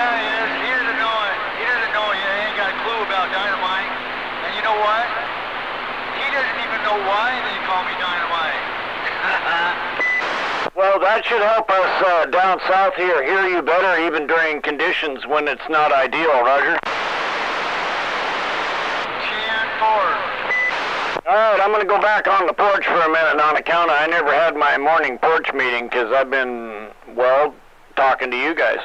Yeah, he is. He doesn't know you ain't got a clue about dynamite. And you know what? He doesn't even know why they call me dynamite. Well, that should help us down south here hear you better even during conditions when it's not ideal, Roger. 10-4. All right, I'm going to go back on the porch for a minute on account of I never had my morning porch meeting because I've been, well, talking to you guys.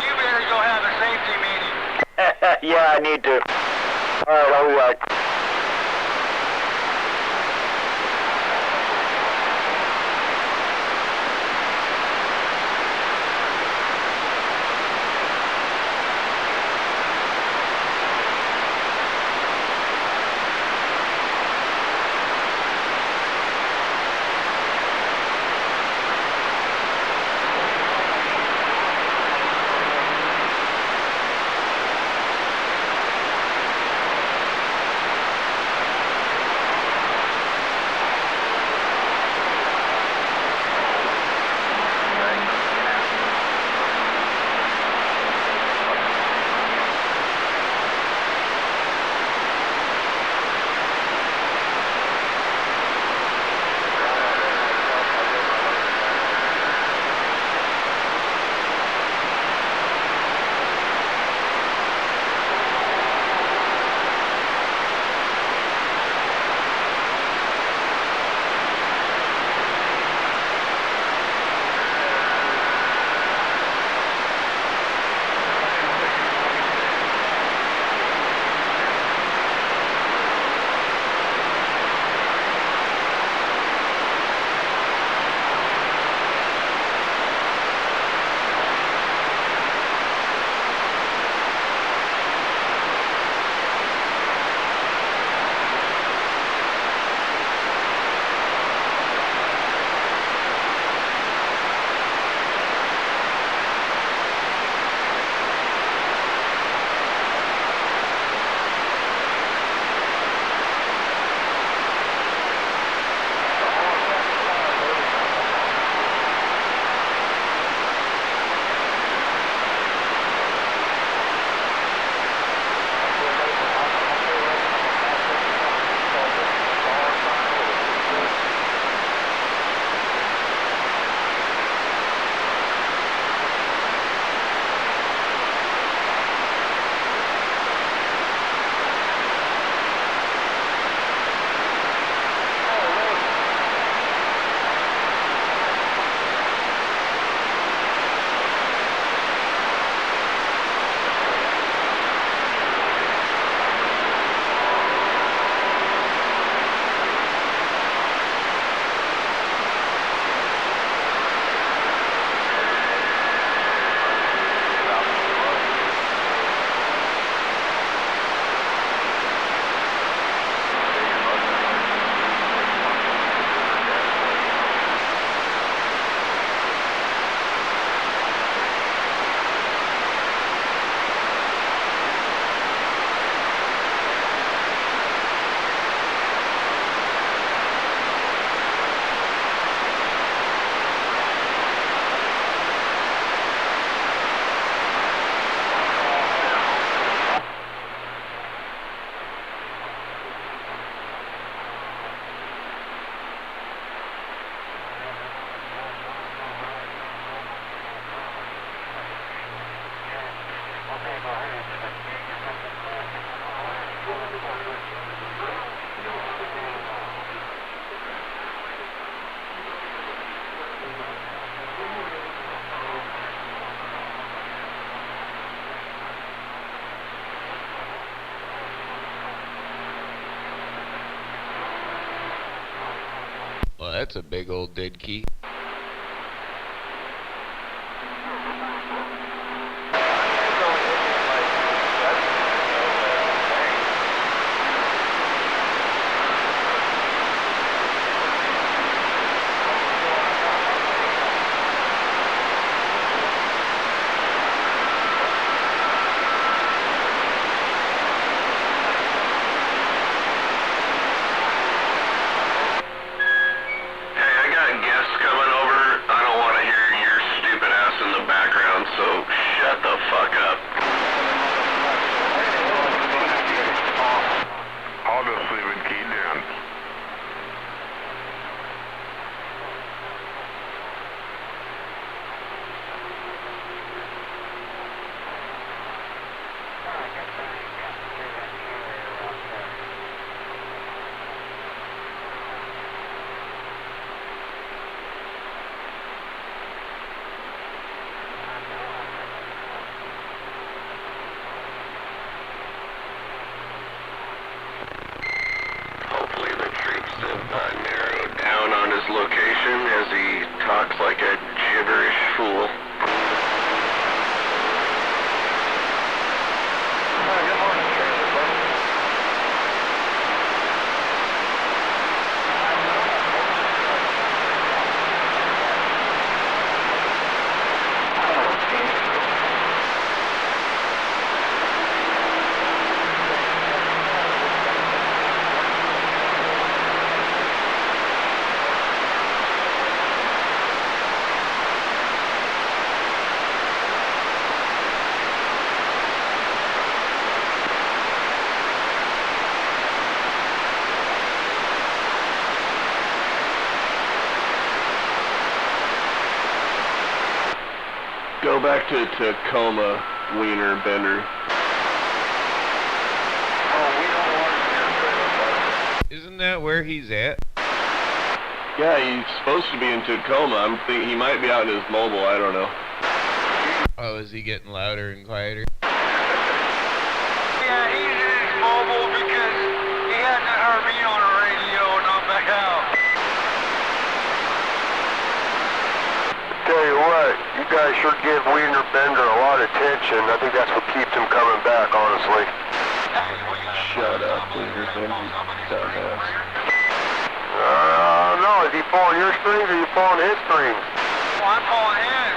You better go have a safety meeting. Yeah, I need to. All right, I'll be back. Well, that's a big old dead key. Hey, I got guests coming. location as he talks like a gibberish fool. Good morning, Trailer Park. Go back to Tacoma, Wiener Bender. Oh, we don't want to hear Trailer Park. Isn't that where he's at? Yeah, he's supposed to be in Tacoma. I'm thinking he might be out in his mobile. I don't know. Oh, is he getting louder and quieter? Yeah, he's in his mobile because he hasn't heard me on the radio and I'm back out. Tell you what, you guys sure give Wiener Bender a lot of attention. I think that's what keeps him coming back, honestly. Shut up, Wiener Bender, dumbass. No, is he pulling your strings or are you pulling his strings? Well, I'm calling in.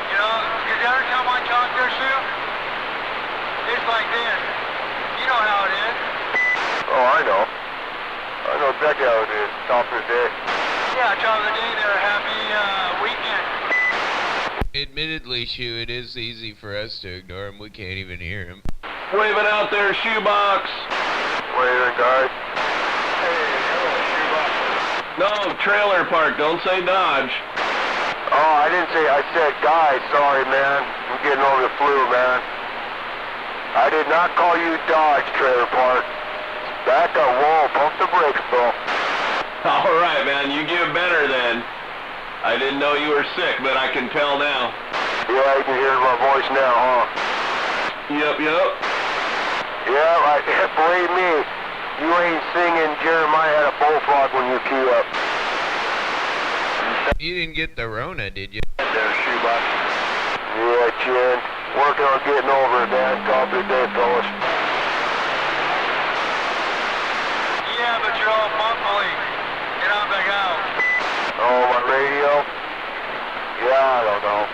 You know, because every time I talk to Sue, it's like this. You know how it is. Oh, I know. I know exactly how it is. Top of the day. Yeah, top of the day there. Happy weekend. Admittedly, Shu, it is easy for us to ignore him. We can't even hear him. Waving out there, shoebox. Waiting, guys. Hey, hello, Shoebox. No, Trailer Park. Don't say Dodge. Oh, I didn't say, I said guys. Sorry, man. I'm getting over the flu, man. I did not call you Dodge, Trailer Park. Back up, whoa, pump the brakes, bro. All right, man. You get better then. I didn't know you were sick, but I can tell now. Yeah, you can hear my voice now, huh? Yep. Yeah, believe me, you ain't singing Jeremiah had a bullfrog when you key up. You didn't get the Rona, did you? There, Shoebox. Yeah, Chin. Working on getting over it, man. Top of the day, fellas. Yeah, but you're all mumbling. Get on back out. Oh, my radio? Yeah, I don't know.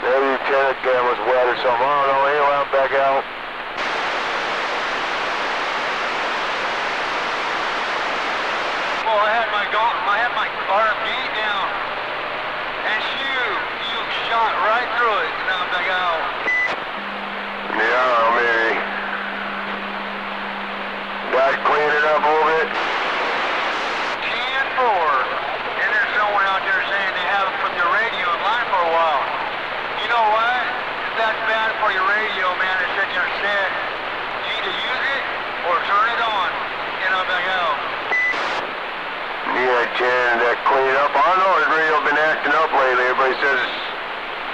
Maybe the tennis cam was wet or something. I don't know. Anyway, I'm back out. Well, I had my RMD down. And you shot right through it. And I'm back out. Yeah, maybe. Guys, clean it up a little bit. 10-4. And there's someone out there saying they haven't put their radio in line for a while. You know what? If that's bad for your radio, man, to sit there and set, you either use it or turn it on. And I'm back out. Yeah, Chin, that clean up. I don't know, his radio been acting up lately. Everybody says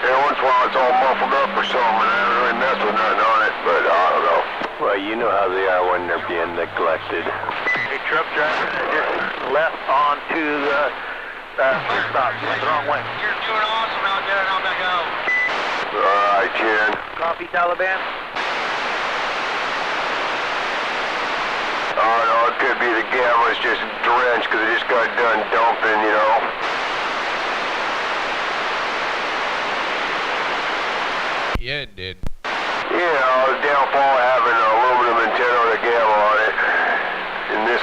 every once in a while it's all muffled up or something, and I don't really mess with nothing on it, but I don't know. Well, you know how they are when they're being neglected. A truck driver that just left onto the stop. Went the wrong way. You're doing awesome out there, and I'm back out. All right, Chin. Copy, Taliban. Oh, no, it could be the gamma's just drenched because it just got done dumping, you know. Yeah, it did. You know, the downfall of having an aluminum antenna with a gamma on it in this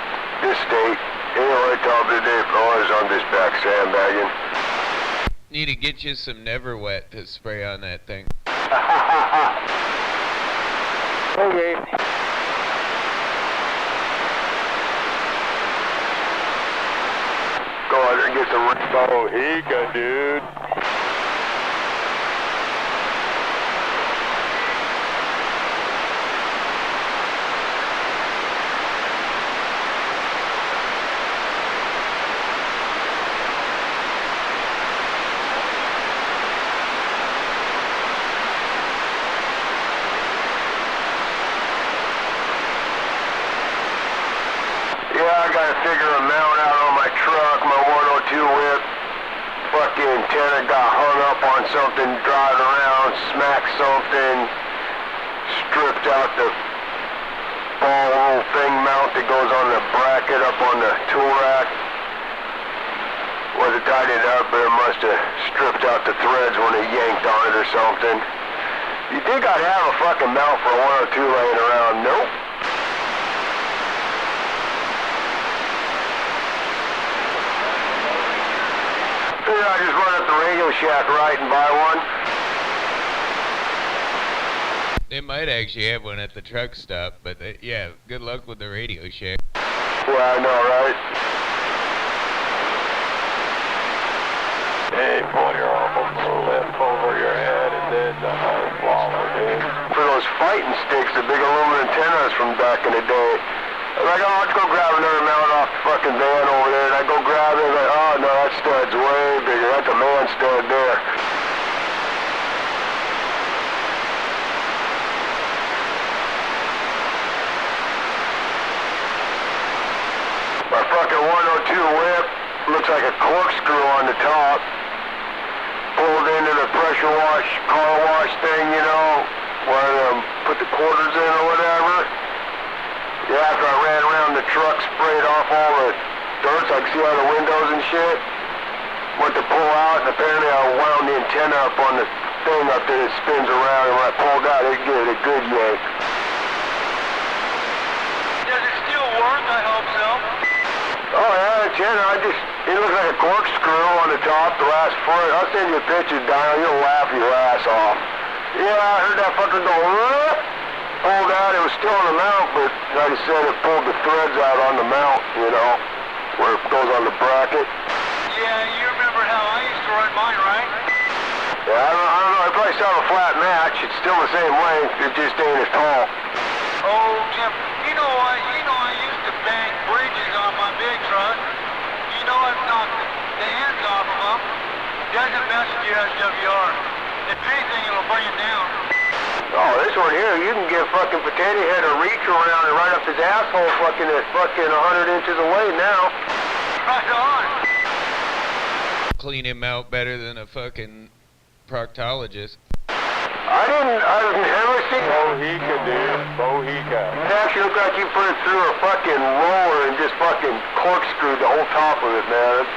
state. Anyway, top of the day, fellas, I'm just back sandbagging. Need to get you some Never Wet to spray on that thing. Okay. Go out there and get some... Oh, Hika, dude. Yeah, I got figure a mount out on my truck, my 102 whip. Fucking antenna got hung up on something, driving around, smacked something, stripped out the ball little thing mount that goes on the bracket up on the tool rack. Wasn't tightened up, but it must have stripped out the threads when it yanked on it or something. You think I'd have a fucking mount for a 102 laying around? Nope. Figured I'd just run up the Radio Shack right and buy one. They might actually have one at the truck stop, but yeah, good luck with the Radio Shack. Yeah, I know, right? Hey, pull your arm left over your head and then swallow, dude. For those fighting sticks, the big aluminum antennas from back in the day. I was like, oh, let's go grab another mount off the fucking van over there. And I go grab it, like, oh no, that stud's way bigger. That's a man stud there. My fucking 102 whip looks like a corkscrew on the top. Pulled into the pressure wash, car wash thing, you know, where put the quarters in or whatever. Yeah, after I ran around the truck, sprayed off all the dirt so I could see all the windows and shit. Went to pull out, and apparently I wound the antenna up on the thing up there that spins around, and when I pulled out, it gave it a good yank. Does it still work? I hope so. Oh yeah, antenna, it looks like a corkscrew on the top, the last foot. I'll send you a picture, Dino, you'll laugh your ass off. Yeah, I heard that fucker go, whoop. Pulled out, it was still on the mount, but like I said, it pulled the threads out on the mount, you know, where it goes on the bracket. Yeah, you remember how I used to run mine, right? Yeah, I don't know, I probably saw a flat match. It's still the same length, it just ain't as tall. Oh, Jim, you know what? You know I used to bang bridges on my big truck. You know I've knocked the ends off of them. Doesn't mess with your SWR. If anything, it'll bring it down. Oh, this one here, you can give fucking Potato Head a reach around and right up his asshole fucking at fucking 100 inches away now. Right on. Clean him out better than a fucking proctologist. I've never seen... Bohica, dude. Bohica. It actually looked like you put it through a fucking roller and just fucking corkscrewed the whole top of it, man.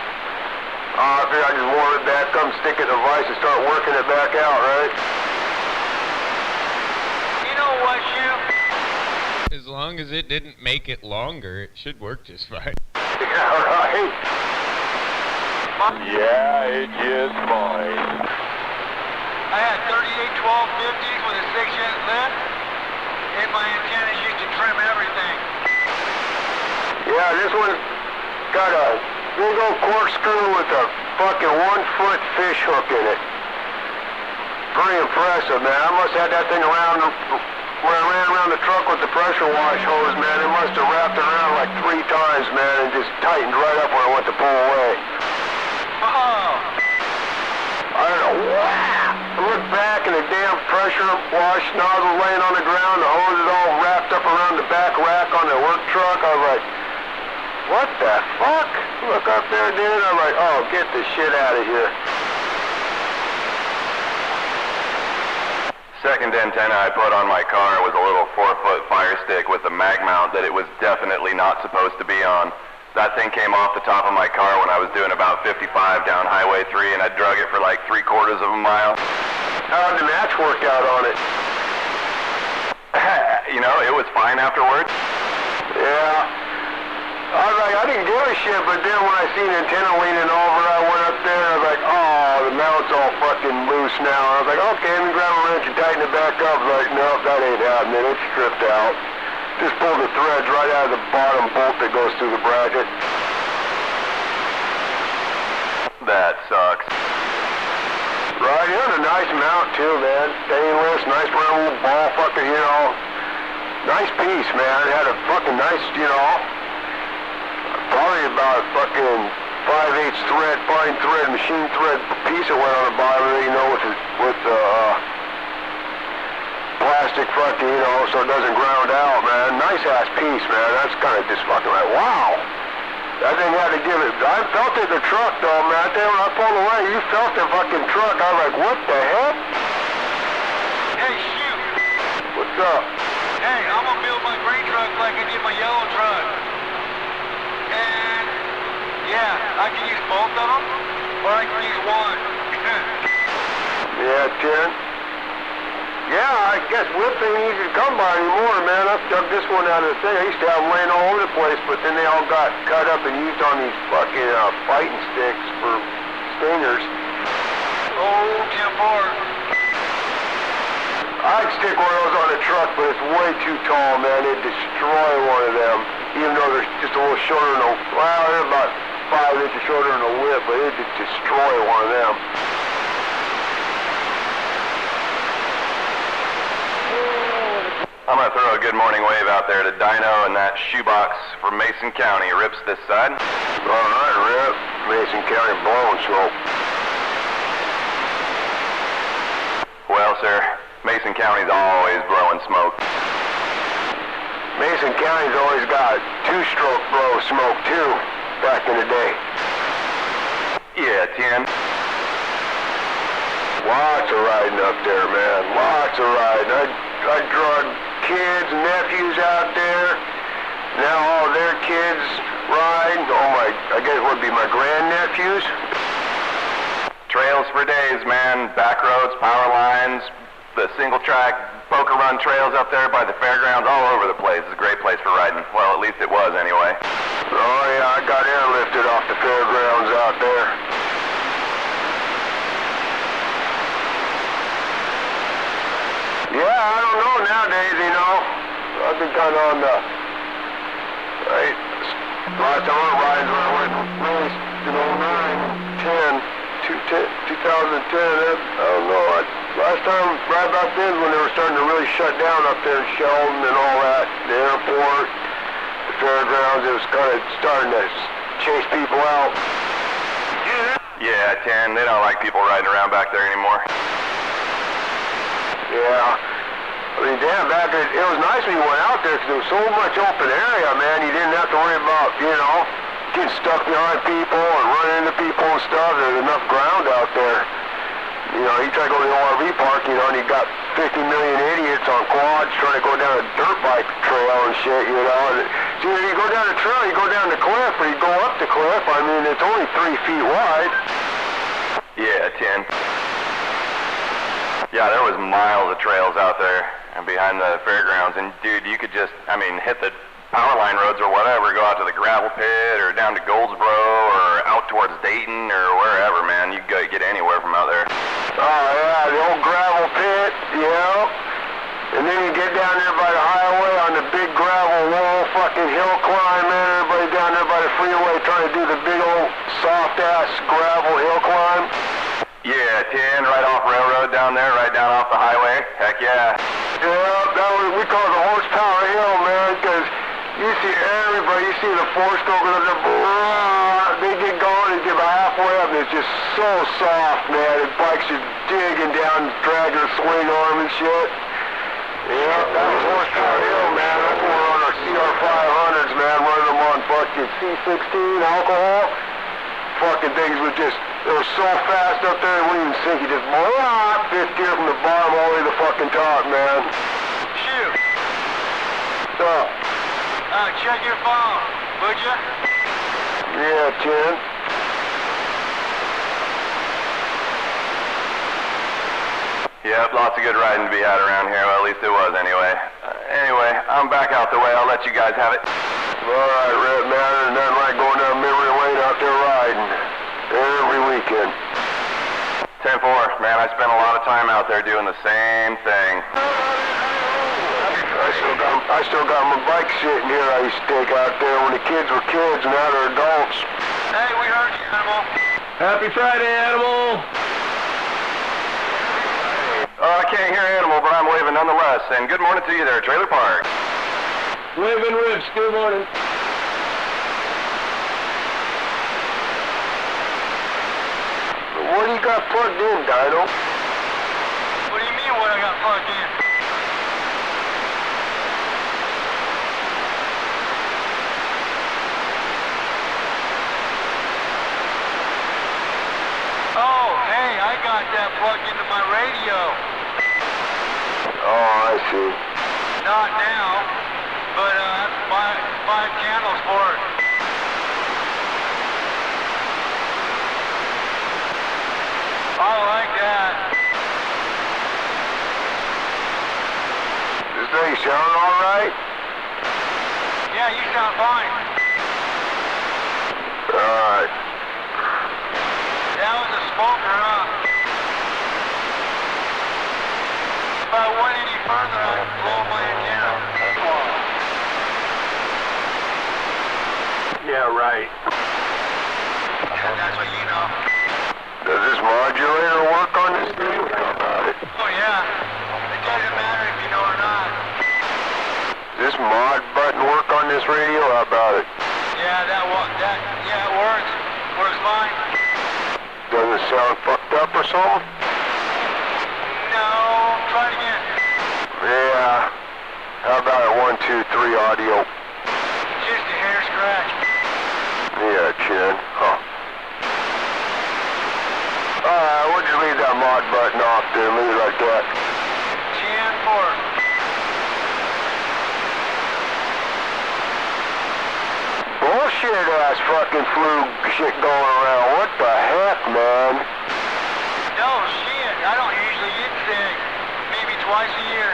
I figured I'd just warm it back up, stick it in the vise and start working it back out, right? You know what, Shoe? As long as it didn't make it longer, it should work just fine. Yeah, right? Yeah, it is fine. I had 38 1250s with a 6-inch lift, and my antennas used to trim everything. Yeah, this one got a big old corkscrew with a fucking 1-foot fish hook in it. Pretty impressive, man. I must have had that thing around when I ran around the truck with the pressure wash hose, man. It must have wrapped around like 3 times, man, and just tightened right up when I went to pull away. Oh. I don't know. Wow. I looked back and the damn pressure wash nozzle laying on the ground. The hose is all wrapped up around the back rack on the work truck. I was like, what the fuck? Look up there, dude. I'm like, oh, get the shit out of here. Second antenna I put on my car was a little 4-foot fire stick with a mag mount that it was definitely not supposed to be on. That thing came off the top of my car when I was doing about 55 down Highway 3, and I drug it for like 3/4 of a mile. How did the match work out on it? You know, it was fine afterwards. Yeah. I was like, I didn't give a shit, but then when I seen the antenna leaning over, I went up there and I was like, oh, the mount's all fucking loose now. I was like, okay, let me grab a wrench and tighten it back up. I was like, no, that ain't happening. It's stripped out. Just pull the threads right out of the bottom bolt that goes through the bracket. That sucks. Right, it was a nice mount too, man. Stainless, nice round little ball fucking, you know. Nice piece, man. It had a fucking nice, you know, probably about fucking 5/8 thread, fine thread, machine thread piece that went on the bottom of it, you know, with plastic fucking, you know, so it doesn't ground out, man. Nice ass piece, man. That's kind of just fucking like, wow. That thing had to give it. I felt it in the truck, though, man. I tell you, when I pulled away, you felt the fucking truck. I was like, what the heck? Hey, shoot. What's up? Hey, I'm gonna build my green truck like I did my yellow truck. And, yeah, I can use both of them, or I can use one. Yeah, 10. Yeah, I guess whips ain't easy to come by anymore, man. I dug this one out of the thing. I used to have them laying all over the place, but then they all got cut up and used on these fucking fighting sticks for stingers. Oh, 10-4. I'd stick one of those on a truck, but it's way too tall, man. It'd destroy one of them, even though they're just a little shorter than a... Well, they're about 5 inches shorter than a whip, but it'd just destroy one of them. I'm gonna throw a good morning wave out there to Dino and that shoebox from Mason County. Rips this side. All right, Rip. Mason County blowing smoke. Well, sir, Mason County's always blowing smoke. Mason County's always got two-stroke blow smoke, too, back in the day. Yeah, 10. Lots of riding up there, man. Lots of riding. I drug kids, nephews out there. Now all their kids ride. Oh my, I guess it would be my grandnephews. Trails for days, man. Back roads, power lines, the single track poker run trails up there by the fairgrounds, all over the place. It's a great place for riding. Well, at least it was anyway. Oh yeah, I got airlifted off the fairgrounds out there. Yeah, I don't know nowadays, you know. I've been kind of on the... Right. Last time I went riding when I went raced in 2010. I don't know. Last time, right about then, when they were starting to really shut down up there in Sheldon and all that, the airport, the fairgrounds, it was kind of starting to chase people out. Yeah, 10. They don't like people riding around back there anymore. Yeah. I mean, damn, back then, it was nice when you went out there because there was so much open area, man. You didn't have to worry about, you know, getting stuck behind people and running into people and stuff. There's enough ground out there. You know, you try to go to the ORV park, you know, and you got 50 million idiots on quads trying to go down a dirt bike trail and shit, you know. And see, you go down the trail, you go down the cliff, or you go up the cliff. I mean, it's only 3 feet wide. Yeah, 10. Yeah, there was miles of trails out there and behind the fairgrounds, and dude, you could just, I mean, hit the power line roads or whatever, go out to the gravel pit or down to Goldsboro or out towards Dayton or wherever, man. You could get anywhere from out there. Oh yeah, the old gravel pit, yeah. And then you get down there by the highway on the big gravel wall, fucking hill climb, man. Everybody down there by the freeway trying to do the big old soft ass gravel hill climb. Yeah, 10, right off railroad down there, right down off the highway. Heck yeah. Yeah, that was, we call it the horsepower hill, man, because you see everybody, you see the four-strokers up there, they get going and get about halfway up, and it's just so soft, man. The bikes just digging down, dragging a swing arm and shit. Yeah, that was horsepower hill, man. That's when we're on our CR500s, man, running them on fucking C16 alcohol. Fucking things were just, they were so fast up there, they wouldn't even sink. You just, fifth gear from the bottom all the way to the fucking top, man. Shoot. What's up? Check your phone, would ya? Yeah, 10. Yep, lots of good riding to be had around here. Well, at least it was anyway. Anyway, I'm back out the way. I'll let you guys have it. All right, Red, man. There's nothing like going down memory lane out there riding every weekend. 10-4, man, I spent a lot of time out there doing the same thing. I still got my bike sitting here. I used to take out there when the kids were kids, now they're adults. Hey, we heard you, Animal. Happy Friday, Animal! I can't hear Animal, but I'm waving nonetheless. And good morning to you there, Trailer Park. Waving Rips, good morning. What do you got plugged in, Dino? What do you mean what I got plugged in? Oh, hey, I got that plugged into my radio. Oh, I see. Not now, but that's five channels for it. I like that. This thing sound all right? Yeah, you sound fine. All right. That was a smoker, huh? If I went any further, I'd blow my antenna. Yeah, right. Yeah, that's what you know. Does this modulator work on this thing? How about it? Oh, yeah. It doesn't matter if you know or not. Does this mod button work on this radio? How about it? Yeah, yeah, it works. Works fine. Doesn't sound fucked up or something? No, try it again. Yeah. How about it? 1, 2, 3 audio? Just a hair scratch. Yeah, chin. Huh. Alright, we'll just leave that mod button off there. Leave it like that. Chin fork. Bullshit ass fucking flu shit going around. What the heck, man? No, shit. I don't usually get sick. Maybe twice a year.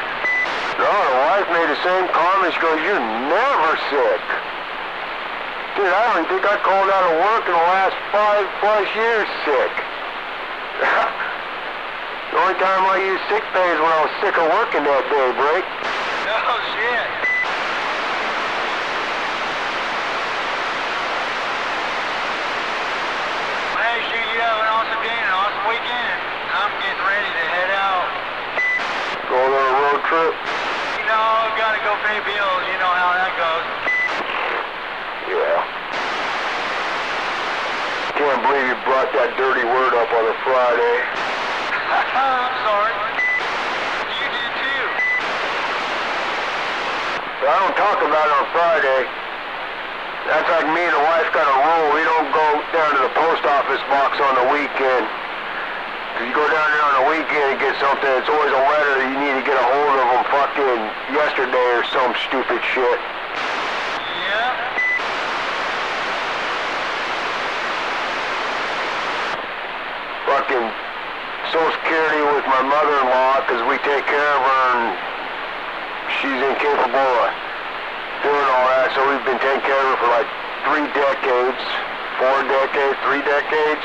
No, the wife made the same comment. She goes, "You're never sick." Dude, I don't think I called out of work in the last 5+ years sick. The only time I used sick pay is when I was sick of working that day, break. No, shit. Hey, shoot, you have an awesome day and an awesome weekend. I'm getting ready to head out. Going on a road trip. You know, gotta go pay bills. You know how that goes. Yeah. Can't believe you brought that dirty word up on a Friday. I'm sorry. You did too. But I don't talk about it on Friday. That's like me and the wife got a rule. We don't go down to the post office box on the weekend. If you go down there on the weekend and get something, it's always a letter that you need to get a hold of them fucking yesterday or some stupid shit. Yeah. Fucking Social Security with my mother-in-law because we take care of her and she's incapable of doing all that. So we've been taking care of her for like 3 decades, 4 decades, 3 decades.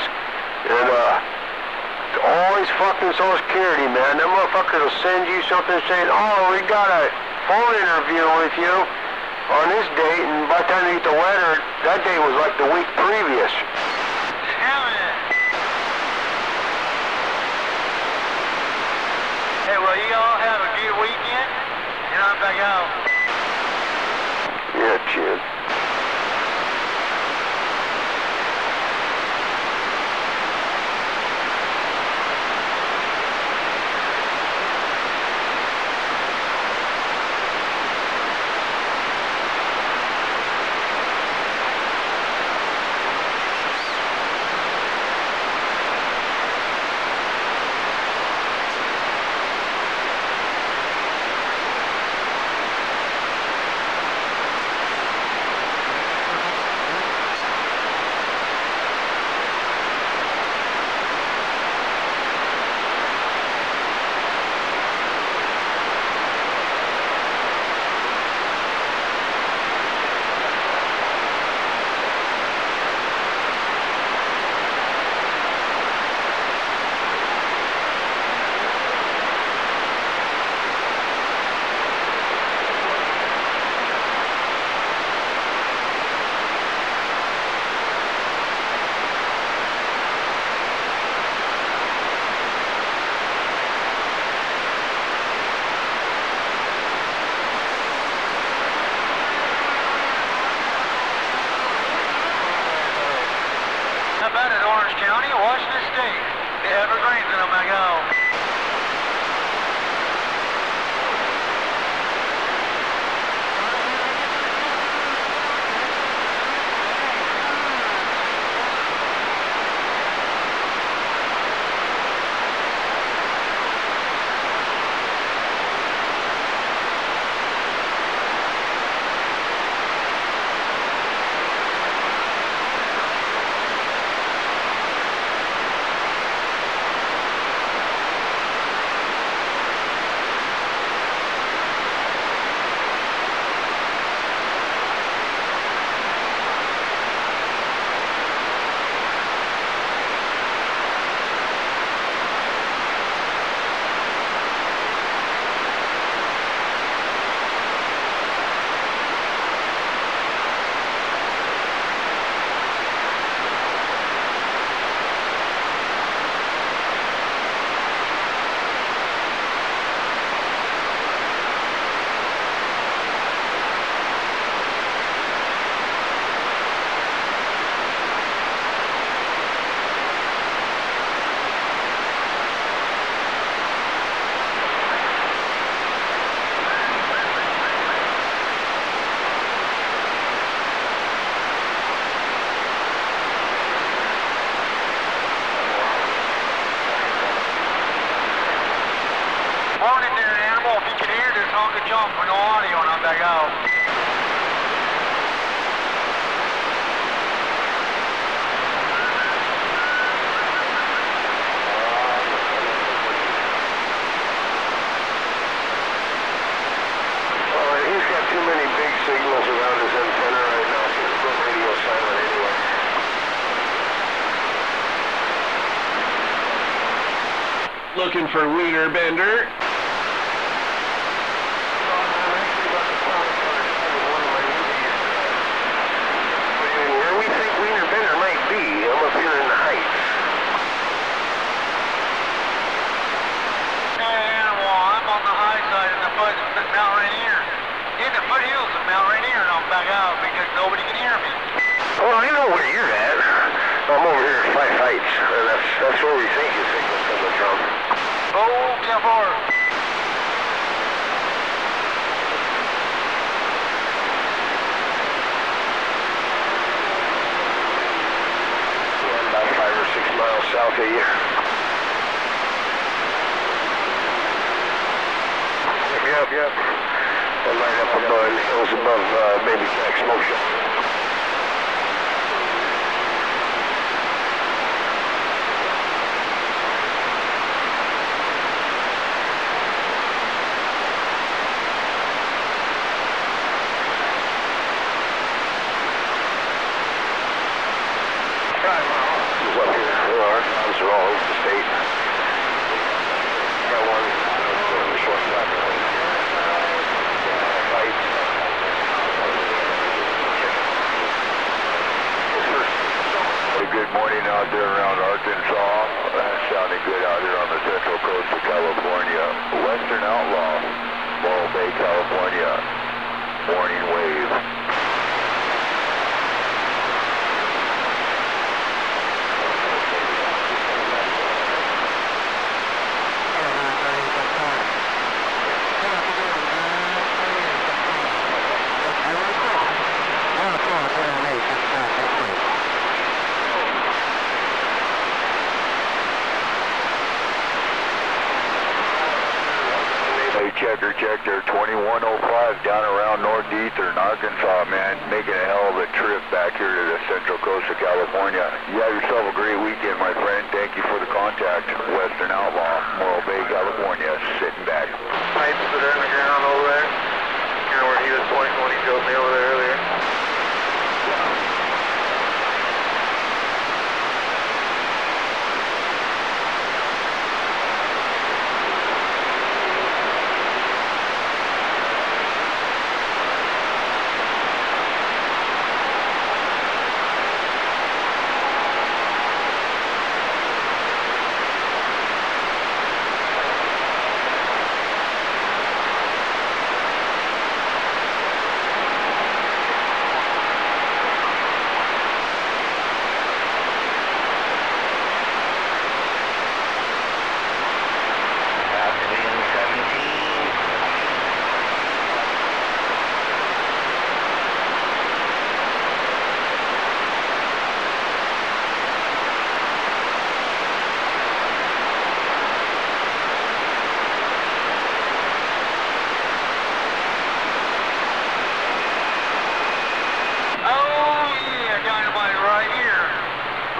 And it's always fucking Social Security, man. That motherfucker will send you something saying, "Oh, we got a phone interview with you on this date," and by the time you get the letter, that date was like the week previous. Damn it. Hey, well, you all have a good weekend, and I'm back out. Yeah, kid. honky tonk with no audio and I'm back out. He's got too many big signals around his antenna right now, so he's put radio silent anyway. Looking for Wiener Bender. Where we think Wiener Bender might be, I'm up here in the heights. I'm on the high side of the Mount Rainier. In the foothills of Mount Rainier, and I'm back out because nobody can hear me. Well, I know where you're at. I'm over here at Five Heights, and that's where we think your signal's coming from. Oh, careful. Yeah, about 5 or 6 miles south of you. Yep. And right up above, in the hills above Baby Jack Smoke Shop. Right, well, this is up here. Our jobs are all over the state. Got one on the short platform. Good morning out there around Arkansas. That's sounding good out here on the central coast of California. Western Outlaw, Morro Bay, California. Morning wave. Check there, 2105 down around North Eastern Arkansas, man. Making a hell of a trip back here to the central coast of California. You have yourself a great weekend, my friend. Thank you for the contact. Western Outlaw, Morro Bay, California, sitting back. Pipes that are in the ground over there. You know where he was pointing when he showed me over there earlier.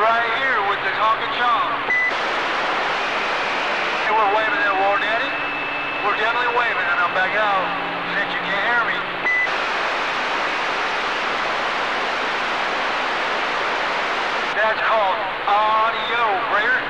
Right here with the honky tonk. Hey, we're waving there, War Daddy. We're definitely waving, and I'm back out since you can't hear me. That's called audio, Brayer.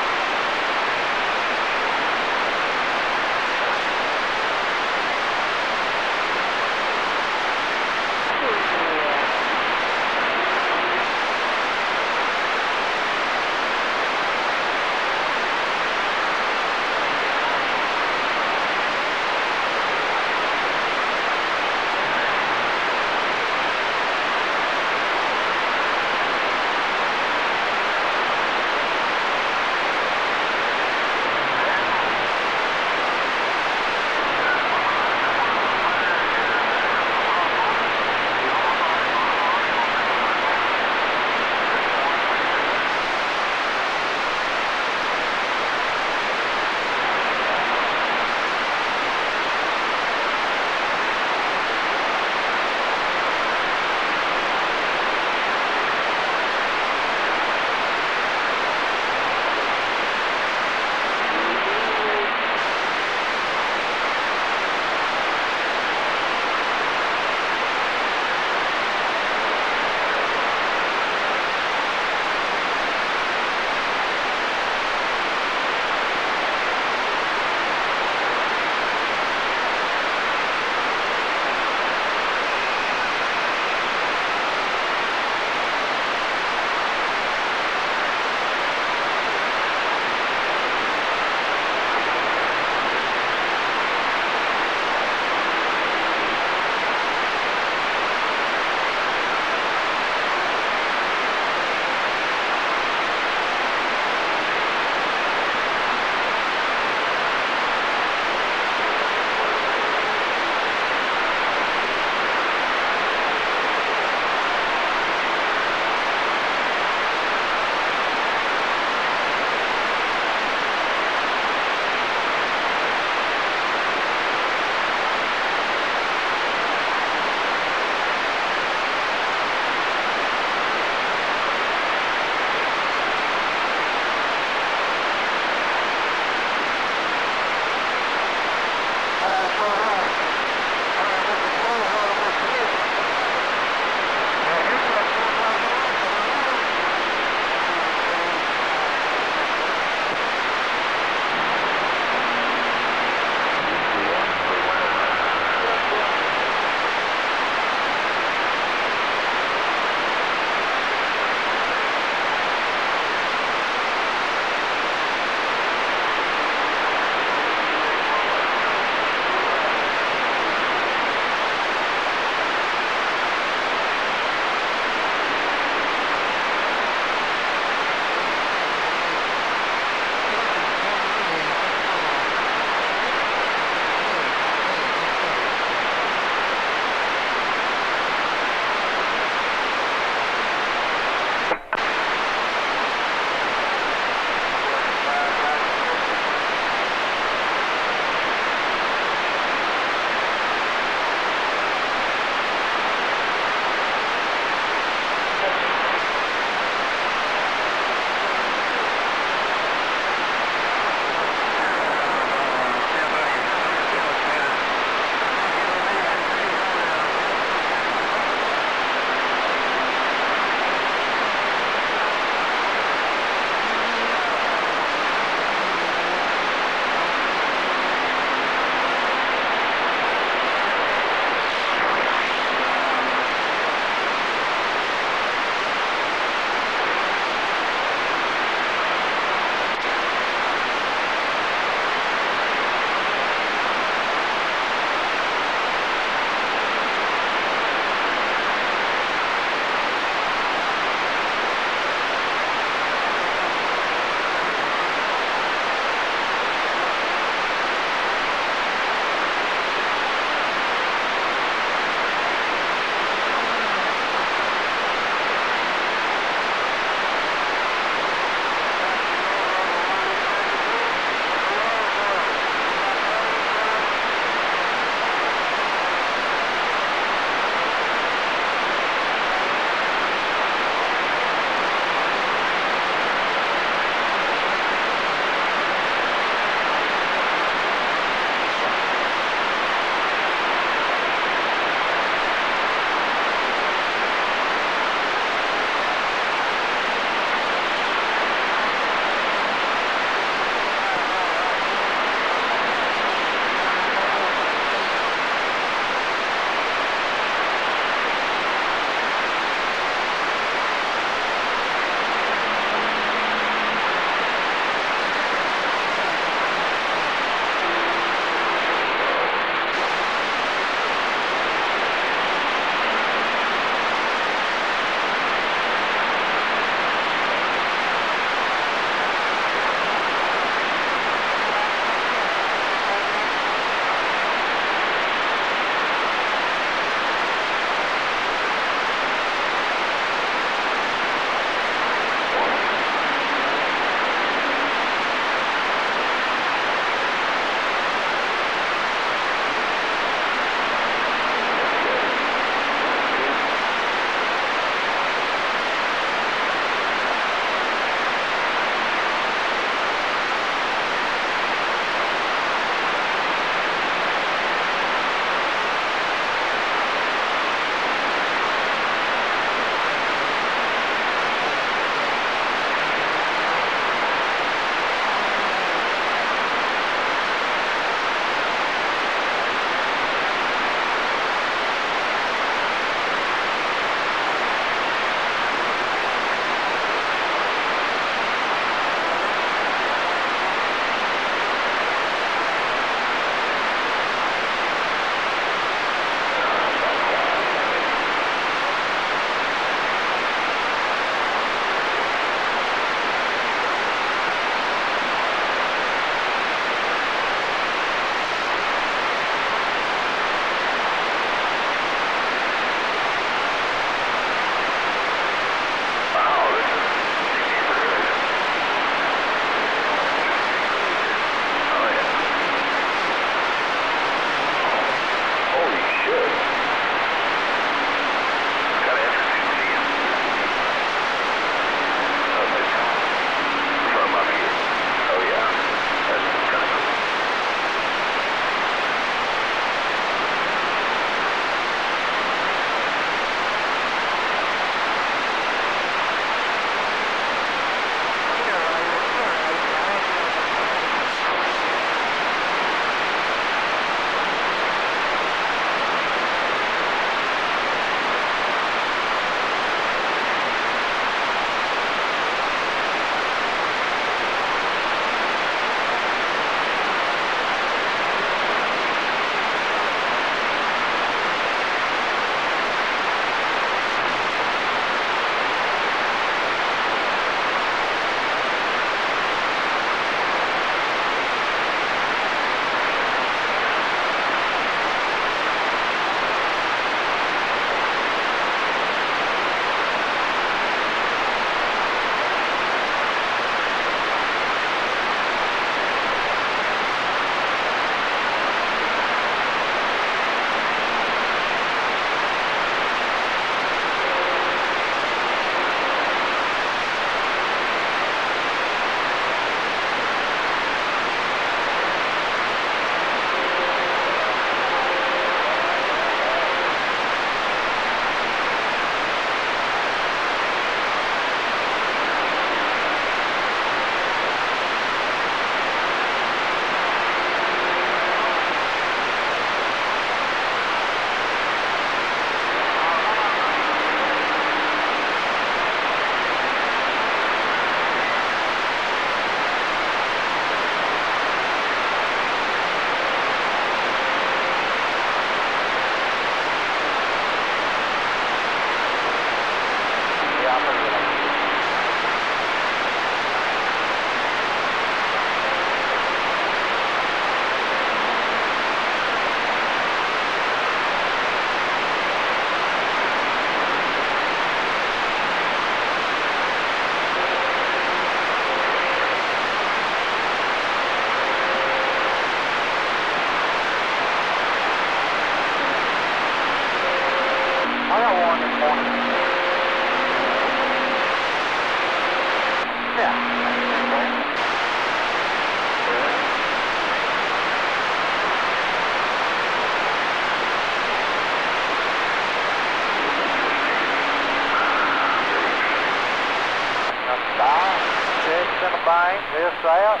in the bank, this, that.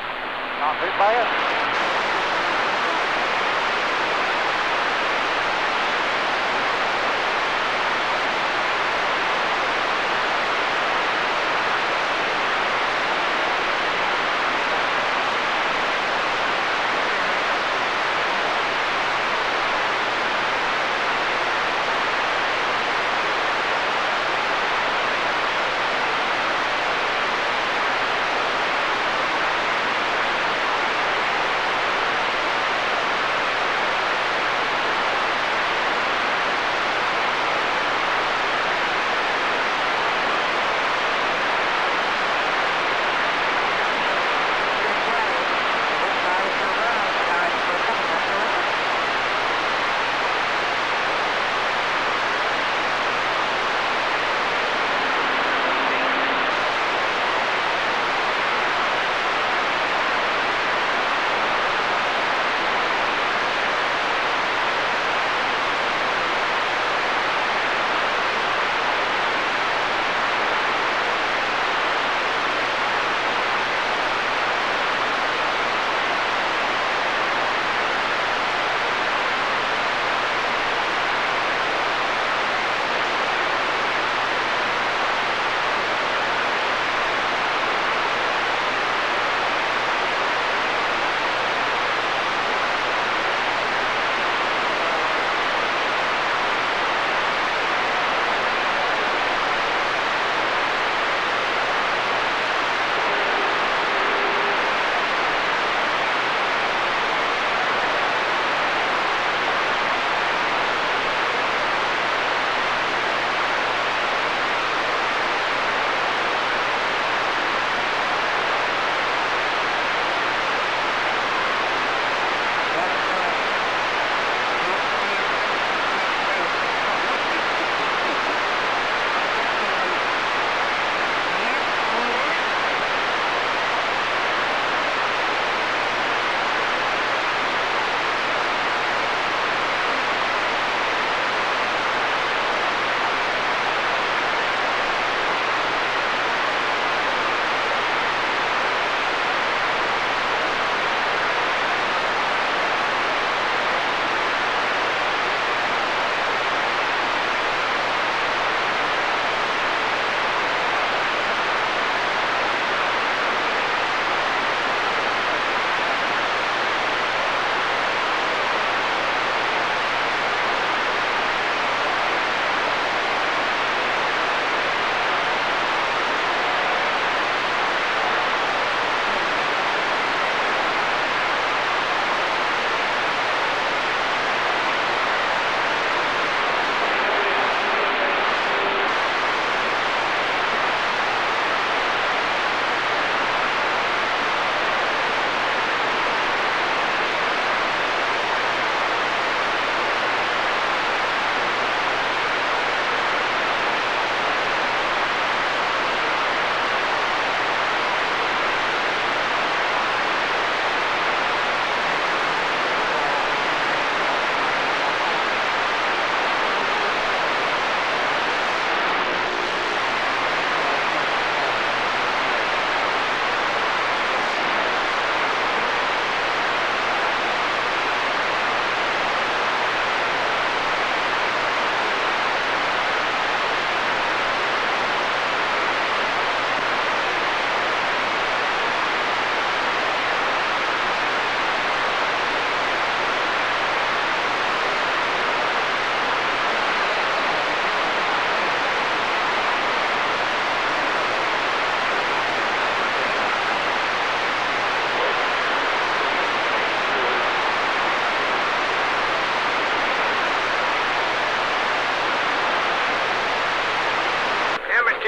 Not too bad.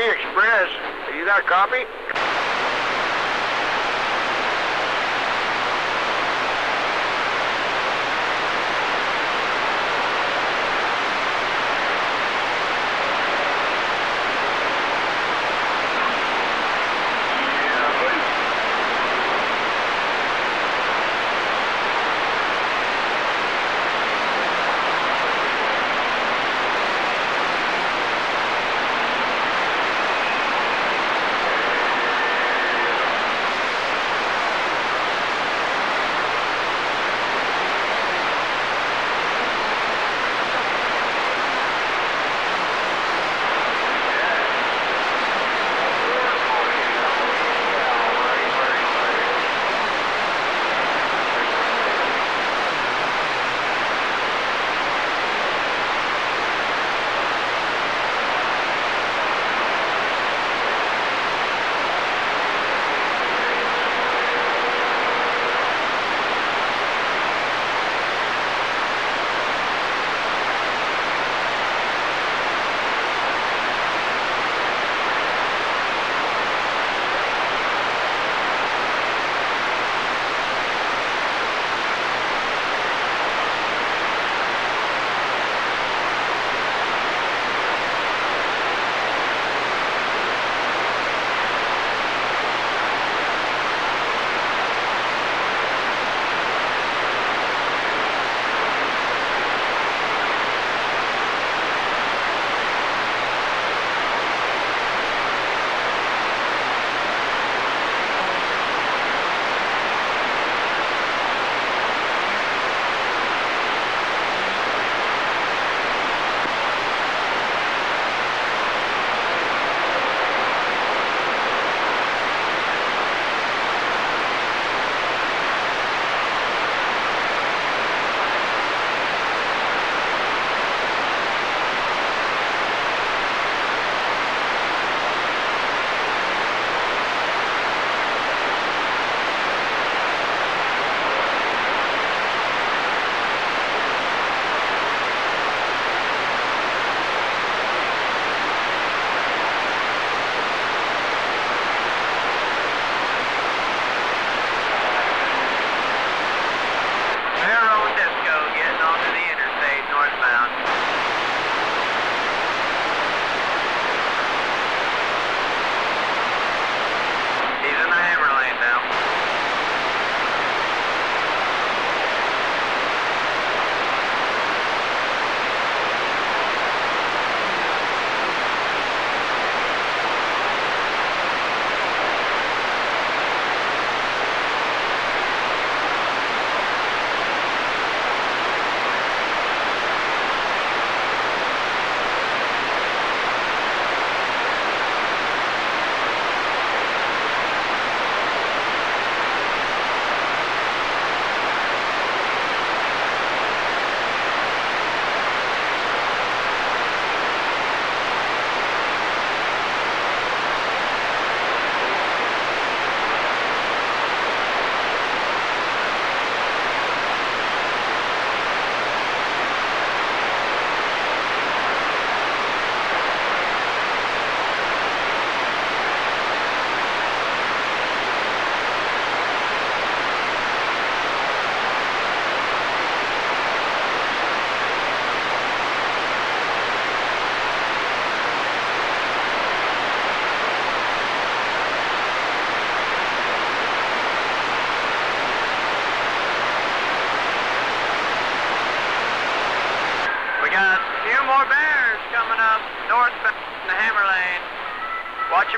Express. You got a copy?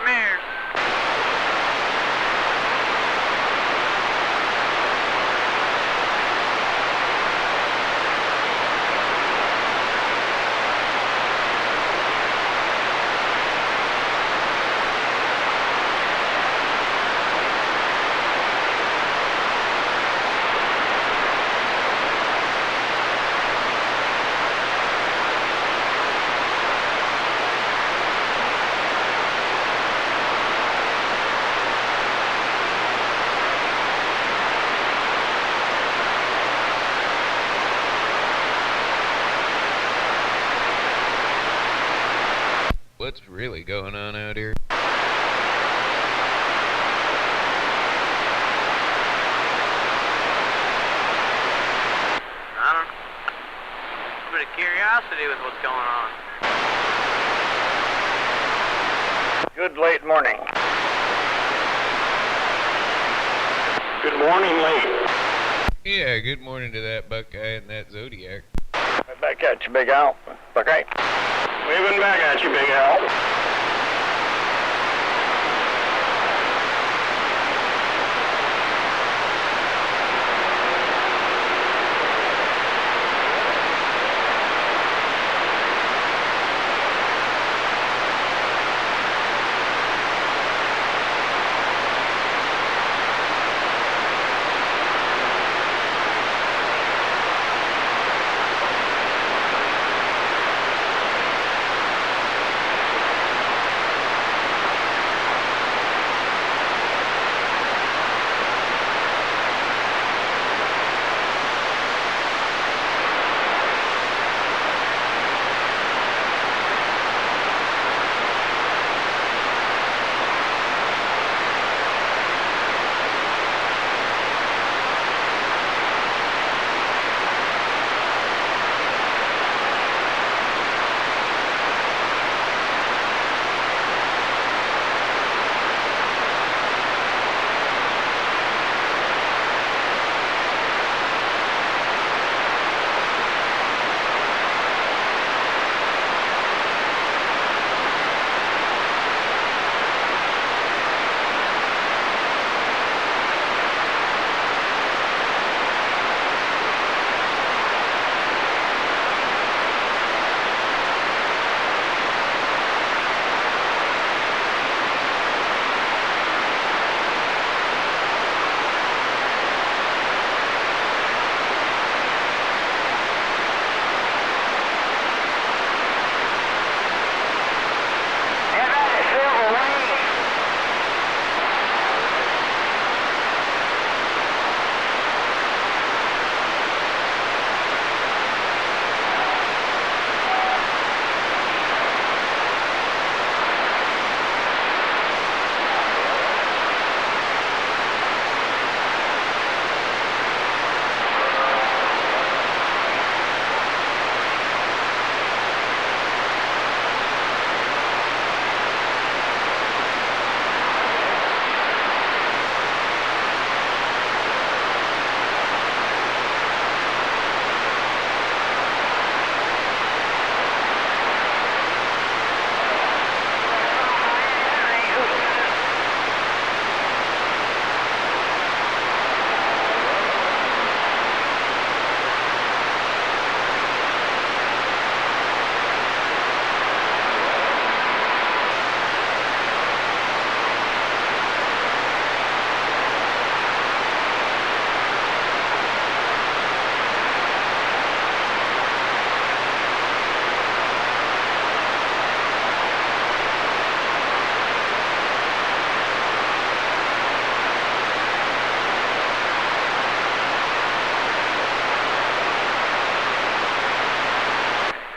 your mirrors. What's really going on out here? I don't know. A bit of curiosity with what's going on. Good late morning. Good morning, late. Yeah, good morning to that Buckeye and that Zodiac. Right back at you, Big Al. Okay. Waving back at you, Big Al.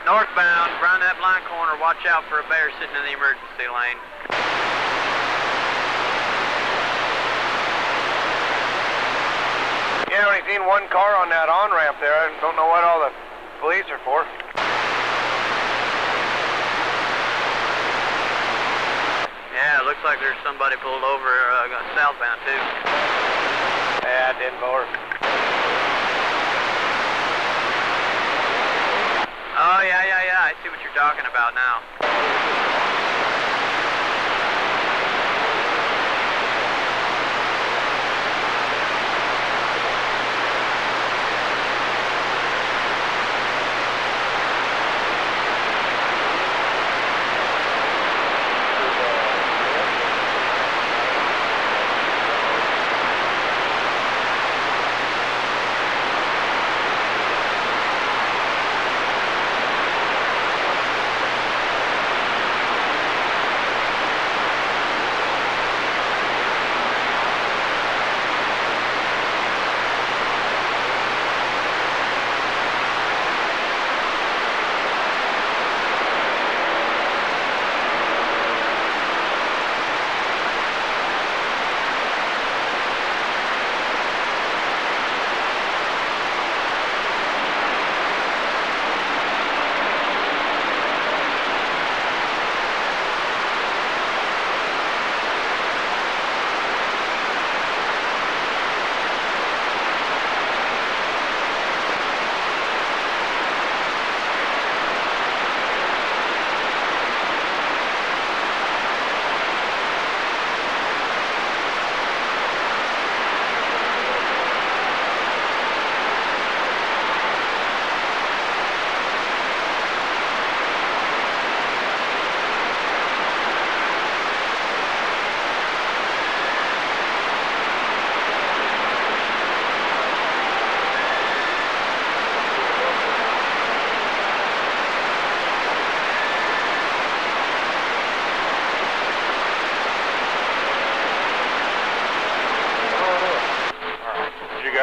Northbound, around that blind corner, watch out for a bear sitting in the emergency lane. Yeah, only seen one car on that on-ramp there. I don't know what all the police are for. Yeah, it looks like there's somebody pulled over southbound too. Yeah, it didn't bore. Oh, yeah. I see what you're talking about now.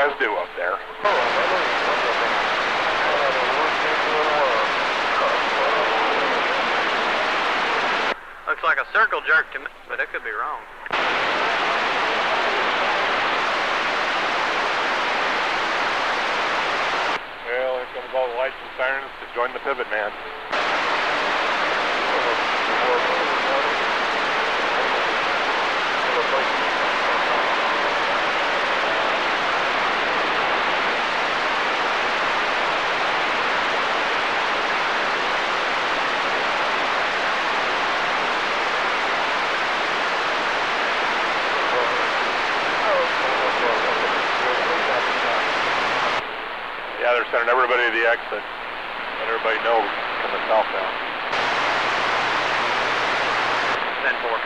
guys do up there? Looks like a circle jerk to me, but it could be wrong. Well, here comes all the lights and sirens to join the pivot man. Yeah, they're sending everybody to the exit. Let everybody know coming southbound. 10-4.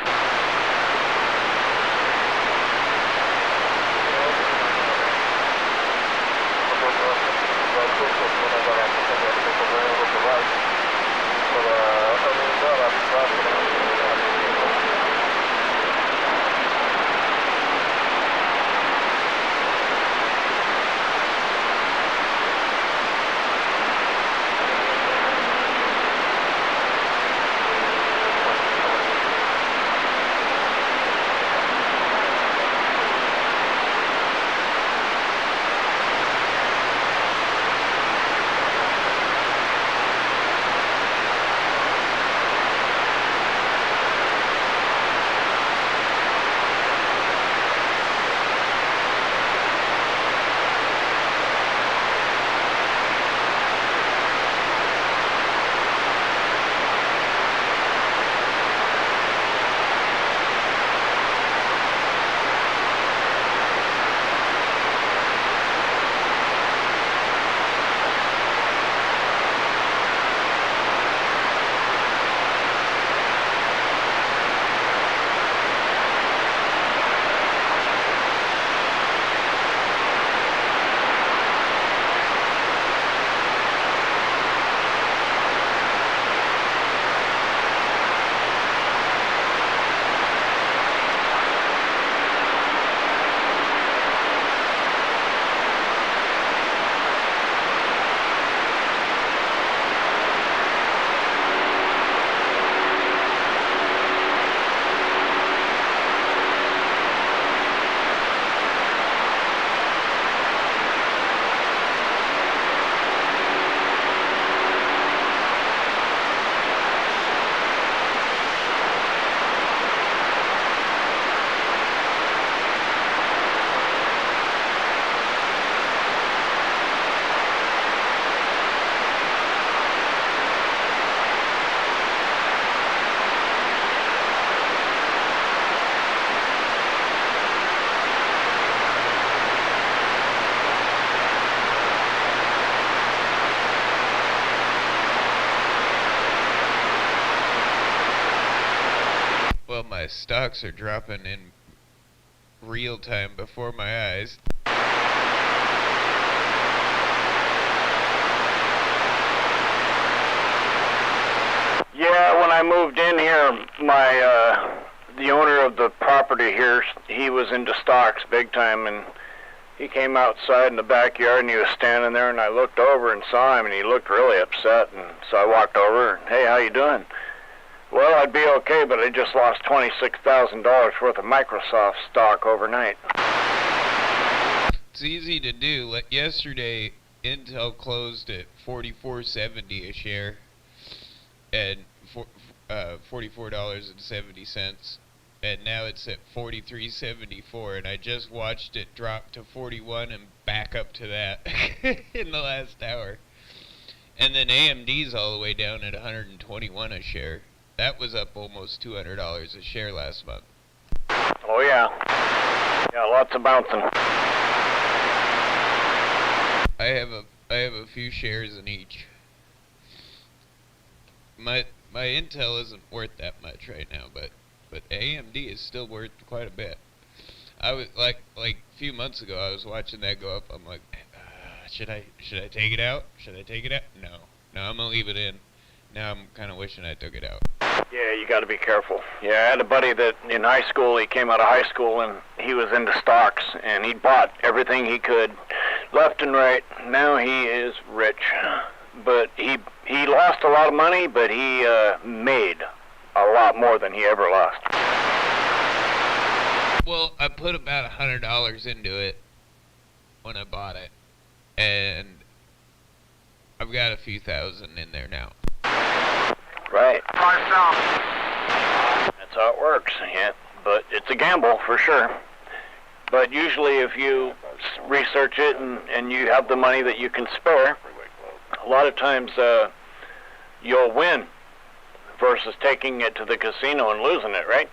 Well, my stocks are dropping in real time before my eyes. Yeah, when I moved in here, the owner of the property here, he was into stocks big time, and he came outside in the backyard and he was standing there, and I looked over and saw him, and he looked really upset, and so I walked over and, hey, how you doing? Well, I'd be okay, but I just lost $26,000 worth of Microsoft stock overnight. It's easy to do. Like yesterday, Intel closed at $44.70 a share, and $44.70, and now it's at $43.74, and I just watched it drop to 41 and back up to that in the last hour. And then AMD's all the way down at $121 a share. That was up almost $200 a share last month. Oh yeah. Yeah, lots of bouncing. I have a few shares in each. My Intel isn't worth that much right now, but AMD is still worth quite a bit. I was like a few months ago, I was watching that go up. I'm like, should I take it out? Should I take it out? No, I'm gonna leave it in. Now I'm kind of wishing I took it out. Yeah, you got to be careful. Yeah, I had a buddy that in high school, he came out of high school and he was into stocks and he bought everything he could, left and right. Now he is rich, but he lost a lot of money, but he made a lot more than he ever lost. Well, I put about $100 into it when I bought it, and I've got a few thousand in there now. Right. That's how it works, yeah. But it's a gamble for sure. But usually if you research it and you have the money that you can spare, a lot of times you'll win versus taking it to the casino and losing it, right?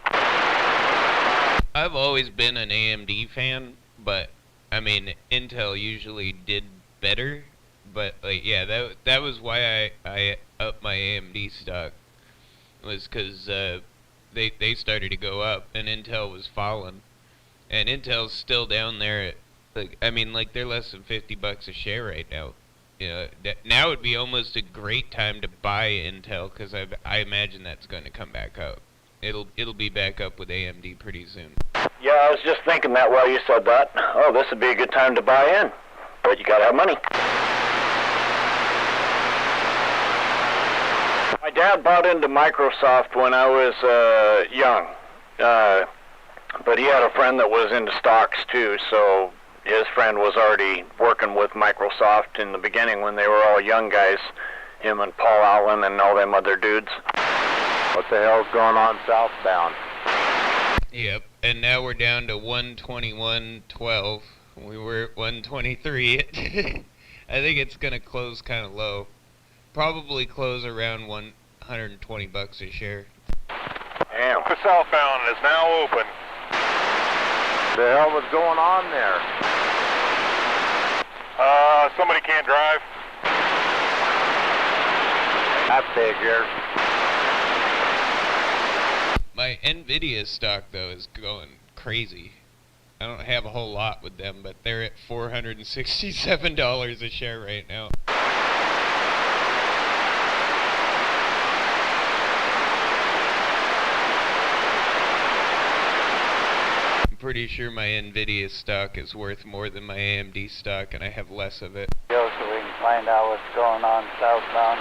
I've always been an AMD fan, but I mean, Intel usually did better. But like, yeah, that was why I upped my AMD stock, was because they started to go up and Intel was falling, and Intel's still down there at, like, I mean, like, they're less than $50 a share right now. You know, now would be almost a great time to buy Intel, because I imagine that's going to come back up. It'll be back up with AMD pretty soon. Yeah, I was just thinking that while you said that. Oh, this would be a good time to buy in, but you got to have money. My dad bought into Microsoft when I was young, but he had a friend that was into stocks too, so his friend was already working with Microsoft in the beginning when they were all young guys, him and Paul Allen and all them other dudes. What the hell's going on southbound? Yep, and now we're down to 121.12. We were at 123. I think it's going to close kind of low. Probably close around $120 a share. Damn. The southbound is now open. The hell was going on there? Somebody can't drive. I figure. My NVIDIA stock, though, is going crazy. I don't have a whole lot with them, but they're at $467 a share right now. I'm pretty sure my NVIDIA stock is worth more than my AMD stock, and I have less of it. Go so we can find out what's going on southbound.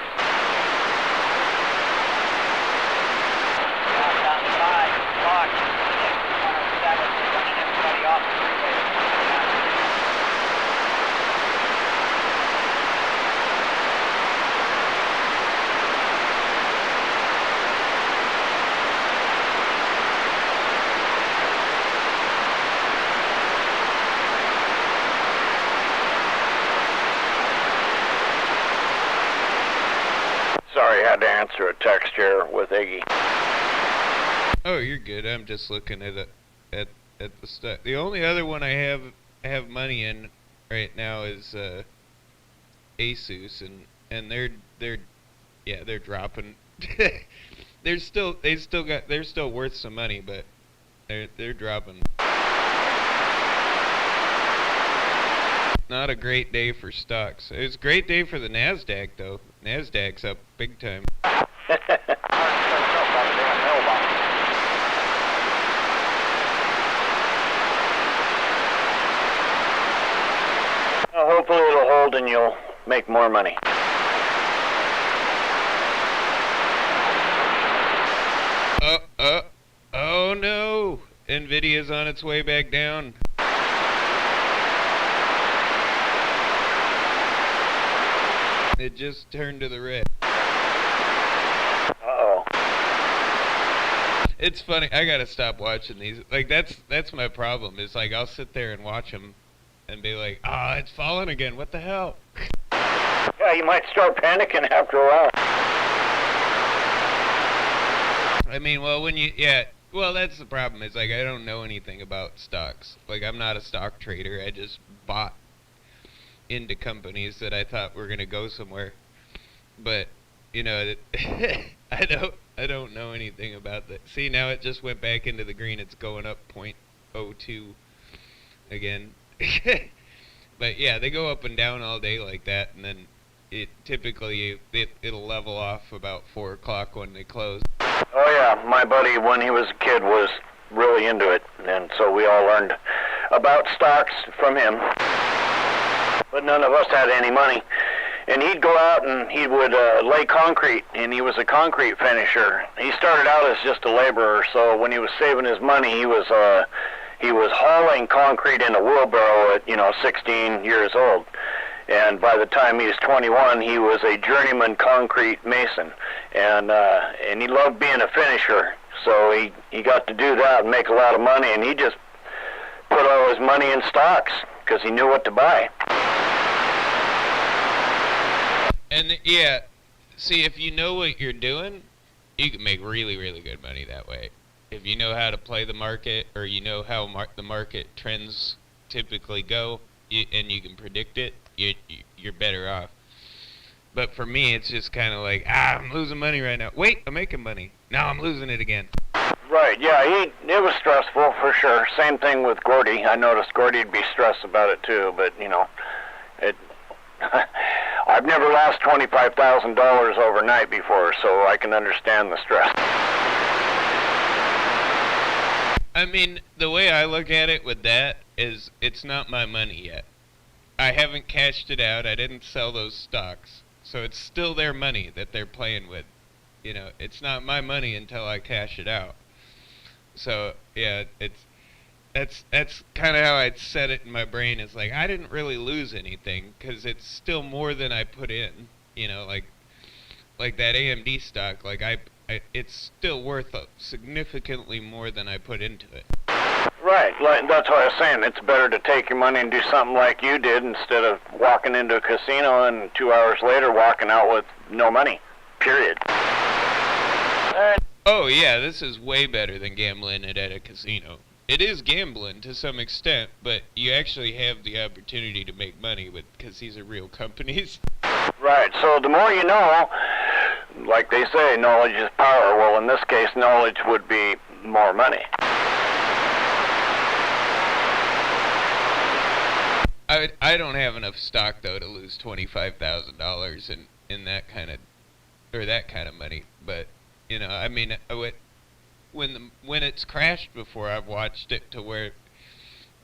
Sorry, I had to answer a text here with Iggy. Oh, you're good. I'm just looking at the stuff. The only other one I have money in right now is Asus, and they're dropping. they're still worth some money, but they're dropping. Not a great day for stocks. It's a great day for the Nasdaq though. Nasdaq's up big time. Well, hopefully it'll hold and you'll make more money. Oh no! Nvidia's on its way back down. It just turned to the red. Uh-oh. It's funny. I gotta stop watching these. Like, that's my problem. Is like, I'll sit there and watch them and be like, ah, it's falling again. What the hell? Yeah, you might start panicking after a while. I mean, well, well, that's the problem. Is like, I don't know anything about stocks. Like, I'm not a stock trader. I just bought into companies that I thought were gonna go somewhere. But, you know, I don't know anything about that. See, now it just went back into the green. It's going up 0.02 again. But yeah, they go up and down all day like that, and then it'll level off about 4 o'clock when they close. Oh yeah, my buddy when he was a kid was really into it, and so we all learned about stocks from him. But none of us had any money. And he'd go out and he would lay concrete, and he was a concrete finisher. He started out as just a laborer, so when he was saving his money, he was hauling concrete in a wheelbarrow at 16 years old. And by the time he was 21, he was a journeyman concrete mason, and he loved being a finisher. So he got to do that and make a lot of money, and he just put all his money in stocks because he knew what to buy. And yeah, see, if you know what you're doing, you can make really, really good money that way. If you know how to play the market, or you know how the market trends typically go, and you can predict it, you're better off. But for me, it's just kind of like, I'm losing money right now. Wait, I'm making money. Now I'm losing it again. Right, yeah, it was stressful for sure. Same thing with Gordy. I noticed Gordy'd be stressed about it too, but it I've never lost $25,000 overnight before, so I can understand the stress. I mean, the way I look at it with that is it's not my money yet. I haven't cashed it out. I didn't sell those stocks. So it's still their money that they're playing with. It's not my money until I cash it out. So, yeah, that's kind of how I'd set it in my brain. It's like, I didn't really lose anything because it's still more than I put in. Like that AMD stock, like it's still worth significantly more than I put into it. Right, that's what I was saying. It's better to take your money and do something like you did instead of walking into a casino and 2 hours later walking out with no money, period. Oh yeah, this is way better than gambling it at a casino. It is gambling to some extent, but you actually have the opportunity to make money because these are real companies. Right, so the more you know, like they say, knowledge is power. Well, in this case, knowledge would be more money. I don't have enough stock though to lose $25,000 in that kind of money. But I mean, when it's crashed before, I've watched it to where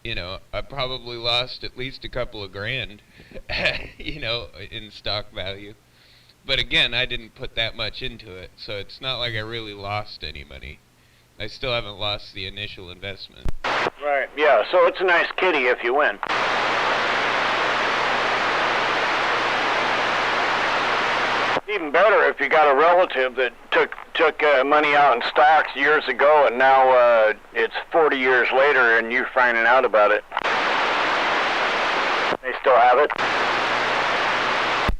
I probably lost at least a couple of grand, in stock value. But again, I didn't put that much into it, so it's not like I really lost any money. I still haven't lost the initial investment. Right, yeah, so it's a nice kitty if you win. Even better if you got a relative that took money out in stocks years ago, and now it's 40 years later and you're finding out about it. They still have it.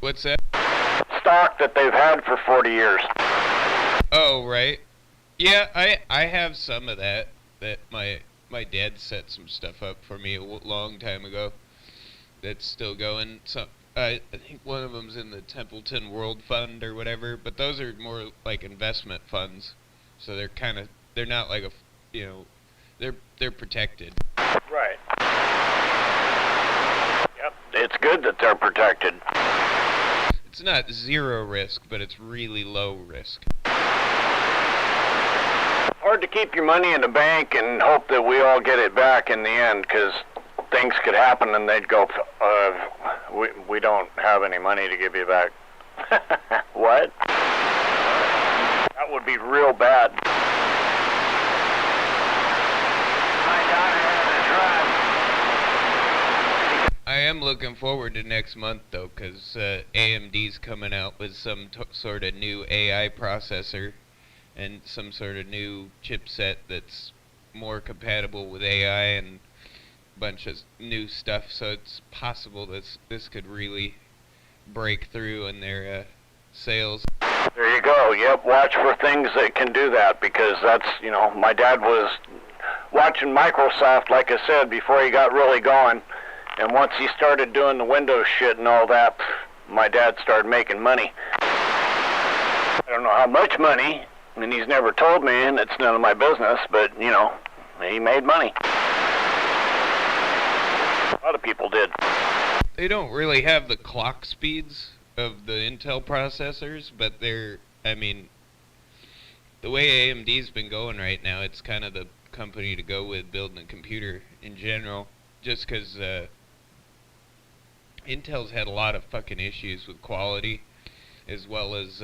What's that? Stock that they've had for 40 years. Oh, right. Yeah, I have some of that my dad set some stuff up for me a long time ago. That's still going. I think one of them's in the Templeton World Fund or whatever, but those are more like investment funds. So they're not like they're protected. Right. Yep. It's good that they're protected. It's not zero risk, but it's really low risk. Hard to keep your money in the bank and hope that we all get it back in the end, because things could happen and they'd go, we don't have any money to give you back. What? That would be real bad. I am looking forward to next month, though, because AMD's coming out with some sort of new AI processor and some sort of new chipset that's more compatible with AI and a bunch of new stuff. So it's possible this could really break through in their sales. There you go. Yep, watch for things that can do that, because that's, my dad was watching Microsoft, like I said, before he got really going. And once he started doing the Windows shit and all that, my dad started making money. I don't know how much money, and he's never told me, and it's none of my business, but, he made money. A lot of people did. They don't really have the clock speeds of the Intel processors, but the way AMD's been going right now, it's kind of the company to go with building a computer in general, just because Intel's had a lot of fucking issues with quality, as well as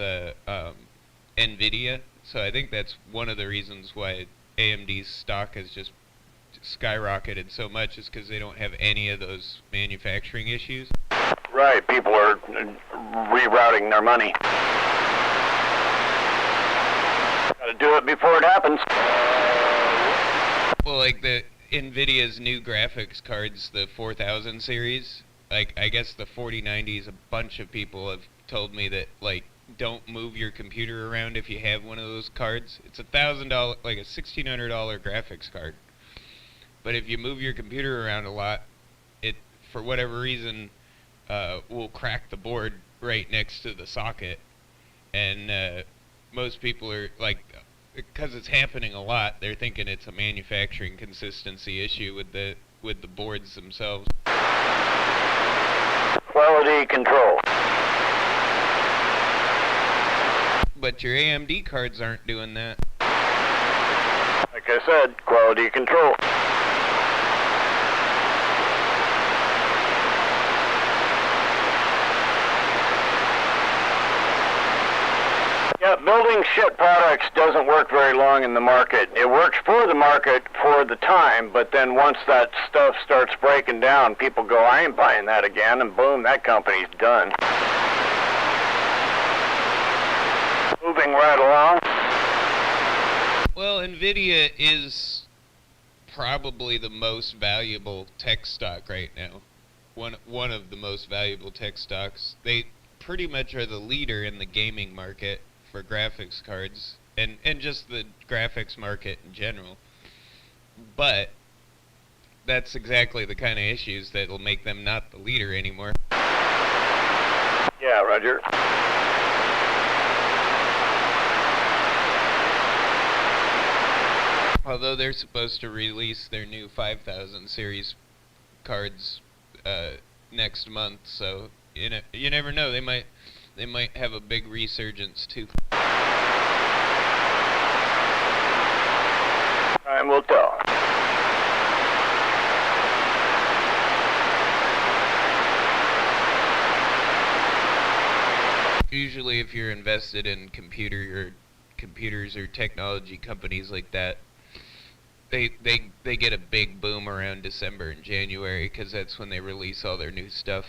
NVIDIA. So I think that's one of the reasons why AMD's stock has just skyrocketed so much, is because they don't have any of those manufacturing issues. Right, people are rerouting their money. Gotta do it before it happens. Well, like the NVIDIA's new graphics cards, the 4000 series, like I guess the 4090s, a bunch of people have told me that, like, don't move your computer around if you have one of those cards. It's $1,000, like a $1,600 graphics card. But if you move your computer around a lot, it, for whatever reason, will crack the board right next to the socket. And most people are, like, because it's happening a lot, they're thinking it's a manufacturing consistency issue with the boards themselves. Quality control. But your AMD cards aren't doing that. Like I said, quality control. Yeah, building shit products doesn't work very long in the market. It works for the market for the time, but then once that stuff starts breaking down, people go, I ain't buying that again, and boom, that company's done. Moving right along. Well, NVIDIA is probably the most valuable tech stock right now. One of the most valuable tech stocks. They pretty much are the leader in the gaming market for graphics cards, and just the graphics market in general. But that's exactly the kind of issues that'll make them not the leader anymore. Yeah, Roger. Although they're supposed to release their new 5000 series cards next month, so you never know. They might have a big resurgence too. Time will tell. Usually, if you're invested in computers or technology companies like that, they get a big boom around December and January, because that's when they release all their new stuff.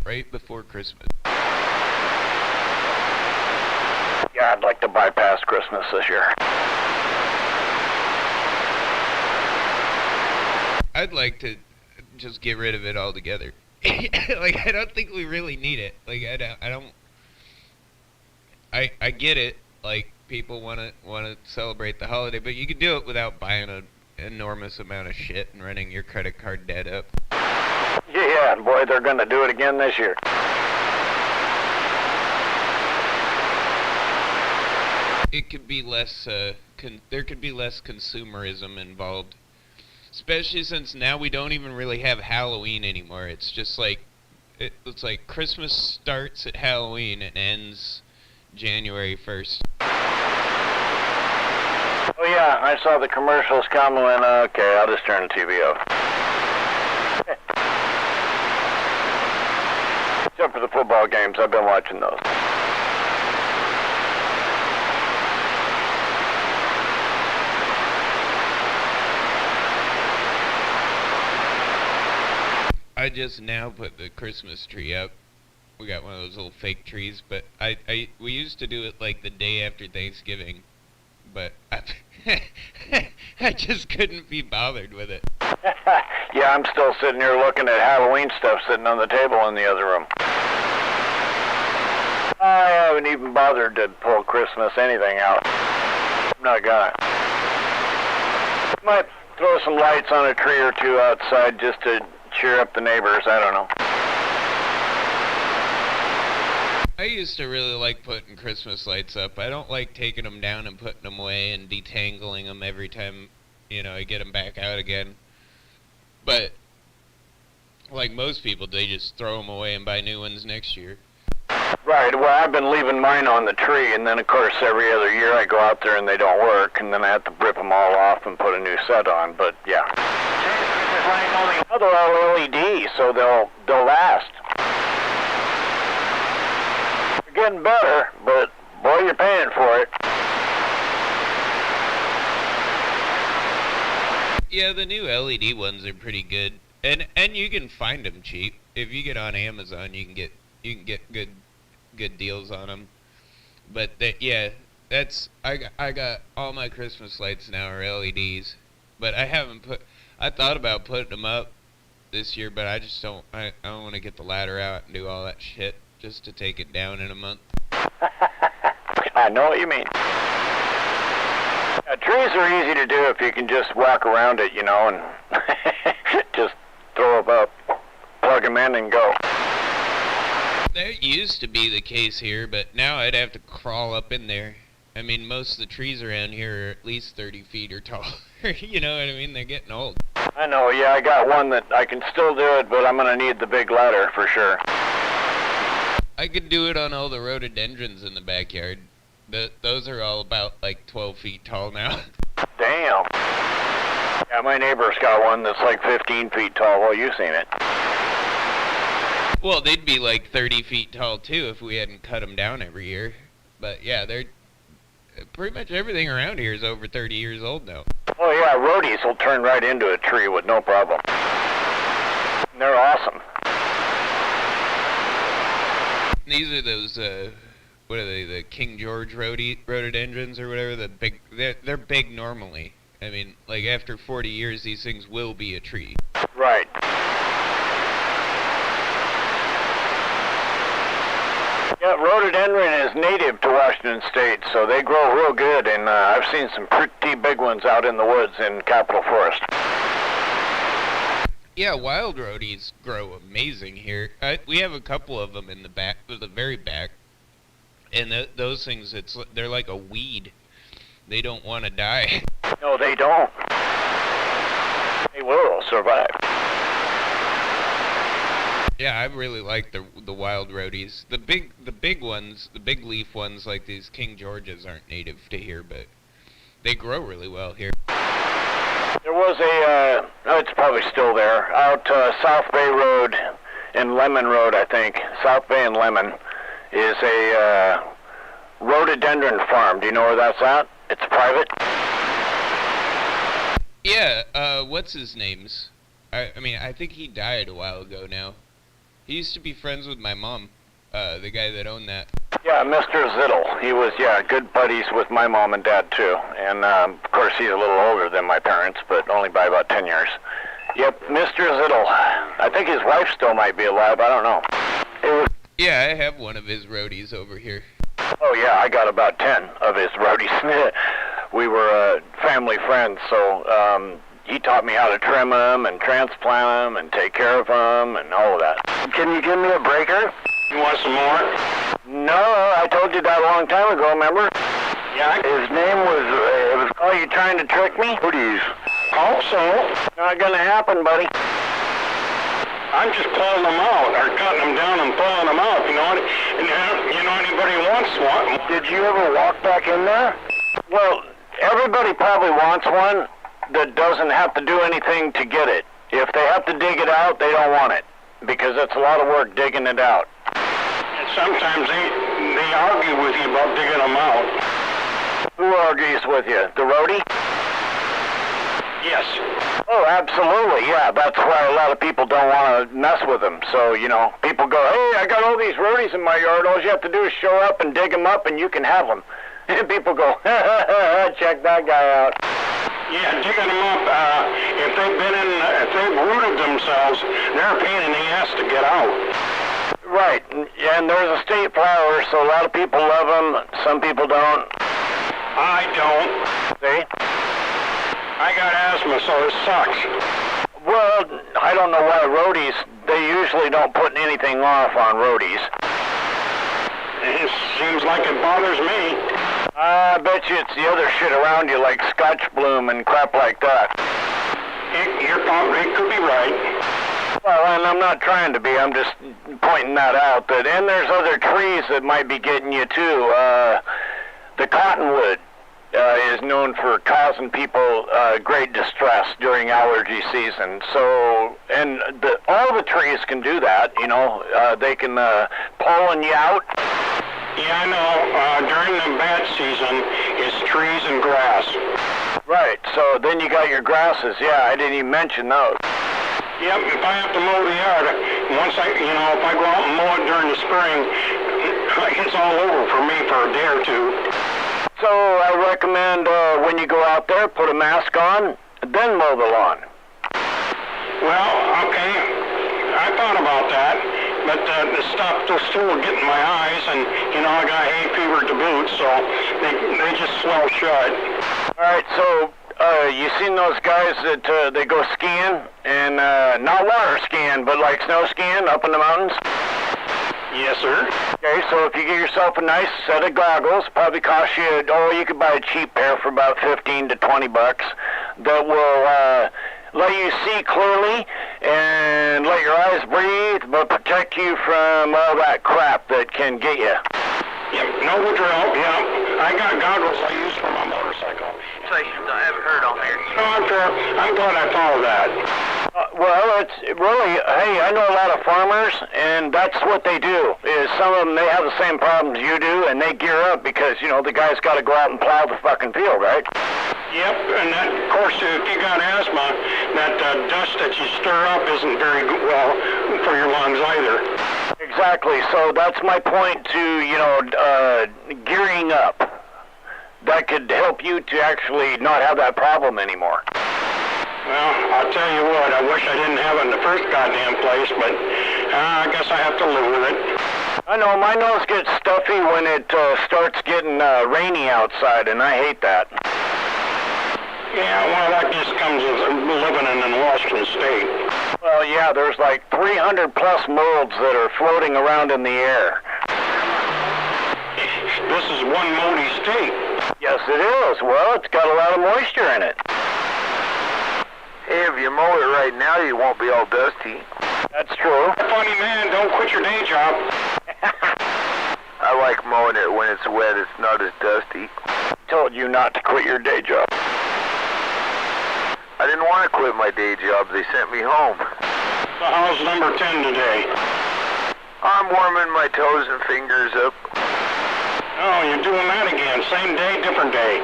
Right before Christmas. Yeah, I'd like to bypass Christmas this year. I'd like to just get rid of it altogether. Like, I don't think we really need it. Like, I get it. Like, people want to celebrate the holiday, but you can do it without buying an enormous amount of shit and running your credit card debt up. Yeah, and boy, they're going to do it again this year. It could be less. There could be less consumerism involved. Especially since now we don't even really have Halloween anymore. It's just like, it's like Christmas starts at Halloween and ends January 1st. Oh yeah, I saw the commercials come and okay, I'll just turn the TV off. Except for the football games, I've been watching those. I just now put the Christmas tree up. We got one of those little fake trees, but we used to do it like the day after Thanksgiving, but I just couldn't be bothered with it. Yeah, I'm still sitting here looking at Halloween stuff sitting on the table in the other room. I haven't even bothered to pull Christmas anything out. I'm not gonna. Might throw some lights on a tree or two outside just to cheer up the neighbors, I don't know. I used to really like putting Christmas lights up. I don't like taking them down and putting them away and detangling them every time I get them back out again. But like most people, they just throw them away and buy new ones next year. Right, well, I've been leaving mine on the tree, and then, of course, every other year I go out there and they don't work, and then I have to rip them all off and put a new set on, but, yeah. They're all LED, so they'll last. They're getting better, but, boy, you're paying for it. Yeah, the new LED ones are pretty good, and you can find them cheap. If you get on Amazon, you can get good deals on them. But I got all my Christmas lights now are LEDs, but I thought about putting them up this year, but I just don't want to get the ladder out and do all that shit just to take it down in a month. I know what you mean. Trees are easy to do if you can just walk around it, and just throw them up, plug them in, and go. That used to be the case here, but now I'd have to crawl up in there. I mean, most of the trees around here are at least 30 feet or taller. You know what I mean? They're getting old. I know, yeah, I got one that I can still do it, but I'm going to need the big ladder for sure. I could do it on all the rhododendrons in the backyard. Those are all about like 12 feet tall now. Damn. Yeah, my neighbor's got one that's like 15 feet tall. Well, you've seen it. Well, they'd be like 30 feet tall too if we hadn't cut them down every year. But yeah, they're pretty much everything around here is over 30 years old now. Oh yeah, roadies will turn right into a tree with no problem. They're awesome. These are those, what are they, the King George rhododendrons or whatever, they're big normally. I mean, like after 40 years, these things will be a tree. Right. Yeah, rhododendron is native to Washington State, so they grow real good, and I've seen some pretty big ones out in the woods in Capitol Forest. Yeah, wild rhodies grow amazing here. We have a couple of them in the back, the very back, and those things, they're like a weed. They don't want to die. No, they don't. They will survive. Yeah, I really like the wild rhodies. The big ones, the big leaf ones like these King Georges aren't native to here, but they grow really well here. There was it's probably still there, out South Bay Road and Lemon Road, I think. South Bay and Lemon is a rhododendron farm. Do you know where that's at? It's private. Yeah, what's his name's? I mean, I think he died a while ago now. He used to be friends with my mom, the guy that owned that. Yeah, Mr. Zittle. He was, good buddies with my mom and dad, too. And, of course, he's a little older than my parents, but only by about 10 years. Yep, Mr. Zittle. I think his wife still might be alive. I don't know. Yeah, I have one of his roadies over here. Oh, yeah, I got about 10 of his roadies. We were family friends, so he taught me how to trim them and transplant them and take care of them and all of that. Can you give me a breaker? You want some more? No, I told you that a long time ago, remember? Yeah. His name was, oh, you trying to trick me? Roadies. Also, not gonna happen, buddy. I'm just pulling them out, or cutting them down and pulling them out, you know what? And you know anybody wants one? Did you ever walk back in there? Well, everybody probably wants one that doesn't have to do anything to get it. If they have to dig it out, they don't want it, because it's a lot of work digging it out. And sometimes they argue with you about digging them out. Who argues with you? The roadie? Yes. Oh, absolutely, yeah. That's why a lot of people don't want to mess with them. So, people go, hey, I got all these roadies in my yard. All you have to do is show up and dig them up, and you can have them. And people go, check that guy out. Yeah, digging them up, if they've rooted themselves, they're a pain in the ass to get out. Right, and there's a state flower, so a lot of people love them, some people don't. I don't. See? I got asthma, so it sucks. Well, I don't know why roadies, they usually don't put anything off on roadies. It seems like it bothers me. I bet you it's the other shit around you, like Scotch bloom and crap like that. It could be right. Well, and I'm not trying to be, I'm just pointing that out. And there's other trees that might be getting you too. The cottonwood is known for causing people great distress during allergy season. So, and all the trees can do that, you know. They can pollen you out. Yeah, I know. During the bad season, it's trees and grass. Right, so then you got your grasses. Yeah, I didn't even mention those. Yep, if I have to mow the yard, if I go out and mow it during the spring, it's all over for me for a day or two. So I recommend when you go out there, put a mask on, then mow the lawn. Well, okay, I thought about that, but the stuff still getting my eyes, and I got hay fever to boot, so they just swell shut. All right, so you seen those guys that they go skiing and not water skiing, but like snow skiing up in the mountains? Yes, sir. Okay, so if you get yourself a nice set of goggles, probably cost you, you could buy a cheap pair for about 15 to 20 bucks that will let you see clearly and let your eyes breathe, but protect you from all that crap that can get you. Yep, know the drill. Yep, I got goggles I use for my motorcycle. Stations I haven't heard on there. No, I'm glad I followed that. Well, it's really, hey, I know a lot of farmers, and that's what they do, is some of them, they have the same problems you do, and they gear up because, the guy's got to go out and plow the fucking field, right? Yep, and that, of course, if you got asthma, that dust that you stir up isn't very good, well for your lungs either. Exactly, so that's my point to, gearing up. That could help you to actually not have that problem anymore. Well, I'll tell you what, I wish I didn't have it in the first goddamn place, but I guess I have to live with it. I know, my nose gets stuffy when it starts getting rainy outside, and I hate that. Yeah, well, that just comes with living in Washington State. Well, yeah, there's like 300 plus molds that are floating around in the air. This is one moldy state. Yes, it is. Well, it's got a lot of moisture in it. Hey, if you mow it right now, you won't be all dusty. That's true. Funny man, don't quit your day job. I like mowing it when it's wet. It's not as dusty. Told you not to quit your day job. I didn't want to quit my day job. They sent me home. So how's number 10 today? I'm warming my toes and fingers up. Oh, you're doing that again. Same day, different day.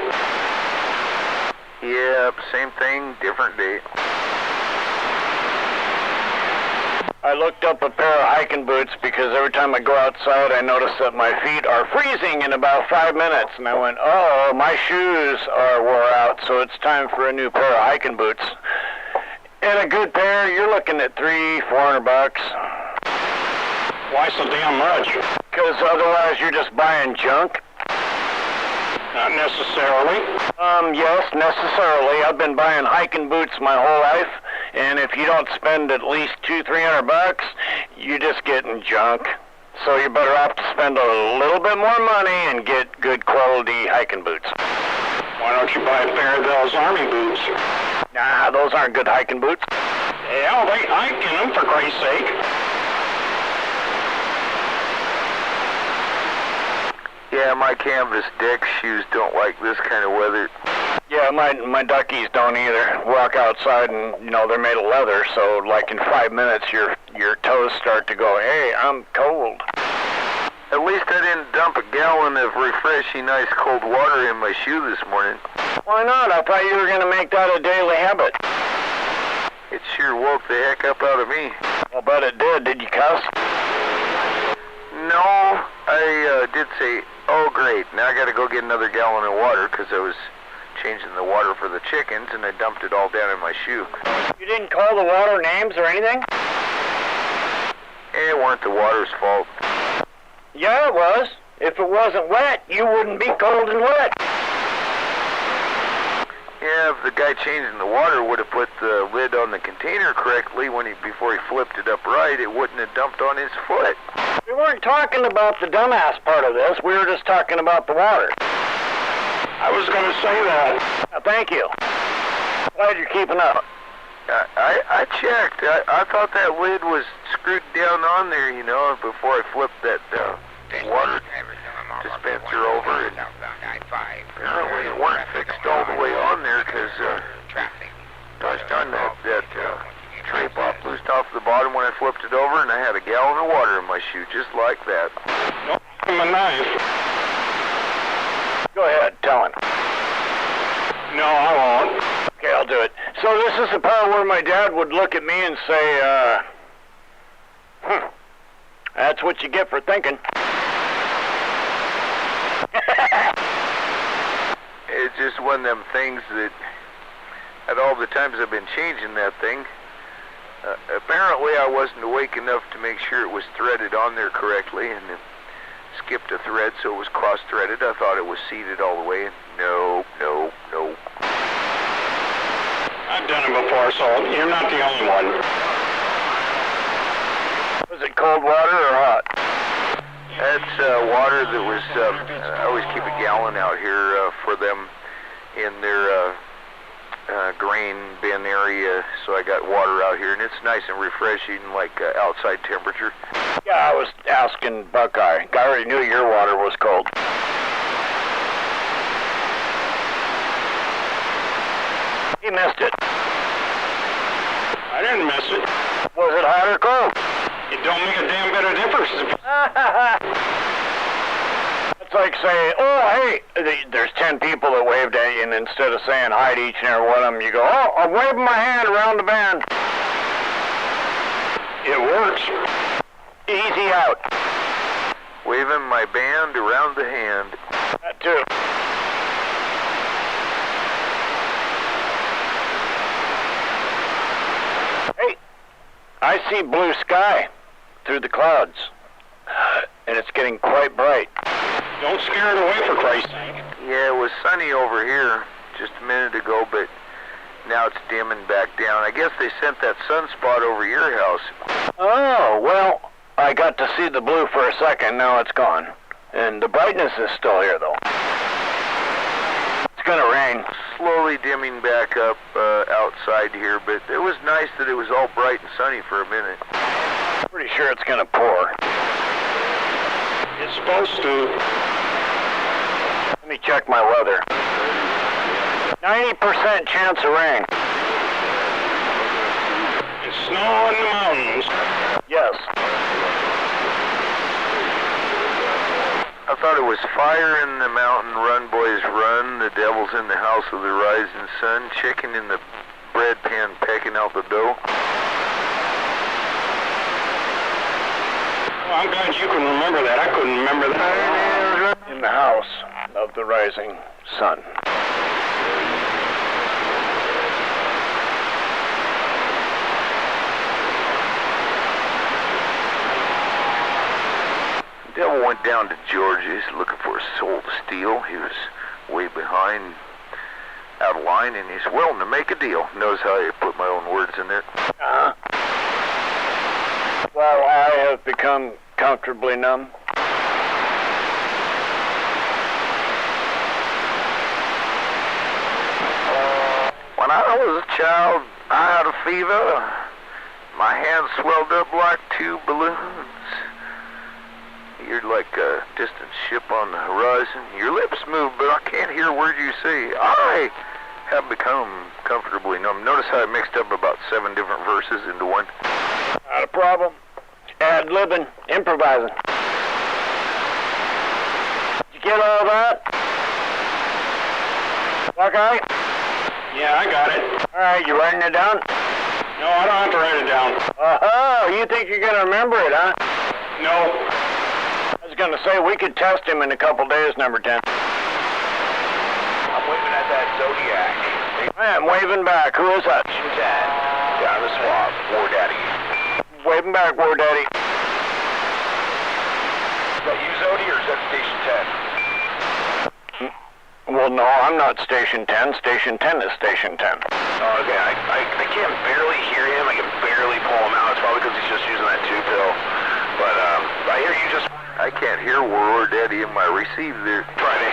Yep, same thing, different day. I looked up a pair of hiking boots because every time I go outside I notice that my feet are freezing in about 5 minutes, and I went, oh, my shoes are wore out, so it's time for a new pair of hiking boots. And a good pair, you're looking at $300-400 bucks. Why so damn much? Because otherwise you're just buying junk. Not necessarily. Yes, necessarily. I've been buying hiking boots my whole life, and if you don't spend at least $200-300 bucks, you're just getting junk. So you're better off to spend a little bit more money and get good quality hiking boots. Why don't you buy a pair of those army boots? Nah, those aren't good hiking boots. Hell, they hike in them, for Christ's sake. Yeah, my canvas deck shoes don't like this kind of weather. Yeah, my duckies don't either. Walk outside and, they're made of leather, so like in 5 minutes your toes start to go, hey, I'm cold. At least I didn't dump a gallon of refreshing ice cold water in my shoe this morning. Why not? I thought you were going to make that a daily habit. It sure woke the heck up out of me. I'll bet it did. Did you cuss? No, I did say, oh great, now I got to go get another gallon of water because I was changing the water for the chickens and I dumped it all down in my shoe. You didn't call the water names or anything? It weren't the water's fault. Yeah, it was. If it wasn't wet, you wouldn't be cold and wet. Yeah, if the guy changing the water would have put the lid on the container correctly before he flipped it up right, it wouldn't have dumped on his foot. We weren't talking about the dumbass part of this. We were just talking about the water. I was going to say that. Thank you. Glad you're keeping up. I checked. I thought that lid was screwed down on there, you know, before I flipped that water dispenser over. And apparently it weren't fixed all the way on there because gosh darn that tray pop loosed off the bottom when I flipped it over, and I had a gallon of water in my shoe just like that. My knife. Go ahead, tell him. No, I won't. Okay, I'll do it. So this is the part where my dad would look at me and say, that's what you get for thinking. It's just one of them things that, at all the times I've been changing that thing, apparently I wasn't awake enough to make sure it was threaded on there correctly, and skipped a thread so it was cross-threaded. I thought it was seated all the way, and no. I've done it before, so you're not the only one. Was it cold water or hot? That's water that was, I always keep a gallon out here for them in their grain bin area, so I got water out here, and it's nice and refreshing, like outside temperature. Yeah, I was asking Buckeye. I already knew your water was cold. He missed it. I didn't miss it. Was it hot or cold? It don't make a damn bit of difference. It's like saying, oh, hey, there's 10 people that waved at you, and instead of saying hi to each and every one of them, you go, oh, I'm waving my hand around the band. It works. Easy out. Waving my band around the hand. That too. Hey, I see blue sky through the clouds, and it's getting quite bright. Don't scare it away, for Christ's sake. Yeah, it was sunny over here just a minute ago, but now it's dimming back down. I guess they sent that sunspot over your house. Oh, well, I got to see the blue for a second. Now it's gone. And the brightness is still here, though. It's gonna rain. Slowly dimming back up outside here, but it was nice that it was all bright and sunny for a minute. Pretty sure it's gonna pour. It's supposed to. Let me check my weather. 90% chance of rain. It's snow in the mountains. Yes. I thought it was fire in the mountain, run boys run, the devil's in the house of the rising sun, chicken in the bread pan pecking out the dough. Well, I'm glad you can remember that. I couldn't remember that. In the house of the rising sun. The devil went down to George's looking for a soul to steal. He was way behind, out of line, and he's willing to make a deal. Notice how I put my own words in there. Well, I have become comfortably numb. When I was a child, I had a fever. My hands swelled up like two balloons. You're like a distant ship on the horizon. Your lips move, but I can't hear a word you say. I have become comfortably numb. Notice how I mixed up about 7 different verses into one. Not a problem. Ad-libbing, improvising. Did you get all that? Okay. Yeah, I got it. All right, you writing it down? No, I don't have to write it down. Oh, you think you're going to remember it, huh? No. I was going to say, we could test him in a couple days, number 10. I'm waving at that Zodiac. I'm waving back. Who is that? Station 10. Down the swamp. War Daddy. Waving back, War Daddy. Is that you, Zodi, or is that Station 10? Well, no, I'm not Station 10. Station 10 is Station 10. Oh, okay. I can barely hear him. I can barely pull him out. It's probably because he's just using that 2-pill. But I hear you just... I can't hear War Daddy in my receiver there. Friday.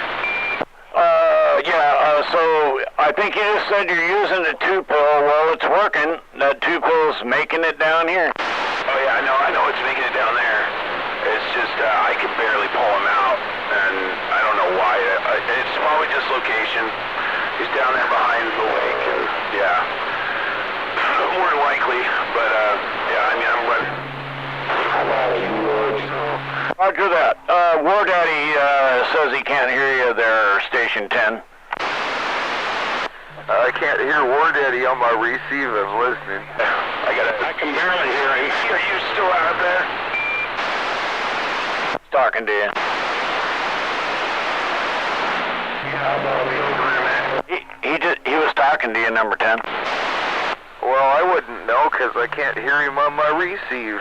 So I think you just said you're using the 2-pill. Well, it's working. That 2-pill's making it down here. Oh yeah, I know it's making it down there. It's just I can barely pull him out, and I don't know why. It's probably just location. He's down there behind the lake, and yeah, more than likely. But yeah, I mean I'm running. Roger that. War Daddy says he can't hear you there, Station 10. I can't hear War Daddy on my receiver. I'm listening. I can barely hear him. Are you still out there? Talking to you. He was talking to you, number 10. Well, I wouldn't know because I can't hear him on my receive.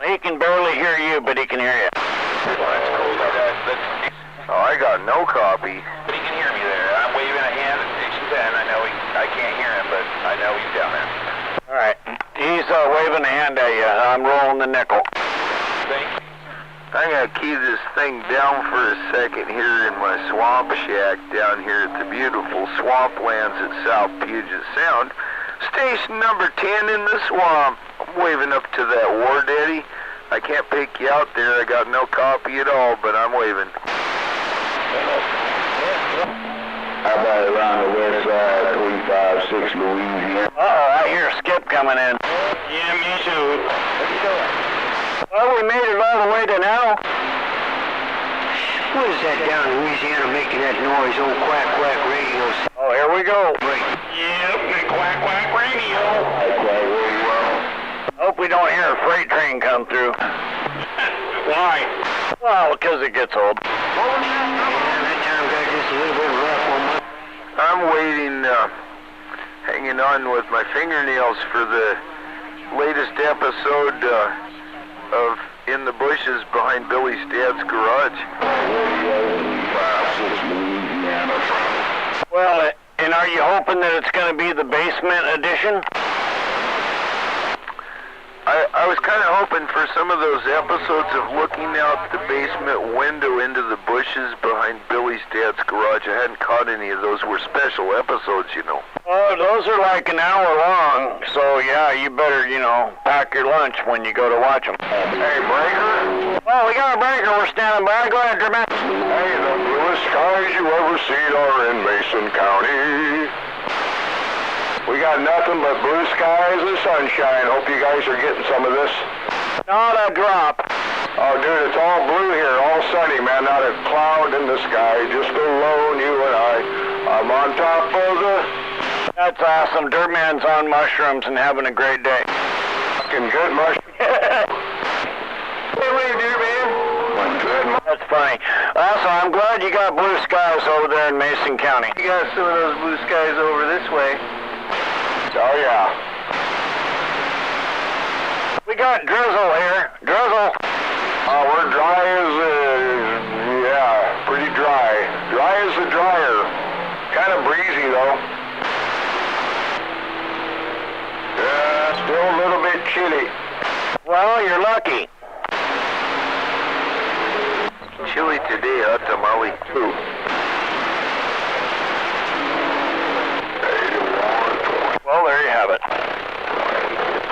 He can barely hear you, but he can hear you. Well, that's cool. Oh, I got no copy. But he can hear me there. I'm waving a hand at Station 10. I know I can't hear him, but I know he's down there. All right. He's waving a hand at you. I'm rolling the nickel. Thank you. I'm going to key this thing down for a second here in my swamp shack down here at the beautiful swamplands at South Puget Sound. Station number 10 in the swamp. I'm waving up to that War Daddy. I can't pick you out there. I got no copy at all, but I'm waving. How about around the west side, 356 Louisiana? Uh-oh, I hear Skip coming in. Yeah, me too. What you doing? Well, we made it all the way to now. What is that down in Louisiana making that noise? Old quack quack radio. Oh, here we go. Right. Yep, the quack quack radio. Hope we don't hear a freight train come through. Why? Well, because it gets old. That time got just a little bit rough on my... I'm waiting, hanging on with my fingernails for the latest episode of In the Bushes behind Billy's dad's garage. Well, and are you hoping that it's going to be the basement edition? I was kind of hoping for some of those episodes of looking out the basement window into the bushes behind Billy's dad's garage. I hadn't caught any of those. Were special episodes, you know. Oh, those are like an hour long, so yeah, you better, pack your lunch when you go to watch them. Hey, Breaker? Oh, we got a breaker. We're standing by. Go ahead, Jermaine. Hey, the bluest skies you ever seen are in Mason County. We got nothing but blue skies and sunshine. Hope you guys are getting some of this. Not a drop. Oh, dude, it's all blue here, all sunny, man. Not a cloud in the sky, just alone, you and I. I'm on top of the... That's awesome. Dirtman's on mushrooms and having a great day. Fucking good mushroom. Hey, wait, Dirtman. That's funny. Also, I'm glad you got blue skies over there in Mason County. You got some of those blue skies over this way. Oh, yeah. We got drizzle here. Drizzle. We're dry as, pretty dry. Dry as the dryer. Kind of breezy, though. Yeah, still a little bit chilly. Well, you're lucky. Chilly today, huh, Tamale? Ooh. Well, there you have it.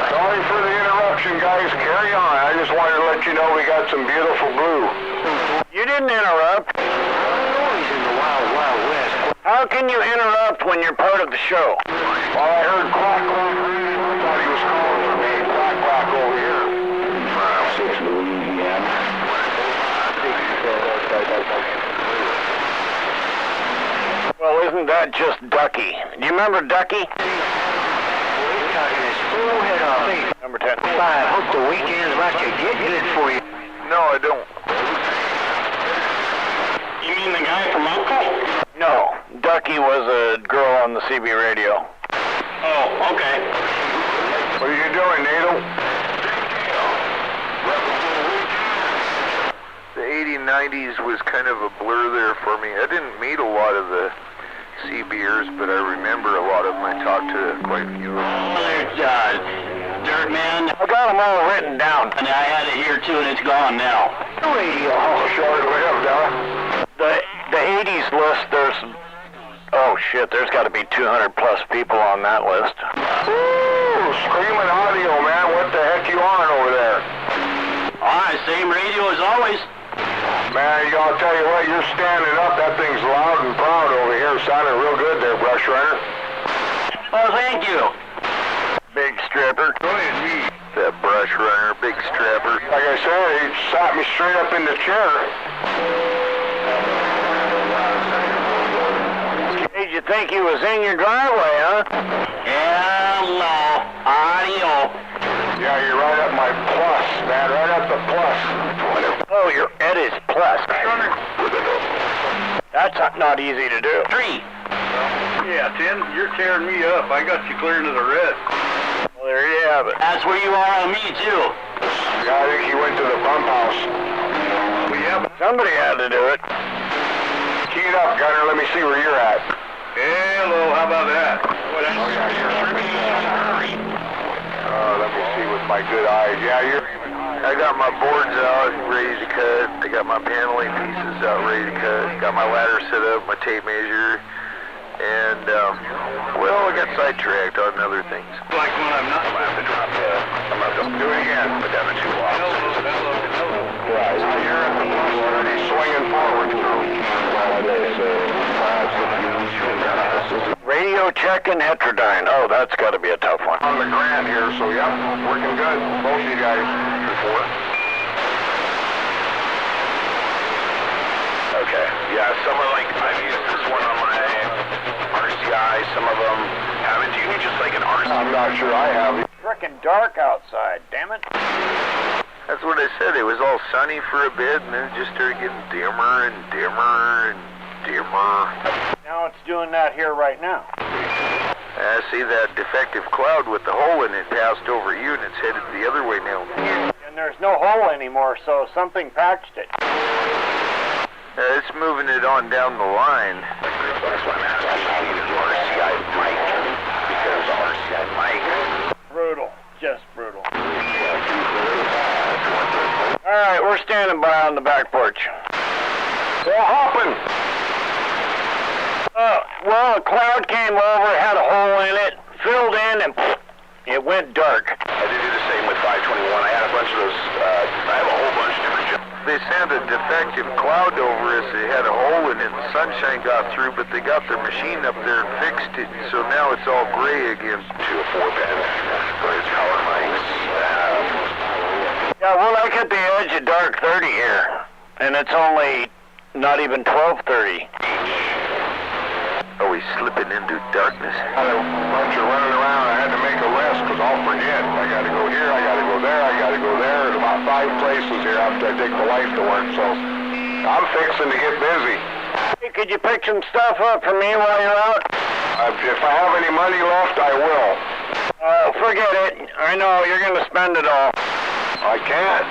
Sorry for the interruption, guys. Carry on. I just wanted to let you know we got some beautiful blue. You didn't interrupt. Noise in the wild, wild west. How can you interrupt when you're part of the show? Well, I heard quack, quack. I thought he was calling for me. Quack, quack over here. 5-6 Louisiana. Well, isn't that just Ducky? Do you remember Ducky? He's talking his full head off. Number 10. Hope the weekend's about to get good for you. No, I don't. You mean the guy from Uncle? No, Ducky was a girl on the CB radio. Oh, okay. What are you doing, Needle? The 80s, 90s was kind of a blur there for me. I didn't meet a lot of the CBers, but I remember a lot of them. I talked to quite a few of them. There's Dirtman. I got them all written down. And I had it here too, and it's gone now. Radio. Short-lived, huh? The 80s list, oh shit, there's got to be 200 plus people on that list. Ooh, screaming audio, man. What the heck you on over there? Alright, same radio as always. Man, I'll tell you what, you're standing up. That thing's loud and proud over here. Sounding real good there, brush runner. Oh, thank you. Big stripper. Go ahead, me. That brush runner, big strapper. Like I said, he sat me straight up in the chair. Did you think he was in your driveway, huh? Hello. Audio. Yeah, you're right up my plus, man. Right up the plus. Oh, you're at his plus. That's not easy to do. 3. Yeah, 10, you're tearing me up. I got you clear into the red. Well, there you have it. That's where you are on me, too. Yeah, I think he went to the pump house. Well, yeah, but somebody had to do it. Key it up, Gunner. Let me see where you're at. Hello, how about that? Let me see with my good eyes. Yeah, I got my boards out ready to cut. I got my paneling pieces out ready to cut. Got my ladder set up, my tape measure. And, well, I got sidetracked on other things. Like when I'm not have to drop that. I'm about to do it again. Put down the 2 blocks. Right. You're at the plus already swinging forward. Radio check and heterodyne. Oh, that's got to be a tough one. On the grant here, so yep, working good. Both of you guys before. Okay. Yeah, some are like, I've used this one on my RCI. Some of them haven't. Do you need just like an RCI? I'm not sure I have. Frickin' dark outside, damn it. That's what I said. It was all sunny for a bit, and then it just started getting dimmer and dimmer and dimmer. Now it's doing that here right now. I see that defective cloud with the hole in it passed over you, and it's headed the other way now. And there's no hole anymore, so something patched it. It's moving it on down the line. That's why I'm asking you need an RCI mic, because RCI mic. Brutal. Just brutal. Alright, we're standing by on the back porch. What happened? Well, a cloud came over, had a hole in it, filled in, and it went dark. I did do the same with 521. I had a bunch of those, I have a whole bunch of different jobs. They sent a defective cloud over us. It had a hole in it, and sunshine got through, but they got their machine up there and fixed it, so now it's all gray again. 2 or 4 band for his power mics. Yeah, we're like at the edge of dark 30 here, and it's only not even 12:30. Are we slipping into darkness? I had a bunch of running around. I had to make a list because I'll forget. I got to go here, I got to go there, I got to go there. There's about 5 places here after I take the life to work, so I'm fixing to get busy. Hey, could you pick some stuff up for me while you're out? If I have any money left, I will. Forget it. I know, you're going to spend it all. I can't.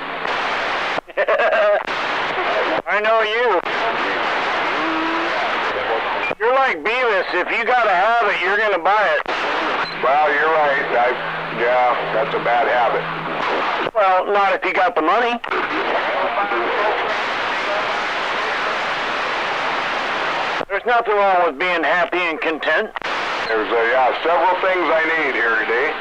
I know you. You're like Beavis. If you gotta have it, you're gonna buy it. Well, you're right. Yeah, that's a bad habit. Well, not if you got the money. There's nothing wrong with being happy and content. There's several things I need here today.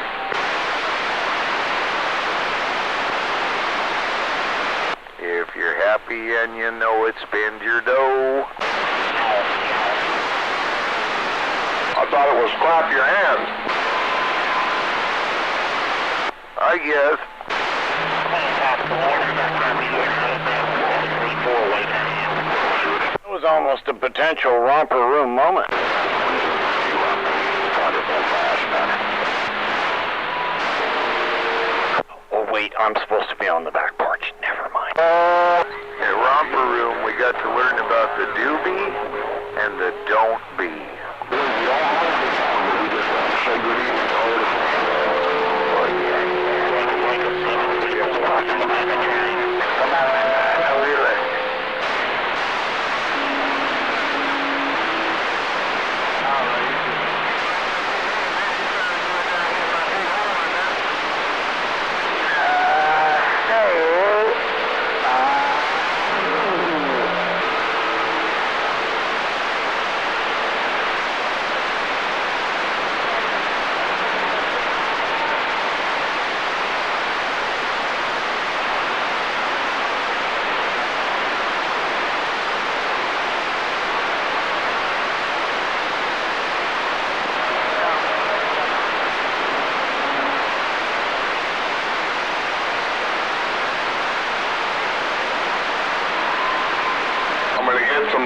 If you're happy and you know it, spend your dough. I thought it was clap your hands. I guess. It was almost a potential romper room moment. Oh wait, I'm supposed to be on the back porch. Never mind. At romper room, we got to learn about the do be and the don't be.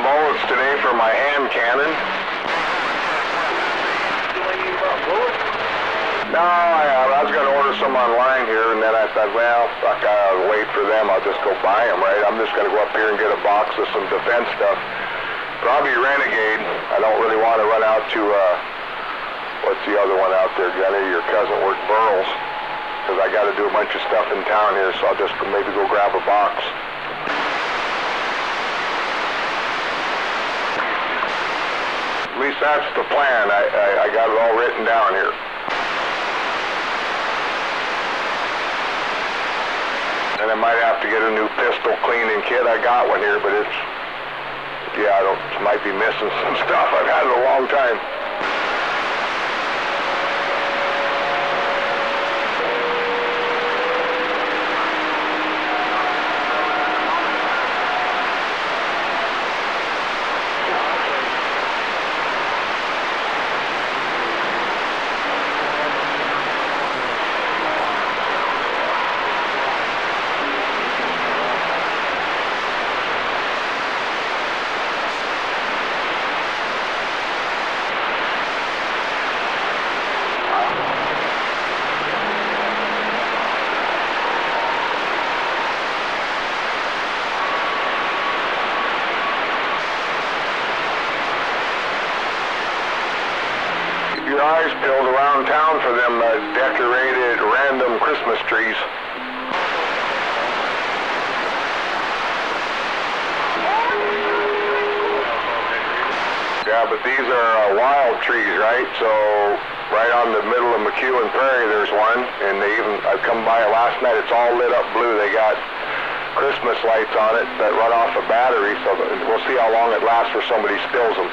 some bullets today for my hand cannon. No, I was going to order some online here, and then I thought, well, fuck, I'll wait for them. I'll just go buy them, right? I'm just going to go up here and get a box of some defense stuff. Probably Renegade. I don't really want to run out to, what's the other one out there, Gunny? Your cousin worked Burl's. Because I got to do a bunch of stuff in town here, so I'll just maybe go grab a box. At least that's the plan. I got it all written down here. And I might have to get a new pistol cleaning kit. I got one here, but it's, yeah, might be missing some stuff. I've had it a long time. Your eyes peeled around town for them decorated random Christmas trees. Yeah, but these are wild trees, right? So right on the middle of McEwen Prairie there's one, and I come by it last night, it's all lit up blue. They got Christmas lights on it that run off a battery, so we'll see how long it lasts before somebody spills them.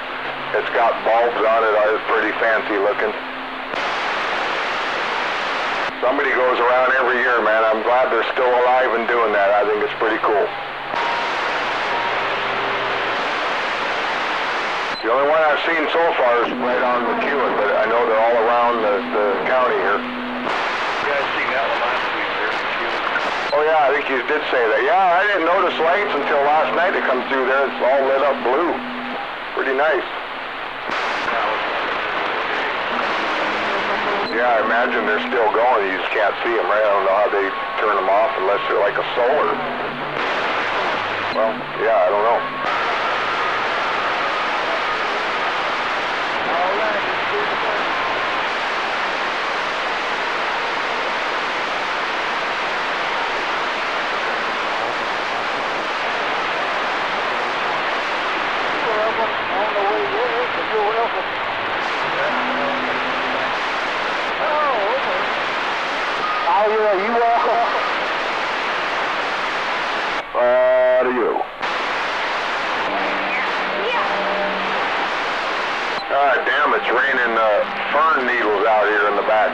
It's got bulbs on it. It's pretty fancy looking. Somebody goes around every year, man. I'm glad they're still alive and doing that. I think it's pretty cool. The only one I've seen so far is right on McEwen, but I know they're all around the county here. You guys seen that one last week there, McEwen? Oh yeah, I think you did say that. Yeah, I didn't notice lights until last night to come through there. It's all lit up blue. Pretty nice. Yeah, I imagine they're still going. You just can't see them, right? I don't know how they turn them off unless they're like a solar. Well, yeah, I don't know. Oh, yeah, you walk off. How do you? Ah, damn, it's raining fern needles out here in the back.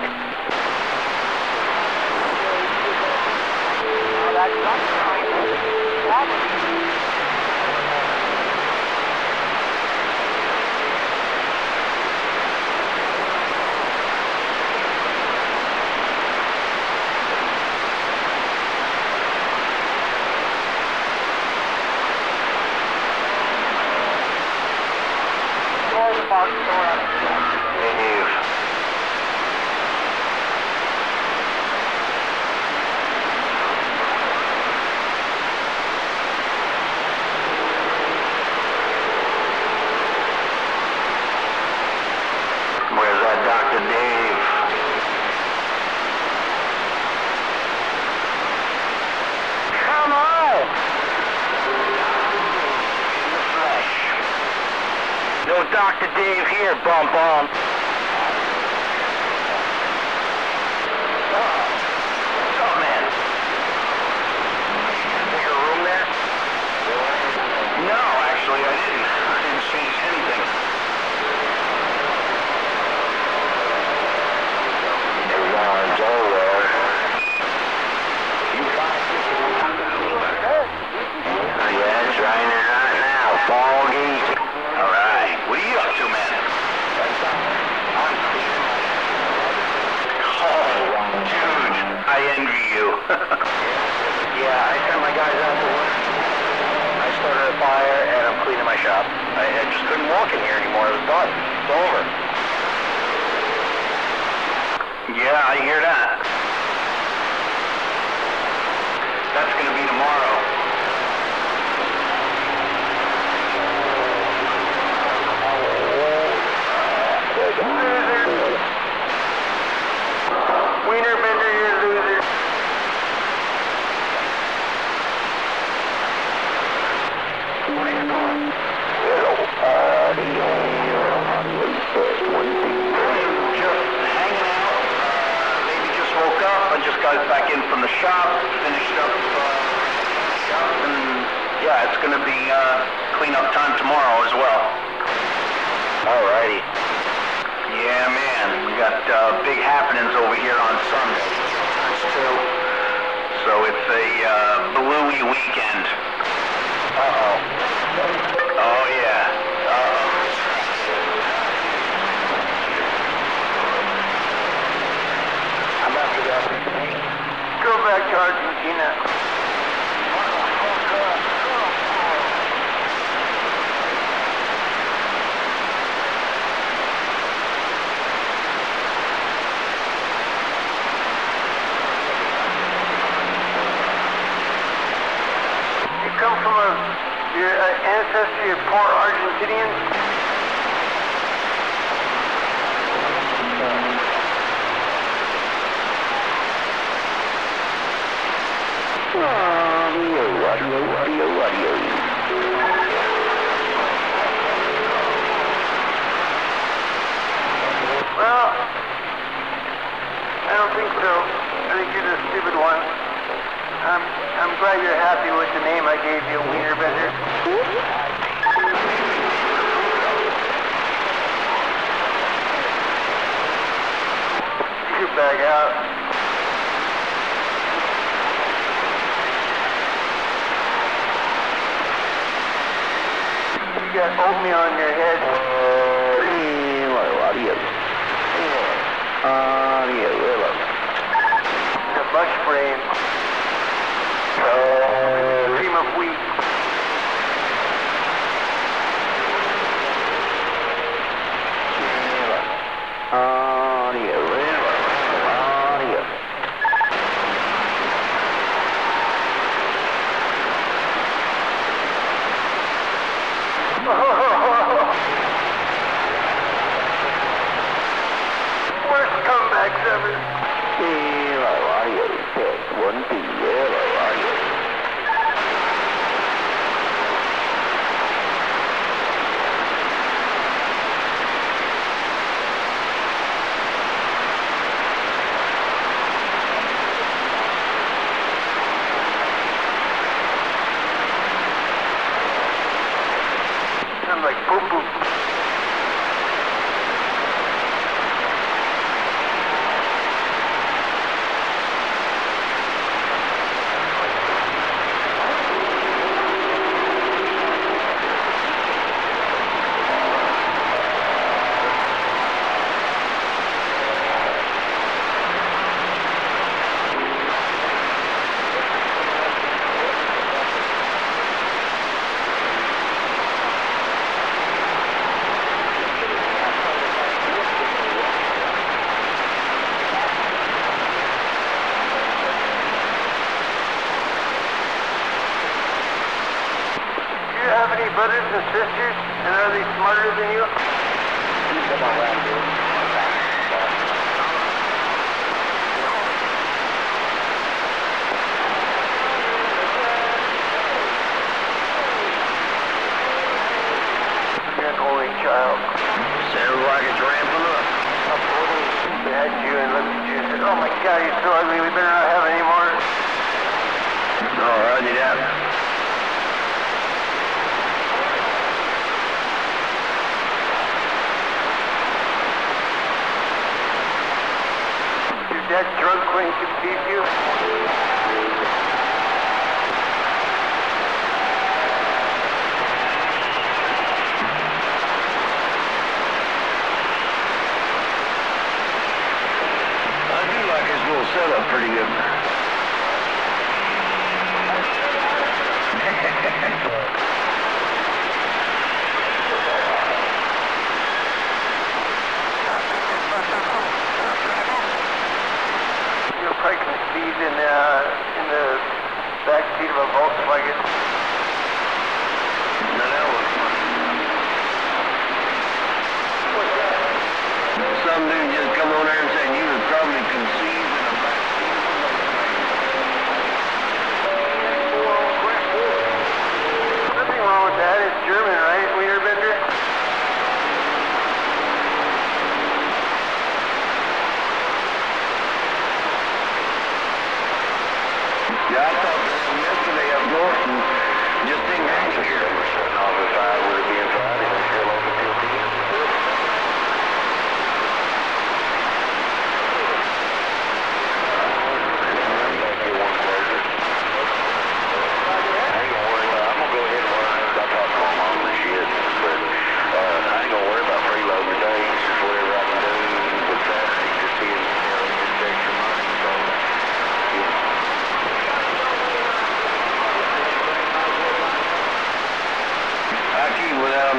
Where's that Dr. Dave? Come on! No Dr. Dave here, bum bum. What's up, man? Take a room there? No, actually, I didn't change anything. It's over. Yeah, it's raining right now. Foggy. All right. What are you up to, man? Oh, dude. I envy you. Yeah, I sent my guys out to work. I started a fire, and I'm cleaning my shop. I just couldn't walk in here anymore. It was done. It's over. Yeah, I hear that. That's going to be tomorrow. Wiener bender, you loser. Just got back in from the shop, finished up shop, and yeah, it's going to be cleanup time tomorrow as well. Alrighty. Yeah, man, we got big happenings over here on Sunday too. So it's a bluey weekend. Uh-oh. Oh yeah. Uh-oh. Go back to Argentina. You come from your ancestry of poor Argentinians? Well, I don't think so. I think you're the stupid one. I'm glad you're happy with the name I gave you, Wiener Bender. You back out. You got oatmeal on your head. The bush brain. Cream of wheat. Worst comebacks ever. Sounds like poo-poo. Brothers and sisters, and are they smarter than you? You're an only child. Sounds like it's ramping up. They had you and looked at you and said, "Oh my God, you're so ugly. We better not have any more." Oh, roger that. That drunk when he conceived you? I do like his little setup pretty good.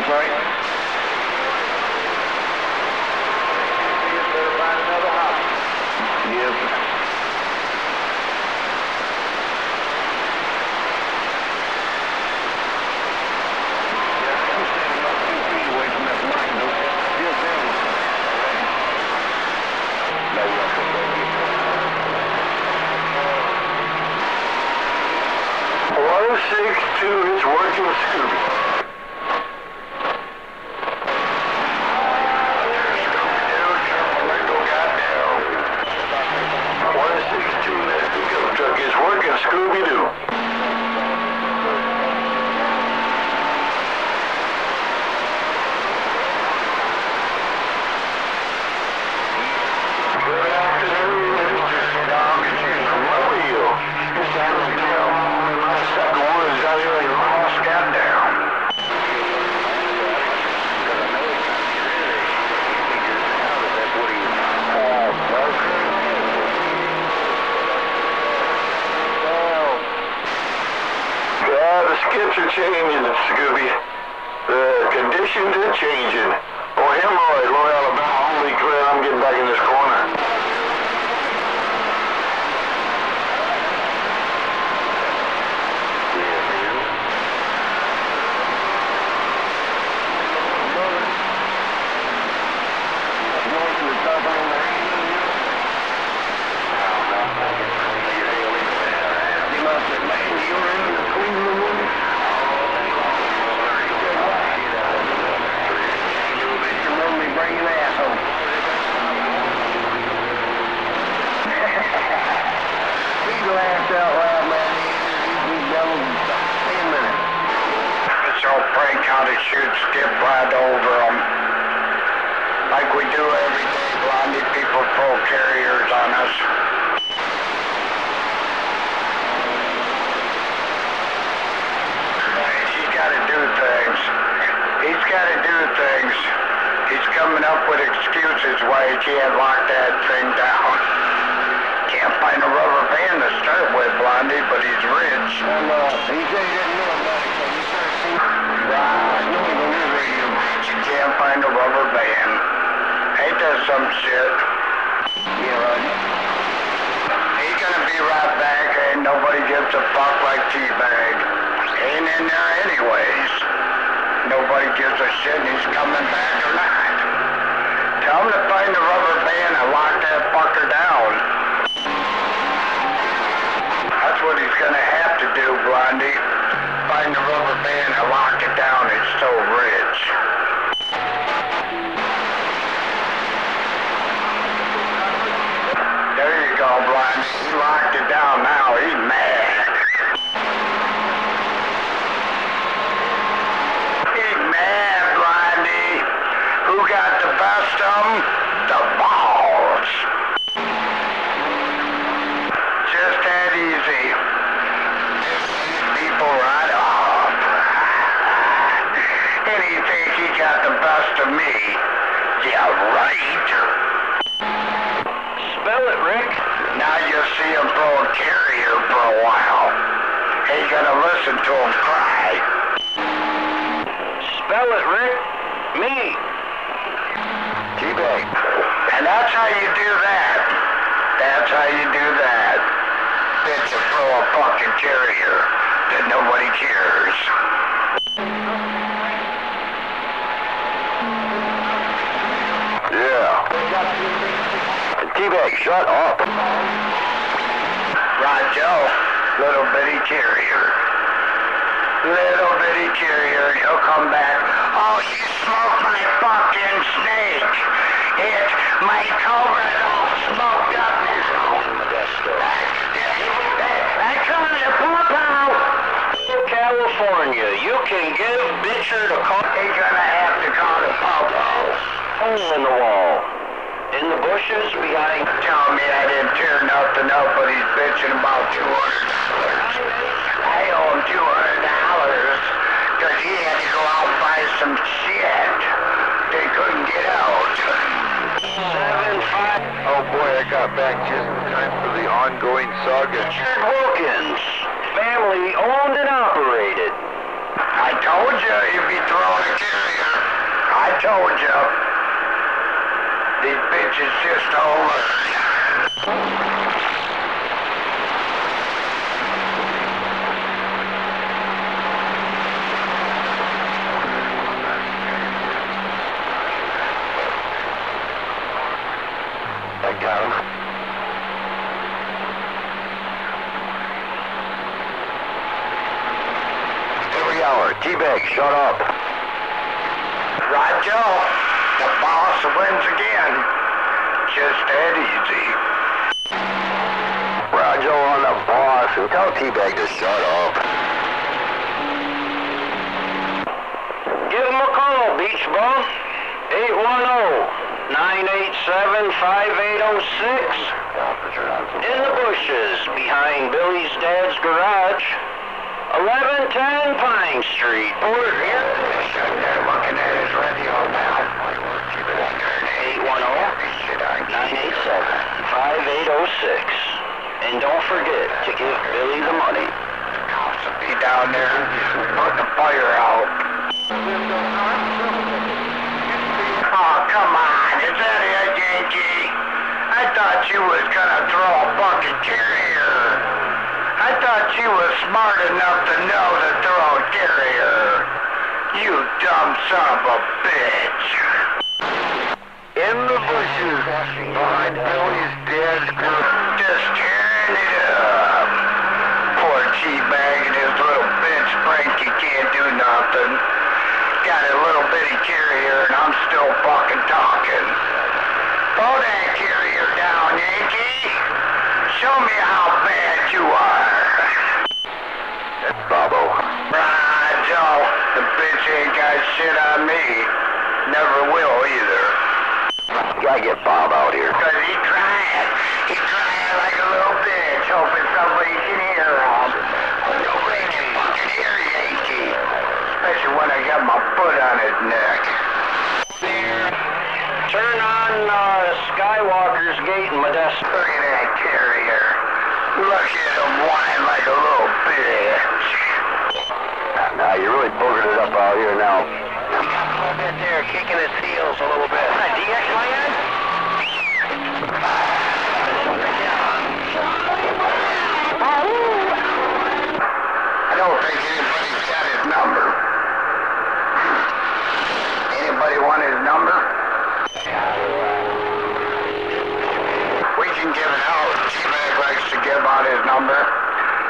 I'm sorry? Better find another house. Yes, sir. I'm standing about 2 feet away from that light, though. Yes, sir. No, welcome, baby. 1062, it's working with Scooby. Scooby-Doo. Good afternoon, Mr. Dog. Where were you? Just out of town. My second one is out here in Moss got down. The skips are changing, Scooby. The conditions are changing. Oh, hemorrhoid, Low Alabama. Holy crap, I'm getting back in this corner. Shoot skip right over them. Like we do every day, Blondie. People pull carriers on us. He's got to do things. He's got to do things. He's coming up with excuses why he can't lock that thing down. Can't find a rubber band to start with, Blondie, but he's rich. He said he didn't know about it, so he started seeing. You can't find a rubber band. Ain't that some shit? Yeah, right. He's gonna be right back. Ain't nobody gives a fuck like T-Bag. Ain't in there anyways. Nobody gives a shit and he's coming back or not. Tell him to find the rubber band and lock that fucker down. That's what he's gonna have to do, Blondie. Find the rubber band and lock it down. It's so rich. There you go, Blondie. He locked it down now. He's mad. He's mad, Blondie. Who got the best of them? The balls. Just that easy. People right off. And he thinks he got the best of me. Yeah, right. Spell it, Rick. Now you'll see him throw a carrier for a while. Ain't gonna listen to him cry. Spell it, Rick. Me. T-Bag. And that's how you do that. That's how you do that. Bitch to throw a fucking carrier that nobody cares. Yeah. T-Bag, shut up. Right, Joe. Little bitty carrier. Little bitty carrier. He'll come back. Oh, you smoked my fucking snake. My cobra's all smoked up. I come to pump out. California, you can give Bitcher the call. He's gonna have to call the pump-o. Hole in the wall. In the bushes behind. Tell me I didn't tear nothing up, but he's bitching about $200. I owe him $200 because he had to go out and buy some shit. They couldn't get out. 7-5. Oh boy, I got back just in time for the ongoing saga. Richard Wilkins, family owned and operated. I told told you you'd be throwing a carrier. I told you. These bitches just don't learn. I got him. Every hour, T-Bag, shut up. Roger, the boss wins again. Just that easy. Roger on the boss, and tell T-Bag to shut up. Give him a call, Beach Bum. 810-987-5806. In the bushes behind Billy's dad's garage. 1110 Pine Street. Over here. They're looking at his radio now. 810-987-5806. And don't forget to give Billy the money. Be down there, put the fire out. Oh, come on. Is that it, Yankee? I thought you was gonna throw a fucking carrier. I thought you was smart enough to know to throw a carrier. You dumb son of a bitch. In the bushes, behind Billy's dad's group, just tearing it up. Poor T-Bag and his little bitch Frankie can't do nothing. Got a little bitty carrier and I'm still fucking talking. Throw that carrier down, Yankee. Show me how bad you are. That's Bobo. Right, Joe. The bitch ain't got shit on me. Never will either. Gotta get Bob out here. Cause he's crying. He's crying like a little bitch, hoping somebody can hear him. Nobody can fucking hear Yankee. Especially when I got my foot on his neck. Turn on Skywalker's gate in Modesto. Look at that carrier. Look at him whine like a little bitch. Now you're really boogering it up out here now. We got a little bit there, kicking his heels a little bit. Is that DX land? I don't think anybody's got his number. Anybody want his number? We can give it out. T-Bag likes to give out his number.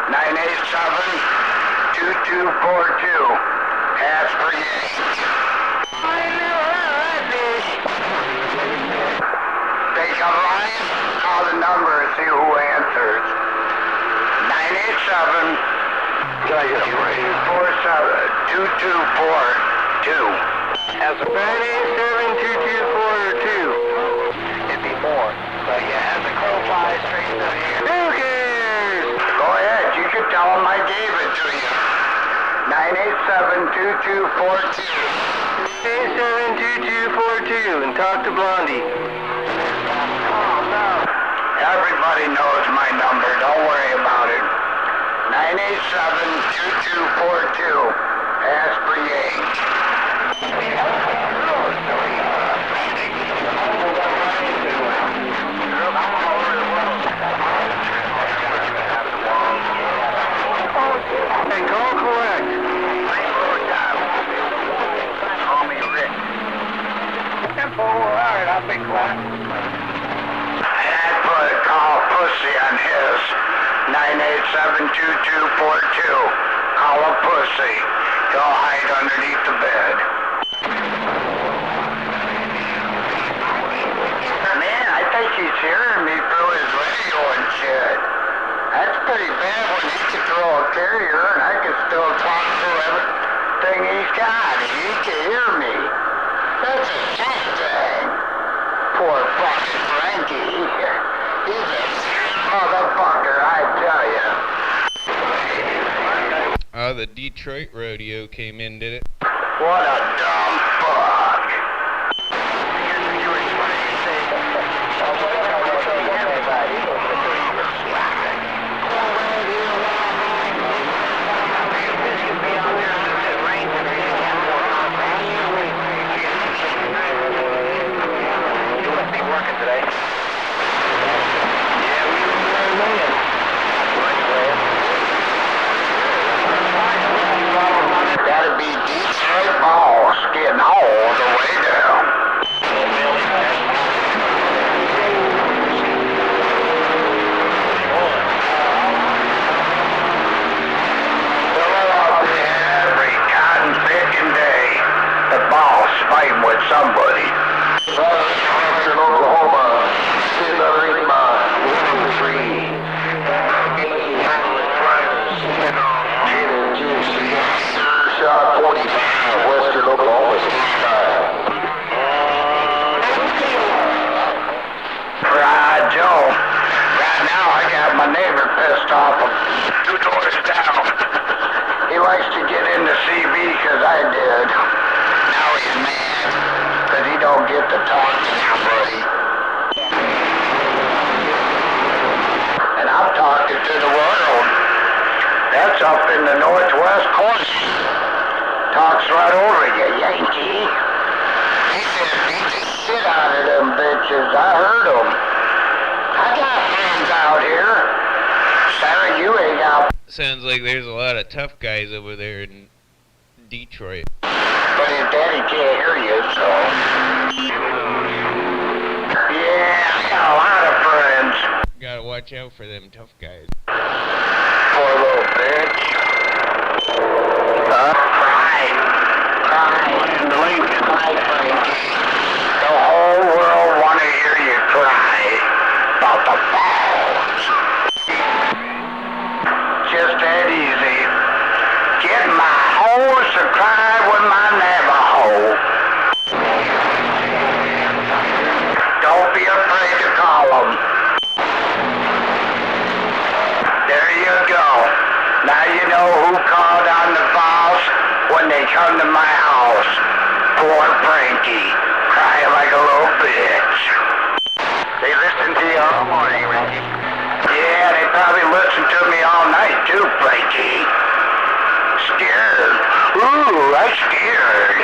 987-2242. Ask for Yank. I never heard that bitch. Think I'm lying? Call the number and see who answers. 987-2242. As a 987-2242. It'd be more. But yeah, as the crow flies straight to the air. Who cares? Go ahead. You can tell them I gave it to you. 987-2242. 987-2242 and talk to Blondie. Everybody knows my number. Don't worry about it. 987-2242. Ask for Yank. And call correct. Call me Rick. Simple, alright, I'll be quiet. And put a call pussy on his. 987-2242. Call a pussy. He'll hide underneath the bed. Man, I think he's hearing me through his radio and shit. That's pretty bad when he can throw a carrier and I can still talk through everything he's got. He can hear me. That's a sick thing. Poor fucking Frankie. He's a motherfucker, I tell you. Oh, the Detroit rodeo came in, did it? What a dumb fuck. shot 45, Western Oklahoma, Joe. Right now I got my neighbor pissed off of 2 doors down. He likes to get into CB because I did. Now he's mad because he don't get to talk to somebody. And I'm talking to the world. That's up in the northwest corner. Talks right over you, Yankee. He said beat the shit out of them bitches. I heard him. I got friends out here. Sarah, you ain't out. Sounds like there's a lot of tough guys over there in Detroit. But his daddy can't hear you, so. Yeah, I got a lot of friends. Gotta watch out for them tough guys. Poor little bitch. Cry. Cry, Frankie. The whole world wanna hear you cry about the balls. Just that easy. Get my horse to cry with my Navajo. Don't be afraid to call them. There you go. Now you know who called on the boss when they come to my house. Poor Frankie, crying like a little bitch. They listen to you all morning, Ricky. Yeah, they probably listen to me all night too, Frankie. Scared. Ooh, I'm scared.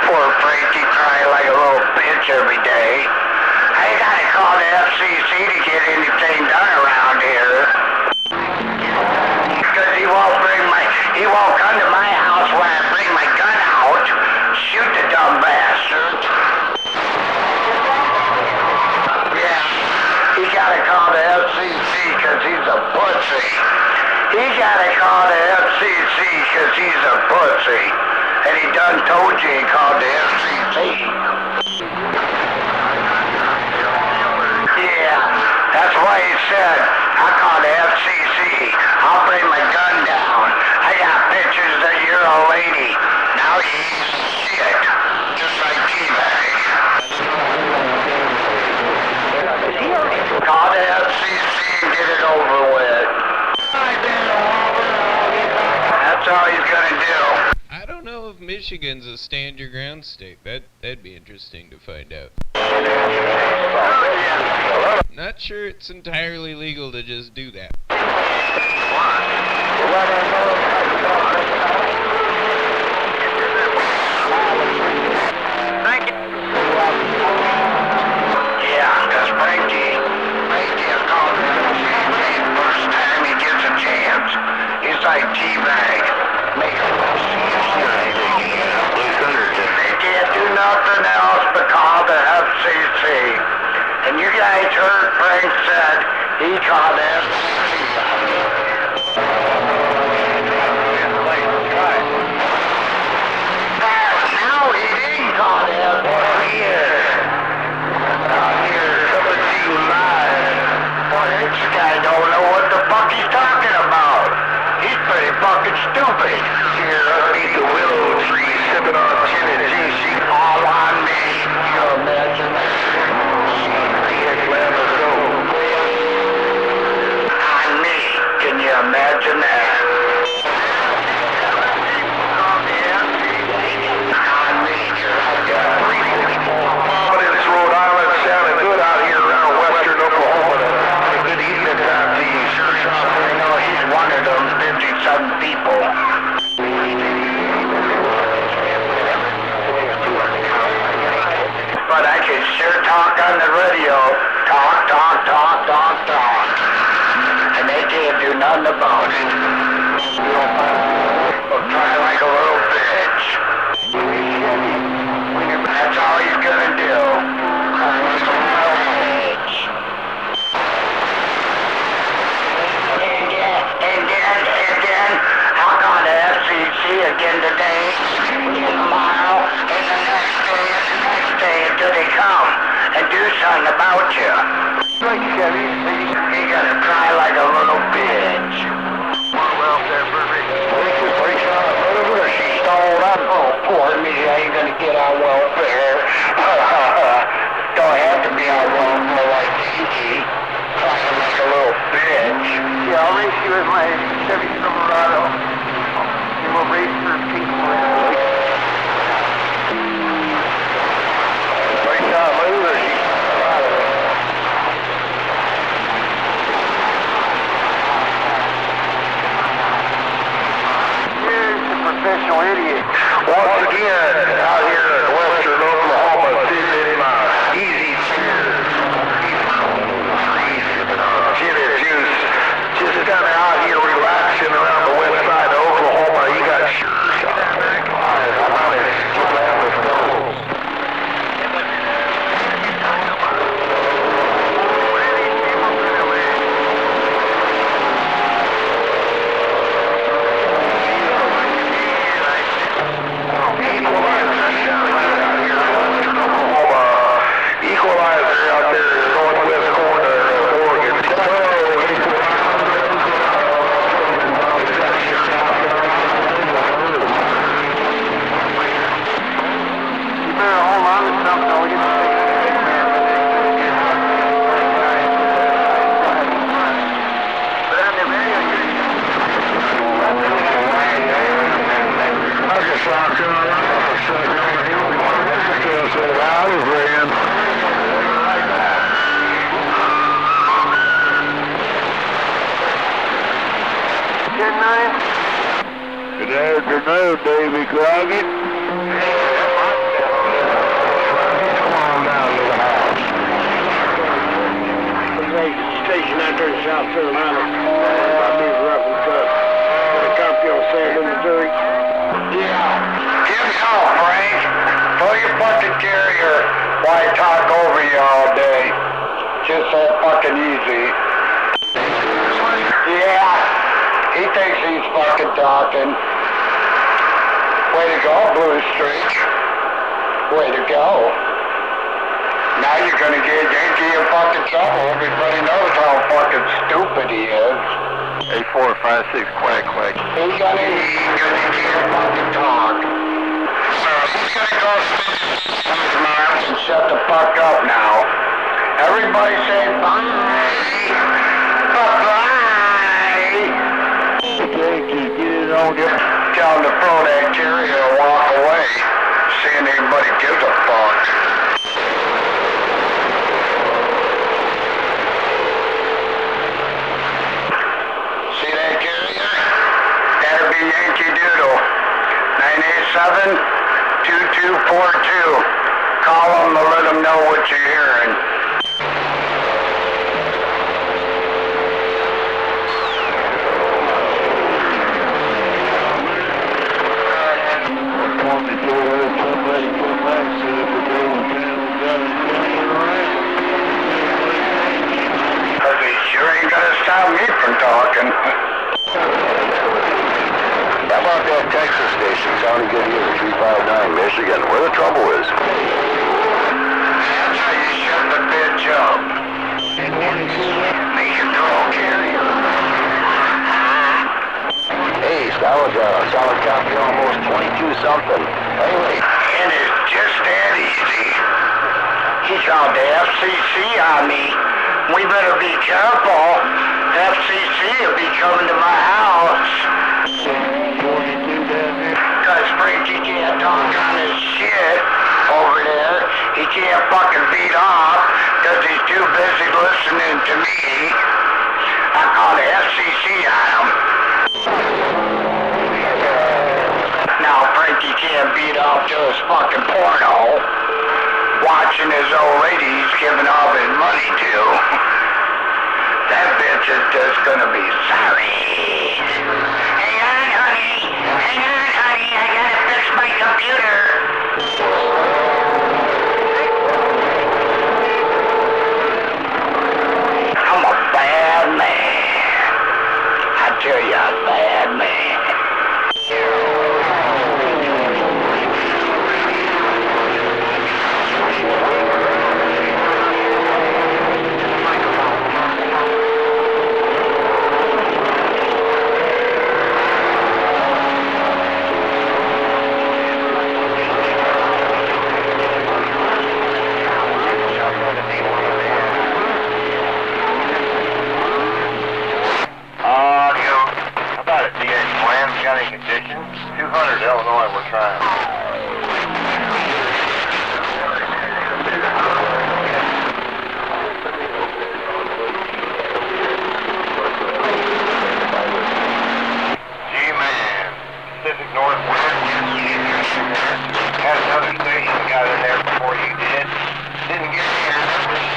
Poor Frankie crying like a little bitch every day. I gotta call the FCC to get anything done around here. Because he won't come to my house when I bring my gun out. Shoot the dumb bastard. Yeah, he gotta call the FCC because he's a pussy. He gotta call the FCC because he's a pussy. And he done told you he called the FCC. Yeah, that's why he said, I'll call the FCC. I'll bring my gun down. I got pictures that you're a lady. Now you shit. Just like T-Bag. Call the FCC and get it over with. That's all he's gonna do. I don't know if Michigan's a stand your ground state. That'd be interesting to find out. Not sure it's entirely legal to just do that. Thank you. Yeah, because Frankie is called the first time he gets a chance. He's like T-Bag. Make a They can't do nothing else but call the FCC. And you guys heard Frank said he called the FCC. Now he didn't call the FCC. Out here, somebody live. Boy, this guy don't know what the fuck he's talking about. He's pretty fucking stupid. Here, underneath the willow tree, sipping on gin and juice, all on me. You imagine that? On me. Can you imagine that? On me. This Rhode Island sounding good out here around Western Oklahoma. Good evening time to you, sir. I know he's one of them 50-some people. But I can sure talk on the radio. Talk. And they can't do nothing about it. I'll cry like a little bitch. That's all he's gonna do. Cry like a little bitch. And then, I'll call the FCC again today, tomorrow, and the next day until they come and do something about you. He gonna cry like a little bitch. More welfare for Ricky. get on welfare. Don't have to be on welfare like Gigi. Crying like a little bitch. Yeah, I'll race you with my Chevy Silverado. And we'll race for people around. Right now, loser. Professional idiot. Once again, out here in western Oklahoma, sitting in easy chairs. Jimmy Juice, just kind of out here relaxing around the west side of Oklahoma. You got equalizer out there in northwest corner of Oregon. You better hold on to something or we get to take a stick man. But on the radio, I just locked in on I was ran. 10-9. Good afternoon, Davy Crockett. Come on down to the house. Station out there in South Carolina. About these rough and tough. The company on Salem, Missouri. Yeah. Give me home, Frank. Pull your fucking carrier while I talk over you all day. Just so fucking easy. Yeah. He thinks he's fucking talking. Way to go, Blue Streak. Way to go. Now you're gonna get Yankee in fucking trouble. Everybody knows how fucking stupid he is. 8456 quack quack. He's gonna get fucking talk. He's gonna go spit his mouth and shut the fuck up now. Everybody say bye. Bye-bye. Yankee, get it on you. Tell him to throw that carrier and walk away. Seeing anybody gives a fuck. See that carrier? That'll be Yankee Doodle. 987-2242. Call them to let them know what you're hearing. Because he sure ain't gonna stop me from talking. How about that Texas station sounding good here, 359 Michigan, where the trouble is? That's how you shut the bitch up. Make your throw carrier. Hey, solid copy, almost 22 something. Anyway. And it's just that easy. He called the FCC on me. We better be careful. FCC will be coming to my house. Because Frankie can't talk on his shit over there. He can't fucking beat off because he's too busy listening to me. I call the FCC on him. Now Frankie can't beat off to his fucking porno. Watching his old lady he's giving all his money to. That bitch is just gonna be sorry. Hang on, honey. Hang on, honey. I gotta fix my computer. I'm a bad man. I tell you, I'm a bad man. Illinois, we're trying. G-Man, Pacific Northwest. Had another station got in there before you did. Didn't get any numbers.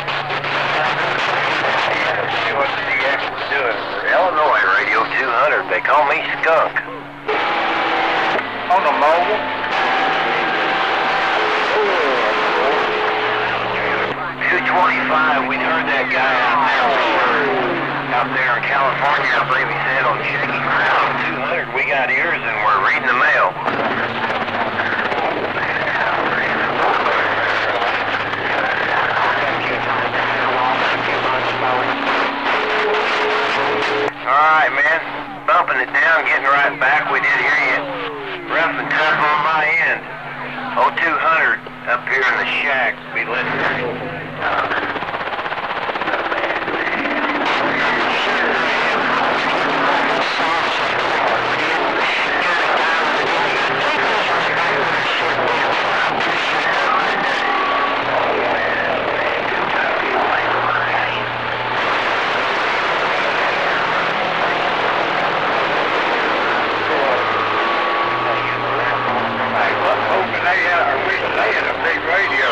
See what the DX was doing. Illinois Radio 200, they call me Skunk. On the mobile? 225, we'd heard that guy out there in California, I believe he said on Shaky Ground. 200, we got ears and we're reading the mail. Alright, man. Bumping it down, getting right back. We did hear you. Rough and tough on my end. 0200 up here in the shack. Be listening. They had a big radio.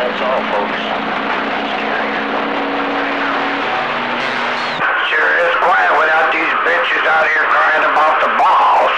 That's all, folks. Sure is quiet without these bitches out here crying about the boss.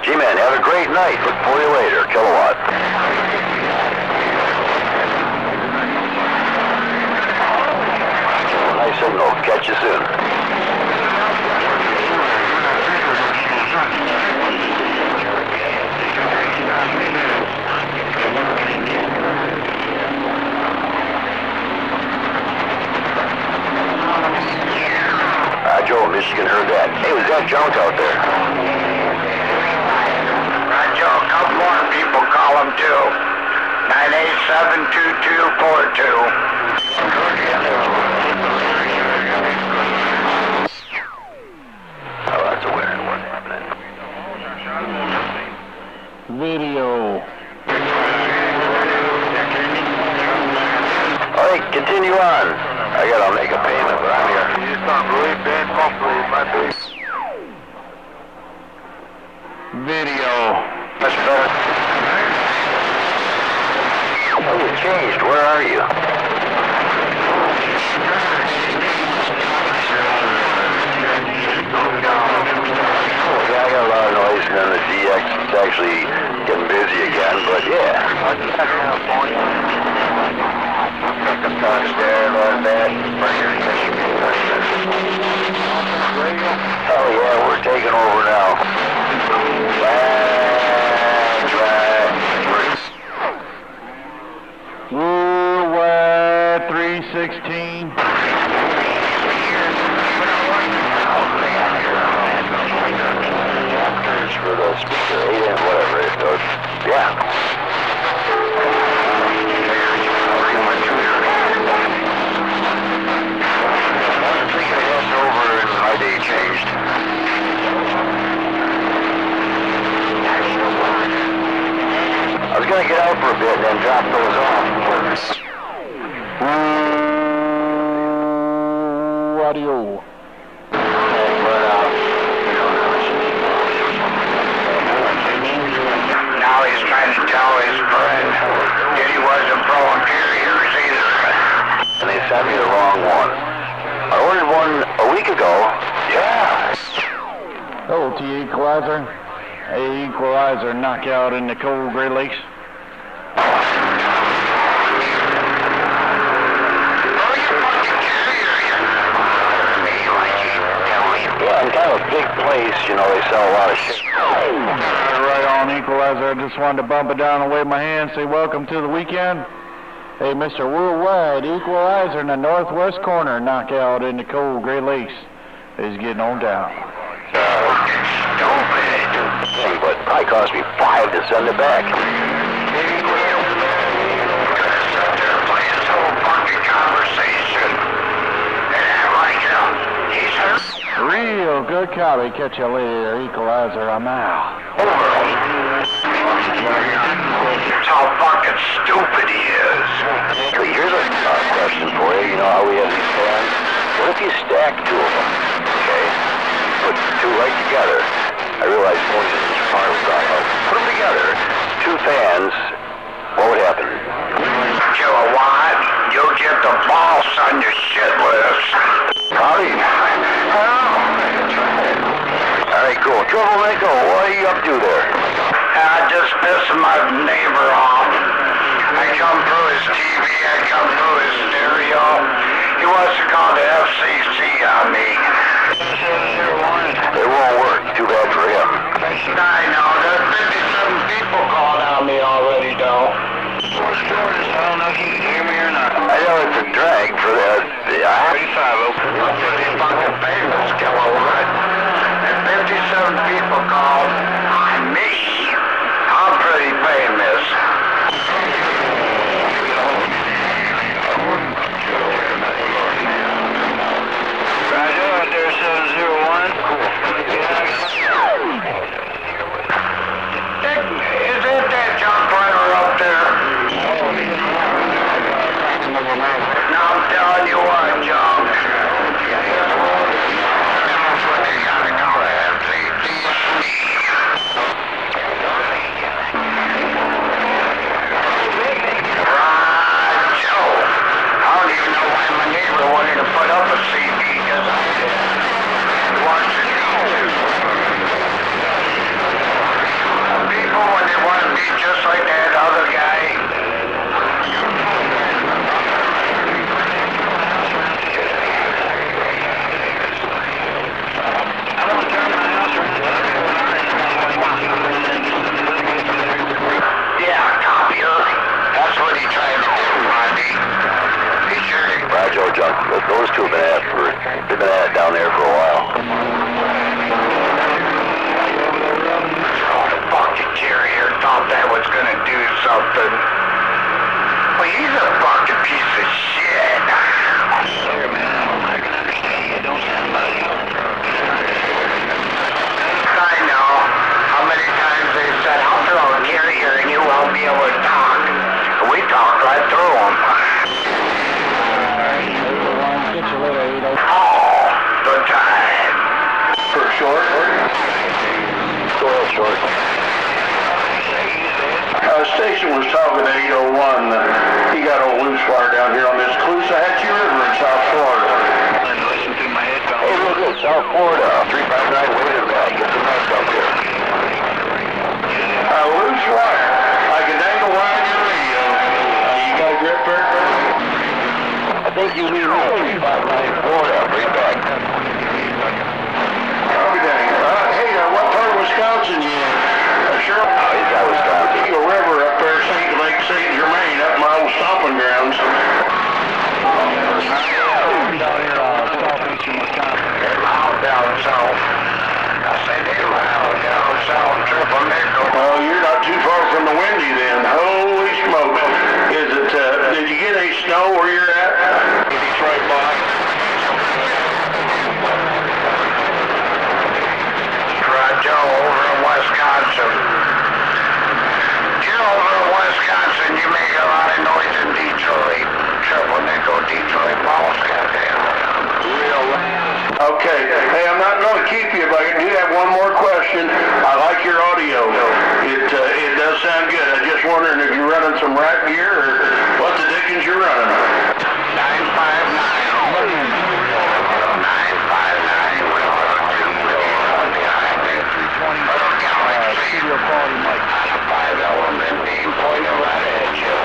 G-Man, have a great night. Look for you later. Kilowatt. Nice signal. Catch you soon. Joe, Michigan heard that. Hey, was that junk out there? Joe, a couple more people call him too. 987-2242. Oh, that's a winner. What's happening? Video. All right, continue on. I gotta make a payment, but I'm here. You just don't believe Ben Buckley, my baby. Video. That's better. Oh, you changed. Where are you? Yeah, I got a lot of noise, and then the DX is actually getting busy again, but yeah. Oh yeah, we're taking over now. Worldwide 316. For the speaker, 8 and whatever it does. Yeah. out for a bit and then drop those off. Audio. Now he's trying to tell his friend that he wasn't blowing carriers either. And they sent me the wrong one. I ordered one a week ago. Yeah. Oh, T equalizer. A equalizer knockout in the cold Great Lakes. Yeah, in kind of a big place, you know, they sell a lot of shit. Right on, equalizer. I just wanted to bump it down and wave my hand, say welcome to the weekend. Hey, Mr. Worldwide, equalizer in the northwest corner, knockout in the cold Great Lakes is getting on down. Stupid. But it probably cost me $5 to send it back. Real good copy. Catch you later, equalizer. I'm out. That's how fucking stupid he is. Here's a question for you. You know how we have these fans? What if you stack two of them? Okay? Put two right together. I realize one is this far out. Put them together. Two fans. What would happen? Kilowatt, you'll get the boss on your shit list. Howdy. Alright, cool. Troublemaker, what are you up to there? Just pissing my neighbor off. I come through his TV, I come through his stereo. He wants to call the FCC on me. It won't work. Too bad for him. I know. There's 57 people called on me already, though. I don't know if you can hear me or not. I know it's a drag for that. 35 open. I'm pretty fucking famous, Kilowatt. And 57 people called on me. I'm pretty famous. Roger, out there 701. Is that junk runner up there? No, I'm telling you what, John. Those two have been at it down there for a while. Oh, the fucking carrier thought that was gonna do something. Well, he's a fucking piece of shit. Sorry, man. I can understand you. Don't sound like you. I know. How many times they said, I'll throw a carrier and you won't be able to talk. We talked right through them. All the time. For short? Go ahead, short. Station was talking to 801. He got a loose wire down here on this Caloosahatchee River in South Florida. Listen to my headphones. Hey, real good. South Florida. 359 way to back. Get some nuts up here. A loose wire. I can dangle wire in your radio. You got a grip there? I think you mean 359 Florida. Bring it back. I'll be dang. Hey, what part of Wisconsin you in? Sure. Oh, he's got Wisconsin. A river up there, St. Lake St. Germain, up my old stomping grounds. Okay. Hey, I'm not going to keep you, but I do have one more question. I like your audio. It does sound good. I'm just wondering if you're running some rack gear or what the dickens you're running. 959. Studio quality mic. 5 element beam pointing right at you.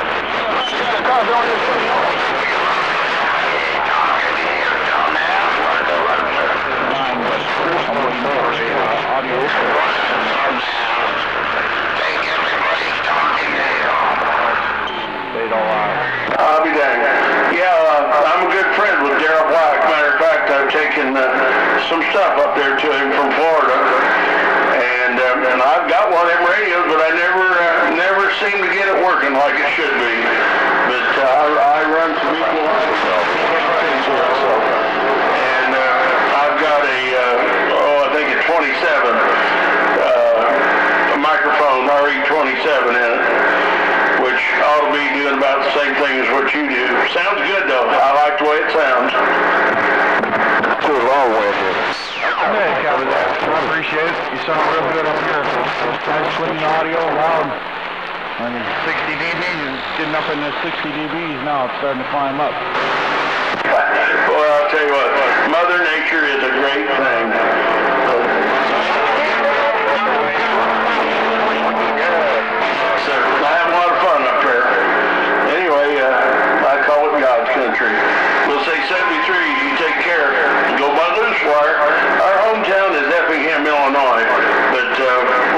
I'll be dang. Yeah, I'm a good friend with Darryl Black. Matter of fact, I've taken some stuff up there to him from Florida, and I've got one of them radios, but I never seem to get it working like it should be. But I run some equal and I've got I think a 27 microphone RE27 in it, which ought to be doing about the same thing as what you do. Sounds good though. I like the way it sounds. Too long with it. Hey, Kevin, I appreciate it. You sound real good up here. Nice clean audio, loud. I mean, 60 dBs is getting up in the 60 dBs now. It's starting to climb up. Well, I'll tell you what, Mother Nature is a great thing. So, I have a lot of fun up there. Anyway, I call it God's country. We'll say 73, you take care. Go by loose wire. Our hometown is Effingham, Illinois, but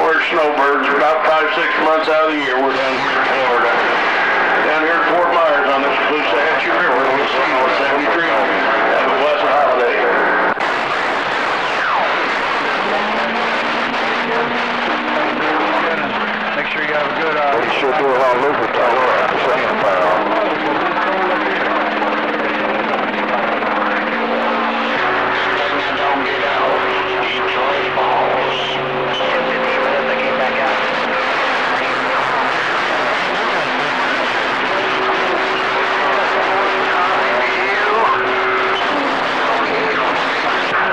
we're snowbirds. About 5-6 months out of the year, we're down here in Florida. Down here in Fort Myers on this Caloosahatchee River. We'll see you on 73. Have a blessed holiday. Make sure you have a good... You should do a lot of lubricant at the same time. Don't get out. Detroit balls. They came back out.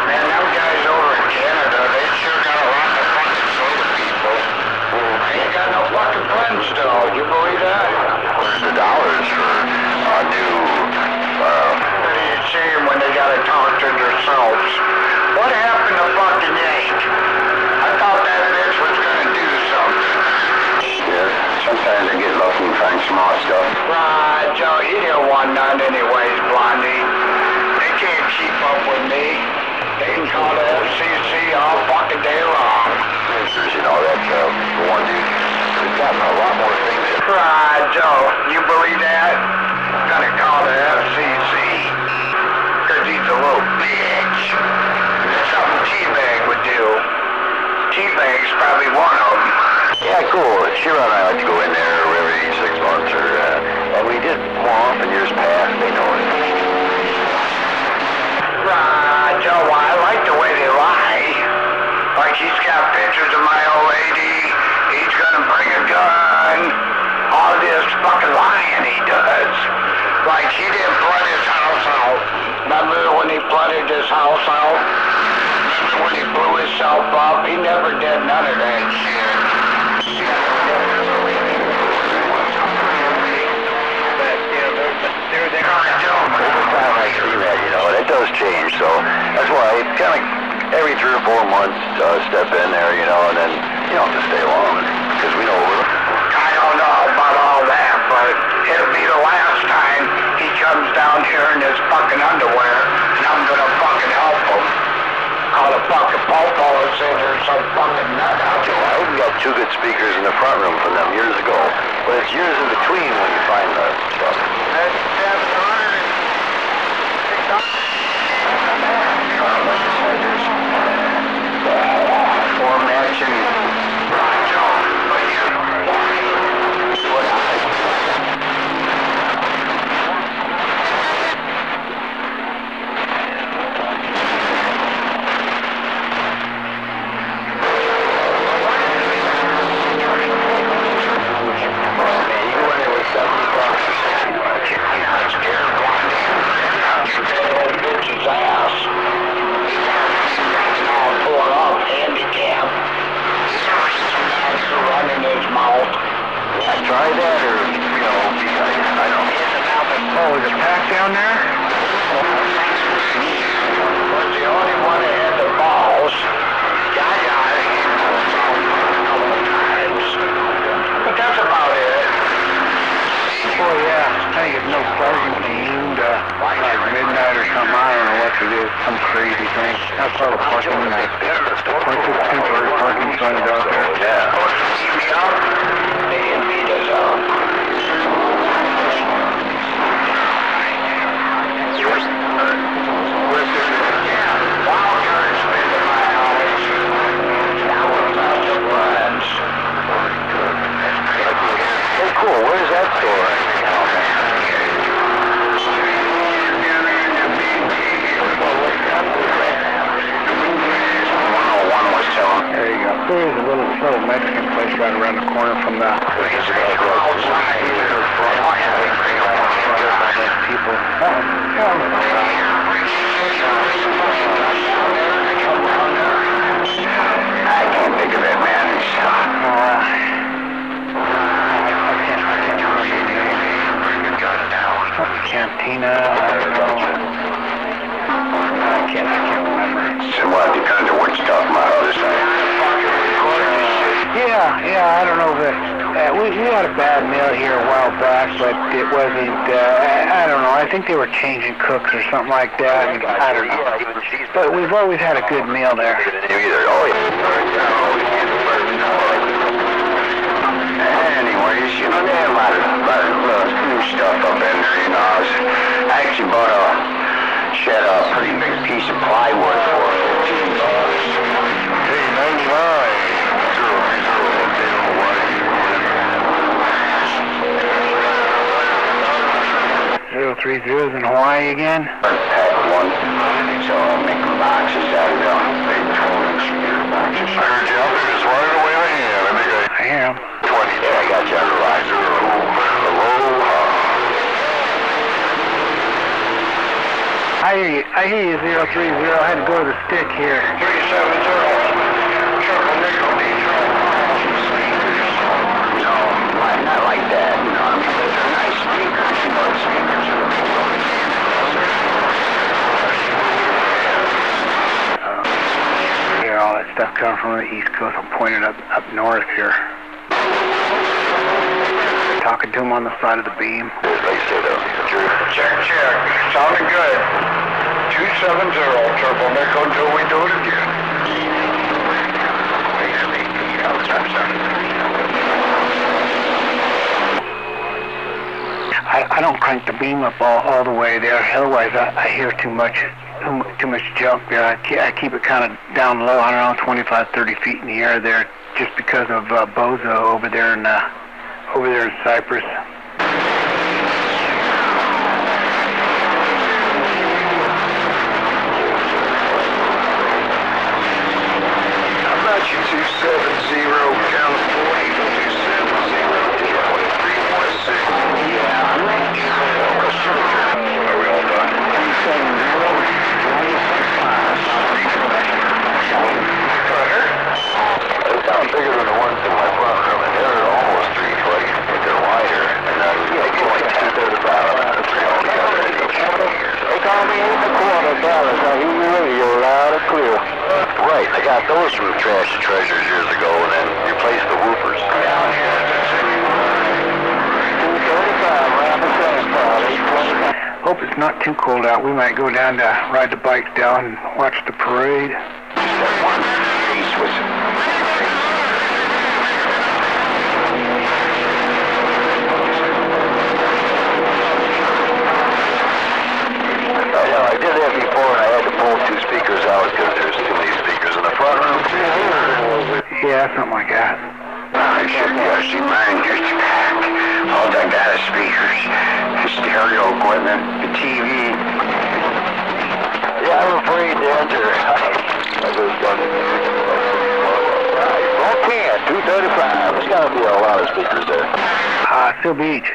Man, those guys over in Canada, they sure got a lot of fucking solar people. I ain't got no fucking Flintstone. You believe that? $100 for a new, you see them when they gotta talk to themselves. What happened to fucking Yank? I thought that bitch was gonna do something. Yeah, sometimes I get lucky and find small stuff. Right, Joe, he didn't want none anyways, Blondie. They can't keep up with me. They can call the FCC all fucking day long. You know, that's for one dude. We've gotten a lot more things. Right, Joe, you believe that? Gonna call the FCC. Cause he's a little bitch. That's something T-Bag would do. T-Bag's probably one of them. Yeah, cool. Shira and I like to go in there every 6 months, and we did more often years past. They know it. Right, Joe, I like the way they lie. Like he's got pictures of my old lady. He's gonna bring a gun. All this fucking lying he does. Like he didn't flood his house out. Remember when he flooded his house out? Remember when he blew himself up? He never did none of that shit. I see that, you know, and it does change, so that's why I kind of every 3 or 4 months step in there, you know, and then you don't have to stay long because we know I don't know about all that, but it'll be the last time he comes down here in his fucking underwear, and I'm gonna fucking help him. Call the fucking popo and say there's some fucking nut out there. I even got 2 good speakers in the front room from them years ago, but it's years in between when you find the stuff. That's Four matching. ass. crazy thing. That's all the parking. Bunch of temporary parking signs out there. Yeah. A&B does out. Oh, cool. Where's that store? There you go. There's a little Mexican place right around the corner from the people. I can't think of it, man. Cantina, I don't know. I can't remember. So what, depends on what you're talking about this time. Yeah, I don't know, but we had a bad meal here a while back, but it wasn't, I don't know, I think they were changing cooks or something like that, and I don't know. But we've always had a good meal there. Anyways, you know, they have a lot of new stuff up in there, you know. I actually bought a pretty big piece of plywood for $15. $030 is in Hawaii again? Pack one, so I'll make boxes out of them. Big 12-inch boxes. I heard you out there just right away in the hand. I think I hear him. 20. Yeah, I got you on the line. I hear you, 030. I had to go to the stick here. 370. No, not like that. You know, I mean, they're nice speakers. You know, the speakers are Here, all that stuff coming from the East Coast. I'm pointing up north here. Talking to him on the side of the beam. Check. Sounding good. 270, Turbo Echo until we do it again. I don't crank the beam up all the way there. Otherwise, I hear too much junk there. I keep it kind of down low. I don't know, 25, 30 feet in the air there, just because of Bozo over there in Cyprus. How about you 270 California 270 2316? Yeah. Are we all done? 270 They sound bigger than the ones in my front room, and they're almost 3 foot, but they're wider, and maybe like 2/3 about 3 altogether. They call me $8.25. I hear you radio loud and clear. Right, I got those from Trash and Treasures years ago, and then replaced the woofers. Hope it's not too cold out. We might go down to ride the bikes down and watch the parade. Step one, Swiss. I did that before, and I had to pull 2 speakers out because there's too many speakers in the front room. Yeah, something like that. I should see mine just packed. All I got is speakers, the stereo equipment, the TV. Yeah, I'm afraid to enter. I was done. Okay, 235. There's got to be a lot of speakers there. Seal Beach.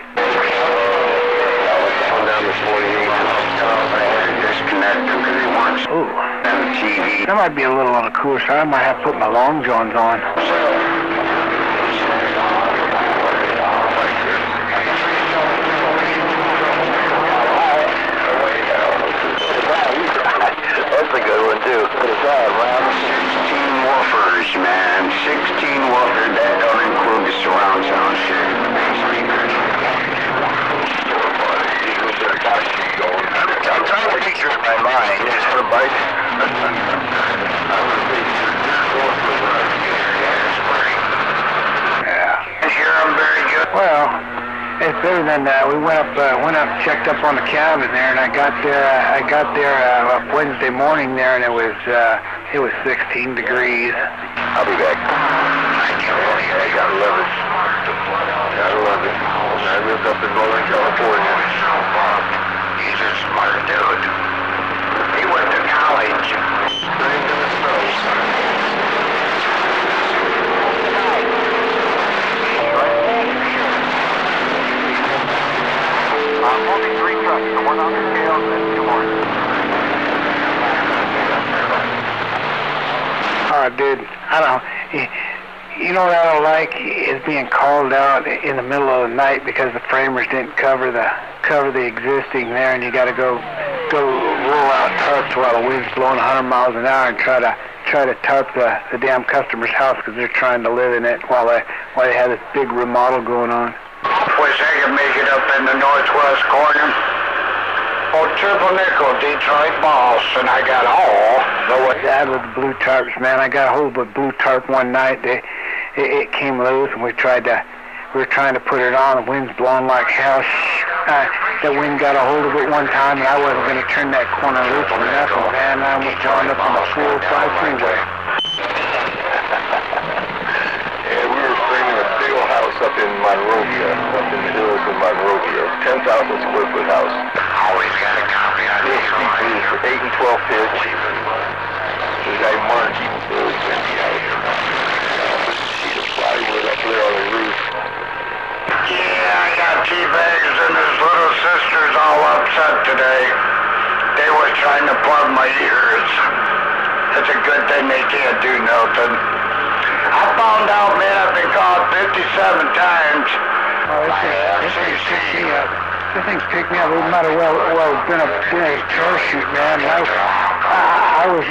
Down to 48. Disconnect them because he wants. Ooh. And the TV. That might be a little on the cooler side. I might have to put my long johns on. That's a good one too. What is that, Rob? 16 woofers, man. 16 woofers. That don't include the surround sound shit. I'm trying to picture in my mind. For a bike, a other than we went up, checked up on the cabin there, and I got there Wednesday morning there, and it was 16 degrees. I'll be back. I gotta love it. Gotta love it. I lived up in Northern California. He's a smart dude. He went to college. Trained in the snow. Only 3 trucks, the one on the scales and 2 more. Oh, dude, I don't. You know what I don't like is being called out in the middle of the night because the framers didn't cover the existing there, and you got to go roll out tarps while the wind's blowing 100 miles an hour and try to tarp the damn customer's house because they're trying to live in it while they have this big remodel going on. Wish I could make it up in the northwest corner. Oh, triple nickel, Detroit boss, and I got all the way. That with the blue tarps, man. I got a hold of a blue tarp one night. It came loose, and we were trying to put it on. The wind's blowing like hell. The wind got a hold of it one time, and I wasn't going to turn that corner loose for nothing, man. I almost wound up on the 405 freeway. Yeah, we were framing a big old house up in Monrovia, up in the hills of Monrovia. 10,000 square foot house. Always got a copy on this one. For 8 and 12 pitch. The guy Mark, he was going to be out here. Put a sheet of plywood up there on the roof. Yeah, I got T-Bags and his little sisters all upset today. They were trying to plug my ears. It's a good thing they can't do nothing. I found out, man, I've been called 57 times by FCC. This thing's picked me up. It might have well been a parachute, man. I was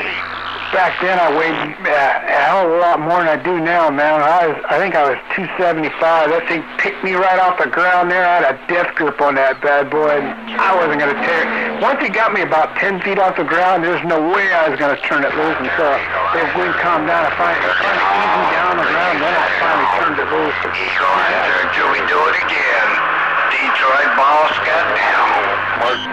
back then. I weighed a hell of a lot more than I do now, man. I think I was 275. That thing picked me right off the ground there. I had a death grip on that bad boy, and I wasn't going to tear it. Once it got me about 10 feet off the ground, there's no way I was going to turn it loose. And so the wind calmed down. I finally eased me down on the ground, then I finally turned it loose. Go after until we do it again. Detroit boss got down.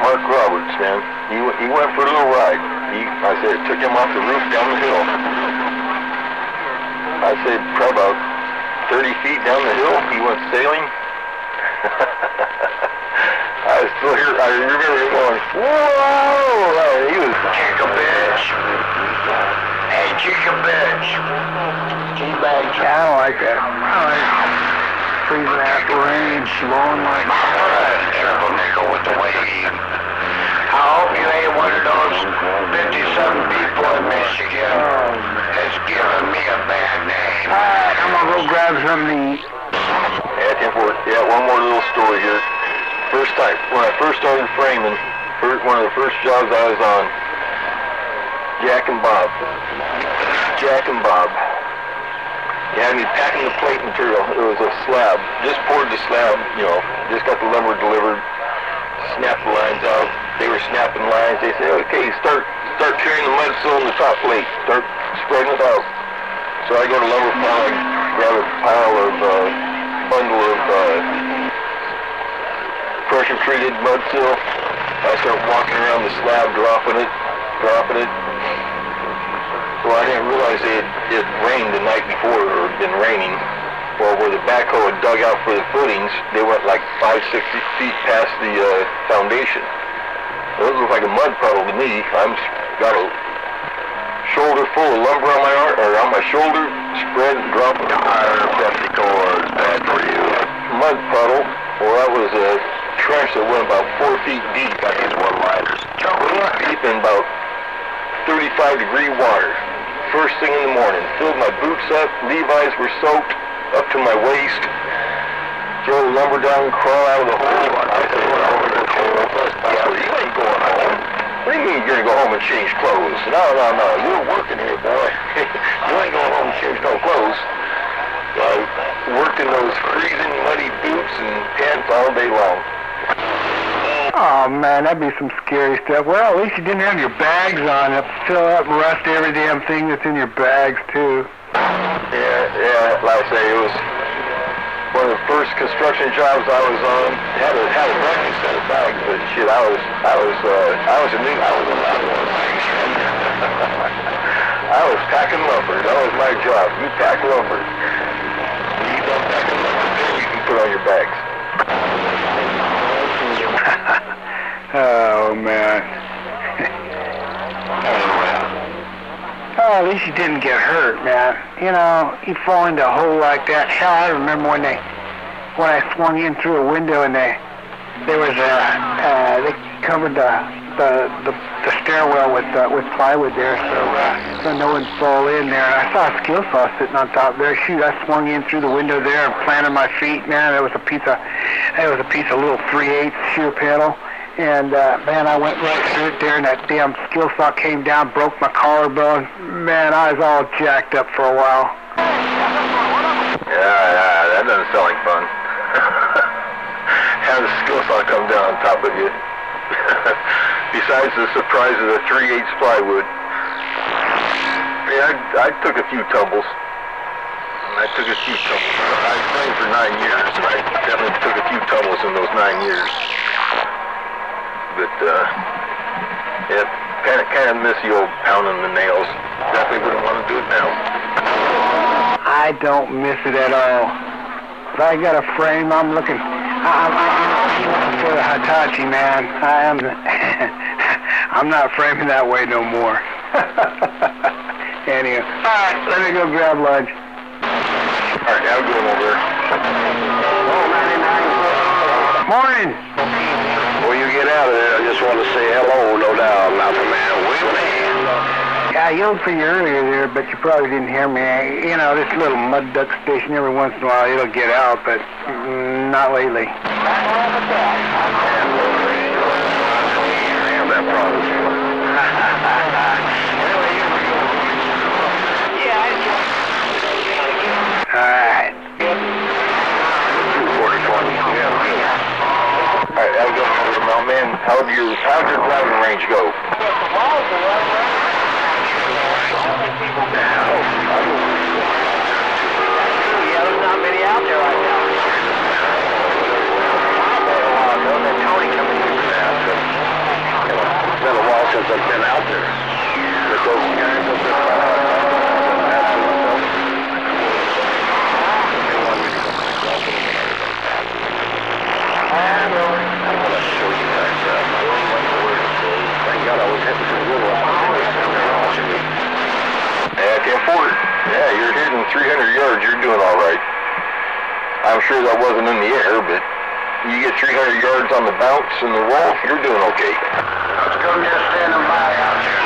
Mark Roberts, man. He went for a little ride. I said it took him off the roof down the hill. I said probably about 30 feet down the hill. He went sailing. I still hear. I remember him going, whoa! He was chick a bitch. Hey, chick a bitch. T-Bags. I don't like that. I like freezing ass rain, blowing like triple nickel with the wave. I hope you ain't one of those 57 people in Michigan that's giving me a bad name. Alright, I'm gonna go grab something to eat. Yeah, one more little story here. First time, when I first started framing, one of the first jobs I was on, Jack and Bob. He had me packing the plate material. It was a slab. Just poured the slab, just got the lumber delivered, snapped the lines out. They were snapping lines. They said, okay, start carrying the mud sill in the top plate. Start spreading it out. So I go to lumber pile and grab a bundle of pressure treated mud sill. I start walking around the slab, dropping it. Well, I didn't realize it rained the night before, or had been raining. Well, where the backhoe had dug out for the footings, they went like 5-6 feet past the foundation. Well, it looked like a mud puddle to me. I'm got a shoulder full of lumber on my arm, or on my shoulder, spread and dropping. PepsiCor is bad for you. Mud puddle. Well, that was a trench that went about 4 feet deep. Got these one-liners. Deep in about 35-degree water. First thing in the morning. Filled my boots up. Levi's were soaked up to my waist. Throw the lumber down, crawl out of the hole. I said, you ain't going home. What do you mean you're going to go home and change clothes? No. You're working here, boy. You ain't going home and change no clothes. So I worked in those freezing, muddy boots and pants all day long. Oh, man, that'd be some scary stuff. Well, at least you didn't have your bags on. It'd fill up and rust every damn thing that's in your bags, too. Yeah, like I say, it was... one of the first construction jobs I was on. Had a brand new set of bags, but shit, I was a new. I was allowed one bags. I was packing lumber. That was my job. You pack lumber. When you done packing lumber, then you can put on your bags. Oh, man. Oh, at least you didn't get hurt, man. You know, you fall into a hole like that. Hell, I remember when I swung in through a window and they covered the stairwell with plywood there, so no one fall in there. And I saw a skill saw sitting on top there. Shoot, I swung in through the window there and planted my feet. Man, it was a piece of little 3/8 shear panel. And, man, I went right through it there, and that damn skill saw came down, broke my collarbone. Man, I was all jacked up for a while. Yeah, that doesn't sound like fun. Have the skill saw come down on top of you. Besides the surprise of the 3/8 plywood. Yeah, I took a few tumbles. I trained for 9 years, and I definitely took a few tumbles in those 9 years. But, yeah, kind of miss the old pounding the nails. Definitely wouldn't want to do it now. I don't miss it at all. If I got a frame, I'm looking for the Hitachi, man. I'm not framing that way no more. Anyway, all right, let me go grab lunch. All right, have a good one over there. Morning. Before you get out of there, I just want to say hello, no doubt, Mountain Man. Yeah, I yelled for you earlier there, but you probably didn't hear me. You know, this little mud duck station, every once in a while it'll get out, but not lately. All right. I'll go over to Mount Man. How'd your driving range go? Yeah, there's not many out there right now. Tony coming through that. It's been a while since I've been out there. With those guys up there. Yeah, you're hitting 300 yards, you're doing all right. I'm sure that wasn't in the air, but you get 300 yards on the bounce and the roll, you're doing okay. Let's go just standing by out here.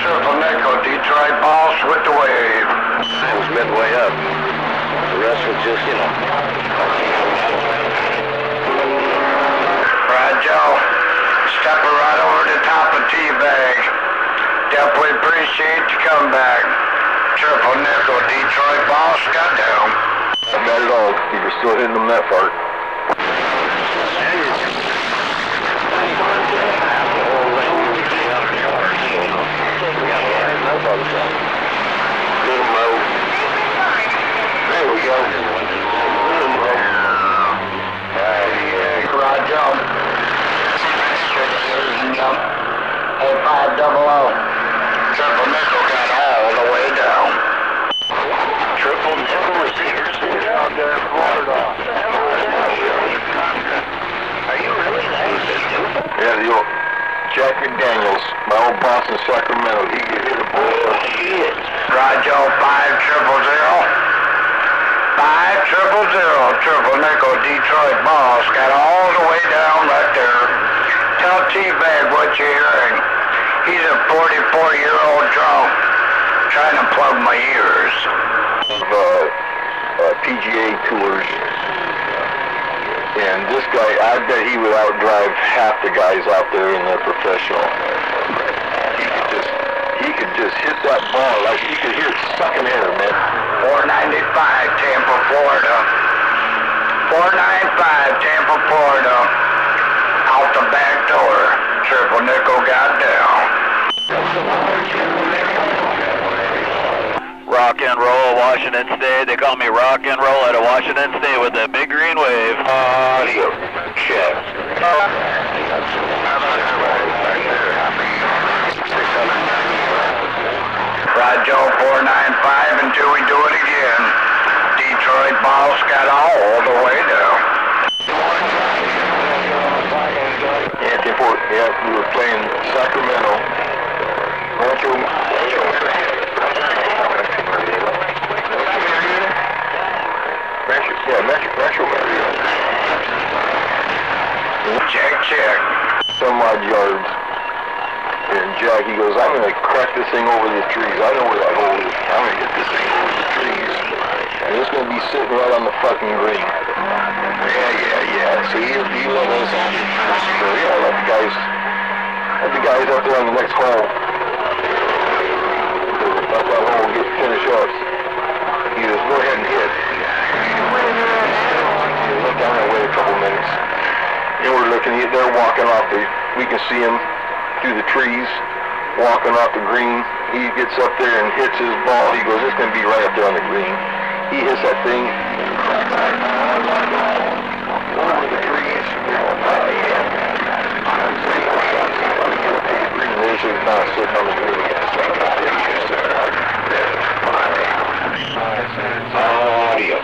Triple nickel, Detroit boss with the wave. It was midway up. The rest was just, Right, Joe. Stepping right over the top of T-bag. Definitely appreciate the comeback. Triple nickel, Detroit boss, got down. Not bad at all. You were still hitting them that far. Little low. There we go. Roger. 8500. Triple nickel got all the way down. Triple nickel receivers out there in Florida. Are you really that? Yeah, the old Jack McDaniels, my old boss in Sacramento, he could hit a ball. Shit. Roger, 5000. 5000. Triple nickel, Detroit boss got all the way down right there. Tell T-Bag what you're hearing. He's a 44-year-old drunk trying to plug my ears. PGA tours. And this guy, I bet he would outdrive half the guys out there in the professional. He could just hit that ball like you could hear it sucking air, man. 495 Tampa, Florida. 495 Tampa, Florida. Out the back door. Triple nickel got down. Roger. rock and roll Washington State. They call me rock and roll out of Washington State with that big green wave. Audio check. Roger 495 until we do it again. Detroit Balls got all the way down. Yeah, we were playing Sacramento. Metro Marriott. Check. Some odd yards. And Jack, he goes, I'm going to crack this thing over the trees. I know where that hole is. I'm going to get this thing over the trees. And it's going to be sitting right on the fucking green. Yeah. So he let us on. So yeah, let the guys out there on the next hole. Let that hole finish up. He goes, go ahead and hit. He looked down that way a couple minutes. And we're looking, they're walking off we can see him through the trees, walking off the green. He gets up there and hits his ball. He goes, it's going to be right up there on the green. He hits that thing. Over the trees. And there's his mouse sitting on the green. Audio.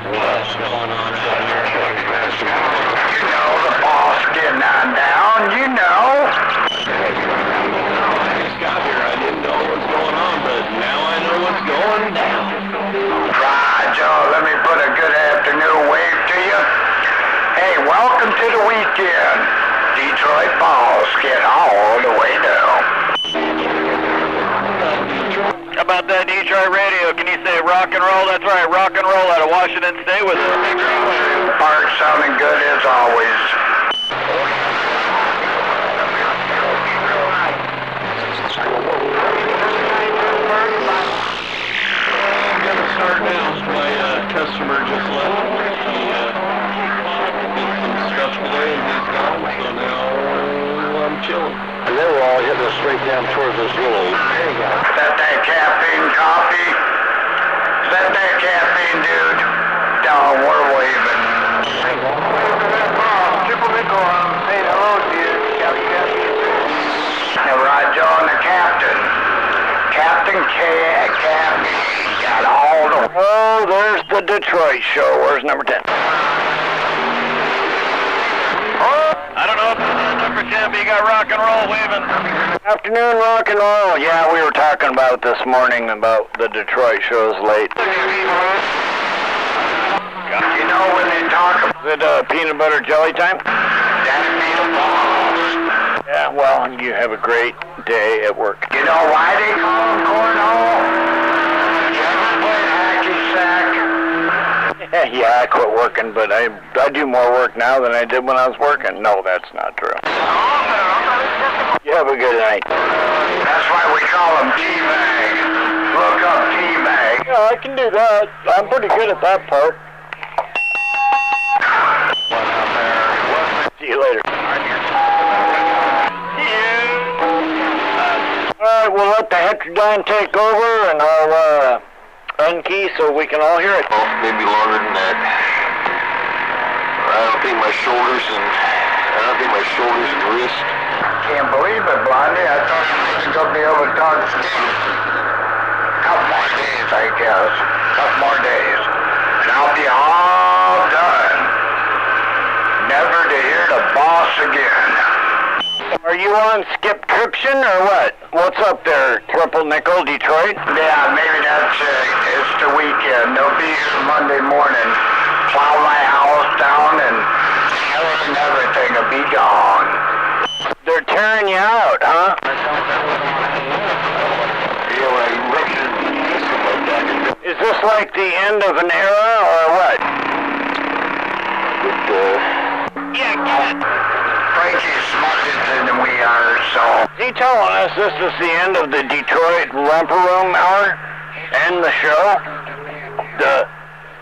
What's going on out here? You know the boss getting on down, you know. I just got here. I didn't know what's going on, but now I know what's going down. Roger, let me put a good afternoon wave to you. Hey, welcome to the weekend. Detroit Balls get all the way down. How about that Detroit radio? Can you say rock and roll? That's right, rock and roll out of Washington State with it. Park sounding good as always. I'm going to start now. My customer just left. He did some stuff today and he's gone, so now I'm chilling. And they were all hitting us straight down towards this little. Is that caffeine coffee? Is that caffeine, dude? Down, we're waving. Triple nickel, I'm saying hello to you. Now, Roger and the captain. Captain got all the... Oh, there's the Detroit show. Where's number 10? I don't know if it's number 10, but you got rock and roll waving. Afternoon, rock and roll. Yeah, we were talking about this morning about the Detroit shows late. You know when they talk about... Is it peanut butter jelly time? That's peanut balls. Yeah, well, you have a great day at work. You know why they call them cornhole? You ever played hacky sack? Yeah, I quit working, but I do more work now than I did when I was working. No, that's not true. You have a good night. That's why we call them teabag. Look up teabag. Yeah, I can do that. I'm pretty good at that part. See you later. Alright, we'll let the Heterodyne take over and I'll unkey so we can all hear it. Oh, maybe longer than that. I don't think my shoulders and wrist. Can't believe it, Blondie. I thought you were going to be able to talk to me. Couple more days, I guess. Couple more days. And I'll be all done. Never to hear the boss again. Are you on skipcription or what? What's up there, Triple Nickel, Detroit? Yeah, maybe that's it. It's the weekend. They'll be here Monday morning. Plow my house down and everything will be gone. They're tearing you out, huh? Is this like the end of an era or what? Yeah, get it. Frankie's smarter than we are, so... Is he telling us this is the end of the Detroit Romper Room Hour? End the show?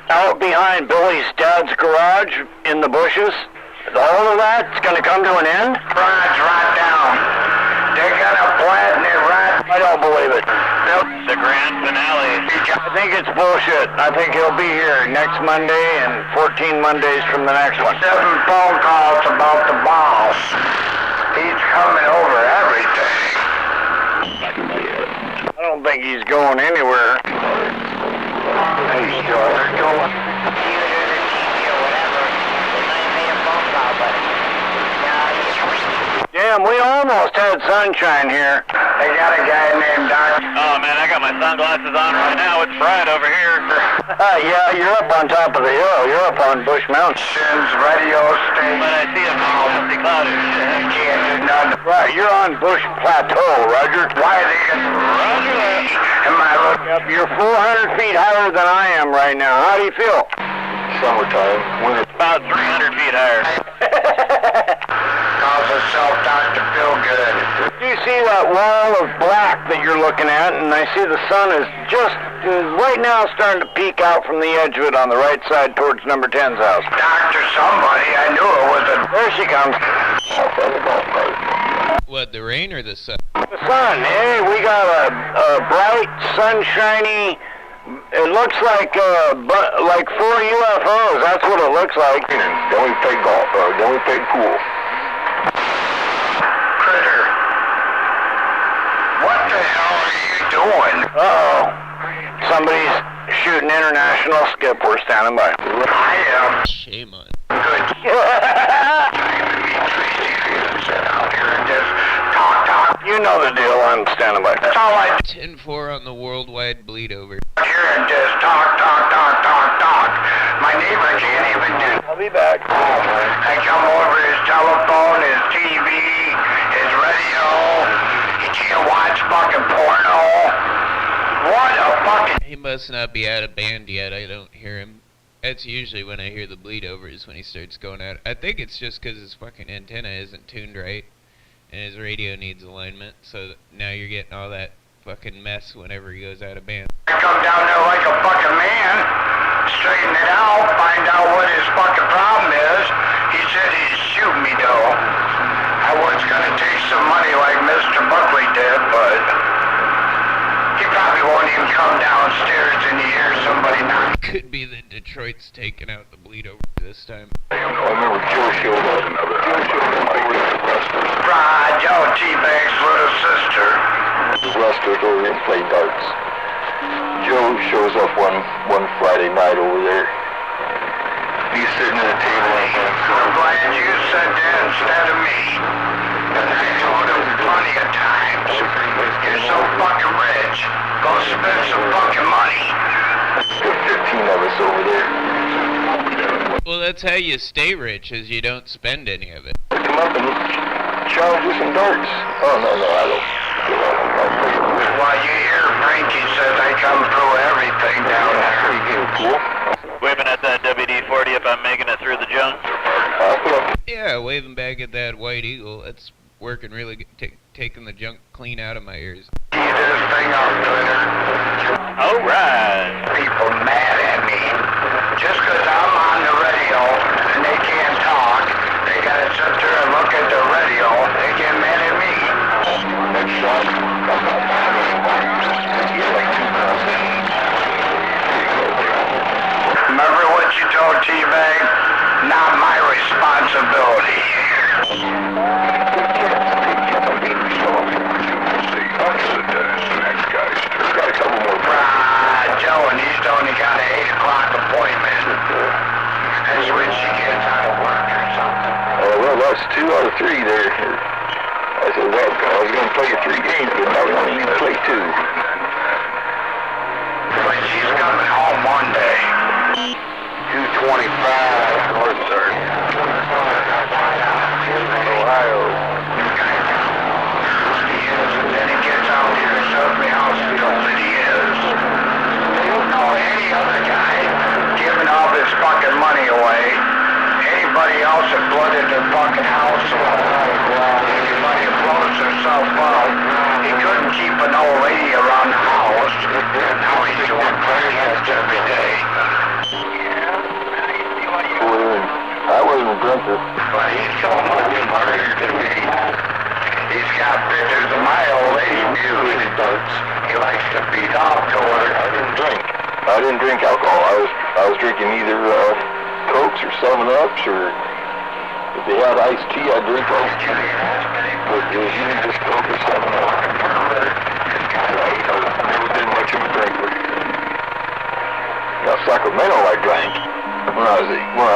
Out behind Billy's dad's garage in the bushes? All of that's going to come to an end? Right down. They're gonna flatten it right. I don't believe it. The grand finale. I think it's bullshit. I think he'll be here next Monday and 14 Mondays from the next one. 7 phone calls about the boss. He's coming over everything. I don't think he's going anywhere. He's going. Damn, we almost had sunshine here. They got a guy named Doc. Oh man, I got my sunglasses on right now. It's bright over here. Yeah, you're up on top of the hill. You're up on Bush Mountain. Radio station. But I see a empty cloud and shit. You can't do nothing. Right, you're on Bush Plateau, Roger. Why are they gonna... Roger that. Am I looking? Yep, you're 400 feet higher than I am right now. How do you feel? Summertime, winter. About 300 feet higher. Cause a self-talk to feel good. You see that wall of black that you're looking at, and I see the sun is just right now starting to peek out from the edge of it on the right side towards number 10's house. Doctor somebody, I knew it was a... There she comes. What, the rain or the sun? The sun. Hey, we got a bright, sunshiny... It looks like 4 UFOs. That's what it looks like. Then we play golf, then we play pool. Critter. What the hell are you doing? Uh-oh. Somebody's shooting international skip. We're standing by. I am. Shame on. Good. Sit out here and just talk. You know the deal. I'm standing by. That's all I 10-4 on the worldwide bleed over. do here and just talk. My neighbor can't even do. I'll be back. I come over his telephone, his TV, his radio. He can't watch fucking porno. What a fucking... He must not be out of band yet. I don't hear him. That's usually when I hear the bleed over is when he starts going out. I think it's just because his fucking antenna isn't tuned right. And his radio needs alignment. So now you're getting all that fucking mess whenever he goes out of band. I come down there like a fucking man, straighten it out, find out what his fucking problem is. He said he'd shoot me though. I was gonna take some money like Mr. Buckley did, but he probably won't even come downstairs and you hear somebody knock. Could be that Detroit's taking out the bleed over this time. I remember Joe showed up. Joe T-Bag's little sister. Wrestlers over there and play darts. Joe shows up one Friday night over there. He's sitting at a table and I'm glad you said that instead of me. And I told him plenty of times. You're so fucking rich. Go spend some fucking money. There's 15 of us over there. Well, that's how you stay rich, is you don't spend any of it. Come up and charge you some darts. Oh, no, I don't. Well, you hear Frankie says I come through everything down there. Pretty good, cool. Waving at that WD-40 if I'm making it through the junk. Yeah, waving back at that White Eagle. That's working really good, taking the junk clean out of my ears. See this thing on Twitter? All right. People mad at me. Just 'cause I'm on the radio and they can't talk, they gotta sit there and look at the radio. They get mad at me. Remember what you told T-Bag? Not my responsibility. Joe, and he's only got an 8 o'clock appointment. That's when she gets out of work or something. Oh, well, that's 2 out of 3 there. I said, well, I was going to play you 3 games, but now we only need to play 2. But she's coming home one day. 225 North 3rd. Ohio. And then he gets out here and shows me how stupid he is. They don't know any other guy giving all his fucking money away. Anybody else that flooded their fucking house or anybody that blows herself up. He couldn't keep an old lady around the house. Now he's doing broadcasts every day. I wasn't punter. But he's so much smarter than me. He's got pictures of my old lady too, he does. He likes to beat off to her. I didn't drink alcohol. I was drinking either Cokes or 7-Ups, or if they had iced tea, I'd drink iced tea. But it was usually just Coke or 7-Up. I never been much of a drinker. Now Sacramento I drank when I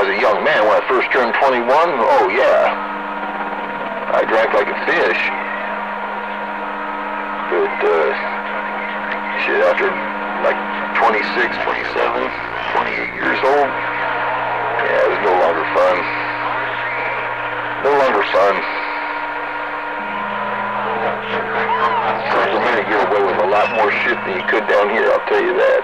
was a young man. When I first turned 21, oh yeah, I drank like a fish. But shit, after like 26, 27, 28 years old, yeah, it was no longer fun. No longer fun. Sacramento, you get away with a lot more shit than you could down here, I'll tell you that.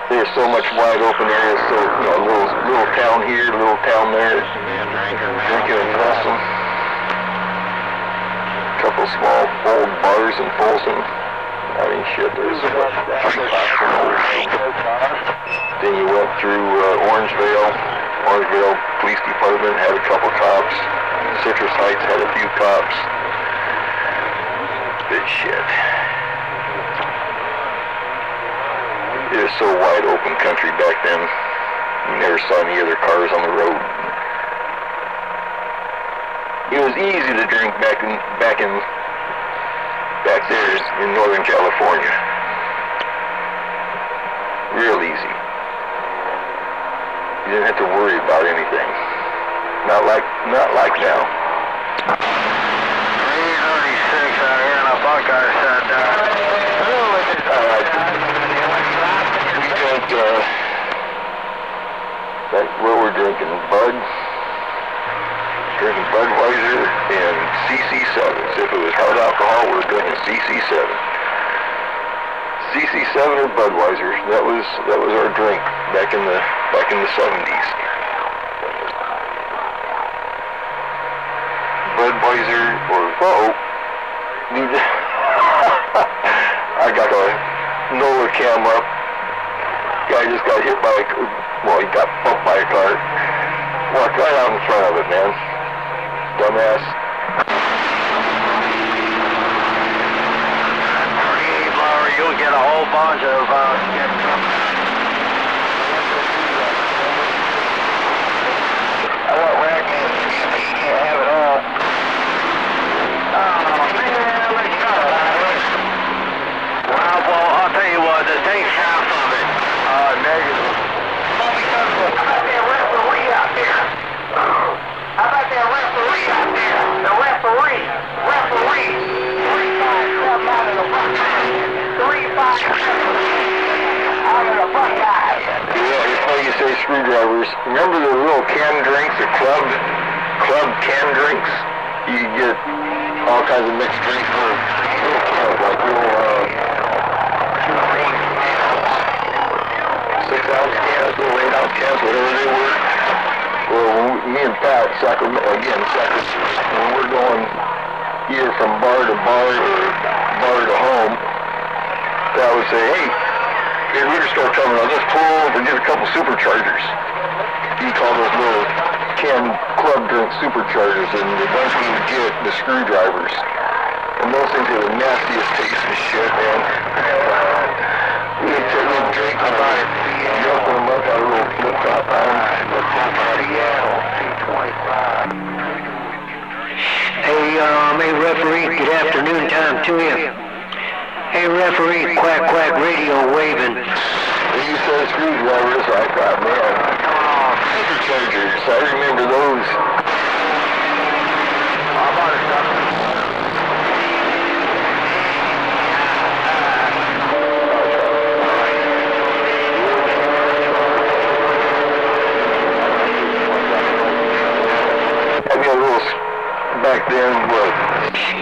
There's so much wide open areas, so, you know, little town here, little town there, drinking in Folsom. Couple small old bars in Folsom. I mean, shit, there's so much. Then you went through Orangevale. Orangevale Police Department had a couple cops. Citrus Heights had a few cops. But shit. It was so wide open country back then. You never saw any other cars on the road. It was easy to drink back there in Northern California. Real easy. You didn't have to worry about anything. Not like now. 336 out here in a Buckeye set down. What we're drinking, Bud. Drinking Budweiser and CC7s. If it was hard alcohol, we're drinking CC7. CC7 or Budweiser. That was our drink back in the 70s. Budweiser or I got a Nola cam up. Guy just got hit by he got bumped by a car. Walked right out in front of it, man. Dumbass. 48 Flower, you'll get a whole bunch of I want Ragman to have it all. Oh, man, let's go. Well, I'll tell you what, this ain't half of it. Negative. Well, because how about that referee out there? How about that referee out there? The referee. 3-5-7 out of the Buckeye. 3-5-7 out of the Buckeye. Yeah, it's funny you say screwdrivers. Remember the little can drinks, the club can drinks? You get all kinds of mixed drinks for little cans, like little 6-ounce cans, little 8-ounce cans, whatever they were. Well, me and Pat, Sacramento, when we're going either from bar to bar or bar to home, Pat would say, hey, liquor store coming on, let's pull over and get a couple superchargers. He called those little can club drink superchargers, and the ones we would get, the screwdrivers. And those things are the nastiest tasting shit, man. We would take a little drink about it, you open them up, got a little flip top on, Hey, referee, good afternoon time to you. Hey, referee, quack, quack, radio waving. When you said screwdrivers, I thought, man, superchargers, I remember those. How about it, back then, what?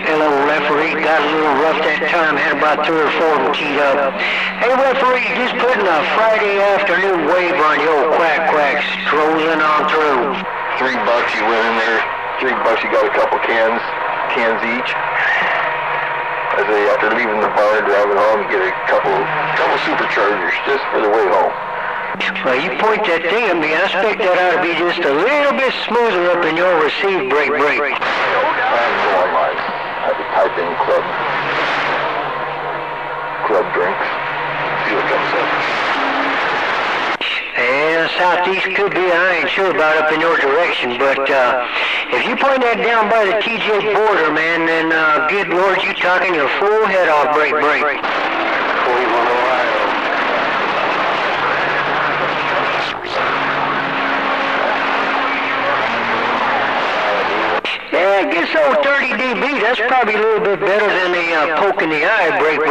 Hello, referee. Got a little rough that time. Had about 3 or 4 of them keyed up. Hey, referee, just putting a Friday afternoon wave on your quack quack, strolling on through. $3 you went in there. $3 you got a couple cans each. I say after leaving the bar and driving home, you get a couple superchargers just for the way home. Well, you point that thing at me, I expect that ought to be just a little bit smoother up in your receive brake. I can go online. I can type in club drinks. See what comes up. Yeah, southeast could be, I ain't sure about up in your direction, but if you point that down by the TJ border, man, then good Lord, you talking your full head off brake. Cleveland, Ohio. Yeah, I guess old 30 dB, that's probably a little bit better than the poke in the eye brake.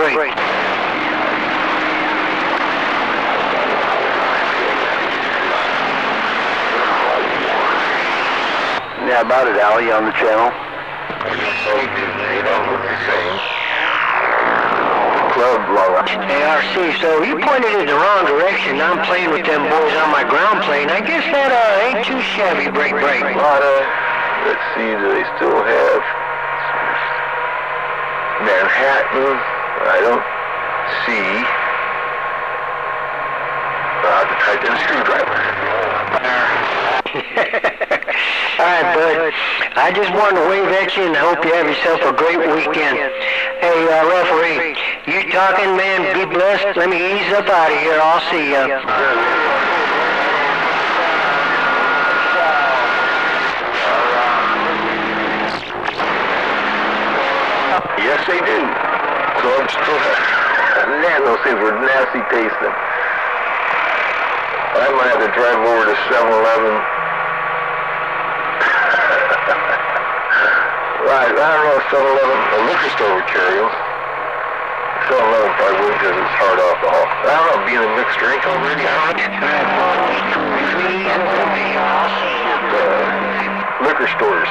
Yeah, about it, Al. You on the channel? They don't look the same. Club, Laura. ARC, so you pointed in the wrong direction. I'm playing with them boys on my ground plane. I guess that ain't too shabby, brake. Let's see, do they still have Manhattan? I don't see. I'll have to type in screwdriver. All right, bud. I just wanted to wave at you and hope you have yourself a great weekend. Hey, referee, you talking, man? Be blessed. Let me ease up out of here. I'll see ya. Yes, they do. Clubs, man, those things were nasty tasting. I might have to drive over to 7-Eleven. Right, I don't know if 7-Eleven, a liquor store would carry them. 7-Eleven probably would because it's hard alcohol. I don't know, being a mixed drink already, liquor stores.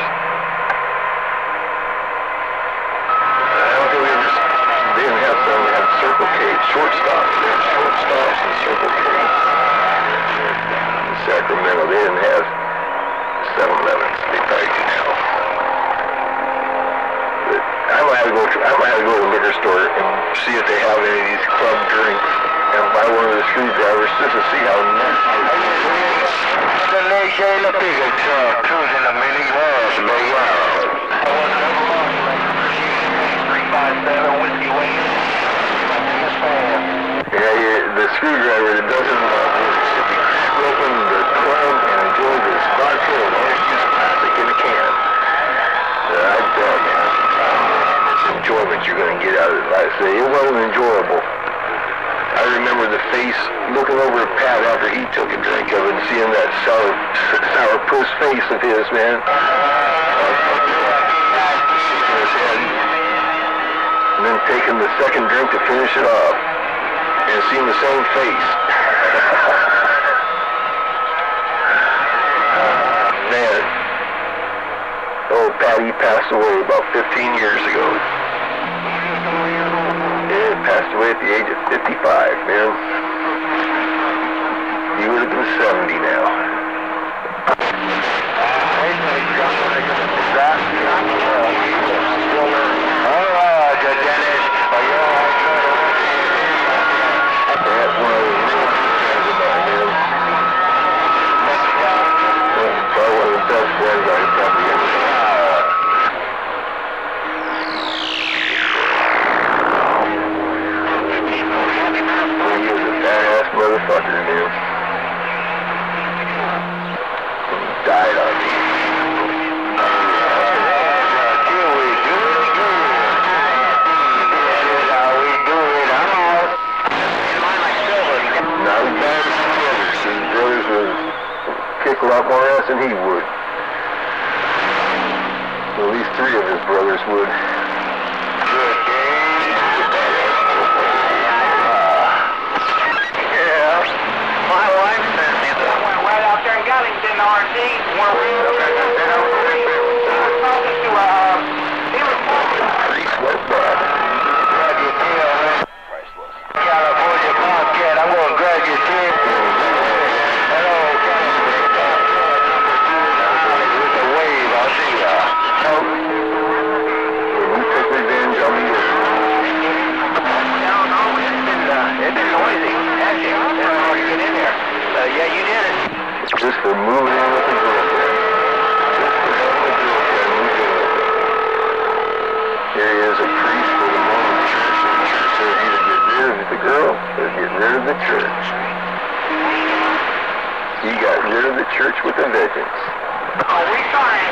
They didn't have some, they had Circle K, shortstops. They had shortstops and Circle K. In Sacramento, they didn't have 7-Elevens. They probably do now. But I might have to go to the liquor store and see if they have any of these club drinks and buy one of the screwdrivers just to see how nasty it is. The next day, look, cruising a mini bus, the screwdriver that doesn't should be crack open the club and enjoy the vodka and orange juice plastic in a can. I bet, man, this enjoyment you're going to get out of it. Like I say, it wasn't enjoyable. I remember the face looking over at Pat after he took a drink of it and seeing that sourpuss face of his, man. And then taking the second drink to finish it off. And seeing the same face. Man. Oh, Patty passed away about 15 years ago. Yeah, passed away at the age of 55, man. He would have been 70 now. Motherfucker, man. Died on me. Not as bad as his brothers. His brothers would kick a lot more ass than he would. At least 3 of his brothers would. just for moving in with the girlfriend. Here he is, a priest for the Mormon church, and the church says either get rid of the girl or get rid of the church. He got rid of the church with a vengeance. Oh, we fine.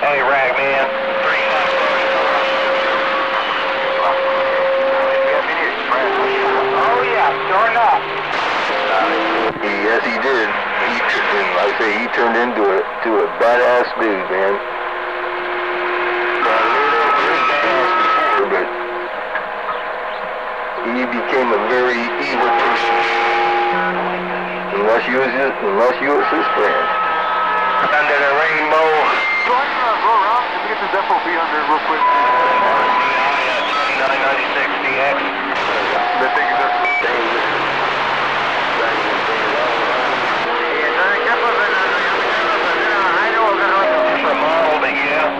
Hey, Ragman. Oh, yeah, sure enough. Yes, he did. Like I say, he turned into a badass dude, man. But he became a very evil person. Unless you was his friend. Under the rainbow. So I go around and get this FOB on there real quick. 2996 DX. They think it's Remodeled it, yeah.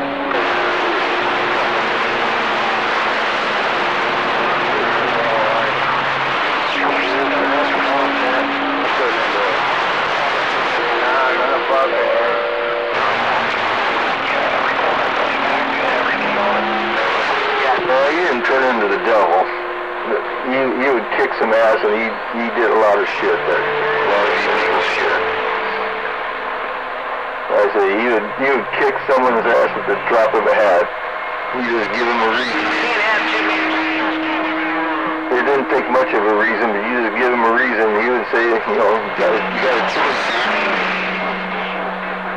Well, he didn't turn into the devil. You would kick some ass, and he did a lot of shit, a lot of illegal shit. I say, you would kick someone's ass with the drop of a hat. You just give him a reason. It didn't take much of a reason, but you just give him a reason. He would say, you got a choice.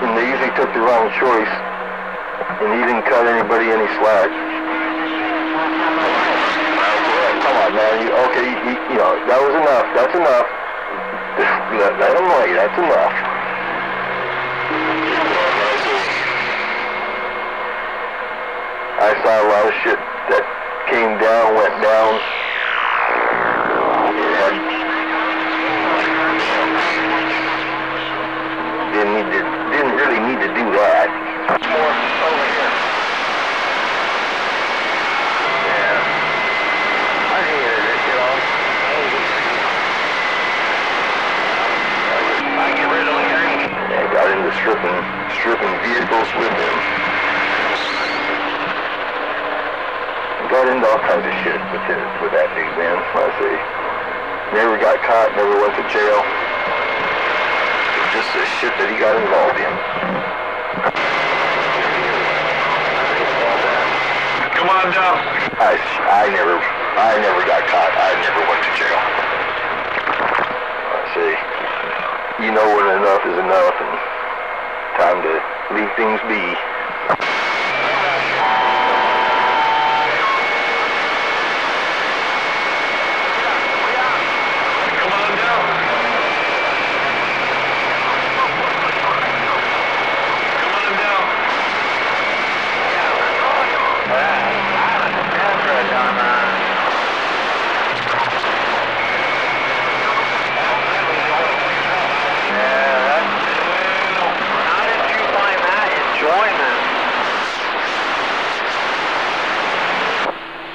And they usually took the wrong choice, and he didn't cut anybody any slack. Come on, man. That was enough. That's enough. Let him lay. That's enough. I saw a lot of shit that came down, went down. And didn't really need to do that. More over here. Yeah. I hated it, I get rid of it. I got into stripping vehicles with him. Got into all kinds of shit with that dude, man. I say, never got caught, never went to jail. Just the shit that he got involved in. come on down. I never got caught. I never went to jail. I say, you know when enough is enough, and time to leave things be.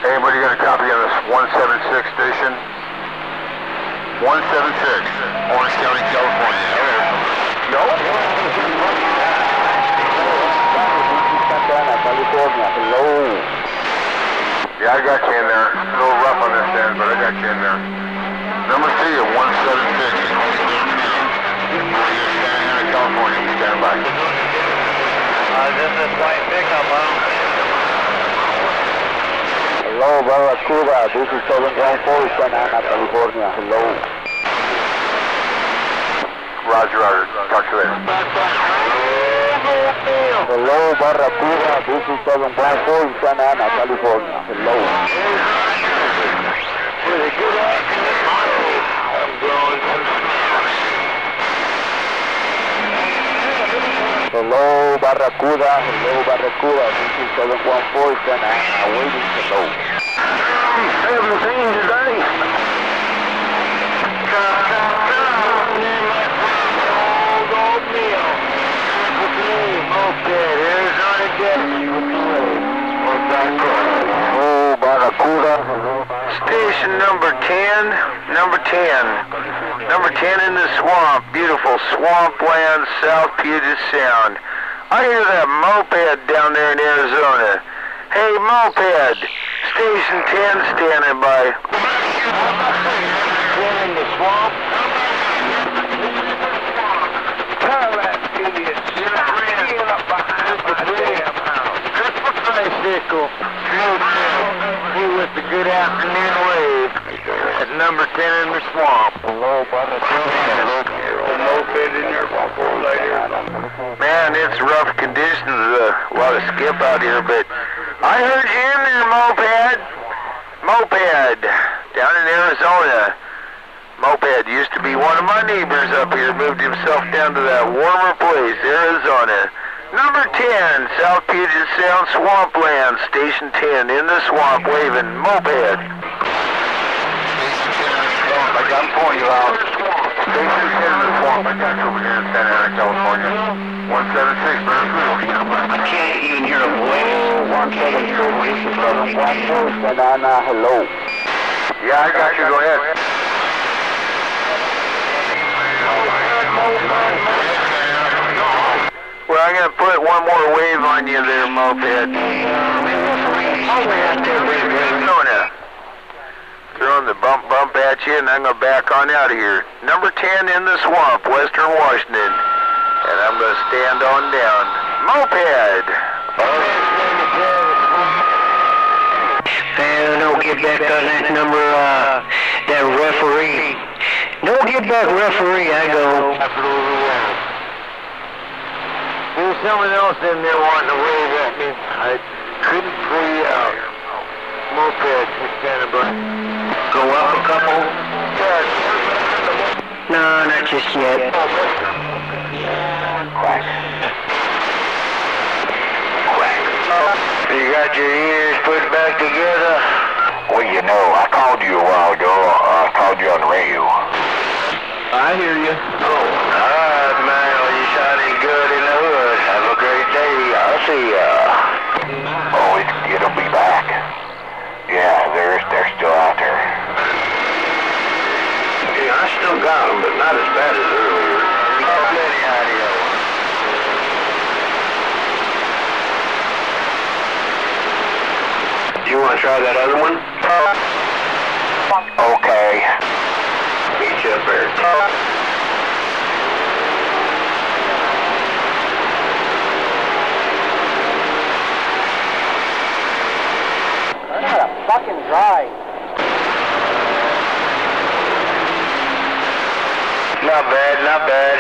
Anybody got a copy on this 176 station? 176, Orange County, California. No? Hello. Yeah, I got you in there. A little rough on this end, but I got you in there. Number 3 at 176. Santa Ana, California. Stand by. This is white pickup, Hello, Barracuda. This is 714, Santa Ana, California. Hello. Roger, Roger. Talk to you later. Hello, Barracuda. This is 714, Santa Ana, California. Hello. Hello, Barracuda. Hello, Barracuda. This is 714, Santa Ana. Waiting. Hello. Haven't seen today. Oh, Barracuda. Station number number 10. Number 10. Number 10 in the swamp. Beautiful swampland, South Puget Sound. I hear that moped down there in Arizona. Hey, moped. Station 10 standing by. 10 in the swamp. Tell that idiot. Stand up behind my damn house. Bicycle. He with the good afternoon wave. At number 10 in the swamp. Man, it's rough conditions. A lot of skip out here, but I heard you in there, moped. Moped. Down in Arizona. Moped used to be one of my neighbors up here. Moved himself down to that warmer place, Arizona. Number 10, South Puget Sound Swampland, Station 10, in the swamp, waving, moped. I'm pulling you out. Station 10 in the swamp, I got you over here in Santa Ana, California. 176, I can't even hear a voice. 176, Santa Ana, hello. Yeah, I got you, go ahead. Well, I'm going to put one more wave on you there, moped. Throwing the bump at you, and I'm going to back on out of here. Number 10 in the swamp, Western Washington. And I'm going to stand on down. Moped! And don't get back on that number, that referee. Don't get back, referee, I go. There's someone else in there wanting to wave at me. I couldn't pull you out. Moped, just standing by. Go up a couple? No, not just yet. Quack. Quack. You got your ears put back together? Well, you know, I called you a while ago. I called you on the radio. I hear you. Oh, all right, man. Well, you shining good in the hood. Have a great day. I'll see ya. Oh, it'll be back. Yeah, they're still out there. Yeah, I still got them, but not as bad as earlier. Plenty audio. Do you want to try that other one? Okay. Beat you up there. I gotta fucking drive. Not bad, not bad.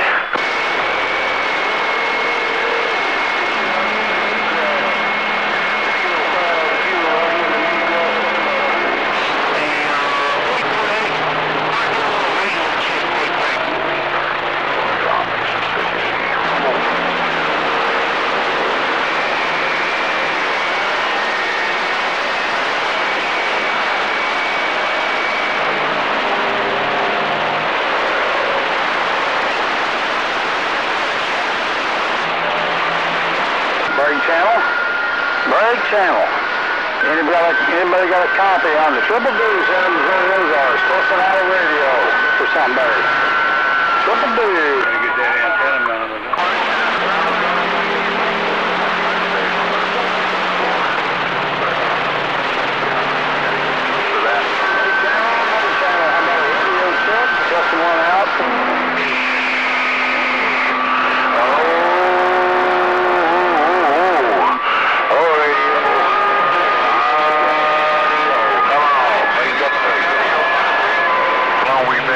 Channel. Anybody got a copy on the Triple D 7 Ozarks, Cincinnati radio for somebody? Triple D. Get that antenna mounted. Channel, how about a radio check? Testing one out.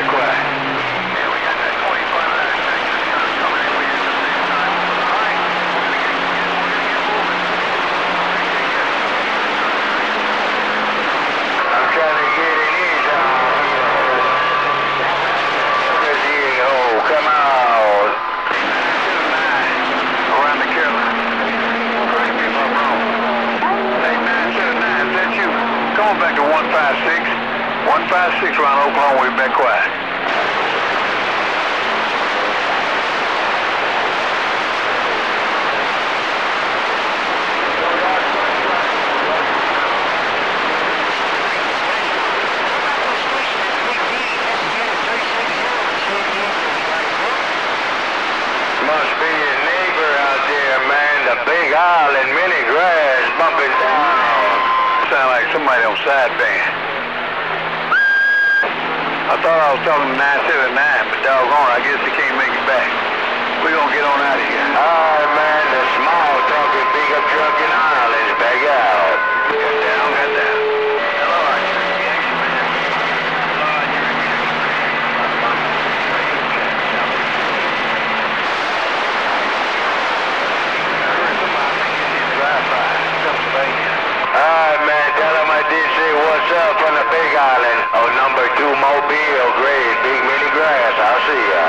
Yeah, we got that 25 minutes. Big Island, mini grass, bumping down. Sound like somebody on sideband. I thought I was talking to 979, but doggone, I guess he can't make it back. We're gonna get on out of here. Alright, man, the small talking pickup truck in Ireland is back out. Got down. Hello, Alright, man, tell him I did say what's up from the Big Island. Oh, number 2 Mobile, great, big mini grass. I'll see ya.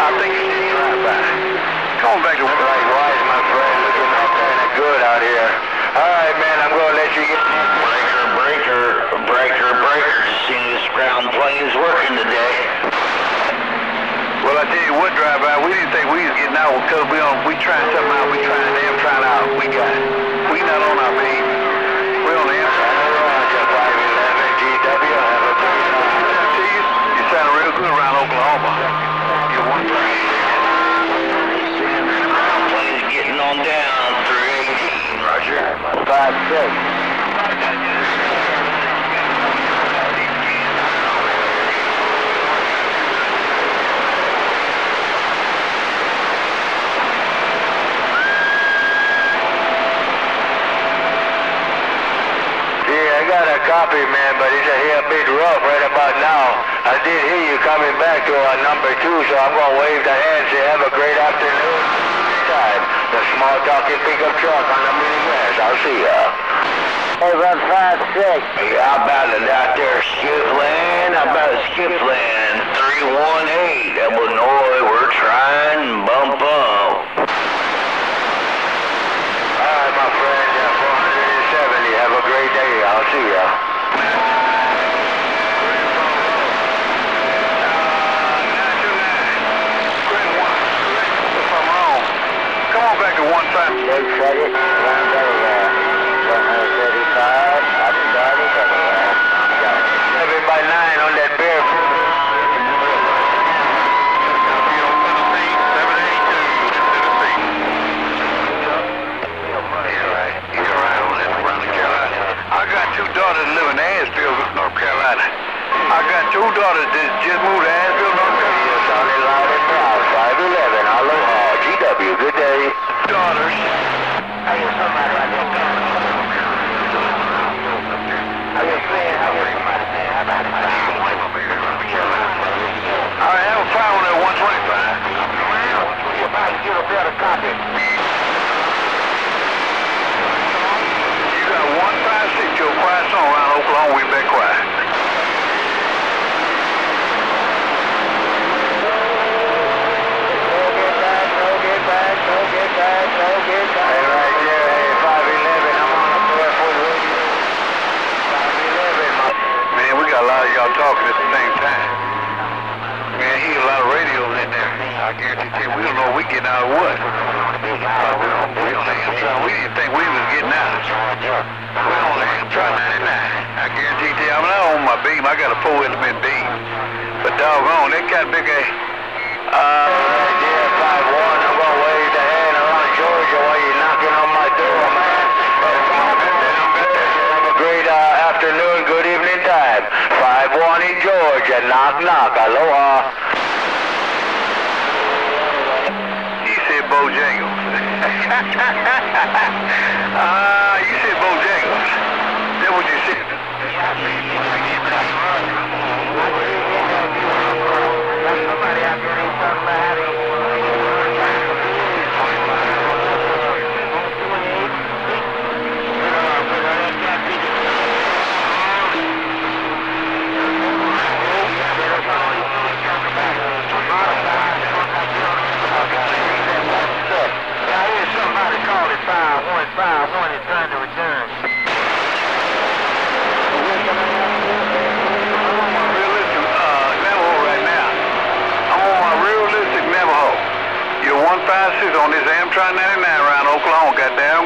I think you should drive by. Come on back to Likewise, my friend, looking up kind of good out here. Alright, man, I'm gonna let you get... Breaker. Seen this ground planes working today. Well, I tell you what, drive by, we didn't think we was getting out because we trying something out. We trying out. We got it. We not on our beat. We on the inside. Roger, 511 GW, have a good night. See you? You sound real good around Oklahoma. You're one thing. Ground planes getting on down 318, Roger. 5-6. I got a copy, man, but it's a bit rough right about now. I did hear you coming back to number 2, so I'm going to wave the hand, say have a great afternoon. Time. The small talking pickup truck on the mini grass. I'll see ya. Hey, run 5-6. Yeah, how about it out there, Skipland? 318, Illinois, we're trying, bump up. Alright, my friend, 470. Have a great day. I'll see ya. Come on back to 1-5. They said it. Round everywhere. 135. I've got it everywhere. 7 by 9 on that bear. I got 2 daughters that live in Asheville, North Carolina. I got 2 daughters that just moved to Asheville, North Carolina. Sounded loud and proud. 511. Aloha. GW. Good day. Daughters. I have a file on that 125. You got 156, your quiet song around Oklahoma, we've been quiet. Hey, right there, hey, 511, I'm on the 4-foot radio. 511, Man, we got a lot of y'all talking at the same time. Man, he got a lot of radios in there. I guarantee you, we don't know if we getting out of what. We don't answer. We didn't think we was getting out. We only try 99. I guarantee you, I'm not on my beam. I got a 4-element beam. But doggone, that got big a... right there, 5-1, I'm gonna wave the hand around Georgia while you're knocking on my door, man. Have a great afternoon, good evening time. 5-1 in Georgia, knock knock, aloha. He said Bojangles. You said Bojangles. That's what you said. On this Amtrak 99 around Oklahoma, got down.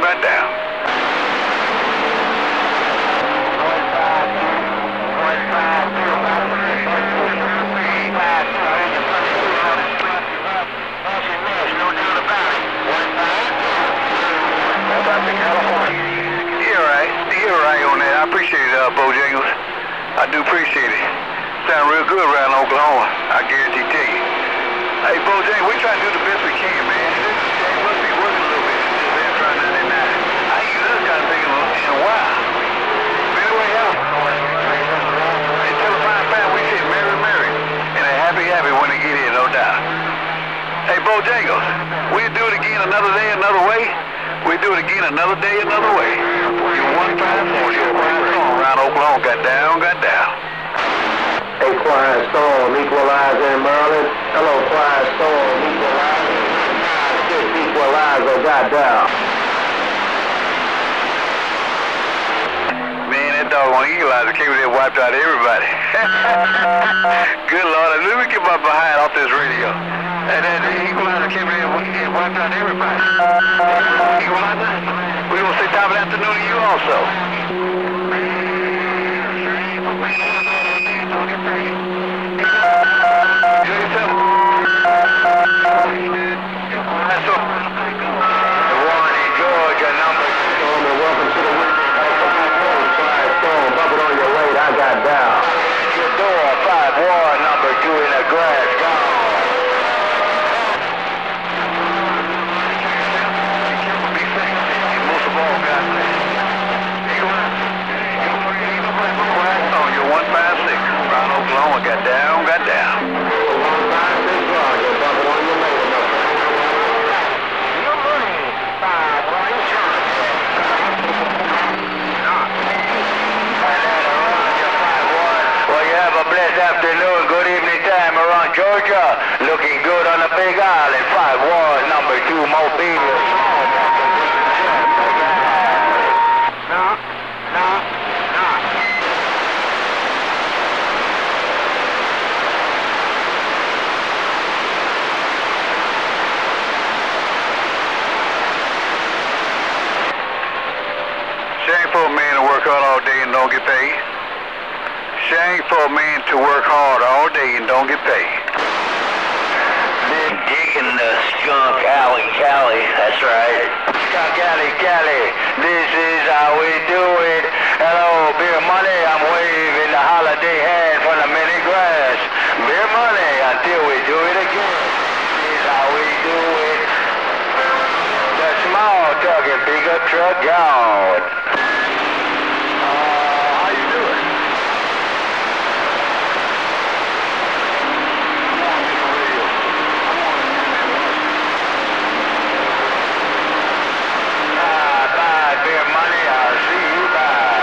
Bojang, we try to do the best we can, man. They must be working a little bit. They ain't trying to do that. I ain't used this kind of thing in a while. But anyway, they tell a fine fan we say Mary, Mary. And they're happy, happy when they get here, no doubt. Hey, Bojangles, we do it again another day, another way. We do it again another day, another way. You 154, you're around Oklahoma, got down, got down. Hey, Quiet Storm, equalizer in Maryland. Hello, Quiet Storm, equalizer. 6 equalizer, got down. Man, that doggone equalizer came in there and wiped out everybody. Good Lord, let me get my behind off this radio. And then the equalizer came in there and wiped out everybody. Equalizer, we gonna say top of the afternoon to you also. Georgia, looking good on the Big Island. 5-1, number 2, Mobile. Shame for a man to work hard all day and don't get paid. Shame for a man to work hard all day and don't get paid. Been digging the skunk alley Cali, that's right. Skunk alley Cali, this is how we do it. Hello, beer money, I'm waving the holiday hand from the mini grass. Beer money until we do it again. This is how we do it. The small truck and bigger truck gone. How you doing? Bye, beer money, I'll see you, bye.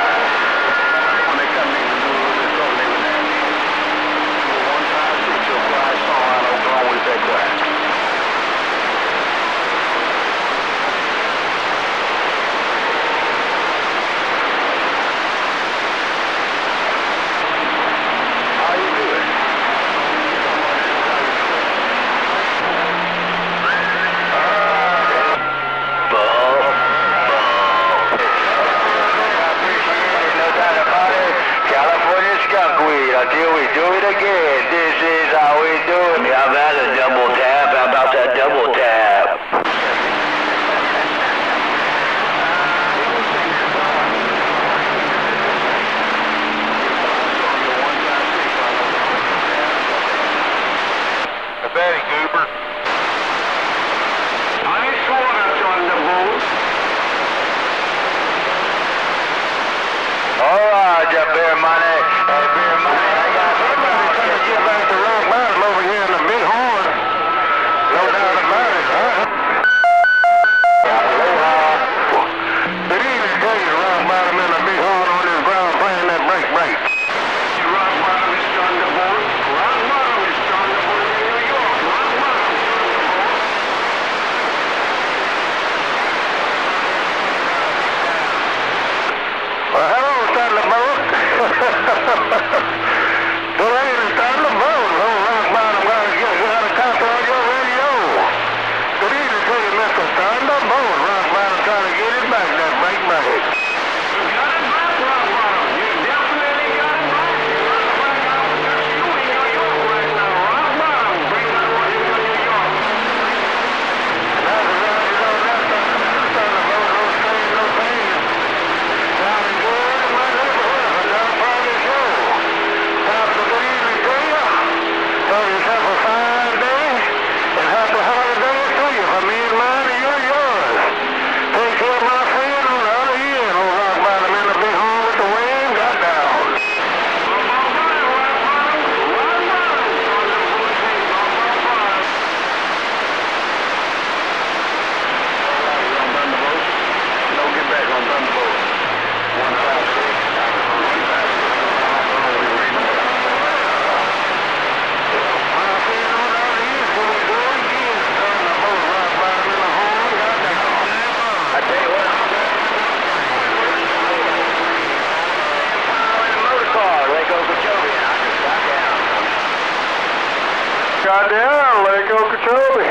got down, Lake Okeechobee.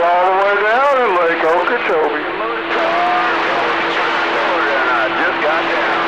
All the way down in Lake Okeechobee. Just got down.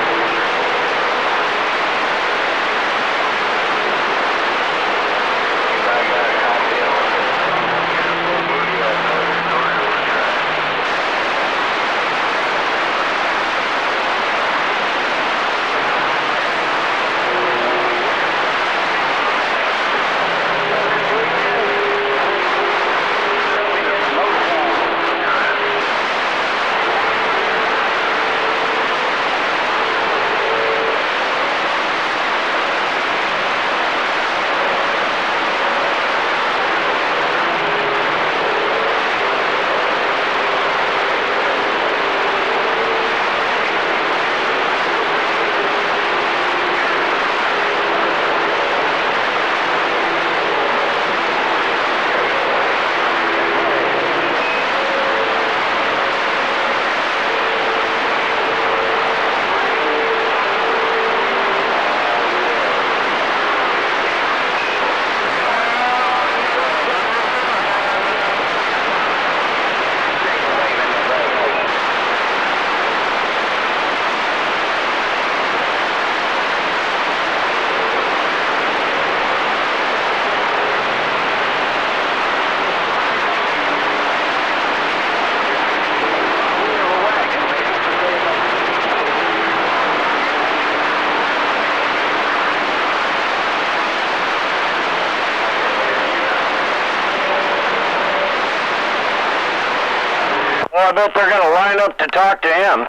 Well, I bet they're going to line up to talk to him.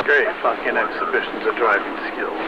Great fucking exhibitions of driving skills.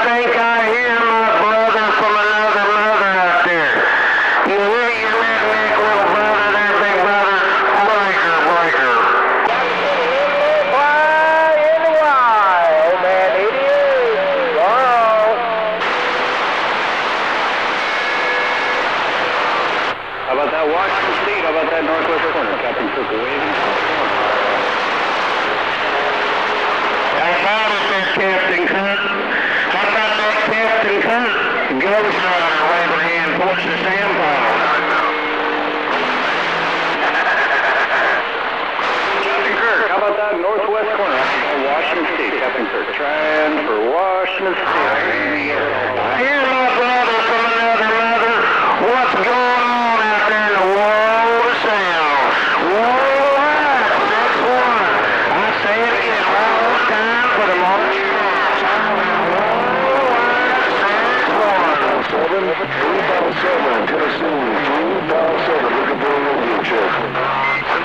think I hear my brother from another mother out there. You hear your redneck little brother there, big brother? Breaker, breaker. Fly in the wild, old man 88. Oh. How about that Washington State? How about that northwest corner? Captain Cook waving. Captain Cook. How about that Captain Cook? Ghost Rider waving hand towards the sand pile. Captain Kirk, how about that northwest corner? Washington State, Captain Kirk. Trying for Washington State. I hear my brother from another mother. What's going on out there in the world of sound? Worldwide, 6-1. I say it again, one more time for the March. 357, Tennessee, 357, looking for a radio check. I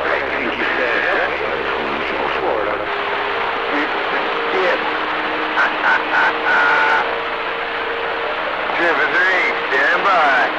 think you said Florida. Yes. 7-3, stand by.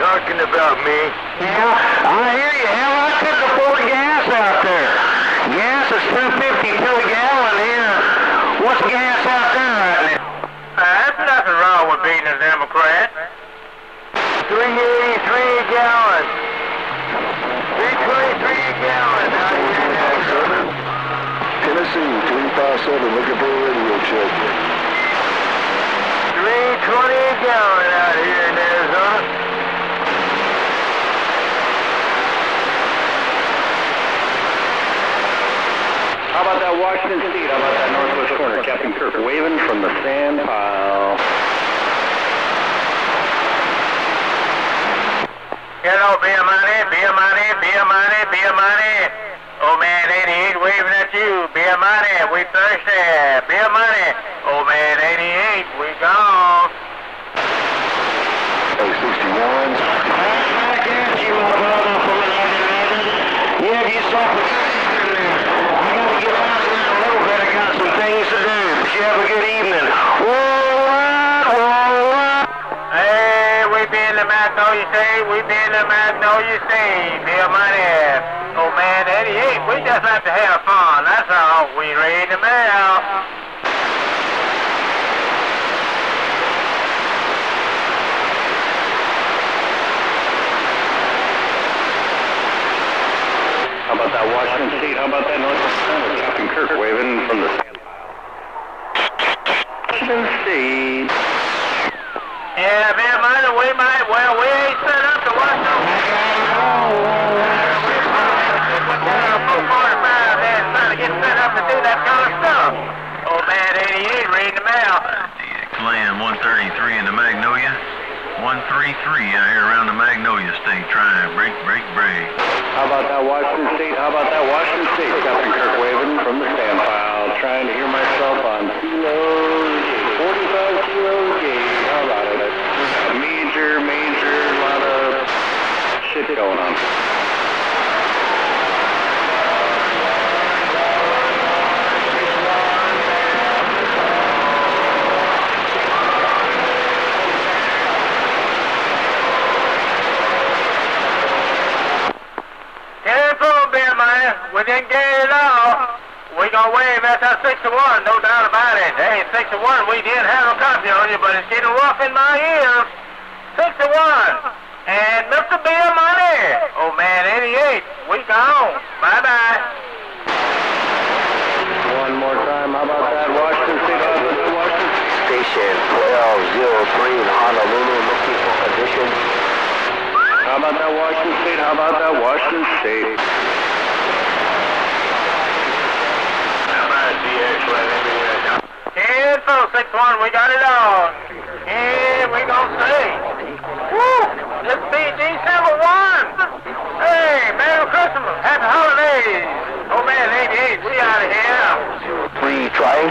Talking about me. Yeah, I hear you. Hell, I couldn't afford gas out there. Gas is $2.52 a gallon here. What's gas out there right now? There's nothing wrong with being a Democrat. $3.83 a gallon. $3.23 a gallon out here. Tennessee, 357, looking for a radio check. $3.20 a gallon out here in Arizona. How about that Washington State? How about that northwest corner? Captain Kirk waving from the sand pile. Hello, be a money, be a money, be a money, be a money. Old man 88 waving at you. Be a money, we thirsty. Be a money. Old man 88, we gone. 61. Back at you, my brother, from another mother. Yeah, you saw me. I gotta get out in a little bit. I got some things to do. But you have a good evening. Hey, we be in the Magnolia State, we be in the Magnolia State. Be a money. Old man 88, we just like to have fun. That's all. We read the mail. How about that Washington State? How about that northwest corner? Captain Kirk waving from the sand pile. Washington State. Yeah, be a money, we might, well, we ain't set up to watch no. Trying to get set up to do that kind of stuff. Old man 88 reading the mail. Land 133 in the Magnolia. 133 out here around the Magnolia State trying to break. How about that Washington State? How about that Washington State? Captain Kirk waving from the sand pile. Trying to hear myself on kilos, 45 kilos gauge. How about it? Major, a lot of shit going on. We didn't get it all. We gonna wave at that 6-1, no doubt about it. Hey, 6-1, we did have a copy on you, but it's getting rough in my ears. 6-1. And Mr. Bill Money. Oh man, 88. We gone. Bye-bye. One more time. How about that Washington State? Station 1203 in Honolulu, looking for conditions. How about that Washington State? How about that Washington State? Info 6-1, we got it all. Here we gonna see. Woo! This BG 7-1. Hey, Merry Christmas. Happy holidays. Oh, man, 88. We out of here. 3 trying.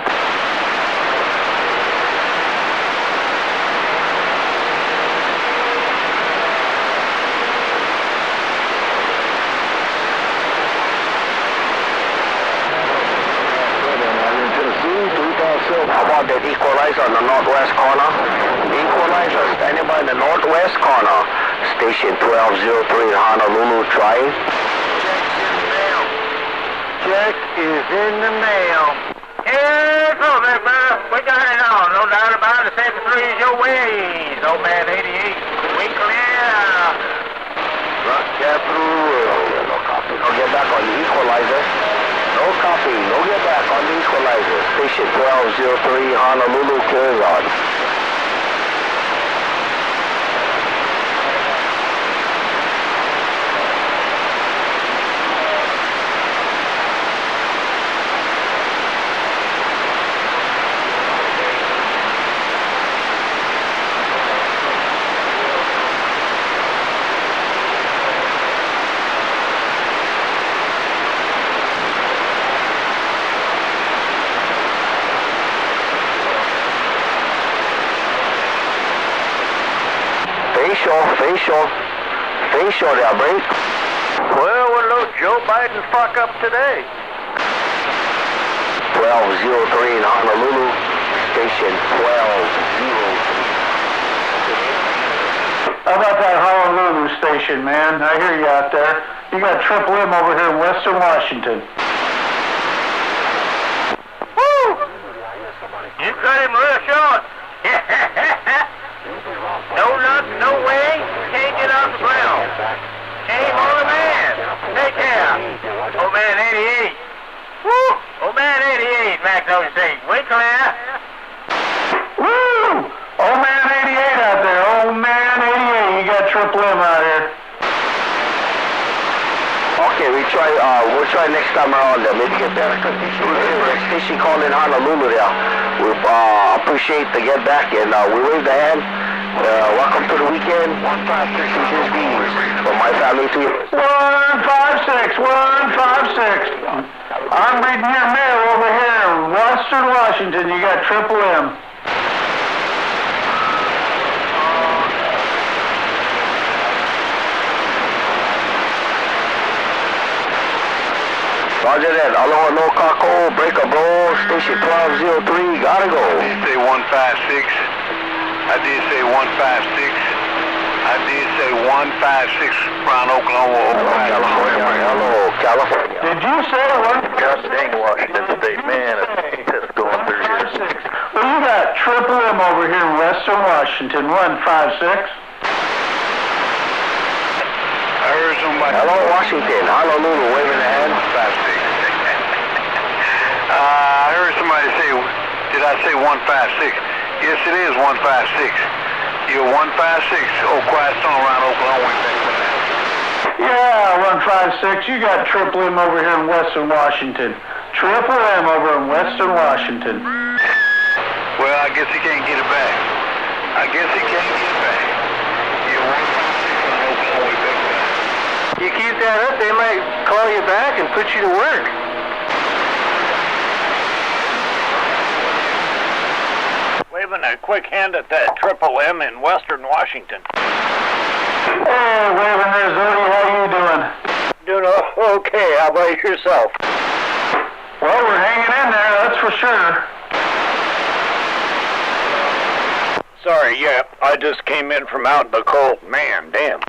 How about that equalizer on the northwest corner? Equalizer standing by the northwest corner. Station 1203 Honolulu trying. Check is in the mail. Here's over there, brother. We got it on. No doubt about it. 73 is your ways. Old man 88. We clear. Rock Capital Road. No copy. No get back on the equalizer. No copy. No get back on the equalizer. Station 1203 Honolulu clears on. Facial there, Brady. Well, what did old Joe Biden fuck up today? 1203 in Honolulu, station 1203. How about that Honolulu station, man? I hear you out there. You got Triple M over here in Western Washington. Woo! You cut him real short. No nuts, no way. Can't get off the ground. Shame on the man. Take care. Old man 88. Woo! Old man 88, Magnolia State. We clear. Woo! Old man 88 out there. Old man 88. You got Triple M out here. Okay, we'll try next time around there. Maybe get better condition. Station called in Honolulu there. We appreciate the get back and we wave the hand. Welcome to the weekend. 156 greetings from my family to you. 156, 156. I'm reading your mail over here in Western Washington. You got Triple M. Roger that. Aloha no kako, break a blow, station 1203, gotta go. Say 156. I did say 156. I did say 156 around Oklahoma. Hello, California. Did you say one? God dang Washington State, man. It's going through here. Well, you got Triple M over here in Western Washington, 156. I heard somebody. Hello, Washington. Honolulu, waving the hand. 156. I heard somebody say, did I say 156? Yes, it is 156. You're 156. Oh, quiet storm around Oklahoma. Yeah, 156. You got Triple M over here in Western Washington. Triple M over in Western Washington. Well, I guess he can't get it back. You're 156 on Oklahoma. You keep that up, they might call you back and put you to work. Waving a quick hand at that Triple M in Western Washington. Hey, waving there, Zodi. How you doing? Doing okay. How about yourself? Well, we're hanging in there, that's for sure. Sorry, yeah, I just came in from out in the cold. Man, damn.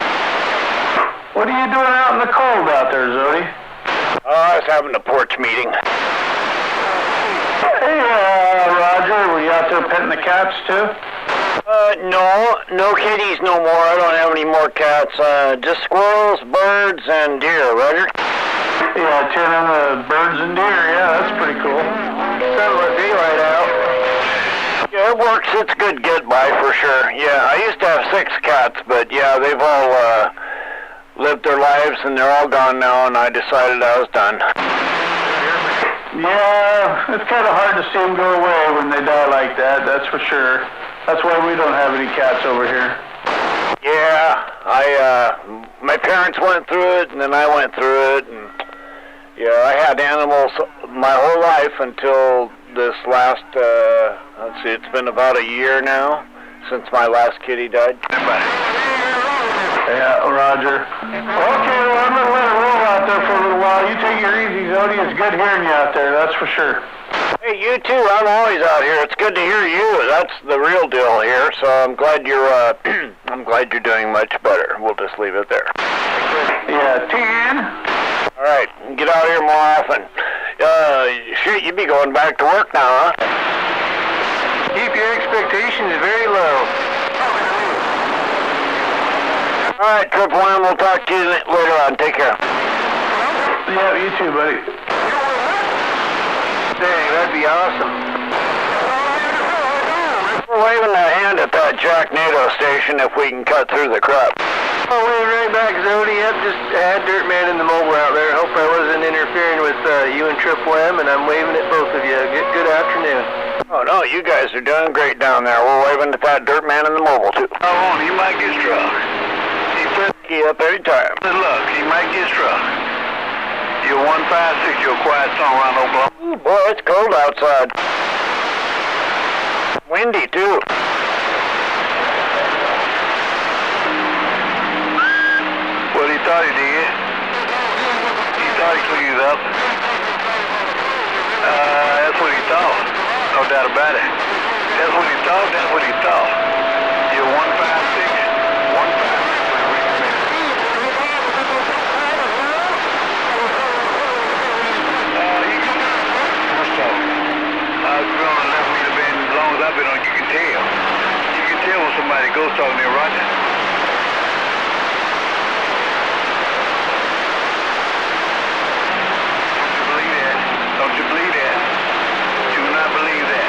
What are you doing out in the cold out there, Zodi? I was having a porch meeting. Hey, Roger, were you out there petting the cats, too? No kitties no more. I don't have any more cats. Just squirrels, birds, and deer, Roger. Yeah, tending the birds and deer. Yeah, that's pretty cool. Sounds like daylight out. Yeah, it works. It's good get by for sure. Yeah, I used to have 6 cats, but yeah, they've all lived their lives and they're all gone now, and I decided I was done. Yeah, it's kind of hard to see them go away when they die like that, that's for sure. That's why we don't have any cats over here. Yeah, My parents went through it, and then I went through it, and yeah, I had animals my whole life until this last, let's see, it's been about a year now since my last kitty died. Yeah, Roger. Okay, well, I'm going to let it roll out there for a little while. You take it easy, Zodi. It's good hearing you out there, that's for sure. Hey, you too. I'm always out here. It's good to hear you. That's the real deal here. So I'm glad you're, I'm glad you're doing much better. We'll just leave it there. Yeah, 10. All right, get out here more often. Shit, you be going back to work now, huh? Keep your expectations very low. All right, Triple M, we'll talk to you later on. Take care. Yeah, you too, buddy. Dang, that'd be awesome. We're waving a hand at that Jacknado station if we can cut through the crap. I'll wave right back, Zodi. Yep, just had Dirtman in the mobile out there. Hope I wasn't interfering with you and Triple M, and I'm waving at both of you. Good afternoon. Oh, no, you guys are doing great down there. We're waving at that Dirtman in the mobile, too. Come on, he might get struck. He up every time. Good luck, he might get struck. You're 156, you're quiet song around Oklahoma. Ooh, boy, it's cold outside. Windy, too. Well, he thought he did. He thought he cleaned it up. That's what he thought. No doubt about it. That's what he thought, that's what he thought. You're 156. I've been on, you can tell. You can tell when somebody goes talking there, Roger. Don't you believe that? Do not believe that.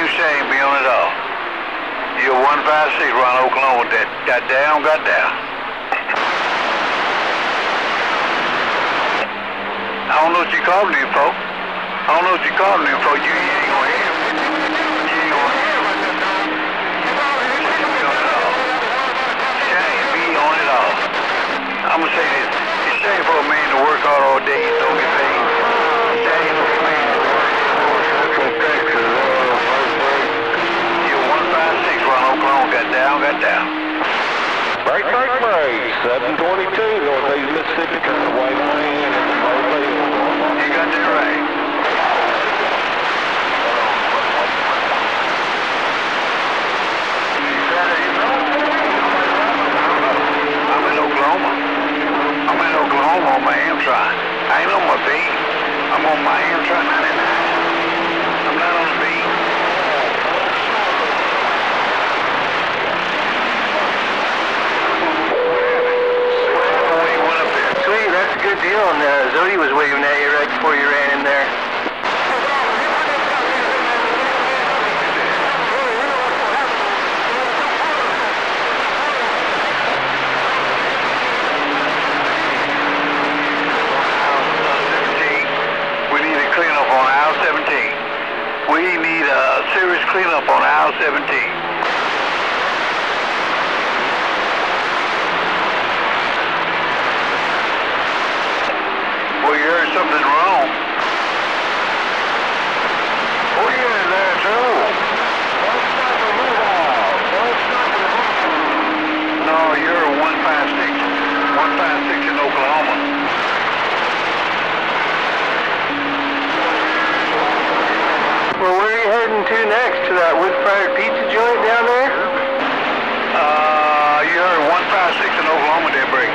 Shame be on it all. You're 156 around Oklahoma with that got down. I don't know what you calling him for. You ain't gonna hear him. You ain't gonna hear him. Shame be on it all. I'm gonna say this. It's shame for a man to work hard all day and don't get paid. Shame for a man to work Central Texas. Oklahoma got down. Break. 722, Northeast Mississippi, turn the white lane and the You got that right. I'm in Oklahoma. On my Amtrak. I ain't on my beat. I'm on my Amtrak 99. I'm not on the beat. Good deal, and Zodi was waving at you right before you ran in there. We need a cleanup on aisle 17. We need a serious cleanup on aisle 17. Well, you heard something wrong. Oh, yeah, that's all. No, you're 156. 156 in Oklahoma. Well, where are you heading to next? To that wood-fired pizza joint down there? You heard 156 in Oklahoma, there, break.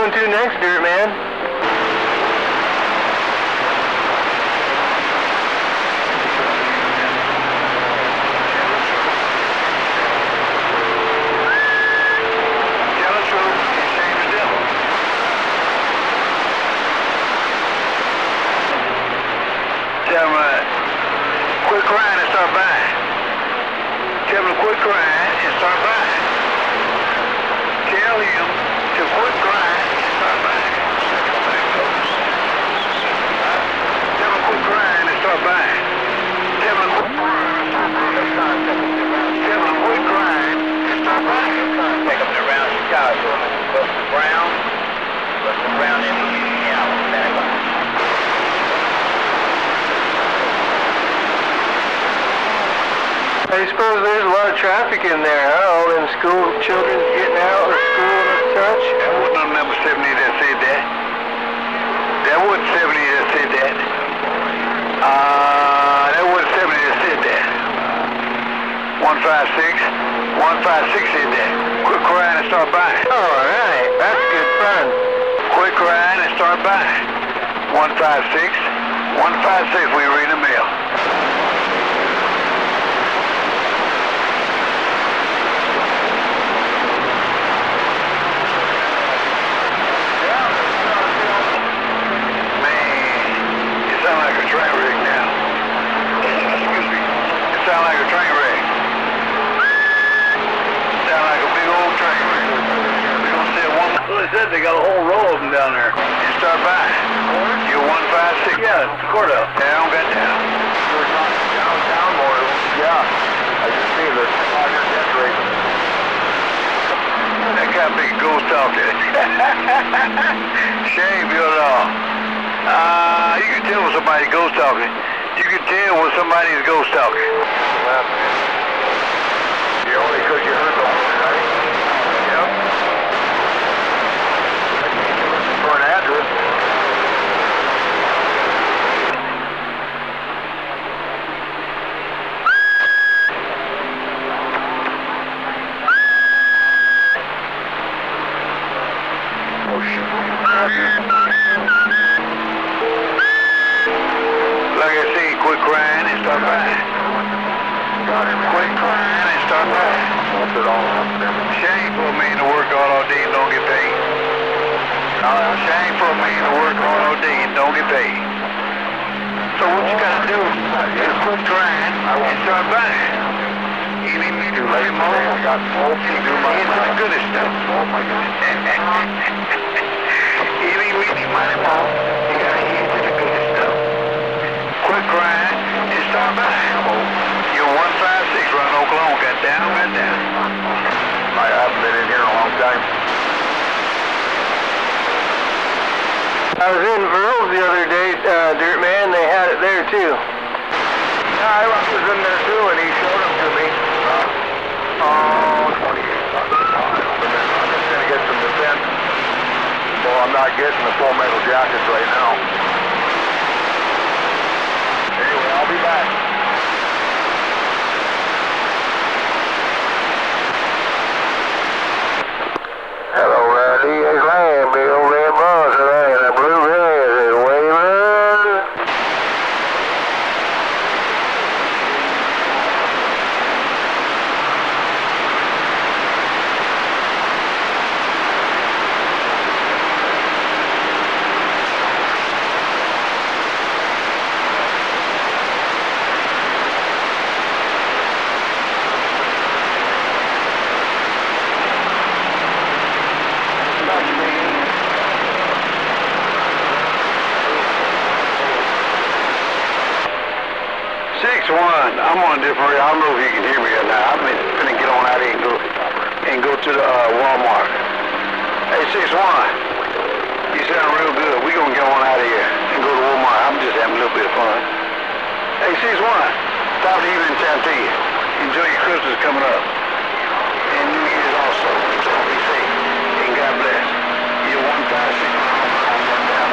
going to next, Dirt Man? Tell him, quit crying and start buying. Tell him to quit crying and start buying. Tell him to quit crying and start buying. Tell him to quit crying and start buying. Tell him to quit crying and start buying. Pick up the round Chicago. Buster Brown. Buster Brown in the I suppose there's a lot of traffic in there, huh? All them school children getting out of school and such. That wasn't on number 70 that said that. That wasn't 70 that said that. That wasn't 70 that said that. 156 said that. Quit crying and start buying. All right, that's good fun. Quit crying and start buying. 156, we read the mail. They got a whole row of them down there. You start buying. You're 156. Yeah, it's Cordo. Down, got down. Down more. Yeah. I can see the death rate. That got big ghost talking. Shame, you know. You can tell when somebody's ghost talking. You can tell when somebody's ghost talking. Yeah, only because you heard the horn, right? Yep. For an address. Oh, shit. Like I say, quit crying and start buying. Quit crying and start buying. Shame for a man to work all day and don't get paid. Shame for a man to work all day and don't get paid. So what you gotta do is quit crying and start buying. You need me to lay more. Into the goodest stuff. You need me to money more. You gotta eat into the goodest stuff. Quit crying and start buying. You're 156 around Oklahoma. Got down. I haven't been in here in a long time. I was in Verls the other day, Dirt Man. They had it there too. I was in there too, and he showed them to me. 28. I'm just gonna get some defense. So I'm not getting the full metal jackets right now. Anyway, I'll be back. Hello, Randy. It's Lamb, big old red boss today, and the blue red is waving. I'm on a different. I don't know if you can hear me or not. I'm gonna get on out here and go to the Walmart. Hey, 6-1. You sound real good. We gonna get on out of here and go to Walmart. I'm just having a little bit of fun. Hey, 6-1. Stop the evening time to you. Enjoy your Christmas coming up. And New Year's also. So be safe. And God bless. You're 156 down.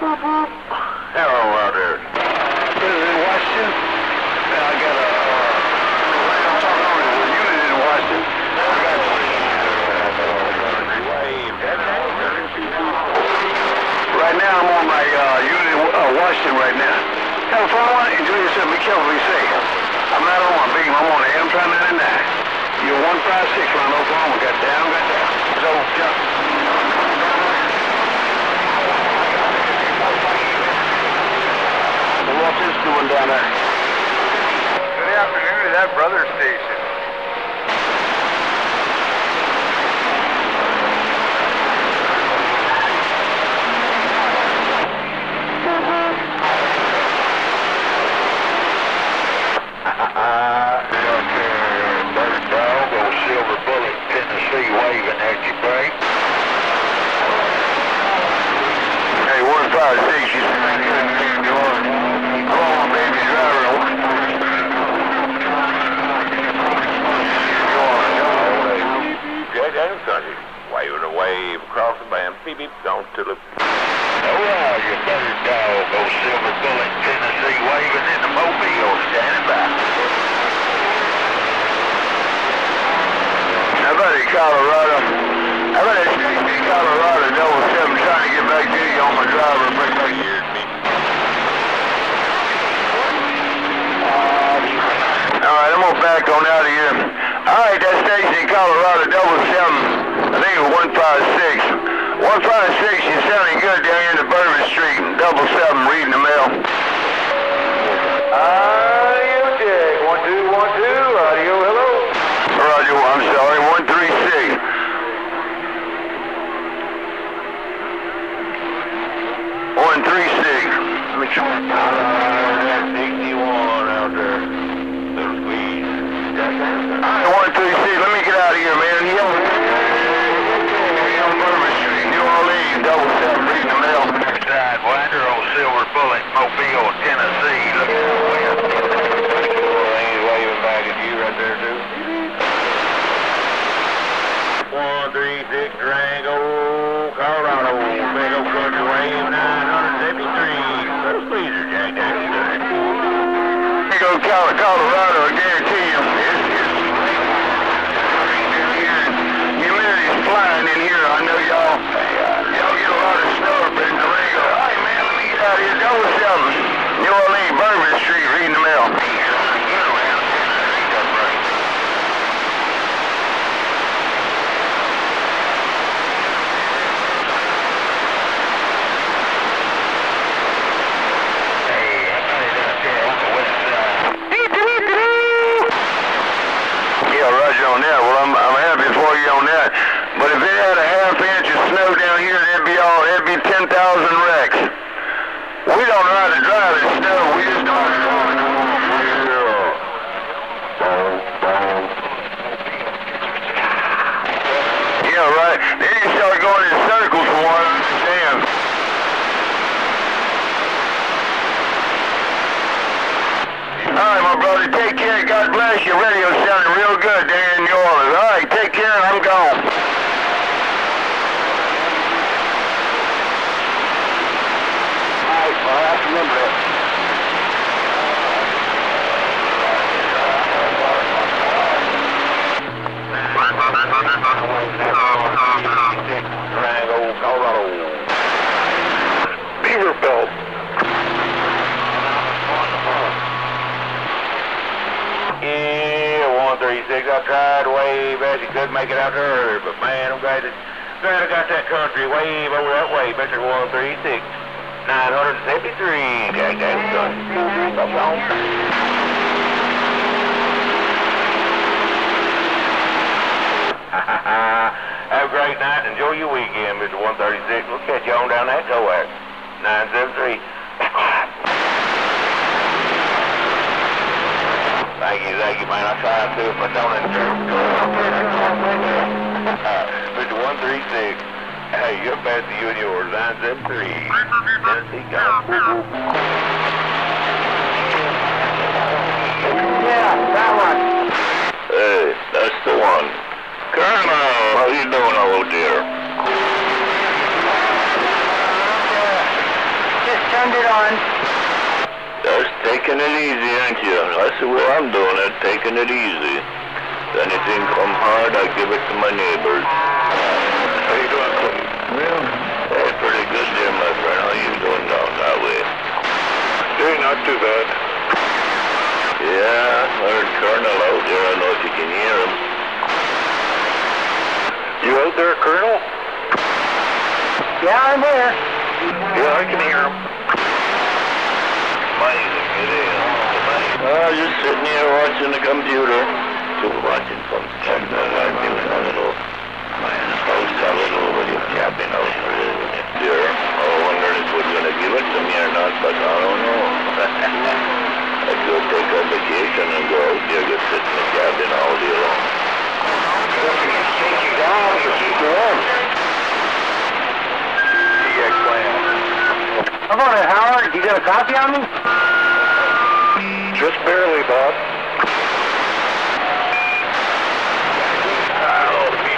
Hello out there. In Washington? I got a, I'm talking over to the unit in Washington. Right now, I'm on my unit in Washington right now. California, enjoy yourself. Be careful, be safe. I'm not on my beam. I'm on the Amtrak 99. You're 156 around Oklahoma. Got down. So, jump. What's this doing down there? Good afternoon to that brother station. Bird dog, old silver bullet, Tennessee, waving at you, break. Hey, 156, you Waving a wave across the band, beep beep, gone to the... Alright, you bird dog, old silver bullet, Tennessee, waving in the mobile, standing by. How about in Colorado? How about in Colorado, Double 7 trying to get back to you on my driver, bring back here to me. Alright, I'm gonna back on out of here. Alright, that station in Colorado, Double 7. I think it was 156. 156, you're sounding good down here in the Bourbon Street. Double 7, reading the mail. Audio check. 1, 2, 1, 2. Audio, hello. Roger, I'm sorry, 136. Let me try. That's 61 out there. Little squeeze. Alright, 136, let me get out of here, man. New Orleans, Double 7, reading the mail. Sidewinder on Silver Bullet, Mobile, Tennessee. Look at the wind. Ain't waving back at you right there, dude. 136 Durango, Colorado. Big old country wave 973. Little squeezer, Jack. Here goes Colorado, I guarantee you. Humidity's flying in here. I know y'all get a lot of snow up in Durango. All right, man, let me get out of here. Double 7, New Orleans, Bourbon Street, reading the mail. Yeah, Roger on that. Well, I'm happy for you on that. But if it had a half inch of snow down here, it'd be 10,000 wrecks. We don't know how to drive in snow. We just know how to drive it. Yeah, right. Then you start going in circles from what I understand. All right, my brother, take care. God bless you. Radio's sounding real good there in New Orleans. All right, take care. I'm gone. All right, well, I have to remember that. Durango, Colorado. Beaver Belt. Yeah, 136. I tried to wave as you could make it out there, but man, I'm glad I got that country wave over that way. Mr. 136. 973. Jack Danielson. Stop on. Have a great night. Enjoy your weekend, Mr. 136. We'll catch you on down that coax. 973. Thank you, man. I tried to, but don't interrupt. Mr. 136. Hey, you're best to you and yours. 973. Tennessee, got Yeah, that one. Hey, that's the one. Colonel, how you doing, old dear? turned it on. Just taking it easy, ain't you? That's the way I'm doing it, taking it easy. If anything come hard, I give it to my neighbors. How you doing, Clinton? Well, hey, pretty good there, my friend. How you doing down that way? Hey, not too bad. Yeah, there's Colonel out there. I don't know if you can hear him. You out there, Colonel? Yeah, I'm here. Yeah, I can hear him. Amazing, it is. Just sitting here watching the computer. Watching some stuff that I'm doing a little post a little video cabin out there. I wondered if we're going to give it to me or not, but I don't know. I could take a vacation and go out there, just sit in the cabin all day long. Don't forget to take your dog and keep you warm. How about it, Howard? You got a copy on me? Just barely, Bob.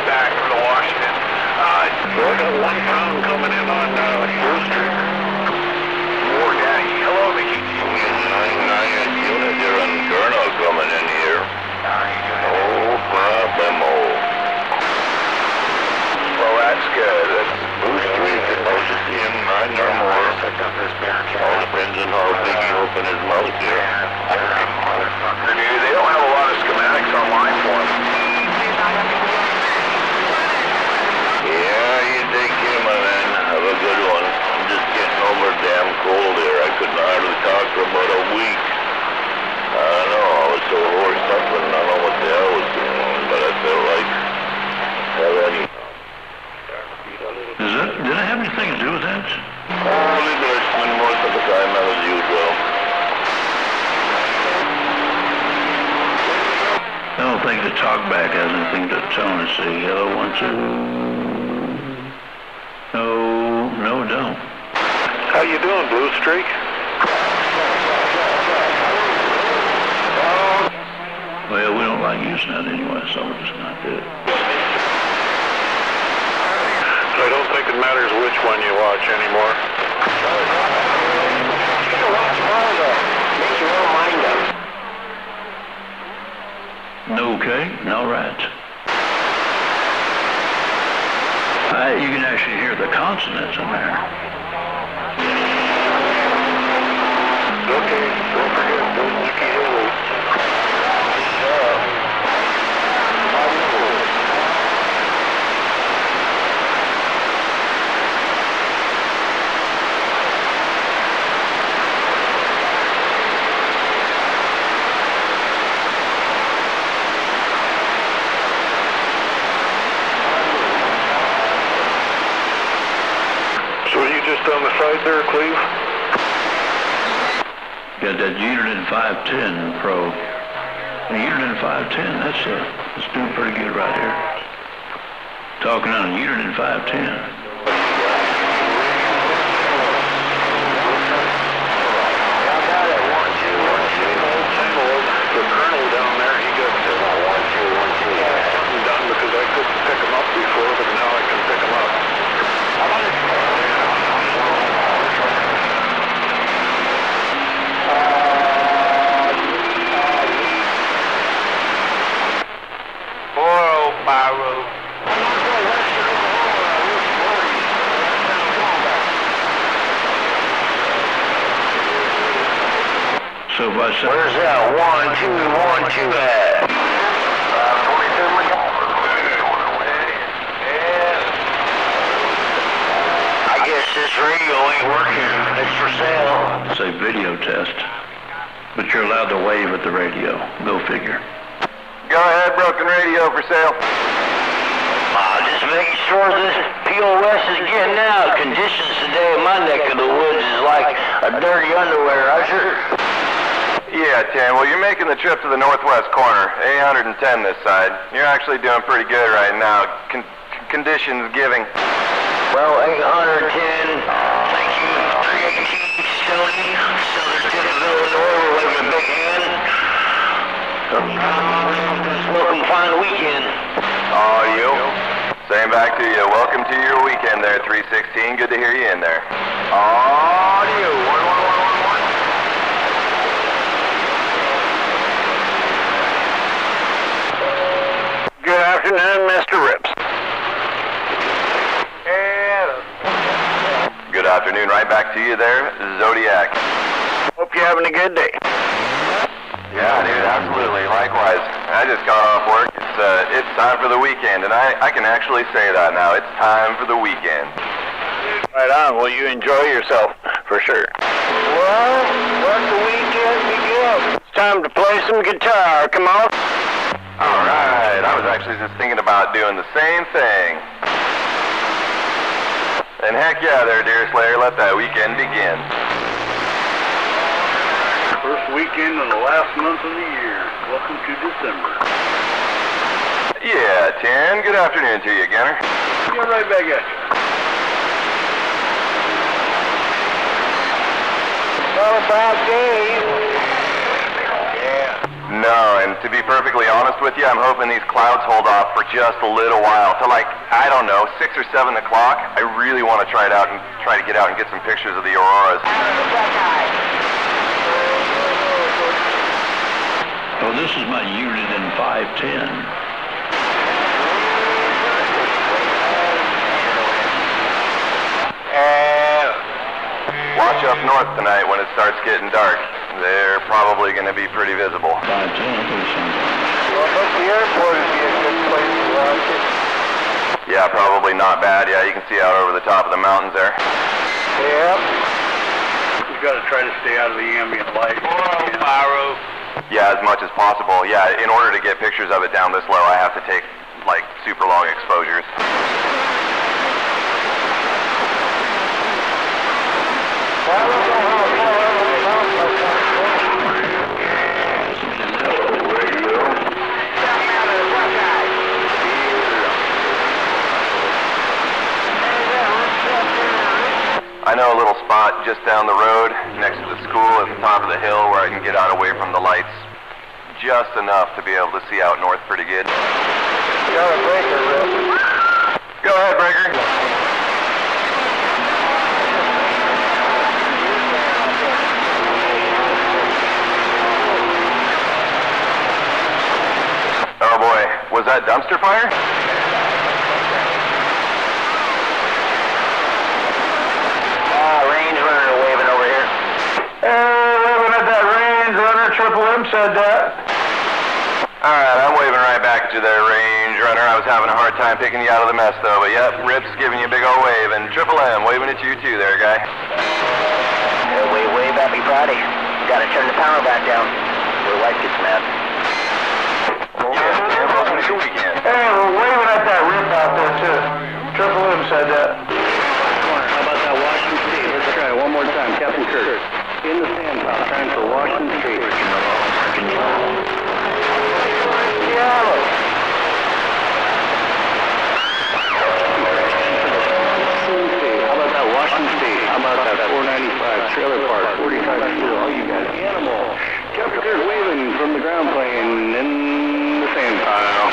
Back from the Washington. I got 1 pound coming in on Hill Street. More Daddy Yellow, they keep 9 unit there on Colonel coming in here. No problemo. Well, that's good. That's Blue Street. Supposed to see him 9 or more. All depends on how big he open his mouth here. They don't have a lot of schematics online for him. Yeah, you take care, my man. Have a good one. I'm just getting over damn cold here. I couldn't hardly talk for about a week. I don't know. I was so hoarse up and I don't know what the hell was going on, but I felt like already. Did it have anything to do with that? Holy Blissman, most of the time that was usual. I don't think the talkback has anything to tell me. Say hello, 1, 2. No, don't. How you doing, Blue Streak? Well, we don't like using that anyway, so we're just not do it. I don't think it matters which one you watch anymore. You can watch them all, though. Make your own mind up. Okay, all right. You can actually hear the consonants in there. Okay, don't forget those Nicky Hills. On the side there, Cleve? Got that Unit 510 Pro. The Unit 510, that's doing pretty good right here. Talking on a Unit 510. The Colonel down there, he got something done because I couldn't pick him up before, but now I can pick him up. So if I say... Where's that 1, 2, 1, 2 at? I guess this radio ain't working. It's for sale. Say video test. But you're allowed to wave at the radio. Go figure. Go ahead, broken radio for sale. Just making sure this POS is getting out. Conditions today in my neck of the woods is like a dirty underwear, Usher. Yeah, Tim. Well, you're making the trip to the northwest corner, A110 this side. You're actually doing pretty good right now. Conditions giving. Well, 810, thank you, 318, Sony, Southern Tennessee, Illinois, we're waving a big hand. Welcome to find the weekend. Oh, you? Same back to you. Welcome to your weekend there, 316. Good to hear you in there. Oh, you. you there, Zodiac. Hope you're having a good day. Yeah, dude, absolutely. Likewise. I just got off work. It's time for the weekend, and I can actually say that now. It's time for the weekend. Right on. Well, you enjoy yourself, for sure. Well, let the weekend begin. It's time to play some guitar. Come on. All right. I was actually just thinking about doing the same thing. And heck yeah there, Deer Slayer. Let that weekend begin. First weekend of the last month of the year. Welcome to December. Yeah, 10. Good afternoon to you, Gunner. Yeah, right back at you. Well, about days. No, and to be perfectly honest with you, I'm hoping these clouds hold off for just a little while. To like, I don't know, 6 or 7 o'clock. I really want to try to get out and get some pictures of the auroras. Oh, this is my unit in 510. Watch up north tonight when it starts getting dark. They're probably going to be pretty visible. 510, I think so. Well, I hope the airport would be a good place to watch it. Yeah, probably not bad. Yeah, you can see out over the top of the mountains there. Yep. We've got to try to stay out of the ambient light. Yeah, as much as possible. Yeah, in order to get pictures of it down this low, I have to take, like, super long exposures. I know a little spot just down the road next to the school at the top of the hill where I can get out away from the lights just enough to be able to see out north pretty good. Got a breaker, Rick. Go ahead, Breaker. Oh boy, was that dumpster fire? Range runner waving over here. Waving at that range runner. Triple M said that. Alright, I'm waving right back at you there, Range Runner. I was having a hard time picking you out of the mess, though. But yep, Rip's giving you a big old wave, and Triple M waving at you too there, guy. Wave, happy Friday. Gotta turn the power back down. Your wife gets mad. Yeah, welcome to your weekend. Hey, we're waving at that Rip out there, too. Triple M said that. How about that Washington State? Let's try it one more time. Captain Kirk. In the sand pile, trying for Washington State. How about that Washington State? How about that 495 trailer park, 45 kilo? Oh, you got animal. Captain Kirk waving from the ground plane in the sand pile.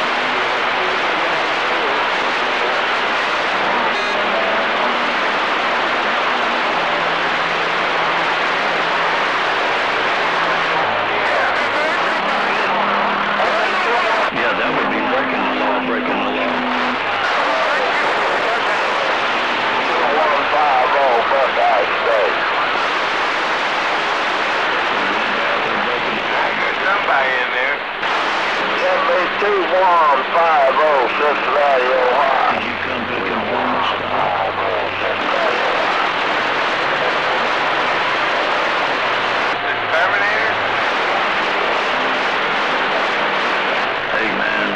Yeah, that would be breaking the law, breaking the law. 150 Buckeye State. Somebody in there. FA 2150 Cincinnati, Ohio. You come pick up one stop. Terminator? Hey, man.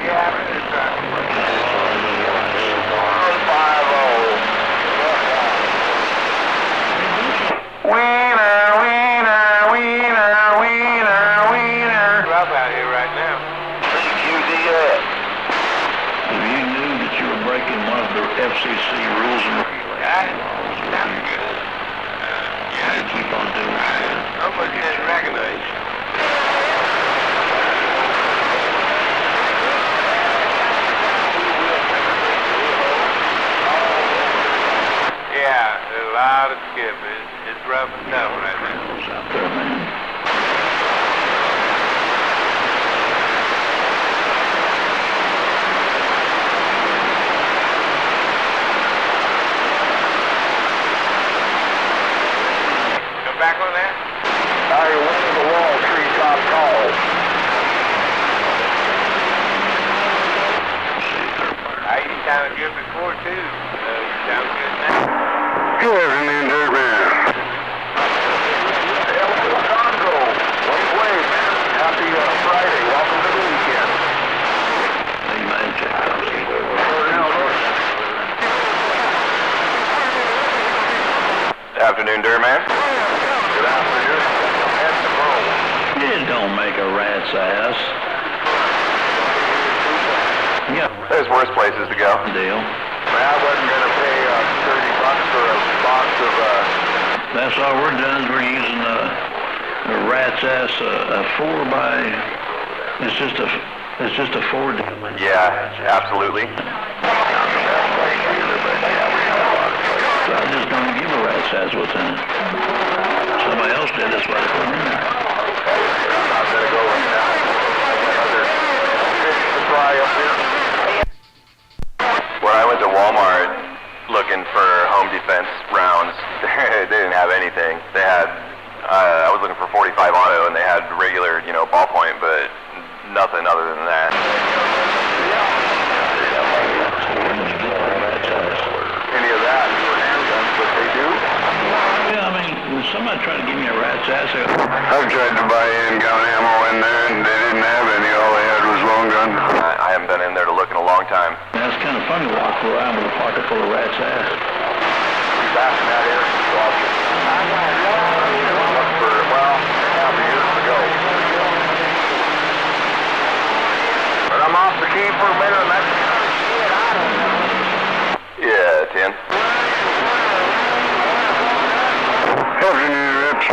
Yeah, I'm in this time. 150. Wiener, wiener, wiener, wiener, wiener. Rough out here right now. CQDS. If you knew that you were breaking one of the FCC rules and regulations, Sounds good. you keep on doing it. Nobody didn't recognize you. Yeah, there's a lot of skip. It's rough and tough right now. It's out there, man. back on that? I went to the wall, treetop tall. You sounded good before, too. You sound good now. Good afternoon, Dirtman. El Congo. Wait, man. Happy Friday. Welcome to the weekend. Hey, man, check out. Afternoon, Dirtman. Good afternoon. That's the phone. It don't make a rat's ass. Yeah. There's worse places to go. Deal. I wasn't going to pay $30 for a box of, That's all we're doing is we're using a rat's ass, a 4x. It's just a 4 deal. Yeah, absolutely. So I just don't give a rat's ass what's in it. Somebody else did this, why they put it in there. I'm not going to go right now. Another fish supply up here. When I went to Walmart looking for home defense rounds, they didn't have anything. They had, I was looking for 45 auto, and they had regular, ballpoint, but nothing other than that. Any of that for handguns, but they do? Yeah, I mean, when somebody tried to give me a rat's ass, I've tried to buy handgun ammo in there, and they didn't have any. All they had was long gun. I haven't been in there to look in a long time. that's kind of funny, walk around with a pocket full of rat's ass. He's asking that air control. Look for, half a year ago. But I'm off the key for a minute, and that's Yeah, 10. Afternoon, Rips.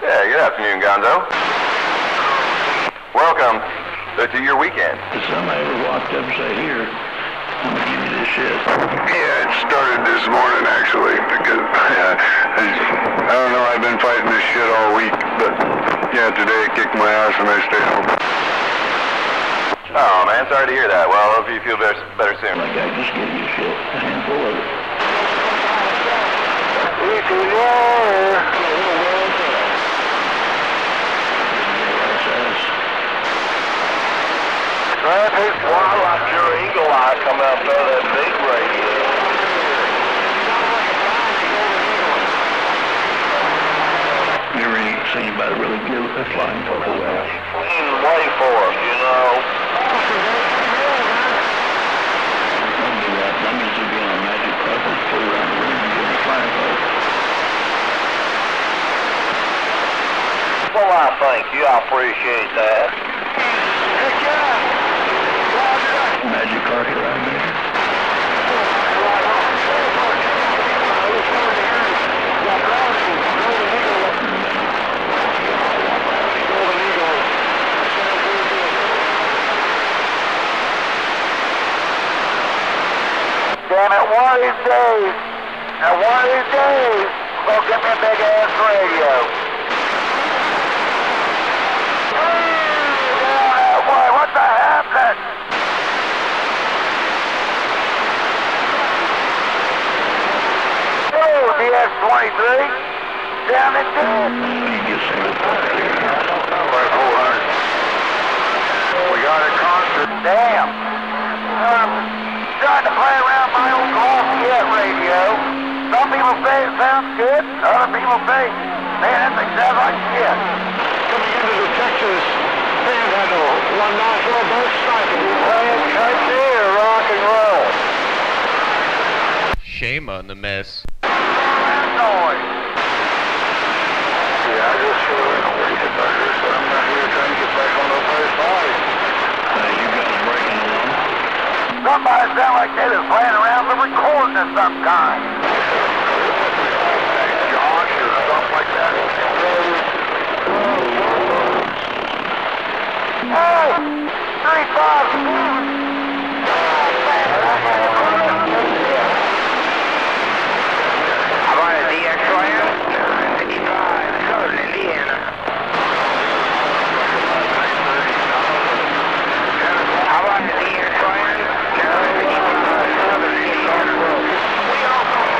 Yeah, good afternoon, Gonzo. Welcome to your weekend. If somebody ever walked up and said, here, I'm going to give you this shit. Yeah, it started this morning, actually, because I don't know, I've been fighting this shit all week, but yeah, today it kicked my ass and I stayed home. Oh, man, sorry to hear that. Well, I hope you feel better soon. Like I just gave you shit, a handful of it. Traffic, while I'm sure Eagle Eye come out there, that big radio. You ever see anybody really good with that flying purple well? Way for us, That means you'll be on a magic carpet, flew around the room and get a flying purple. Well, I thank you. I appreciate that. Magic carpet right there. Damn it, one of these days, they'll get me a big ass radio. Yeah, boy, what the happened? Oh, DS-23, down in dead. We got a concert. Damn. Trying to play around my old Olympia radio. Some people say it sounds good. Other people say, man, that thing sounds like shit. Coming into the Texas Panhandle, one nice little boat cycle. Playing country or rock and roll? Shame on the mess. Noise. Yeah, I just get back here, so I'm not here trying to get back on the first side. You guys breaking along? Somebody sound like they was playing around with a recording of some kind. Josh or something like that. Hey! 3-5! How about a DX land? 55, Southern Indiana. How about the DX land? 55, Southern Indiana. We all know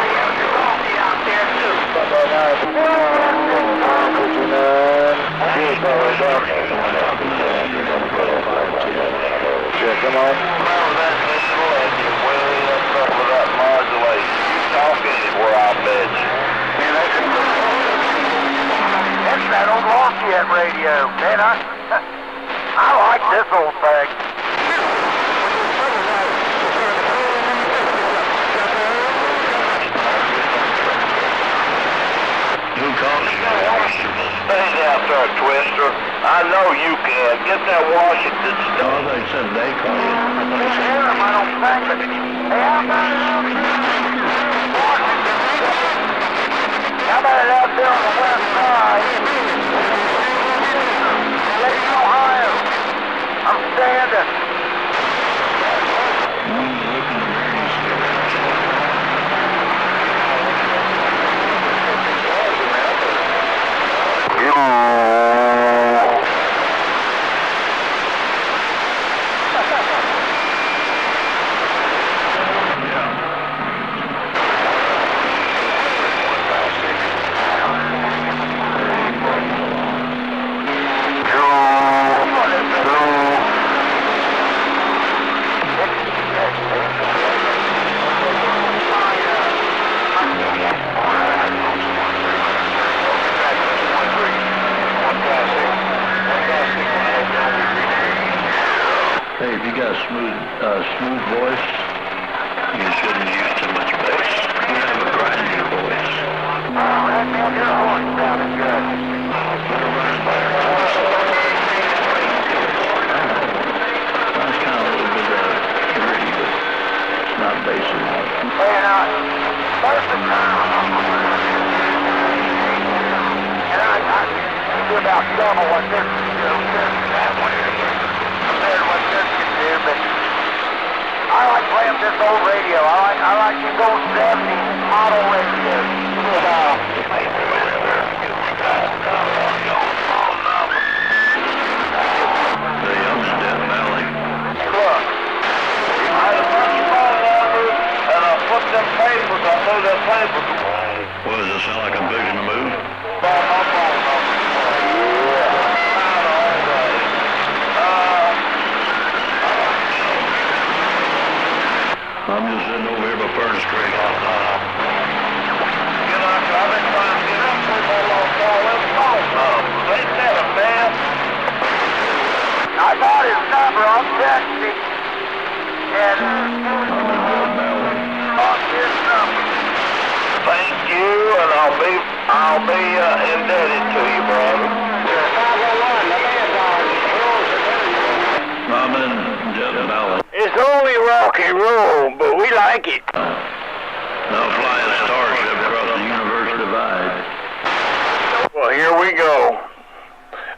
Yeah, come on. Remember that signal and you're way up front with that modulation. You talking is where I bet you. It's that old Lafayette radio, man. I like this old thing. Who called you? Stay down there, Twister. I know you can. Get that Washington stuff. Oh, they said they called you. It's him, I don't think. But, hey, how about it out there on the west side? Dayton, Ohio. I'm standing. Hey, if you got a smooth voice, you shouldn't use too much bass. You have a grinding voice. That's kind of a little bit gritty, but it's not bassy. And I do about double what this can do. That one compared to what this can do, but I like playing this old radio. I like these old 70s model radios. The young's Death Valley. Look, I had a bunch of phone numbers, and I put them papers, I knew them papers. What does it sound like? I'm fixing to move? I'm just sitting over here by Furnace Creek. I've been trying to get up to my little call them phone numbers. Ain't that a mess? I got his number. I'll text him. And got his number. Thank you, and I'll be indebted to you, brother. I'm in Death Valley. It's only rock and roll, but we like it. Now fly a starship across the universe divide. Well, here we go.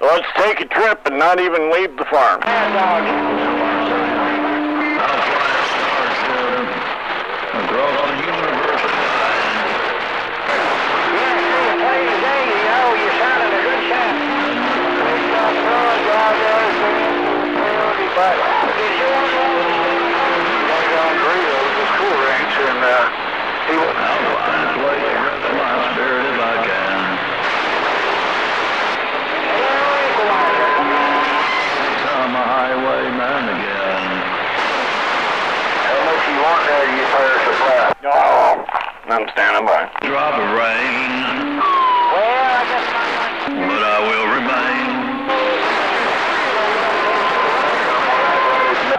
Let's take a trip and not even leave the farm. I'll fly a starship across the universe divide. You sounded a good chap. But did you want to John Greedo's the school ranch, and he was I'll find a place to rest my spirit if I can. I'm a highwayman again. How much you want there to get power supply? Oh, I'm standing by. Drop of rain, well, I guess but I will remain.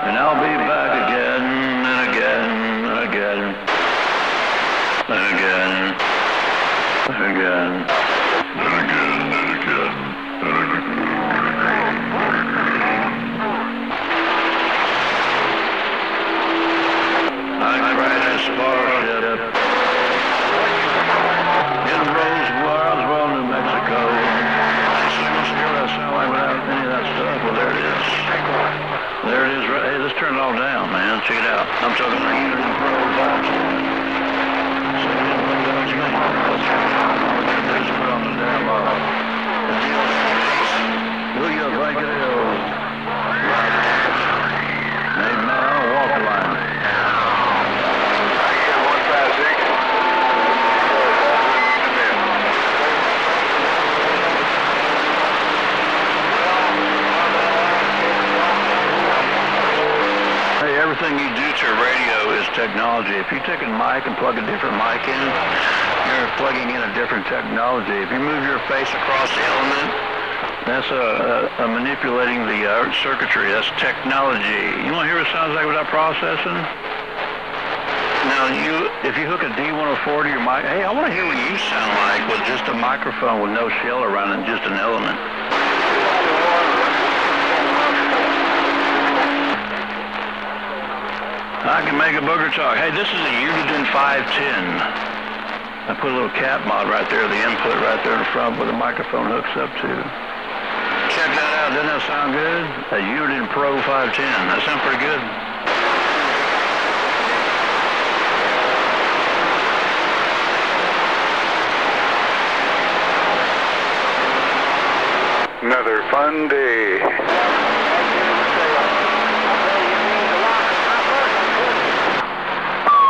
And I'll be back again and again and again and again and again and again and again and again. I cried a starship in Roswell, New Mexico. I sound like without any of that stuff. Well, there it is. There it is. Right. Hey, let's turn it all down, man. Check it out. I'm talking to you and Pro Box. So, let's put on the damn who you think it is? Hey, man, I'll walk the line. technology. If you take a mic and plug a different mic in, you're plugging in a different technology. If you move your face across the element, that's manipulating the circuitry. That's technology. You want to hear what it sounds like without processing? Now, if you hook a D104 to your mic, hey, I want to hear what you sound like with just a microphone with no shell around it, just an element. I can make a booger talk. Hey, this is a Uniden 510. I put a little cap mod right there, the input right there in front where the microphone hooks up to. Check that out. Doesn't that sound good? A Uniden Pro 510. That sound pretty good. Another fun day.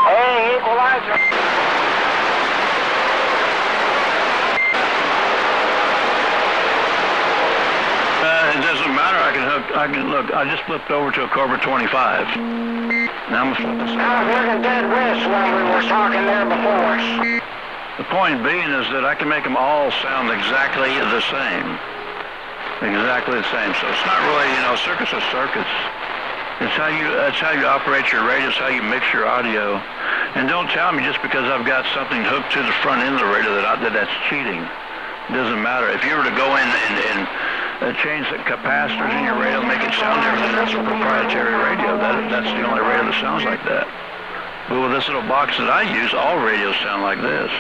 Hey, equalizer. It doesn't matter. Look, I just flipped over to a Cobra 25. Now I'm going to flip this. I was looking dead west when we were talking there before. The point being is that I can make them all sound exactly the same. Exactly the same. So it's not really, circuits are circuits. It's how you operate your radio. It's how you mix your audio. And don't tell me just because I've got something hooked to the front end of the radio that's cheating. It doesn't matter. If you were to go in and change the capacitors in your radio, make it sound different, that's a proprietary radio. That's the only radio that sounds like that. But with this little box that I use, all radios sound like this.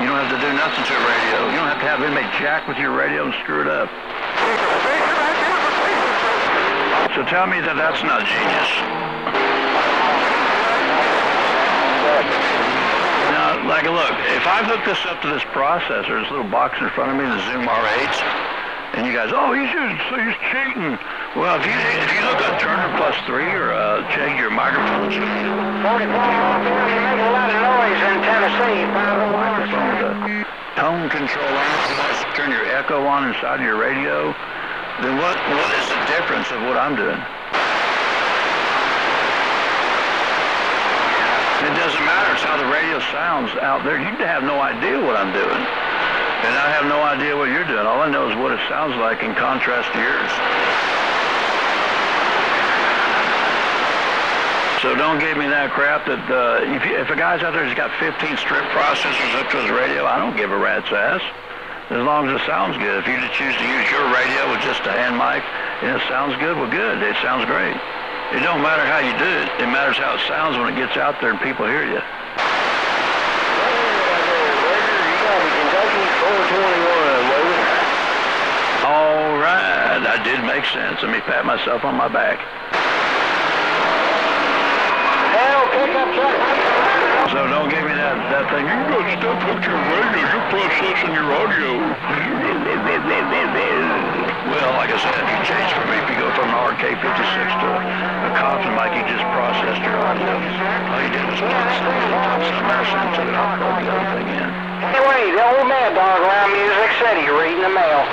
You don't have to do nothing to a radio. You don't have to have anybody jack with your radio and screw it up. So tell me that that's not genius. Now, look, if I hook this up to this processor, this little box in front of me, the Zoom R8s, and you guys, he's cheating. Well, if you hook a Turner Plus 3 or change your microphone, 44, you make a lot of noise in Tennessee. Microphone with a tone control on it, you want to turn your echo on inside of your radio, then what is the difference of what I'm doing? It doesn't matter. It's how the radio sounds out there. You have no idea what I'm doing. And I have no idea what you're doing. All I know is what it sounds like in contrast to yours. So don't give me that crap that if a guy's out there who's got 15 strip processors hooked to his radio, I don't give a rat's ass. As long as it sounds good. If you choose to use your radio with just a hand mic and it sounds good, well, good. It sounds great. It don't matter how you do it. It matters how it sounds when it gets out there and people hear you. All right. That did make sense. Let me pat myself on my back. So don't give me that thing. You got stuff with your radio. You're processing your audio. Well, like I said, if you change from me, if you go from an RK56 to a coffin mic, you just processed your audio. All you did was plug some medicine and took it out and plugged everything in. Anyway, the old mad dog around Music City reading the mail.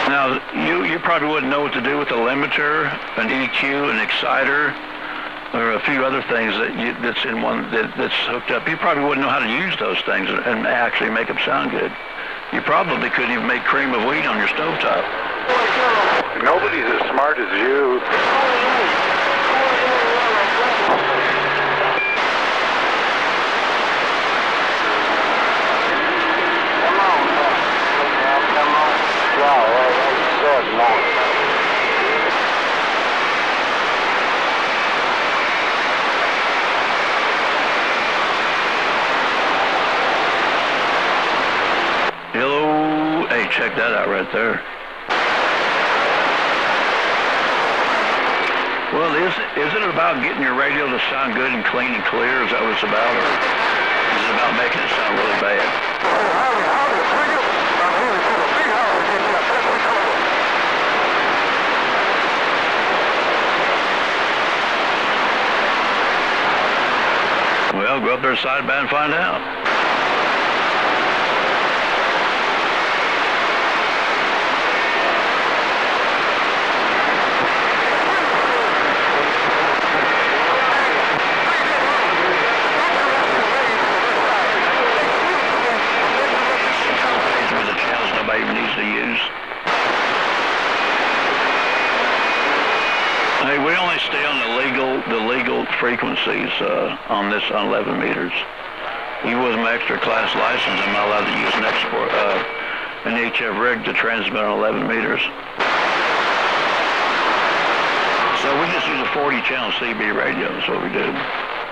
Now, you probably wouldn't know what to do with a limiter, an EQ, an exciter, or a few other things that's in one that's hooked up. You probably wouldn't know how to use those things and actually make them sound good. You probably couldn't even make cream of wheat on your stovetop. Nobody's as smart as you. Hello, hey, check that out right there. Well, is it about getting your radio to sound good and clean and clear? Is that what it's about, or is it about making it sound really bad? Well, go up there side by and find out. stay on the legal frequencies on this on 11 meters. Even with my extra class license, I'm not allowed to use an HF rig to transmit on 11 meters. So we just use a 40 channel CB radio. That's what we do.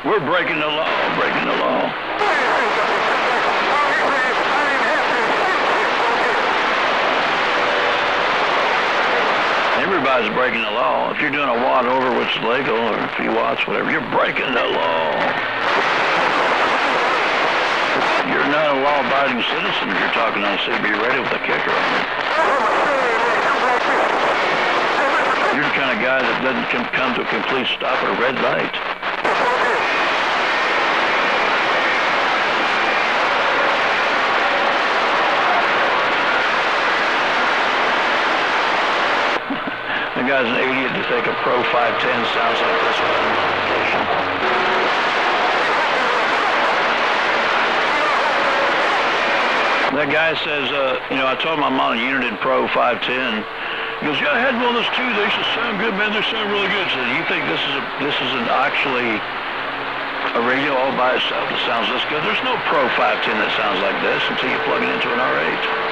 We're breaking the law, breaking the law. Everybody's breaking the law. If you're doing a watt over what's legal, or a few watts, whatever, you're breaking the law. You're not a law-abiding citizen if you're talking on CB radio with a kicker on it. You're the kind of guy that doesn't come to a complete stop at a red light. The guy's an idiot to think a Pro 510 sounds like this one. That guy says, I told him I'm on a Uniden Pro 510. He goes, yeah, I had one of those too. They used to sound good, man. They sound really good. So you think this is actually a radio all by itself that sounds this good? There's no Pro 510 that sounds like this until you plug it into an R8.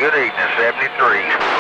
Good evening, 73.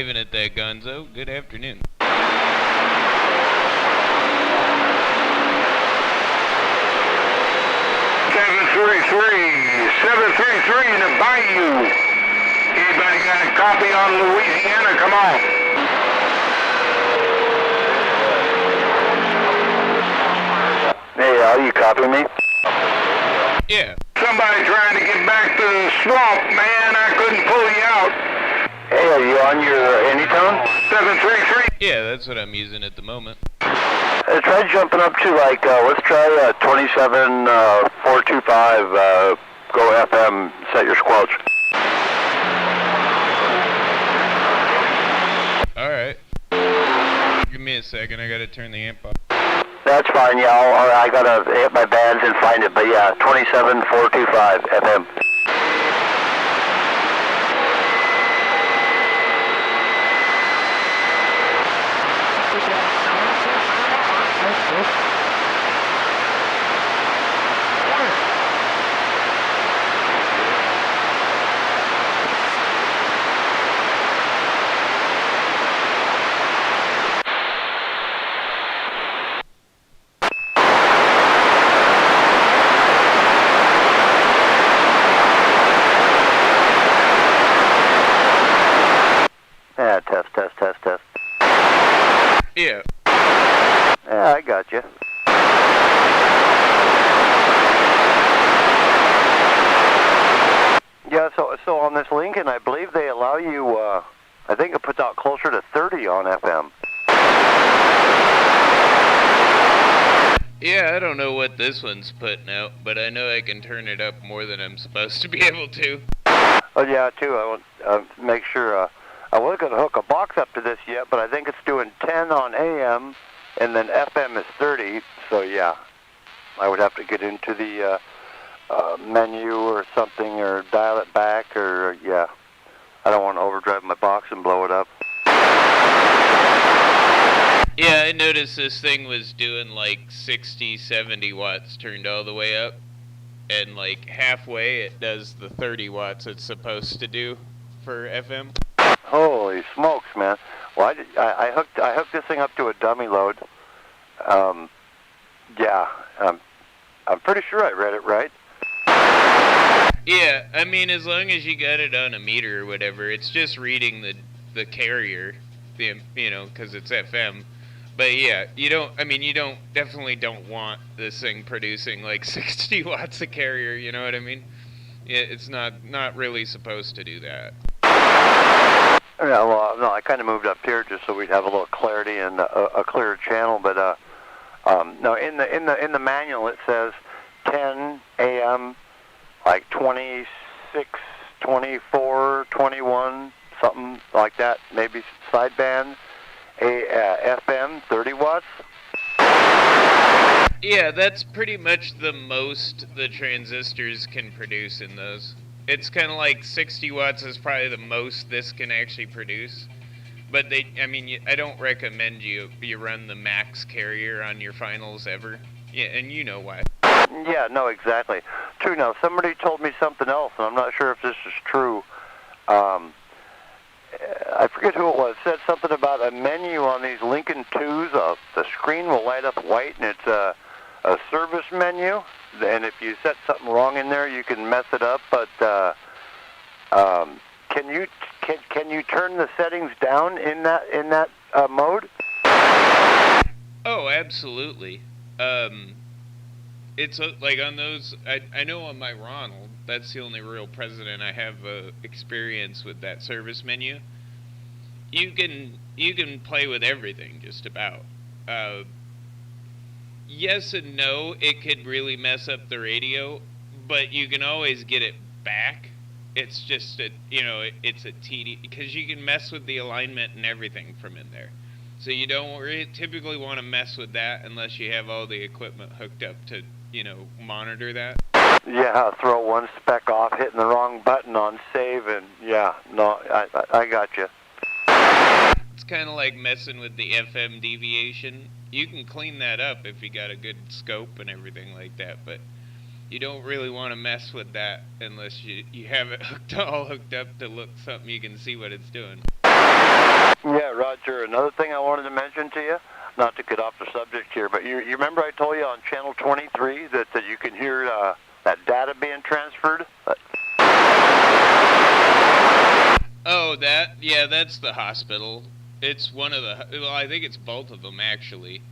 waving at that gonzo. Good afternoon. 733 in the Bayou. Anybody got a copy on Louisiana? Come on. Hey, you copy me? Yeah. Somebody trying to get back to the swamp, man. I couldn't pull you out. Hey, are you on your Anytone? 733. Yeah, that's what I'm using at the moment. Try jumping up to let's try 27 425 go FM. Set your squelch. All right. Give me a second. I gotta turn the amp up. That's fine. Yeah, I gotta hit my bands and find it. But yeah, 27 425 FM. Yeah, test. Yeah. Yeah, I got you. Yeah, so on this Lincoln, I believe they allow you, I think it puts out closer to 30 on FM. Yeah, I don't know what this one's putting out, but I know I can turn it up more than I'm supposed to be able to. Oh, yeah, too. I want to make sure, I wasn't going to hook a box up to this yet, but I think it's doing 10 on AM, and then FM is 30, so yeah. I would have to get into the menu or something, or dial it back, or, yeah. I don't want to overdrive my box and blow it up. Yeah, I noticed this thing was doing like 60, 70 watts turned all the way up, and like halfway it does the 30 watts it's supposed to do for FM. Holy smokes, man! Well, I hooked this thing up to a dummy load. Yeah, I'm pretty sure I read it right. Yeah, I mean, as long as you got it on a meter or whatever, it's just reading the carrier, because it's FM. But yeah, you definitely don't want this thing producing like 60 watts a carrier, you know what I mean? Yeah, it's not really supposed to do that. Yeah, well, no, I kind of moved up here just so we'd have a little clarity and a clearer channel. But no, in the manual it says 10 AM, like 26, 24, 21, something like that. Maybe sideband. FM 30 watts. Yeah, that's pretty much the most the transistors can produce in those. It's kind of like 60 watts is probably the most this can actually produce. But I don't recommend you run the max carrier on your finals ever. Yeah, and you know why. Yeah, no, exactly. True. Now, somebody told me something else, and I'm not sure if this is true. I forget who it was. It said something about a menu on these Lincoln 2s. The screen will light up white, and it's a service menu. And if you set something wrong in there, you can mess it up. But can you turn the settings down in that mode? Oh, absolutely. It's like on those. I know on my Ronald, that's the only real president I have experience with that service menu. You can play with everything just about. Yes and no, it could really mess up the radio, but you can always get it back. It's just it's a TD because you can mess with the alignment and everything from in there. So you don't typically want to mess with that unless you have all the equipment hooked up to monitor that. Yeah, throw one spec off, hitting the wrong button on save, and yeah, no, I got you. It's kind of like messing with the FM deviation. You can clean that up if you got a good scope and everything like that, but you don't really want to mess with that unless you have it all hooked up to look something you can see what it's doing. Yeah, Roger. Another thing I wanted to mention to you, not to get off the subject here, but you remember I told you on channel 23 that you can hear that data being transferred? Oh, that's the hospital. It's one of the, well, I think it's both of them, actually.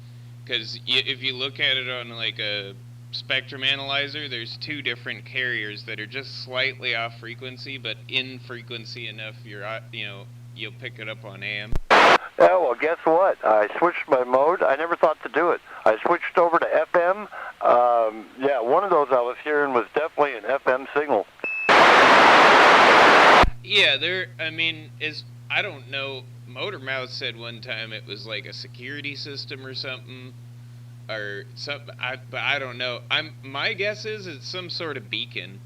Because if you look at it on, like, a spectrum analyzer, there's two different carriers that are just slightly off frequency, but in frequency enough, you'll pick it up on AM. Yeah, well, guess what? I switched my mode. I never thought to do it. I switched over to FM. Yeah, one of those I was hearing was definitely an FM signal. Yeah, I don't know. Motor Mouth said one time it was like a security system or something, but I don't know. My guess is it's some sort of beacon.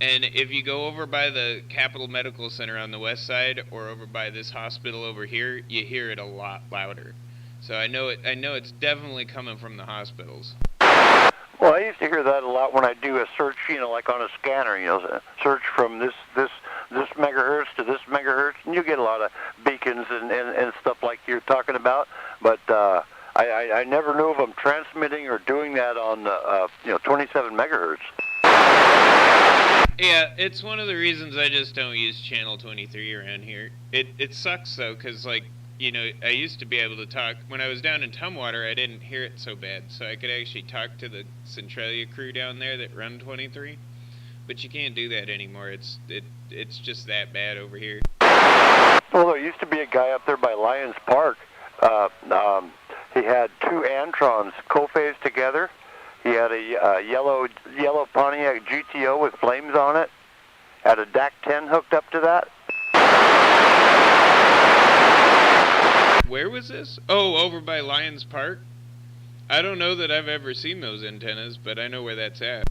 And if you go over by the Capitol Medical Center on the west side, or over by this hospital over here, you hear it a lot louder. So I know it's definitely coming from the hospitals. Well, I used to hear that a lot when I do a search, like on a scanner, search from this megahertz to this megahertz, and you get a lot of beacons and stuff like you're talking about. But I never knew of them transmitting or doing that on 27 megahertz. Yeah, it's one of the reasons I just don't use channel 23 around here. It sucks though, because I used to be able to talk when I was down in Tumwater. I didn't hear it so bad, so I could actually talk to the Centralia crew down there that run 23. But you can't do that anymore. It's just that bad over here. Well, there used to be a guy up there by Lions Park. He had two Antrons co-phased together. He had a yellow Pontiac GTO with flames on it. Had a DAC 10 hooked up to that. Where was this? Oh, over by Lions Park? I don't know that I've ever seen those antennas, but I know where that's at.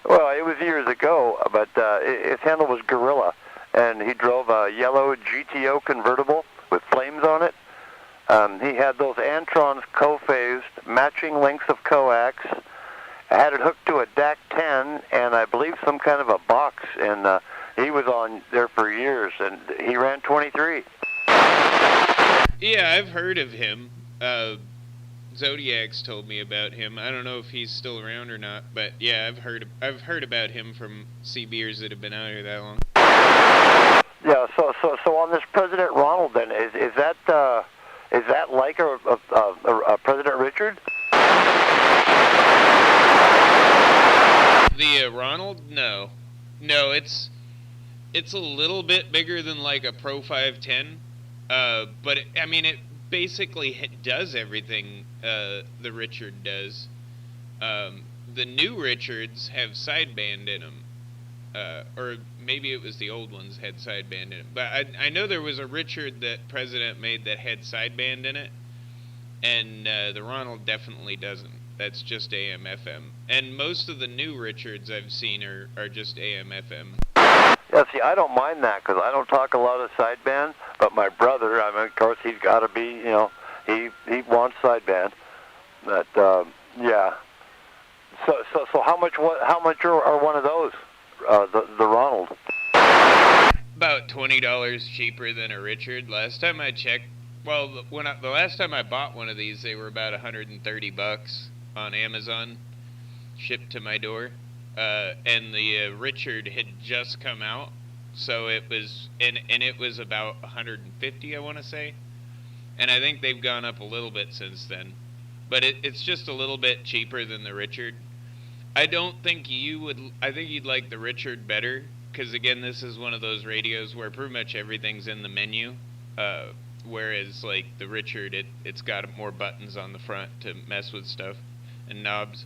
Well, it was years ago, but his handle was Gorilla, and he drove a yellow GTO convertible with flames on it. He had those Antrons co-phased, matching lengths of coax. I had it hooked to a DAC 10 and I believe some kind of a box, and he was on there for years, and he ran 23. Yeah, I've heard of him. Zodiac's told me about him. I don't know if he's still around or not, but yeah, I've heard about him from CBers that have been out here that long. Yeah, so on this President Ronald, then is that like a President Richard? The Ronald? No, it's a little bit bigger than like a Pro 510, but it basically does everything the Richard does. The new Richards have sideband in them, or maybe it was the old ones had sideband in it. But I know there was a Richard that President made that had sideband in it, and the Ronald definitely doesn't. That's just AM/FM. And most of the new Richards I've seen are just AM/FM. Yeah, see, I don't mind that because I don't talk a lot of sideband. But my brother, of course, he's got to be, he wants sideband. But yeah. So how much are one of those? The Ronald. About $20 cheaper than a Richard. Last time I checked, well, the last time I bought one of these, they were about $130 on Amazon, shipped to my door. And the Richard had just come out, so it was, and it was about $150, I want to say. And I think they've gone up a little bit since then, but it's just a little bit cheaper than the Richard. I don't think you would. I think you'd like the Richard better, because again, this is one of those radios where pretty much everything's in the menu. Whereas like the Richard, it's got more buttons on the front to mess with stuff and knobs.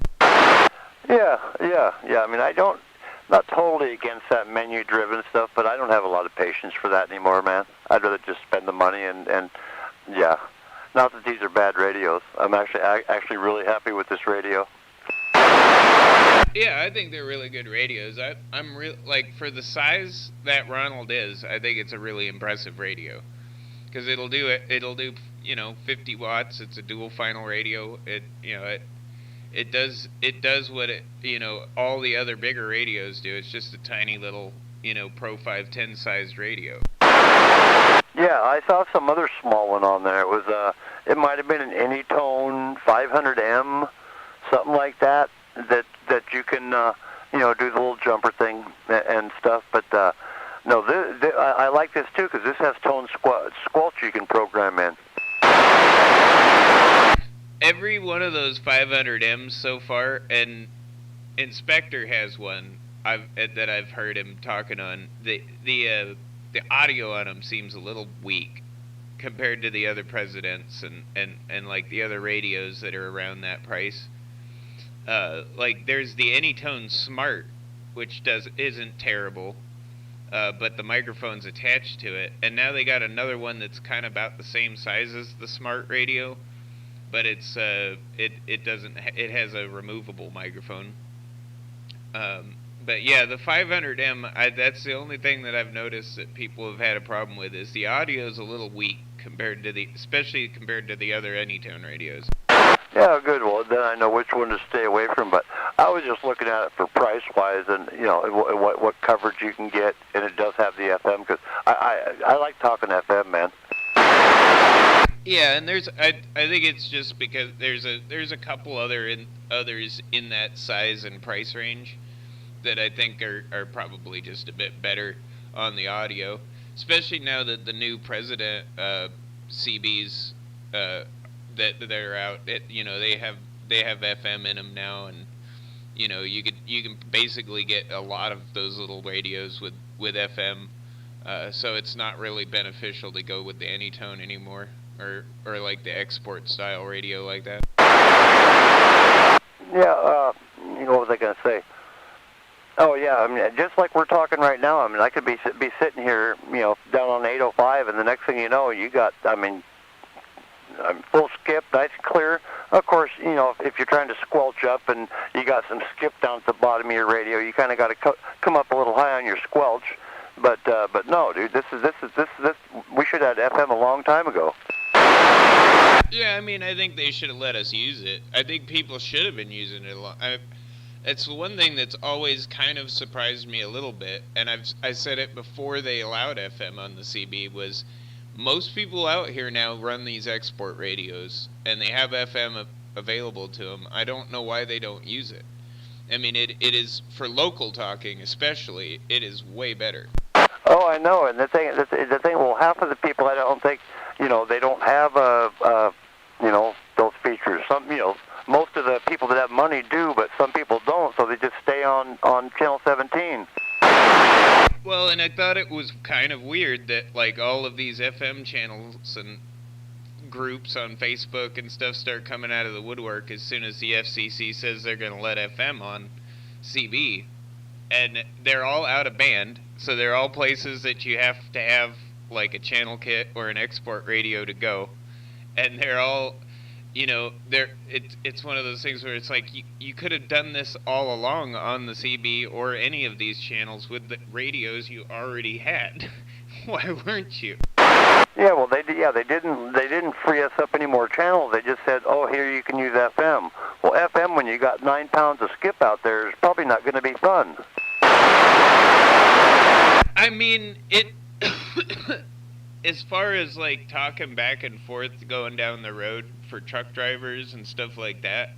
Yeah. Not totally against that menu-driven stuff, but I don't have a lot of patience for that anymore, man. I'd rather just spend the money and yeah. Not that these are bad radios. I'm actually really happy with this radio. Yeah, I think they're really good radios. I'm like, for the size that Ronald is, I think it's a really impressive radio. Because it'll do 50 watts. It's a dual final radio. It does what all the other bigger radios do. It's just a tiny little, Pro 510 sized radio. Yeah, I saw some other small one on there. It was it might have been an Anytone 500M, something like that. That you can do the little jumper thing and stuff. But no, I like this too because this has tone squelch you can program in. Every one of those 500Ms so far, and Inspector has one that I've heard him talking on. The audio on them seems a little weak compared to the other presidents and like the other radios that are around that price. Like there's the Anytone Smart, which isn't terrible, but the microphone's attached to it, and now they got another one that's kind of about the same size as the Smart radio, but it has a removable microphone. But yeah, the 500M, that's the only thing that I've noticed that people have had a problem with is the audio is a little weak especially compared to the other Anytone radios. Yeah, good. Well, then I know which one to stay away from. But I was just looking at it for price-wise, and what coverage you can get, and it does have the FM because I like talking FM, man. Yeah, and I think it's just because there's a couple others in that size and price range that I think are probably just a bit better on the audio, especially now that the new president CBs that are out, they have FM in them now, and you can basically get a lot of those little radios with FM, so it's not really beneficial to go with the Anytone anymore, or like the export style radio like that. Yeah, what was I going to say? Oh yeah, I mean, just like we're talking right now. I mean, I could be sitting here, down on 805, and the next thing you know, you got, full skip, nice and clear. Of course, if you're trying to squelch up and you got some skip down at the bottom of your radio, you kind of got to come up a little high on your squelch. But no, dude, this. We should have had FM a long time ago. Yeah, I mean, I think they should have let us use it. I think people should have been using it a lot. It's one thing that's always kind of surprised me a little bit, and I said it before they allowed FM on the CB, was most people out here now run these export radios, and they have FM available to them. I don't know why they don't use it. I mean, it is, for local talking especially, it is way better. Oh, I know, and the thing, well, half of the people, I don't think, they don't have, those features. Some, most of the people that have money do, but some people don't, so they just stay on channel 17. Well, and I thought it was kind of weird that, like, all of these FM channels and groups on Facebook and stuff start coming out of the woodwork as soon as the FCC says they're going to let FM on CB. And they're all out of band, so they're all places that you have to have, like, a channel kit or an export radio to go. And they're all, it's one of those things where it's like you could have done this all along on the CB or any of these channels with the radios you already had. Why weren't you? Yeah, well, they didn't free us up any more channels. They just said, oh, here you can use FM. Well, FM, when you got 9 pounds of skip out there, is probably not going to be fun. I mean, as far as, like, talking back and forth going down the road for truck drivers and stuff like that,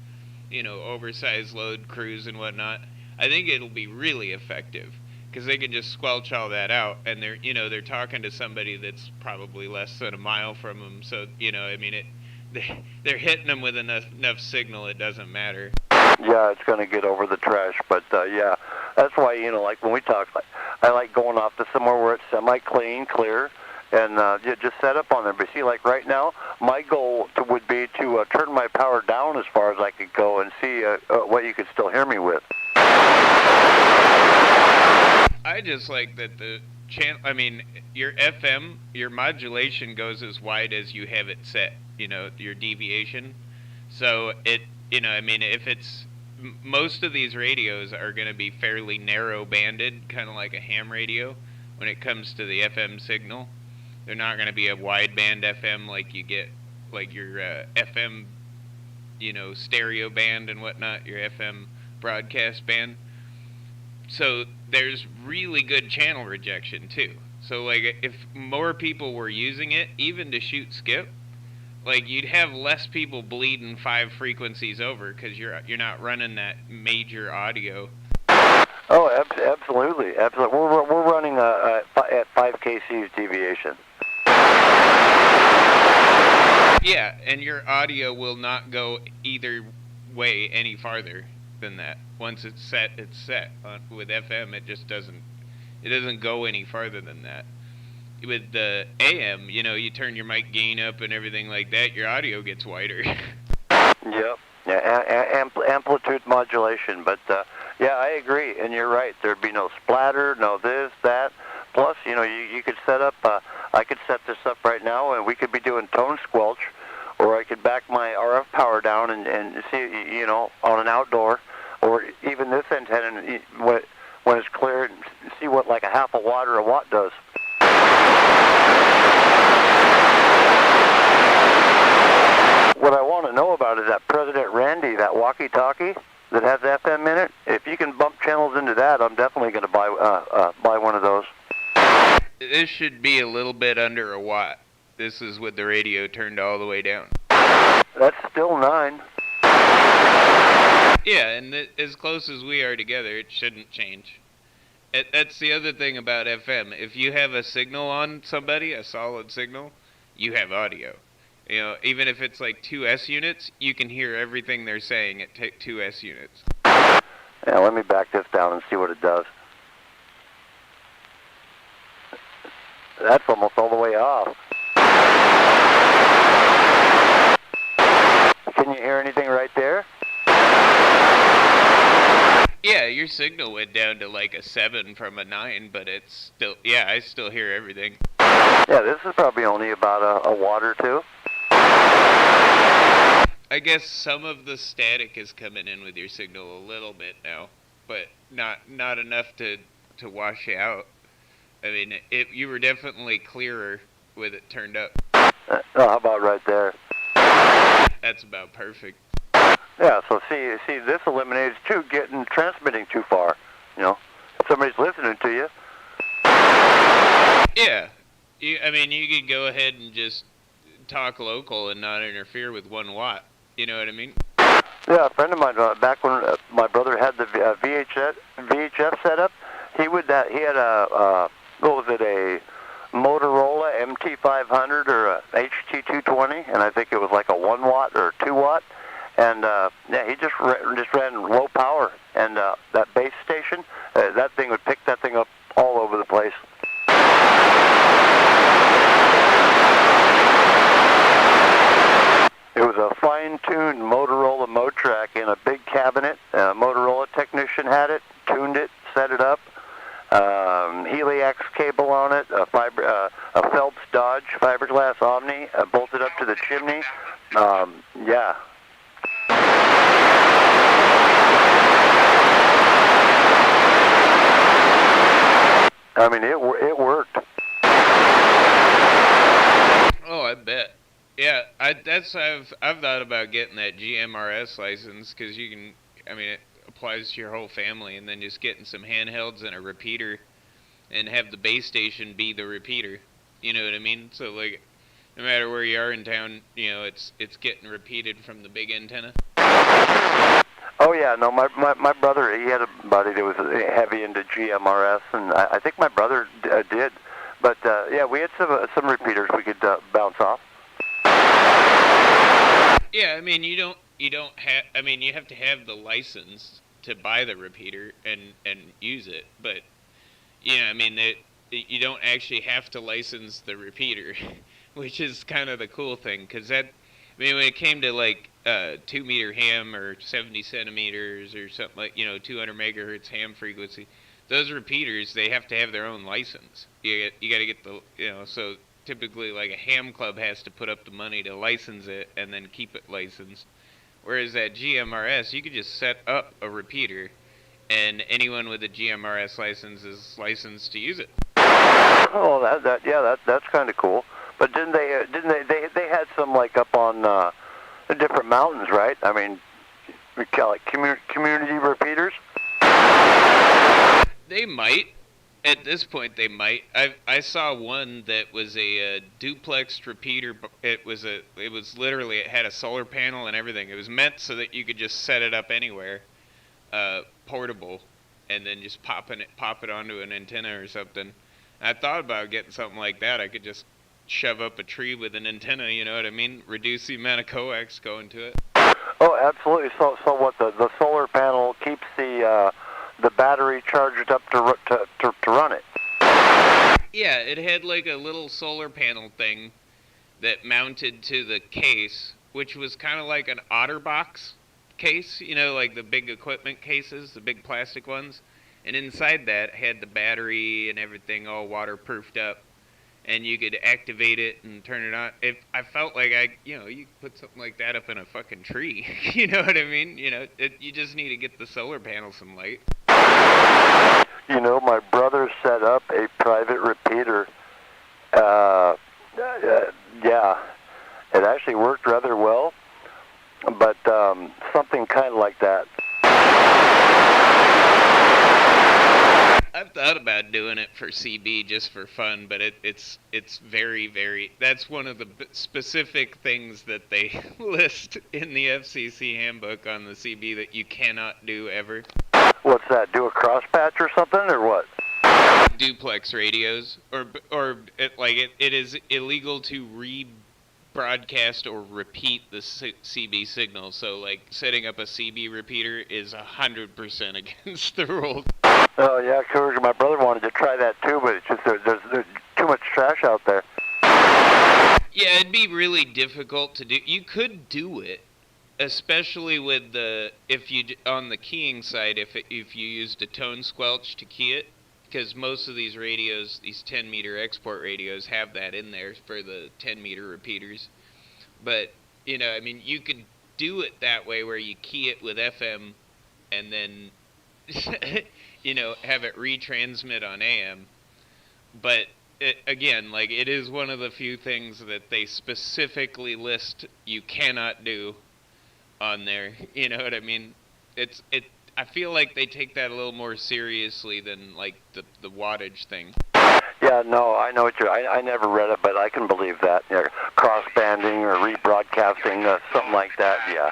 oversized load crews and whatnot, I think it'll be really effective because they can just squelch all that out, and they're talking to somebody that's probably less than a mile from them, so, they're hitting them with enough signal it doesn't matter. Yeah, it's going to get over the trash, but yeah, that's why, like when we talk, I like going off to somewhere where it's semi-clean, clear, and just set up on there. But see, like right now, my goal would be to turn my power down as far as I could go and see what you could still hear me with. I just like that the channel, your FM, your modulation goes as wide as you have it set, your deviation. So if it's, most of these radios are going to be fairly narrow banded, kind of like a ham radio when it comes to the FM signal. They're not going to be a wide band FM like you get, like your FM, stereo band and whatnot, your FM broadcast band. So there's really good channel rejection too. So like if more people were using it, even to shoot skip, like you'd have less people bleeding 5 frequencies over because you're not running that major audio. Oh, absolutely. We're running at 5 kC's deviation. Yeah, and your audio will not go either way any farther than that. Once it's set, it's set. With FM, it just doesn't go any farther than that. With the AM, you turn your mic gain up and everything like that, your audio gets wider. Yep. Yeah, amplitude modulation. But yeah, I agree, and you're right. There'd be no splatter, no this, that. Plus, you could set up. I could set this up right now, and we could be doing tone squelch, or I could back my RF power down and see, on an outdoor, or even this antenna when it's clear, and see what like a half a watt or a watt does. What I want to know about is that President Randy, that walkie-talkie that has FM in it. If you can bump channels into that, I'm definitely going to buy one of those. This should be a little bit under a watt. This is with the radio turned all the way down. That's still 9. Yeah, and as close as we are together, it shouldn't change. That's the other thing about FM. If you have a signal on somebody, a solid signal, you have audio. Even if it's like 2 S units, you can hear everything they're saying at 2 S units. Yeah, let me back this down and see what it does. That's almost all the way off. Can you hear anything right there? Yeah, your signal went down to like a 7 from a 9, but it's still, I still hear everything. Yeah, this is probably only about a watt or 2. I guess some of the static is coming in with your signal a little bit now, but not enough to wash you out. I mean, you were definitely clearer with it turned up. How about right there? That's about perfect. Yeah, so see, this eliminates transmitting too far. If somebody's listening to you. Yeah, you could go ahead and just talk local and not interfere with 1 watt. You know what I mean? Yeah, a friend of mine back when my brother had the VHF set up, he had a Motorola MT500 or a HT220, and I think it was like a 1 watt or 2 watt. And he just ran low power, and that base station, that thing would pick that thing up all over the place. It was a fine-tuned Motorola Motrack in a big cabinet. A Motorola technician had it, tuned it, set it up. Heliax cable on it, a Phelps Dodge fiberglass Omni, bolted up to the chimney. Yeah. I mean, it worked. Oh, I bet. Yeah, I've thought about getting that GMRS license because you can. I mean, it applies to your whole family, and then just getting some handhelds and a repeater, and have the base station be the repeater. You know what I mean? So like, no matter where you are in town, it's getting repeated from the big antenna. Oh yeah, no, my brother, he had a buddy that was heavy into GMRS, and I think my brother did. But yeah, we had some repeaters we could bounce off. Yeah, I mean you have to have the license to buy the repeater and use it, but I mean you don't actually have to license the repeater, which is kind of the cool thing, because when it came to like 2 meter ham or 70 centimeters or something like 200 megahertz ham frequency, those repeaters, they have to have their own license. You got to get the so typically like a ham club has to put up the money to license it and then keep it licensed. Whereas at GMRS, you could just set up a repeater, and anyone with a GMRS license is licensed to use it. Oh, that's kind of cool. But didn't they had some like up on the different mountains, right? I mean, we call it community repeaters. They might. At this point, they might. I saw one that was a duplexed repeater. It was literally, it had a solar panel and everything. It was meant so that you could just set it up anywhere, portable, and then just pop it onto an antenna or something. I thought about getting something like that. I could just shove up a tree with an antenna. You know what I mean? Reduce the amount of coax going to it. Oh, absolutely. So what? The solar panel keeps the battery charged up to run it. Yeah, it had like a little solar panel thing that mounted to the case, which was kind of like an OtterBox case, you know, like the big equipment cases, the big plastic ones. And inside that had the battery and everything all waterproofed up, and you could activate it and turn it on. If I felt like you could put something like that up in a fucking tree. You know what I mean? You know, you just need to get the solar panel some light. You know, my brother set up a private repeater. Yeah, it actually worked rather well, but something kind of like that. I've thought about doing it for CB just for fun, but it's very, very... That's one of the specific things that they list in the FCC handbook on the CB that you cannot do ever. What's that? Do a cross patch or something, or what? Duplex radios, or it is illegal to rebroadcast or repeat the CB signal. So like setting up a CB repeater is 100% against the rules. Oh yeah, Courage. My brother wanted to try that too, but it's just there's too much trash out there. Yeah, it'd be really difficult to do. You could do it, especially with on the keying side, if you used a tone squelch to key it, because most of these radios, these 10-meter export radios, have that in there for the 10-meter repeaters. But you know, I mean, you could do it that way where you key it with FM, and then you know, have it retransmit on AM. But again, like, it is one of the few things that they specifically list you cannot do on there. You know what I mean? I feel like they take that a little more seriously than like the wattage thing. Yeah, no, I know what I never read it, but I can believe that. You know, cross banding or rebroadcasting, something like that. Yeah.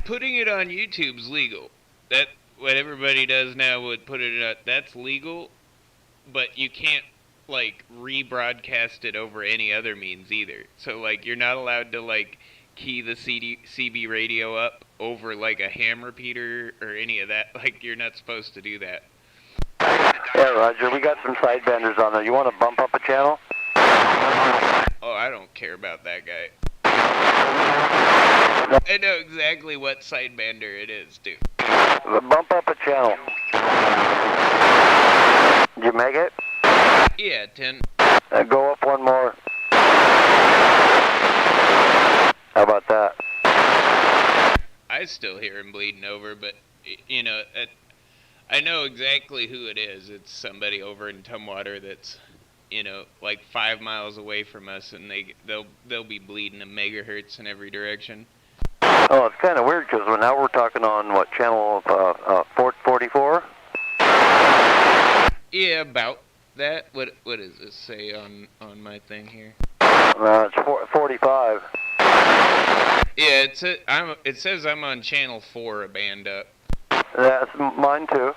Putting it on YouTube's legal. That what everybody does now would put it up. That's legal, but you can't like rebroadcast it over any other means either. So like you're not allowed to like key the CB radio up over like a ham repeater or any of that. Like you're not supposed to do that. Yeah, Roger, we got some sidebanders on there. You want to bump up a channel? Oh, I don't care about that guy. I know exactly what sidebander it is, dude. Bump up a channel. Did you make it? Yeah, 10. Go up one more. How about that? I still hear him bleeding over, but, you know, I know exactly who it is. It's somebody over in Tumwater that's, you know, like 5 miles away from us, and they'll be bleeding a megahertz in every direction. Oh, it's kind of weird because now we're talking on what channel 44? Yeah, about that. What does this say on my thing here? It's 45. Yeah, it says I'm on channel 4, a band up. That's mine too.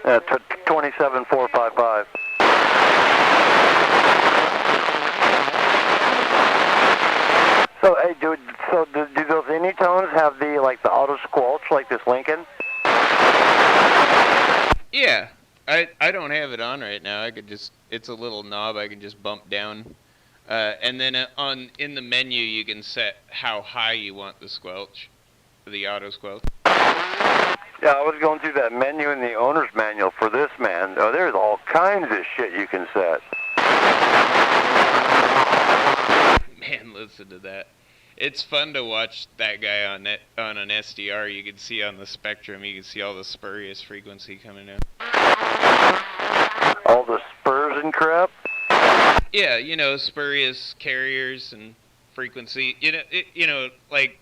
27455. So, hey, dude. So, do those Anytones have the auto squelch like this Lincoln? Yeah, I don't have it on right now. I could just, it's a little knob I can just bump down, and then in the menu you can set how high you want the squelch, the auto squelch. Yeah, I was going through that menu in the owner's manual for this, man. Oh, there's all kinds of shit you can set. Man, listen to that. It's fun to watch that guy on an SDR. You can see on the spectrum, you can see all the spurious frequency coming in. All the spurs and crap? Yeah, you know, spurious carriers and frequency. You know, like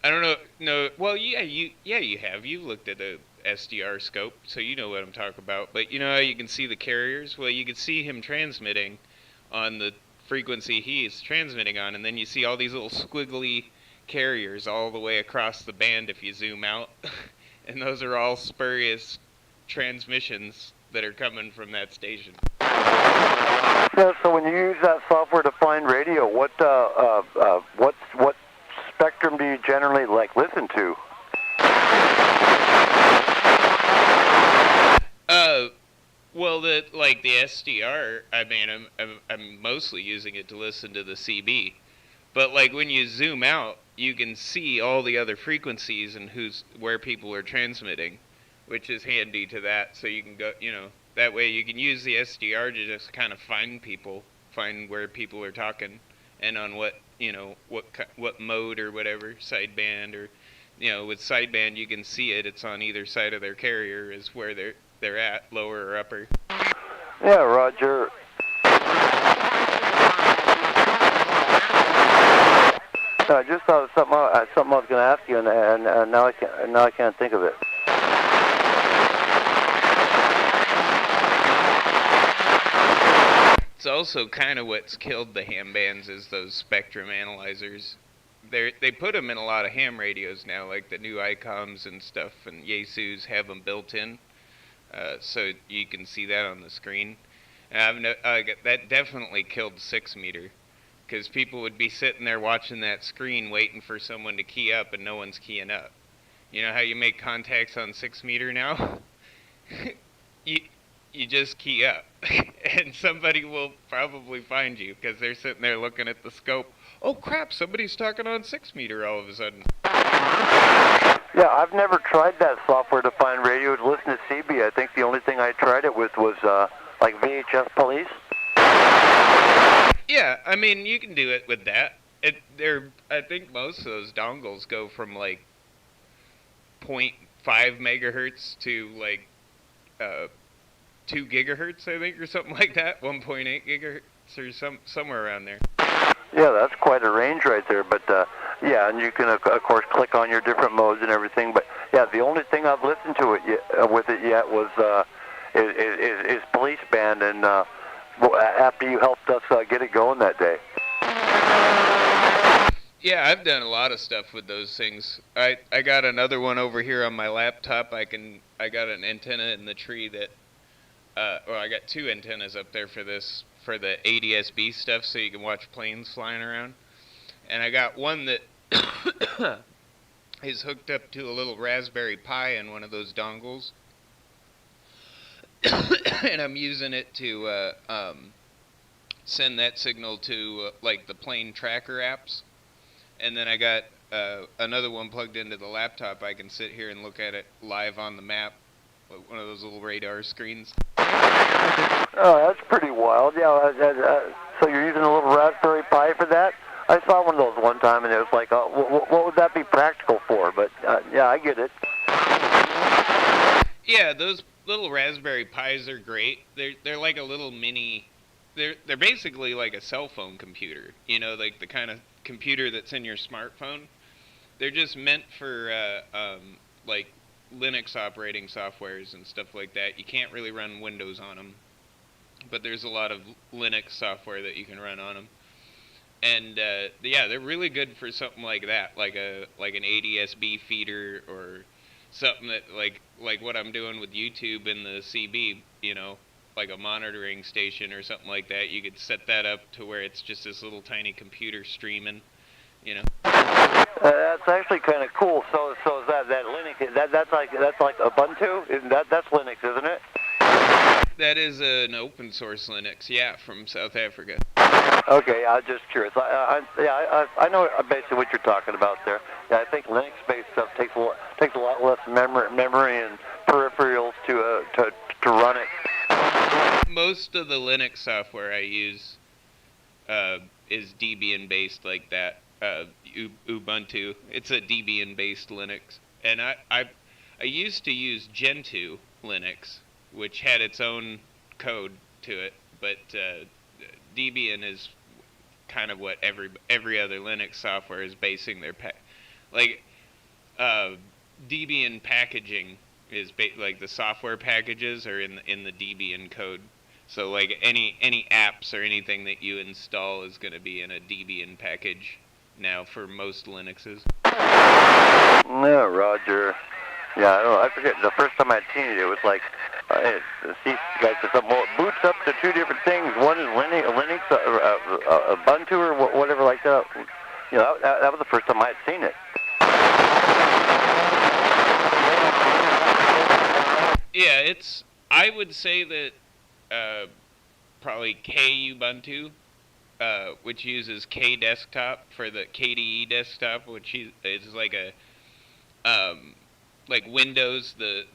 I don't know. No, well, yeah, you have. You've looked at a SDR scope, so you know what I'm talking about. But you know how you can see the carriers? Well, you can see him transmitting on the frequency he is transmitting on, and then you see all these little squiggly carriers all the way across the band if you zoom out. And those are all spurious transmissions that are coming from that station. Yeah, so when you use that software-defined radio, what spectrum do you generally listen to? Well, the SDR, I mean, I'm mostly using it to listen to the CB, but like when you zoom out, you can see all the other frequencies and where people are transmitting, which is handy to that. So you can go, that way you can use the SDR to just kind of find where people are talking, and on what mode or whatever, sideband or, with sideband you can see it. It's on either side of their carrier is where they're at, lower or upper. Yeah, Roger. I just thought of something I was going to ask you, and now I can't think of it. It's also kind of what's killed the ham bands is those spectrum analyzers. They put them in a lot of ham radios now, like the new ICOMs and stuff, and Yaesus have them built in. So you can see that on the screen. And that definitely killed 6-meter, because people would be sitting there watching that screen waiting for someone to key up, and no one's keying up. You know how you make contacts on 6-meter now? you just key up, and somebody will probably find you, because they're sitting there looking at the scope. Oh crap, somebody's talking on 6-meter all of a sudden. Yeah, I've never tried that software-defined radio to listen to CB. I think the only thing I tried it with was like VHF Police. Yeah, I mean, you can do it with that. I think most of those dongles go from like 0.5 megahertz to like 2 gigahertz, I think, or something like that. 1.8 gigahertz or somewhere around there. Yeah, that's quite a range right there. But yeah, and you can of course click on your different modes and everything. But yeah, the only thing I've listened to it with it yet was is Police Band, and after you helped us get it going that day. Yeah, I've done a lot of stuff with those things. I got another one over here on my laptop. I got an antenna in the tree that I got 2 antennas up there for the ADSB stuff, so you can watch planes flying around. And I got one that is hooked up to a little Raspberry Pi in one of those dongles. And I'm using it to send that signal to like the plane tracker apps. And then I got another one plugged into the laptop. I can sit here and look at it live on the map, one of those little radar screens. Oh, that's pretty wild. Yeah, so you're using a little Raspberry Pi for that? I saw one of those one time, and it was like, what would that be practical for? But yeah, I get it. Yeah, those little Raspberry Pis are great. They're like a little mini. They're basically like a cell phone computer. Like the kind of computer that's in your smartphone. They're just meant for like Linux operating softwares and stuff like that. You can't really run Windows on them, but there's a lot of Linux software that you can run on them. And yeah, they're really good for something like that, like an ADSB feeder or something that like what I'm doing with YouTube and the CB, like a monitoring station or something like that. You could set that up to where it's just this little tiny computer streaming, That's actually kind of cool. So is that Linux? That's like Ubuntu? That's Linux, isn't it? That is an open source Linux, yeah, from South Africa. Okay, I'm just curious. I know basically what you're talking about there. Yeah, I think Linux-based stuff takes a lot less memory and peripherals to run it. Most of the Linux software I use is Debian-based like that. Ubuntu. It's a Debian-based Linux, and I used to use Gentoo Linux, which had its own code to it, but Debian is kind of what every other Linux software is basing Like Debian packaging is like the software packages are in the Debian code. So like any apps or anything that you install is going to be in a Debian package now for most Linuxes. Yeah, Roger. Yeah, I don't know. I forget the first time I'd seen it. It was like, see, guys, something. Well, it boots up to two different things. One is Linux, Ubuntu, or whatever like that. You know, that was the first time I had seen it. Yeah, I would say that probably K Ubuntu, which uses K desktop for the KDE desktop, which is like a like Windows, the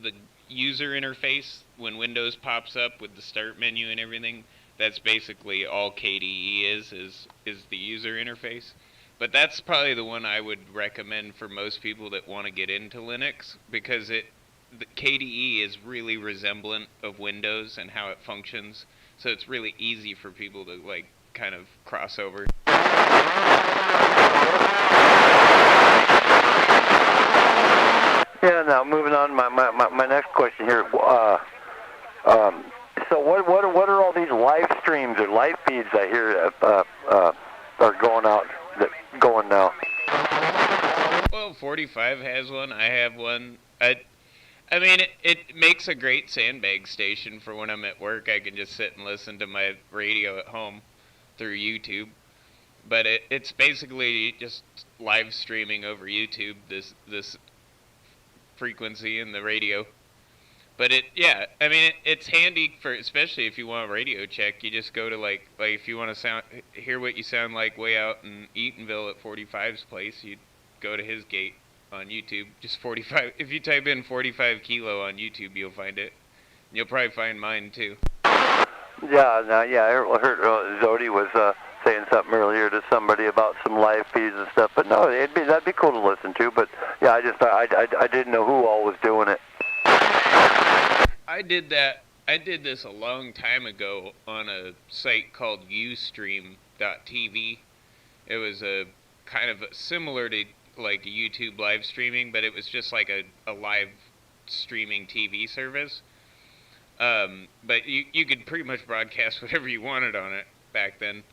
user interface when Windows pops up with the start menu and everything. That's basically all KDE is the user interface. But that's probably the one I would recommend for most people that want to get into Linux, because the KDE is really resemblant of Windows and how it functions, so it's really easy for people to like kind of cross over. Yeah. Now moving on, my next question here. So what are all these live streams or live feeds I hear are going now? Well, 45 has one. I have one. I mean, it makes a great sandbag station for when I'm at work. I can just sit and listen to my radio at home through YouTube. But it's basically just live streaming over YouTube, this frequency in the radio. But I mean, it's handy for, especially if you want a radio check. You just go to like if you want to hear what you sound like way out in Eatonville at 45's place, you go to his gate on YouTube. Just 45. If you type in 45 kilo on YouTube, you'll find it. You'll probably find mine too. Yeah, I heard Zodi was saying something earlier to somebody about some live feeds and stuff. But no, that'd be cool to listen to. But yeah, I didn't know who all was doing it. I did this a long time ago on a site called Ustream.tv. It was a kind of similar to like a YouTube live streaming, but it was just like a live streaming TV service. But you could pretty much broadcast whatever you wanted on it back then.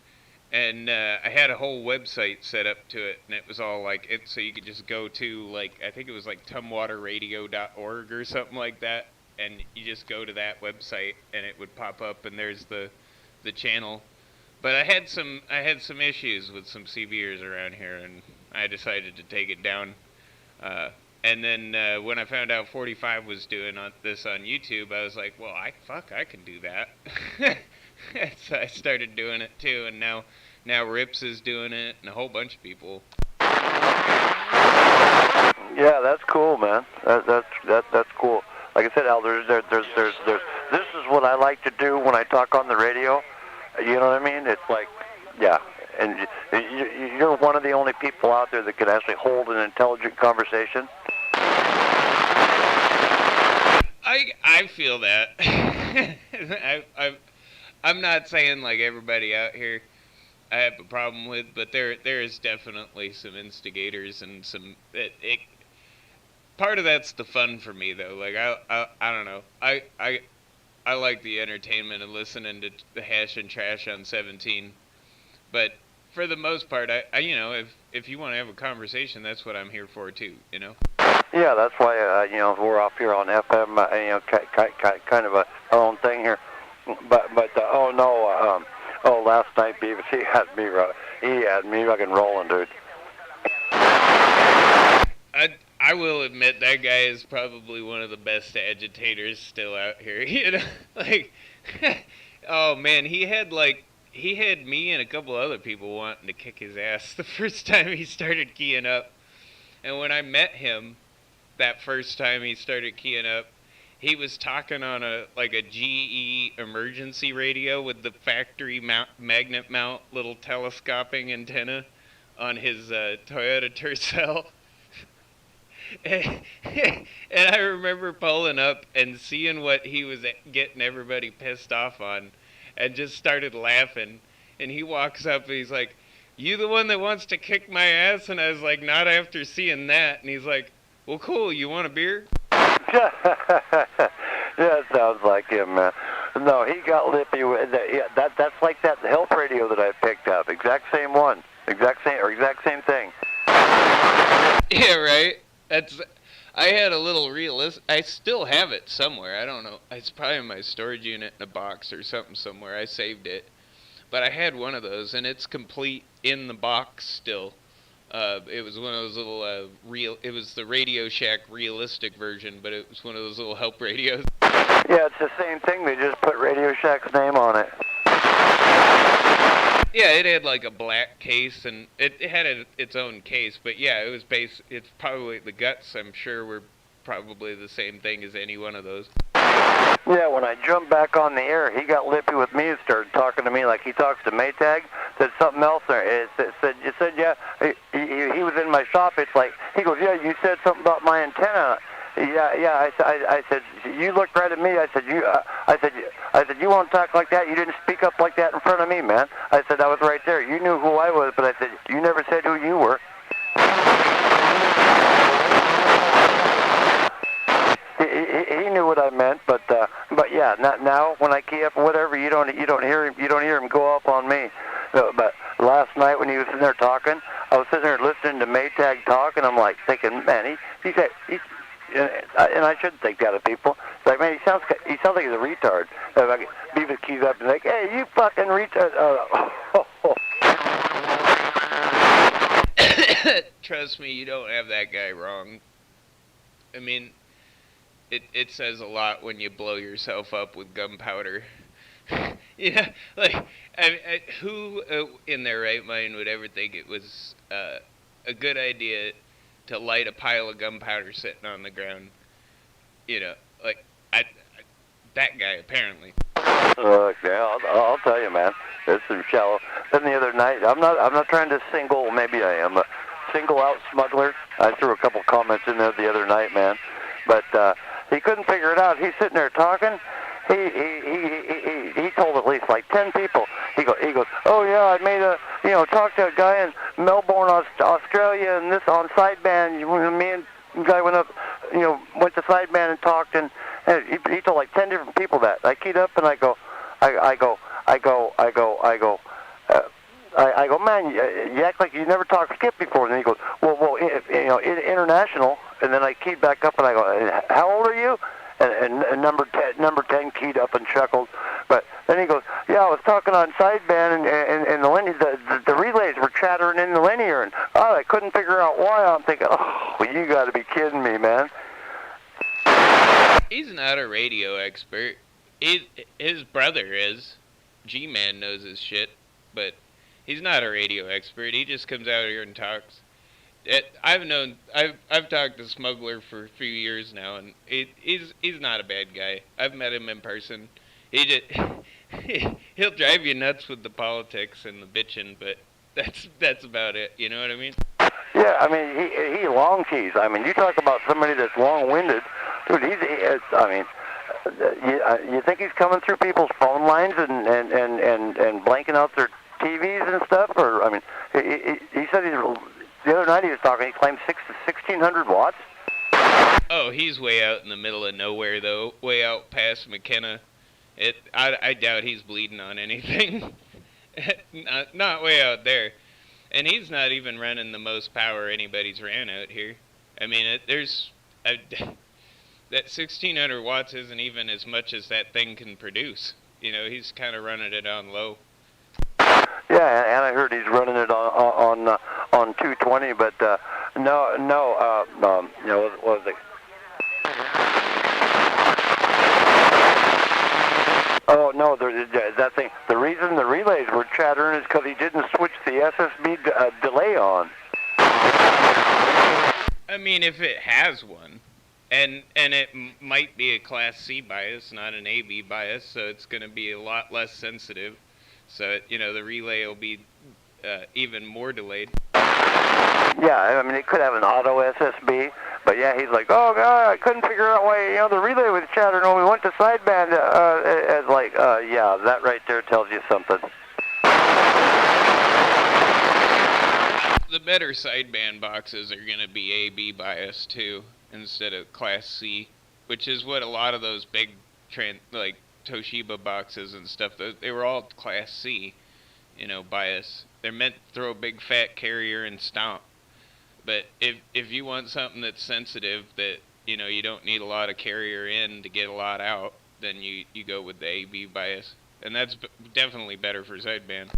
And I had a whole website set up to it, and it was all like so you could just go to like, I think it was like tumwaterradio.org or something like that, and you just go to that website and it would pop up, and there's the channel. But I had some issues with some CBers around here, and I decided to take it down. And then when I found out 45 was doing this on YouTube, I was like, well, I can do that. So I started doing it too, and now Rips is doing it, and a whole bunch of people. Yeah, that's cool, man. That's cool. Like I said, Al, there's this is what I like to do when I talk on the radio. You know what I mean? It's like, yeah, and you're one of the only people out there that can actually hold an intelligent conversation. I feel that. I'm not saying like everybody out here I have a problem with, but there is definitely some instigators and some part of that's the fun for me though. Like I don't know. I like the entertainment of listening to the hash and trash on 17. But for the most part, I you know, if you want to have a conversation, that's what I'm here for too, you know. Yeah, that's why you know, we're off here on FM, you know, kind of our own thing here. But last night Beavis, he had me fucking rolling, dude. I will admit that guy is probably one of the best agitators still out here. You know, like, oh man, he had me and a couple other people wanting to kick his ass the first time he started keying up. And when I met him, that first time he started keying up, he was talking on a GE emergency radio with the factory magnet mount little telescoping antenna on his Toyota Tercel. And I remember pulling up and seeing what he was getting everybody pissed off on, and just started laughing. And he walks up and he's like, "You the one that wants to kick my ass?" And I was like, "Not after seeing that." And he's like, "Well, cool. You want a beer?" Yeah, it sounds like him, man. No, he got lippy. That's like that health radio that I picked up. Exact same one. Exact same thing. Yeah, right. I had a little realist. I still have it somewhere. I don't know. It's probably in my storage unit in a box or something somewhere. I saved it. But I had one of those, and it's complete in the box still. It was one of those little it was the Radio Shack realistic version, but it was one of those little help radios. Yeah, it's the same thing. They just put Radio Shack's name on it. Yeah, it had like a black case, and it had its own case. But yeah, it was it's probably the guts. I'm sure were probably the same thing as any one of those. Yeah, when I jumped back on the air, he got lippy with me and started talking to me like he talks to Maytag. Said something else there. It said, yeah, he was in my shop. It's like, he goes, yeah, you said something about my antenna. Yeah. I said, you looked right at me. I said, you won't talk like that. You didn't speak up like that in front of me, man. I said, I was right there. You knew who I was, but I said, you never said who you were. He knew what I meant, but yeah, not now. When I key up whatever, you don't hear him go up on me. But last night when he was sitting there talking, I was sitting there listening to Maytag talk, and I'm like thinking, man, he's and I shouldn't think that of people. It's like, man, he sounds like he's a retard. If I could leave his keys up and like, hey, you fucking retard. Trust me, you don't have that guy wrong. I mean, it says a lot when you blow yourself up with gunpowder. Yeah, like, who in their right mind would ever think it was a good idea to light a pile of gunpowder sitting on the ground? You know, like, that guy, apparently. Yeah, I'll tell you, man. It's some shallow. Then the other night, I'm not trying to maybe I am, single out smuggler. I threw a couple comments in there the other night, man. But he couldn't figure it out. He's sitting there talking. He told at least like 10 people. He goes, oh yeah, I made talked to a guy in Melbourne, Australia, and this on sideband. Me and the guy went up, went to sideband and talked, and he told like 10 different people that. I keyed up and I go, man, you act like you never talked skip before. And then he goes, well, international. And then I keyed back up and I go, how old are you? And number 10 keyed up and chuckled. But then he goes, yeah, I was talking on sideband and the relays were chattering in the linear, and I couldn't figure out why. I'm thinking, oh, well, you got to be kidding me, man. He's not a radio expert. His brother is. G-Man knows his shit, but he's not a radio expert. He just comes out here and talks. I've talked to Smuggler for a few years now, and he's not a bad guy. I've met him in person. He'll drive you nuts with the politics and the bitching, but that's about it. You know what I mean? Yeah, I mean he long keys. I mean, you talk about somebody that's long-winded, dude. You think he's coming through people's phone lines and blanking out their TVs and stuff? Or I mean, he said the other night he was talking. He claimed 1,600 watts. Oh, he's way out in the middle of nowhere, though. Way out past McKenna. I doubt he's bleeding on anything. not way out there. And he's not even running the most power anybody's ran out here. I mean, that 1,600 watts isn't even as much as that thing can produce. He's kind of running it on low. Yeah, and I heard he's running it on 220, but what was it? Oh no, that thing. The reason the relays were chattering is because he didn't switch the SSB delay on. I mean, if it has one, and it might be a Class C bias, not an AB bias, so it's going to be a lot less sensitive. So the relay will be even more delayed. Yeah, I mean, it could have an auto SSB, but yeah, he's like, oh god, I couldn't figure out why the relay was chattering when we went to sideband. Yeah, that right there tells you something. The better sideband boxes are going to be AB bias too, instead of Class C, which is what a lot of those big, like Toshiba boxes and stuff, they were all Class C, bias. They're meant to throw a big fat carrier and stomp. But if you want something that's sensitive, that you don't need a lot of carrier in to get a lot out, then you go with the AB bias, and that's definitely better for sideband.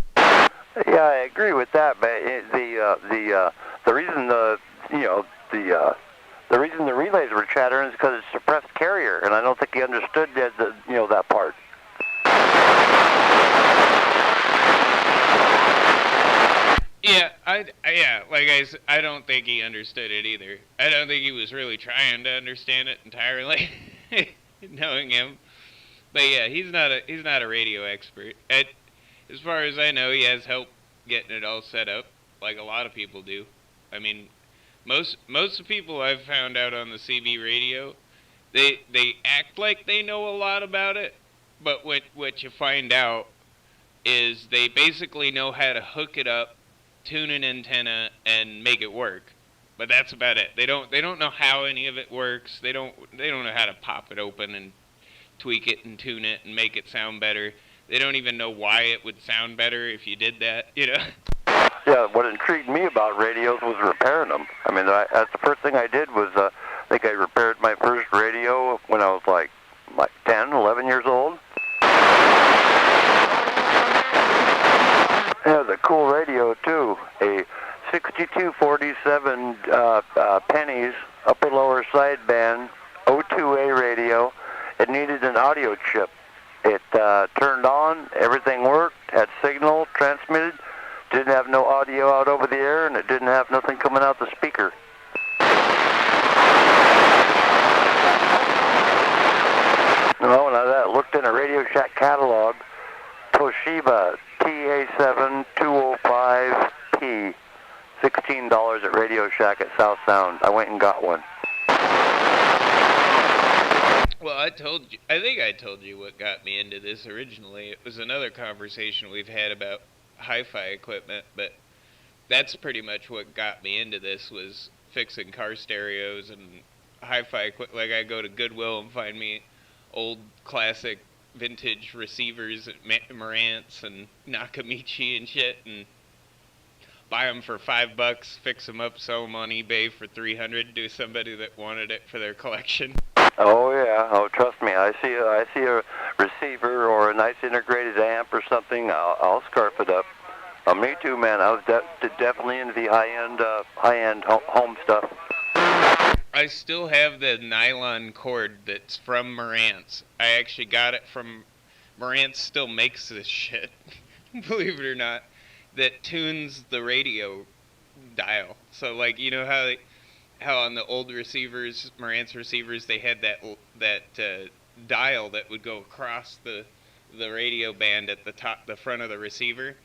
Yeah, I agree with that, but the reason the reason the relays were chattering is because it's suppressed carrier, and I don't think he understood that part. Yeah, I don't think he understood it either. I don't think he was really trying to understand it entirely, knowing him. But yeah, he's not a radio expert. As far as I know, he has help getting it all set up, like a lot of people do. I mean, most of the people I've found out on the CB radio, they act like they know a lot about it, but what you find out is they basically know how to hook it up, tune an antenna, and make it work. But that's about it. They don't know how any of it works. They don't know how to pop it open and tweak it and tune it and make it sound better. They don't even know why it would sound better if you did that, Yeah, what intrigued me about radios was repairing them. I mean, that's the first thing I did was, I think I repaired my first radio when I was like 10, 11 years old. It was a cool radio, too. A 6247 pennies, upper-lower sideband, O2A radio. It needed an audio chip. It turned on, everything worked, had signal, transmitted, didn't have no audio out over the air, and it didn't have nothing coming out the speaker. No, and I looked in a Radio Shack catalog, Toshiba TA7-205P, $16 at Radio Shack at South Sound. I went and got one. Well, I think I told you what got me into this originally. It was another conversation we've had about hi-fi equipment, but that's pretty much what got me into this, was fixing car stereos and hi-fi equipment. Like, I go to Goodwill and find me old classic vintage receivers at Marantz and Nakamichi and shit, and buy them for $5, fix them up, sell them on eBay for $300 to somebody that wanted it for their collection. Oh yeah. Oh, trust me. I see a receiver or a nice integrated amp or something. I'll scarf it up. Me too, man. I was definitely into the high-end home stuff. I still have the nylon cord that's from Marantz. I actually got it from Marantz. Still makes this shit, believe it or not, that tunes the radio dial. So, like, you know how on the old receivers, Marantz receivers, they had that dial that would go across the radio band at the front of the receiver.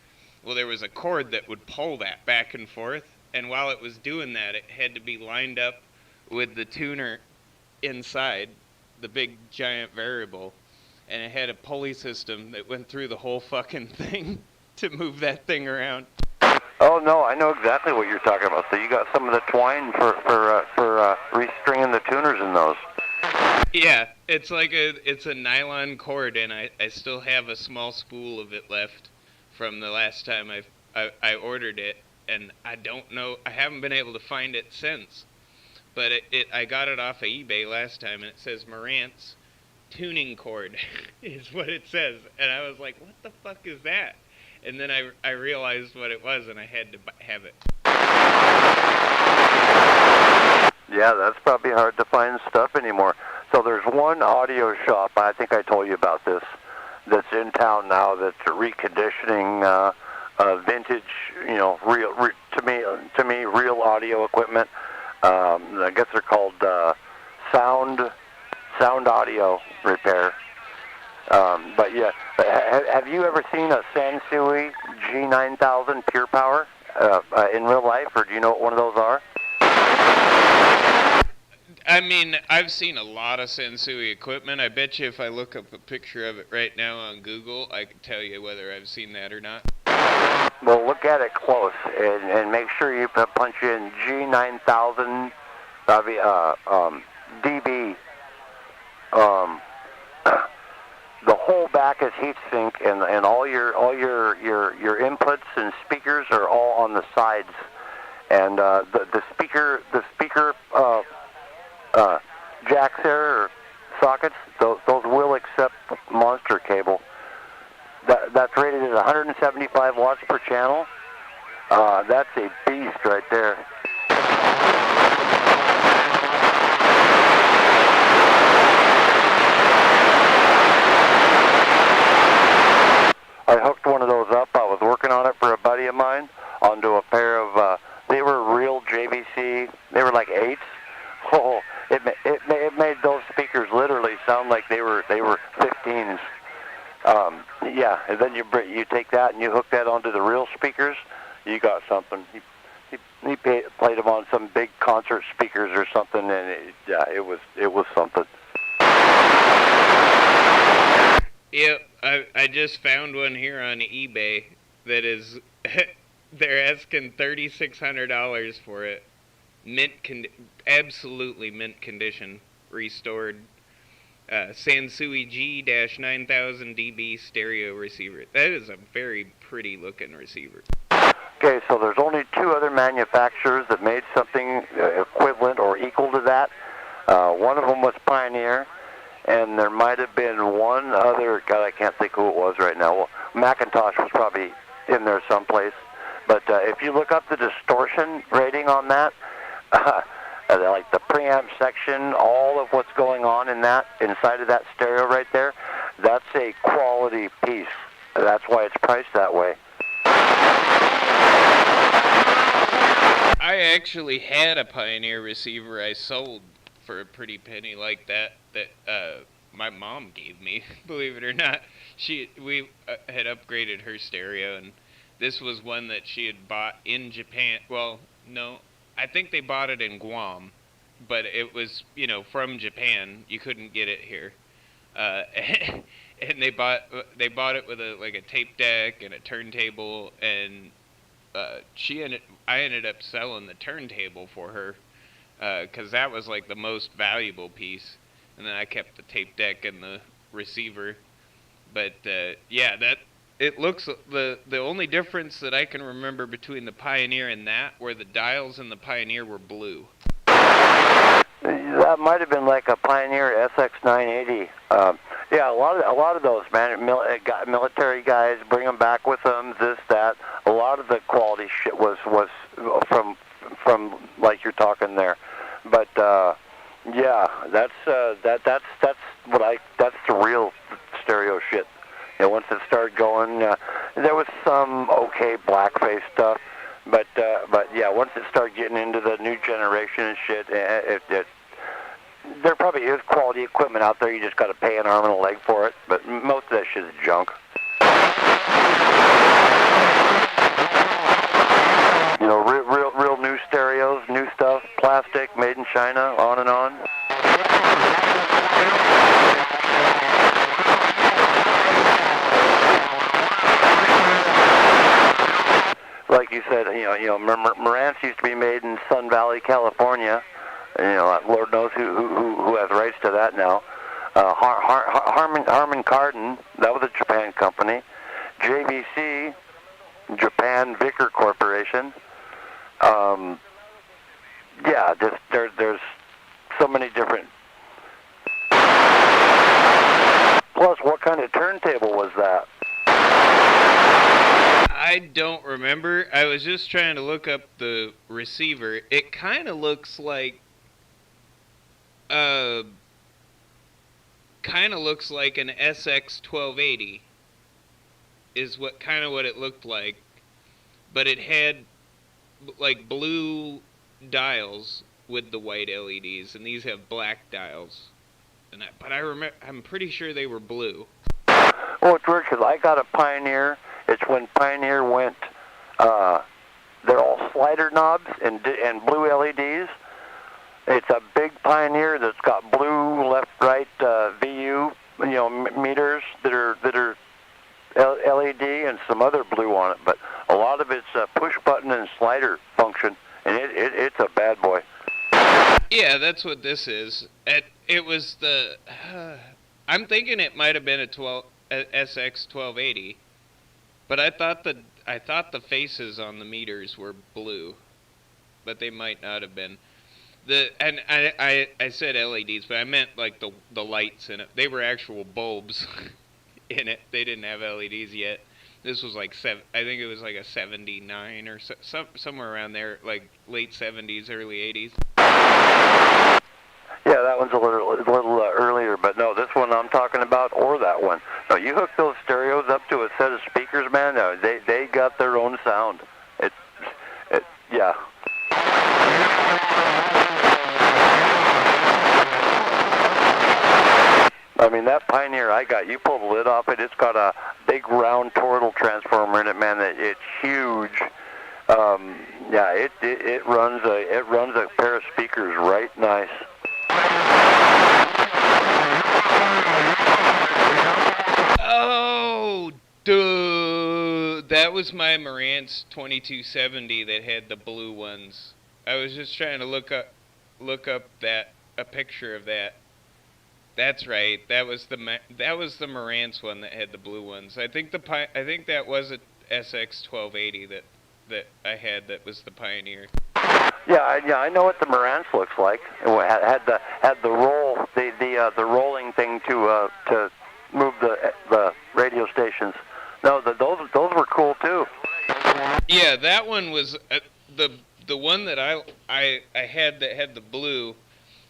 Well, there was a cord that would pull that back and forth, and while it was doing that, it had to be lined up with the tuner inside, the big giant variable, and it had a pulley system that went through the whole fucking thing to move that thing around. Oh no, I know exactly what you're talking about. So you got some of the twine for restringing the tuners in those. Yeah, it's a nylon cord, and I still have a small spool of it left from the last time I ordered it, and I haven't been able to find it since. But I got it off of eBay last time, and it says Marantz tuning cord is what it says, and I was like, what the fuck is that? And then I realized what it was, and I had to have it. Yeah, that's probably hard to find stuff anymore. So there's one audio shop, I think I told you about this, that's in town now that's reconditioning vintage, real to me real audio equipment. I guess they're called sound audio repair. But yeah, have you ever seen a Sansui G9000 Pure Power in real life, or do you know what one of those are? I mean, I've seen a lot of Sansui equipment. I bet you if I look up a picture of it right now on Google, I can tell you whether I've seen that or not. Well, look at it close and make sure you punch in G9000 dB. The whole back is heatsink, and all your inputs and speakers are all on the sides, and the speaker jacks there or sockets, those will accept monster cable. That's rated at 175 watts per channel. That's a beast right there. I hooked one of those up. I was working on it for a buddy of mine onto a pair of, they were real JVC, they were like 8s. Oh, it made those speakers literally sound like they were 15s. Yeah, and then you take that and you hook that onto the real speakers, you got something. He played them on some big concert speakers or something, and it was something. Yep, I just found one here on eBay that is, they're asking $3,600 for it. Absolutely mint condition, restored. Sansui G-9000 dB stereo receiver. That is a very pretty looking receiver. Okay, so there's only 2 other manufacturers that made something equivalent or equal to that. One of them was Pioneer, and there might have been one other, God, I can't think who it was right now. Well, Macintosh was probably in there someplace. But if you look up the distortion rating on that, like the preamp section, all of what's going on in that, inside of that stereo right there, that's a quality piece. That's why it's priced that way. I actually had a Pioneer receiver I sold for a pretty penny like that my mom gave me, believe it or not. We had upgraded her stereo, and this was one that she had bought in Japan. Well, no, I think they bought it in Guam, but it was, from Japan. You couldn't get it here. And they bought it with a tape deck and a turntable, and I ended up selling the turntable for her, because that was like the most valuable piece, and then I kept the tape deck and the receiver. But yeah, it looks, the only difference that I can remember between the Pioneer and that were the dials in the Pioneer were blue. That might have been like a Pioneer SX980. Yeah, a lot of those, man, military guys bring them back with them. This, that. A lot of the quality shit was from like you're talking there. But yeah, that's the real stereo shit. And once it started going, there was some okay blackface stuff, but yeah, once it started getting into the new generation and shit, there probably is quality equipment out there. You just got to pay an arm and a leg for it. But most of that shit is junk. Real new stereos, new stuff, plastic, made in China, on and on. Like you said, Marantz used to be made in Sun Valley, California. Lord knows who has rights to that now. Harman Kardon, that was a Japan company. JVC, Japan Vickers Corporation. Yeah, there's so many different. Plus, what kind of turntable was that? I don't remember. I was just trying to look up the receiver. It kind of looks like an SX1280 is what it looked like, but it had like blue dials with the white LEDs, and these have black dials. But I'm pretty sure they were blue. Well, it's weird because I got a Pioneer. It's when Pioneer went, they're all slider knobs and blue LEDs. It's a big Pioneer that's got blue left, right, VU, meters that are LED and some other blue on it. But a lot of it's push button and slider function, and it's a bad boy. Yeah, that's what this is. It was the... I'm thinking it might have been a SX 1280, but I thought the faces on the meters were blue, but they might not have been. I said LEDs, but I meant like the lights in it. They were actual bulbs in it. They didn't have LEDs yet. This was like I think it was like a 79 or somewhere around there, like late 70s, early 80s. Yeah, that one's a little earlier, but no, this one I'm talking about, or that one. No, you hook those stereos up to a set of speakers, man. No, they got their own sound. Yeah. I mean, that Pioneer I got, you pull the lid off it, it's got a big round toroidal transformer in it, man. It's huge. Yeah, it runs a pair of speakers right nice. Oh, dude, that was my Marantz 2270 that had the blue ones. I was just trying to look up a picture of that. That's right. That was the Marantz one that had the blue ones. I think that was a SX 1280 that I had. That was the Pioneer. Yeah, I know what the Marantz looks like. It had the roll, the rolling thing to move the radio stations. No, those were cool too. Yeah, that one was the one that I had that had the blue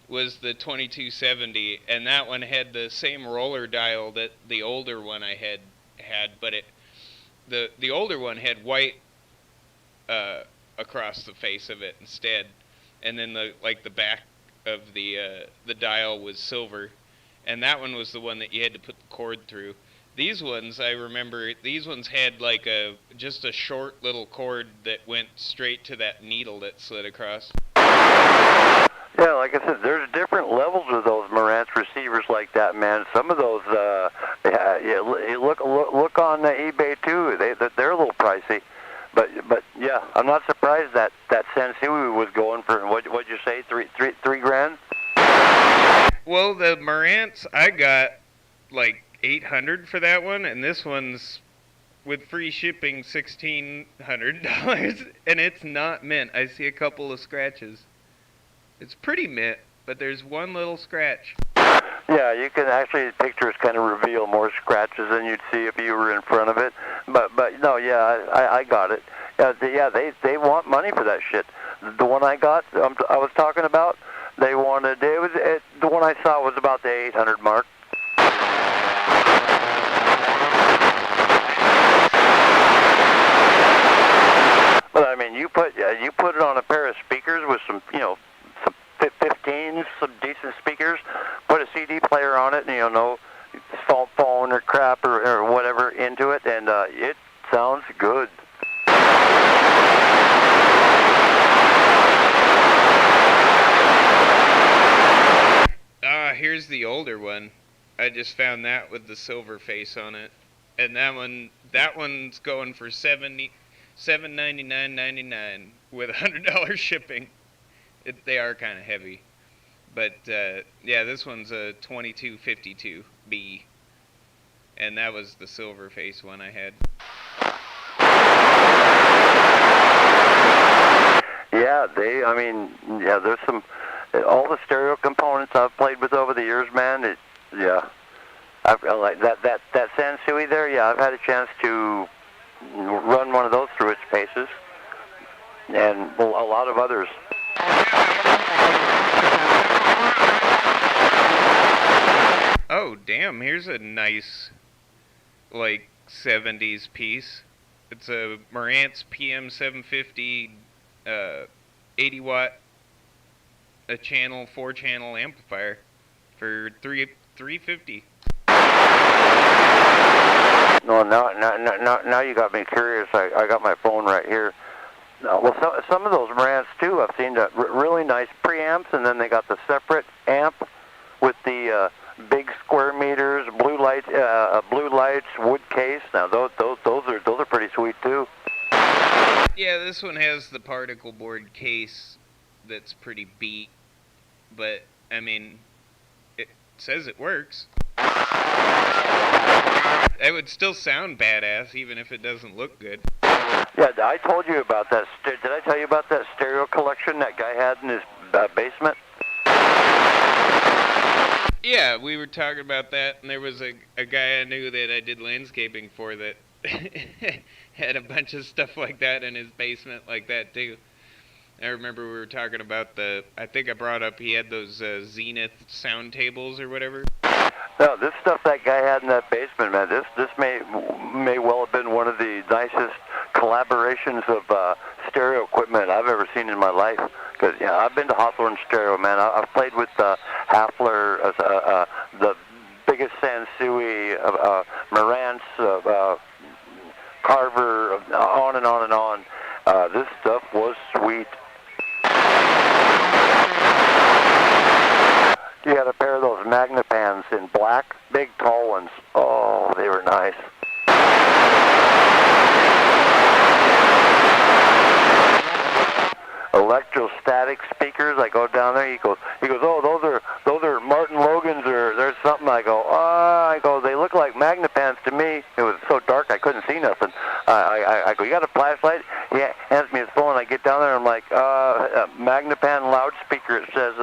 was the 2270, and that one had the same roller dial that the older one I had, but the older one had white across the face of it instead, and then the back of the dial was silver, and that one was the one that you had to put the cord through. These ones, I remember, had like just a short little cord that went straight to that needle that slid across. Yeah, like I said, there's different levels of those Marantz receivers like that, man. Some of those, look on eBay too. They're a little pricey, but yeah, I'm not surprised that Sansui was going for what'd you say, three grand? Well, the Marantz I got like $800 for that one, and this one's with free shipping $1,600, and it's not mint. I see a couple of scratches. It's pretty mint, but there's one little scratch. Yeah, you can actually, pictures kind of reveal more scratches than you'd see if you were in front of it. But no, yeah, I got it. Yeah, they want money for that shit. The one I got, I was talking about, they wanted, the one I saw was about the 800 mark. But I mean, you put it on a pair of speakers with some, some 15s, some decent speakers, put a CD player on it, and no phone or crap or whatever into it, and it sounds good. Here's the older one. I just found that with the silver face on it, and that one's going for $799.99 with $100 shipping. They are kind of heavy, but yeah, this one's a 2252B, and that was the silver face one I had. Yeah, there's some, all the stereo components I've played with over the years, man. I've like that Sansui there. Yeah, I've had a chance to run one of those through its paces, and a lot of others. Oh, damn, here's a nice, like, 70s piece. It's a Marantz PM750 80-watt, a 4-channel amplifier for $350. No, now you got me curious. I got my phone right here. Well, some of those Marantz too, I've seen really nice preamps, and then they got the separate amp with the big square meters, blue lights, wood case. Now those are pretty sweet too. Yeah, this one has the particle board case that's pretty beat, but, I mean, it says it works. It would still sound badass even if it doesn't look good. Yeah, I told you about that. Did I tell you about that stereo collection that guy had in his basement? Yeah, we were talking about that, and there was a guy I knew that I did landscaping for that had a bunch of stuff like that in his basement like that, too. I remember we were talking about I think I brought up he had those Zenith sound tables or whatever. No, this stuff that guy had in that basement, man, this may well have been one of the nicest collaborations of stereo equipment I've ever seen in my life. Because, yeah, I've been to Hawthorne Stereo, man. I've played with Hafler, the biggest Sansui, Marantz, Carver, on and on and on. This stuff was sweet. You had a pair of those Magnapans in black, big tall ones. Oh, they were nice. Electrostatic speakers. I go down there. He goes. Oh, those are Martin Logan's or there's something. I go. They look like Magnapans to me. It was so dark I couldn't see nothing. I go. You got a flashlight? He hands me his phone. I get down there. I'm like, Magnapan loudspeaker. It says,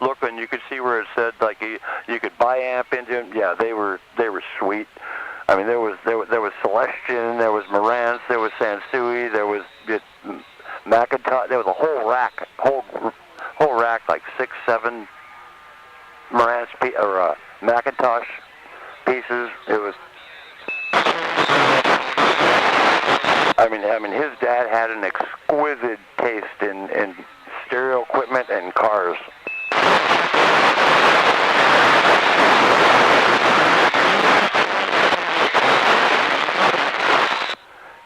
look, and you could see where it said like you could buy amp into them. Yeah, they were sweet. I mean, there was Celestion, there was Marantz, there was Sansui, there was Macintosh. There was a whole rack, like 6, 7 Marantz or Macintosh pieces. It was. I mean, his dad had an exquisite taste in stereo equipment and cars.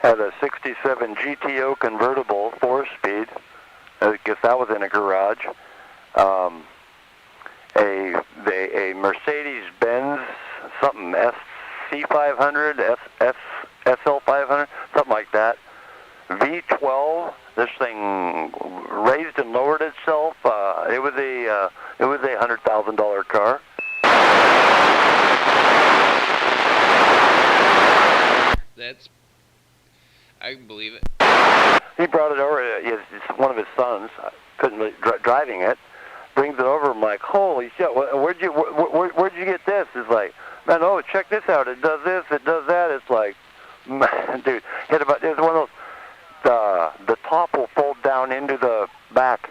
Had a 67 GTO convertible, 4-speed. I guess that was in a garage. A Mercedes-Benz, something SC500, SL500, something like that. V12. This thing raised and lowered itself. It was a $100,000 car. I can believe it. He brought it over. It's one of his sons. Couldn't really driving it. Brings it over. I'm like, holy shit! Where'd you get this? It's like, man, oh, check this out. It does this. It does that. It's like, man, dude, there's one of those. The top will fold down into the back.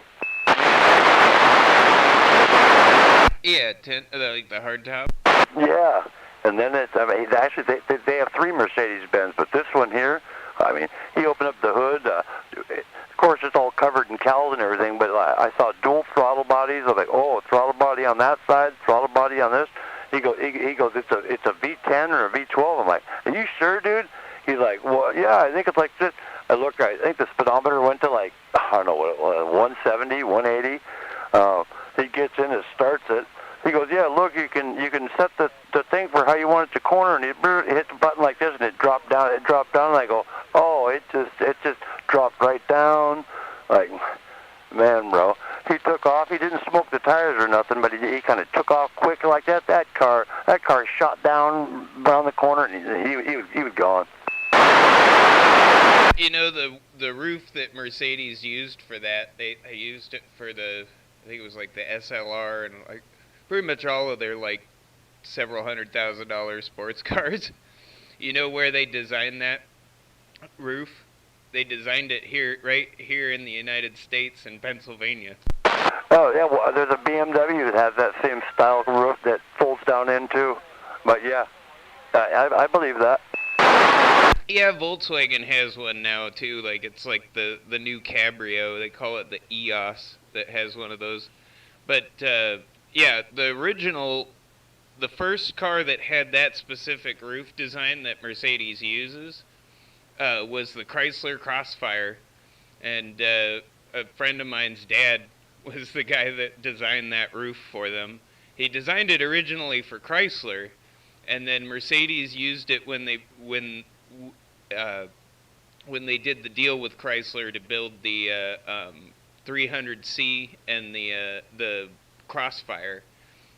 Yeah, like the hard top. Yeah, and then actually they have 3 Mercedes-Benz, but this one here. I mean, he opened up the hood. Of course, it's all covered in cowls and everything, but I saw dual throttle bodies. I was like, oh, throttle body on that side, throttle body on this. He goes, it's a V10 or a V12. I'm like, are you sure, dude? He's like, well, yeah, I think it's like this. I think the speedometer went to like, I don't know what it was, 170, 180. He gets in and starts it. He goes, yeah, look, you can set the thing for how you want it to corner, and he hit the button like this, and it dropped down. And I go, oh, it just dropped right down. Like, man, bro, he took off. He didn't smoke the tires or nothing, but he kind of took off quick like that. That car shot down around the corner, and he was gone. You know, the roof that Mercedes used for that, they used it for I think it was like the SLR and like pretty much all of their like several $100,000 sports cars. You know where they designed that roof? They designed it right here in the United States in Pennsylvania. Oh yeah, well there's a BMW that has that same style roof that folds down into. But yeah, I believe that. Yeah, Volkswagen has one now too. Like it's like the new Cabrio. They call it the EOS that has one of those. But yeah, the first car that had that specific roof design that Mercedes uses was the Chrysler Crossfire, and a friend of mine's dad was the guy that designed that roof for them. He designed it originally for Chrysler, and then Mercedes used it when when they did the deal with Chrysler to build the 300C and the Crossfire,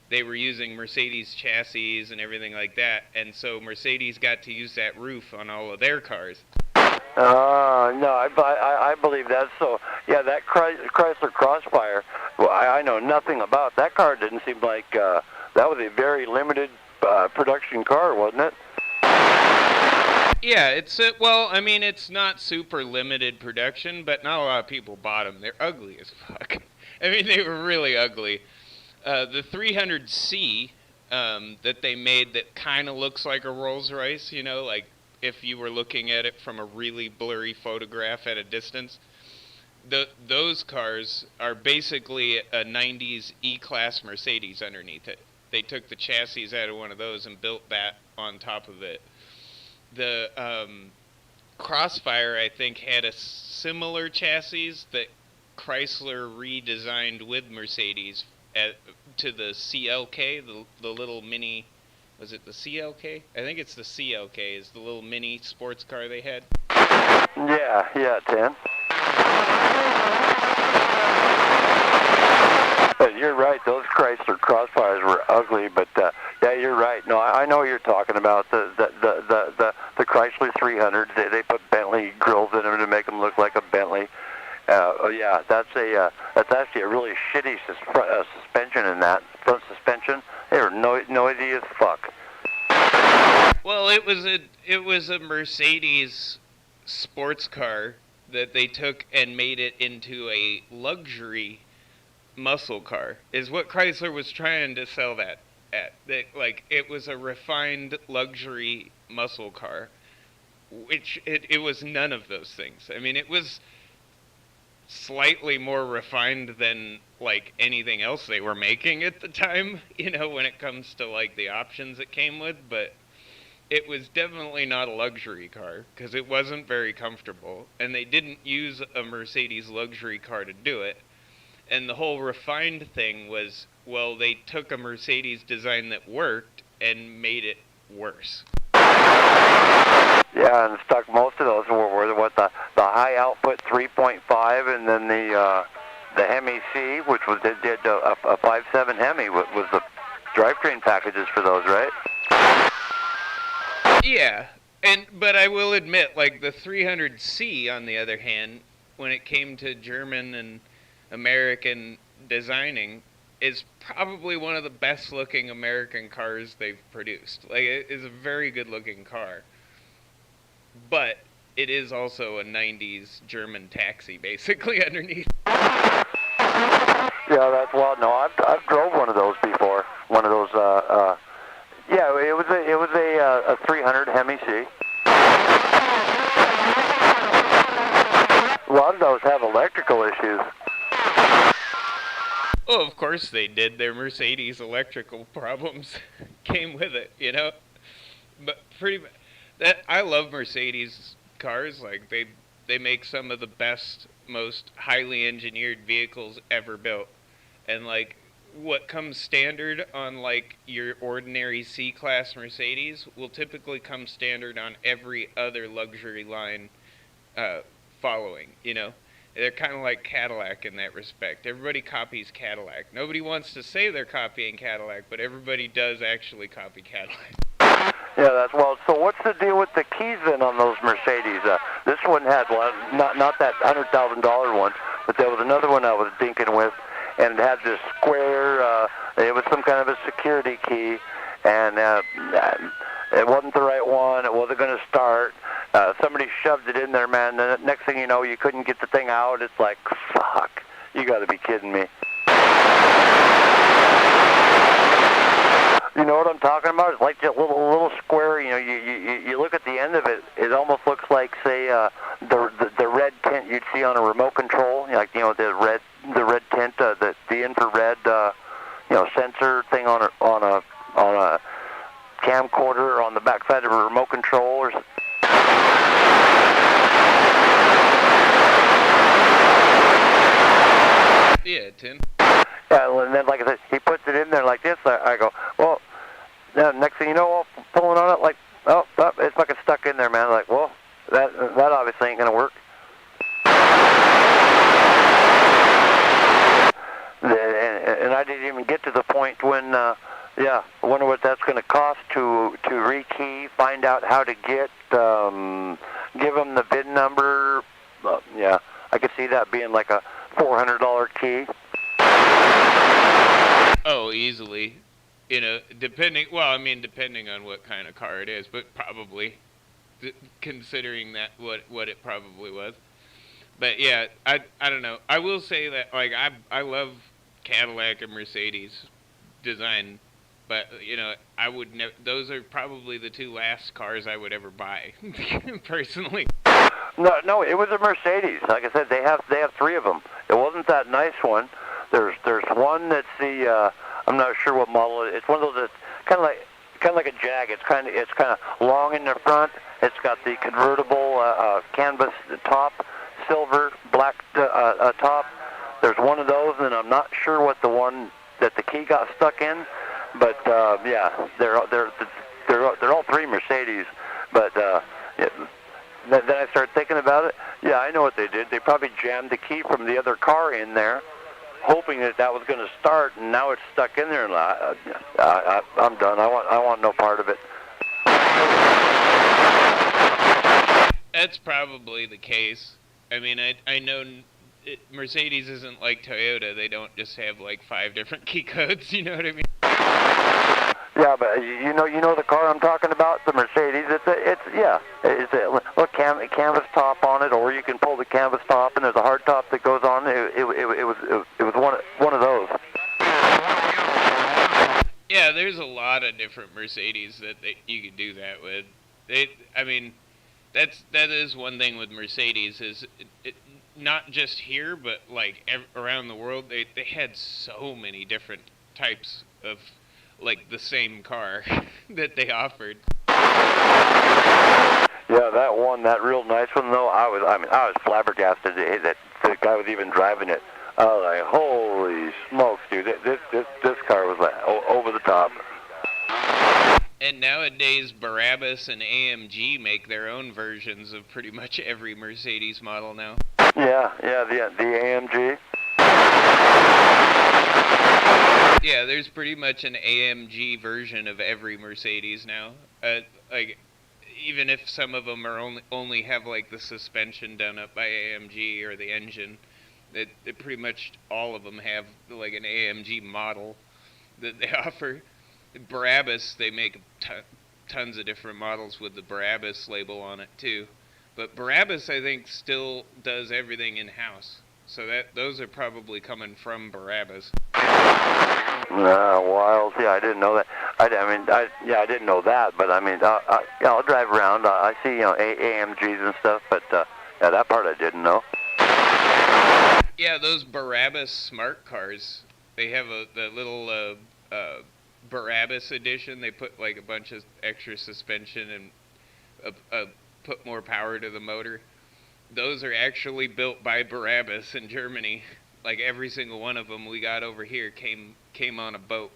they were using Mercedes chassis and everything like that, and so Mercedes got to use that roof on all of their cars. No, I believe that. So, yeah, that Chrysler Crossfire, well, I know nothing about. That car didn't seem like, that was a very limited production car, wasn't it? Yeah, well, I mean, it's not super limited production, but not a lot of people bought them. They're ugly as fuck. I mean, they were really ugly. The 300C that they made that kind of looks like a Rolls Royce, you know, like if you were looking at it from a really blurry photograph at a distance, those cars are basically a 90s E-Class Mercedes underneath it. They took the chassis out of one of those and built that on top of it. The Crossfire, I think, had a similar chassis that Chrysler redesigned with Mercedes to the CLK, the little mini. Was it the CLK? I think it's the CLK, is the little mini sports car they had. Yeah, 10. But you're right, those Chrysler Crossfires were ugly, but yeah, you're right. No, I know what you're talking about. The Chrysler 300s, they put Bentley grills in them to make them look like a Bentley. Yeah, that's actually a really shitty suspension in that front suspension. They were noisy as fuck. Well, it was a Mercedes sports car that they took and made it into a luxury muscle car. Is what Chrysler was trying to sell that at. Like, it was a refined luxury muscle car, which it was none of those things. I mean, it was slightly more refined than like anything else they were making at the time, you know, when it comes to like the options it came with, but it was definitely not a luxury car because it wasn't very comfortable, and they didn't use a Mercedes luxury car to do it. And the whole refined thing was, well, they took a Mercedes design that worked and made it worse. Yeah, and stuck most of those were what the high output 3.5, and then the Hemi C, which was did a 5.7 Hemi was the drivetrain packages for those, right? Yeah, but I will admit, like the 300C, on the other hand, when it came to German and American designing, is probably one of the best looking American cars they've produced. Like, it is a very good looking car. But it is also a 90s German taxi, basically, underneath. Yeah, that's well. No, I've drove one of those before. One of those. Yeah, it was a 300 Hemi C. A lot of those have electrical issues. Oh, of course they did. Their Mercedes electrical problems came with it, you know. But I love Mercedes cars. Like, they make some of the best, most highly engineered vehicles ever built. And like, what comes standard on like your ordinary C-Class Mercedes will typically come standard on every other luxury line following, you know. They're kind of like Cadillac in that respect. Everybody copies Cadillac. Nobody wants to say they're copying Cadillac, but everybody does actually copy Cadillac. Yeah, that's well. So what's the deal with the keys then on those Mercedes? This one had not that $100,000 one, but there was another one I was dinking with, and it had this square. It was some kind of a security key, and it wasn't the right one. It wasn't going to start. Somebody shoved it in there, man. The next thing you know, you couldn't get the thing out. It's like, fuck. You got to be kidding me. You know what I'm talking about? It's like that little square. You know, you look at the end of it. It almost looks like, say, the red tint you'd see on a remote control. Like, you know, the red tint, the infrared, sensor thing on a camcorder or on the backside of a remote control or something. Yeah, Tim. Yeah, and then like I said, he puts it in there like this. I go, well, next thing you know, pulling on it like, oh, it's fucking stuck in there, man. Like, well, that obviously ain't and I didn't even get to the point when, yeah, I wonder what that's going to cost to rekey, find out how to get, give them the VIN number. Yeah, I could see that being like a $400 key. Oh, easily. You know, depending on what kind of car it is, but probably, considering that what it probably was. But yeah, I don't know. I will say that, like, I love Cadillac and Mercedes design, but, you know, I would never. Those are probably the two last cars I would ever buy, personally. No, it was a Mercedes. Like I said, they have three of them. It wasn't that nice one. There's one that's the I'm not sure what model it is. It's one of those that's kind of like a Jag. It's kind of long in the front. It's got the convertible canvas top, silver black top. There's one of those, and I'm not sure what the one that the key got stuck in. But yeah, they're all three Mercedes. But yeah, then I started thinking about it. Yeah, I know what they did. They probably jammed the key from the other car in there, hoping that was going to start, and now it's stuck in there. And I'm done. I want no part of it. That's probably the case. I mean, I know Mercedes isn't like Toyota. They don't just have like 5 different key codes. You know what I mean? Yeah, but you know the car I'm talking about, the Mercedes. It's a little canvas top on it, or you can pull the canvas top, and there's a hard top that goes on. It was one of those. Yeah, there's a lot of different Mercedes that you can do that with. I mean, that is one thing with Mercedes is not just here, but like around the world. They had so many different types of, like, the same car that they offered. Yeah, that real nice one though. I was flabbergasted that the guy was even driving it. I was like, holy smokes, dude! This car was like over the top. And nowadays, Barabbas and AMG make their own versions of pretty much every Mercedes model now. Yeah, the AMG. Yeah, there's pretty much an AMG version of every Mercedes now. Like, even if some of them are only have like the suspension done up by AMG or the engine, that pretty much all of them have like an AMG model that they offer. Barabbas, they make tons of different models with the Barabbas label on it too. But Barabbas, I think, still does everything in-house. So those are probably coming from Barabbas. Wild. Yeah, I didn't know that. I didn't know that. But I mean, I'll drive around. I see, AMGs and stuff. But yeah, that part I didn't know. Yeah, those Barabbas smart cars. They have the little Barabbas edition. They put like a bunch of extra suspension and put more power to the motor. Those are actually built by Barabbas in Germany. Like every single one of them we got over here came on a boat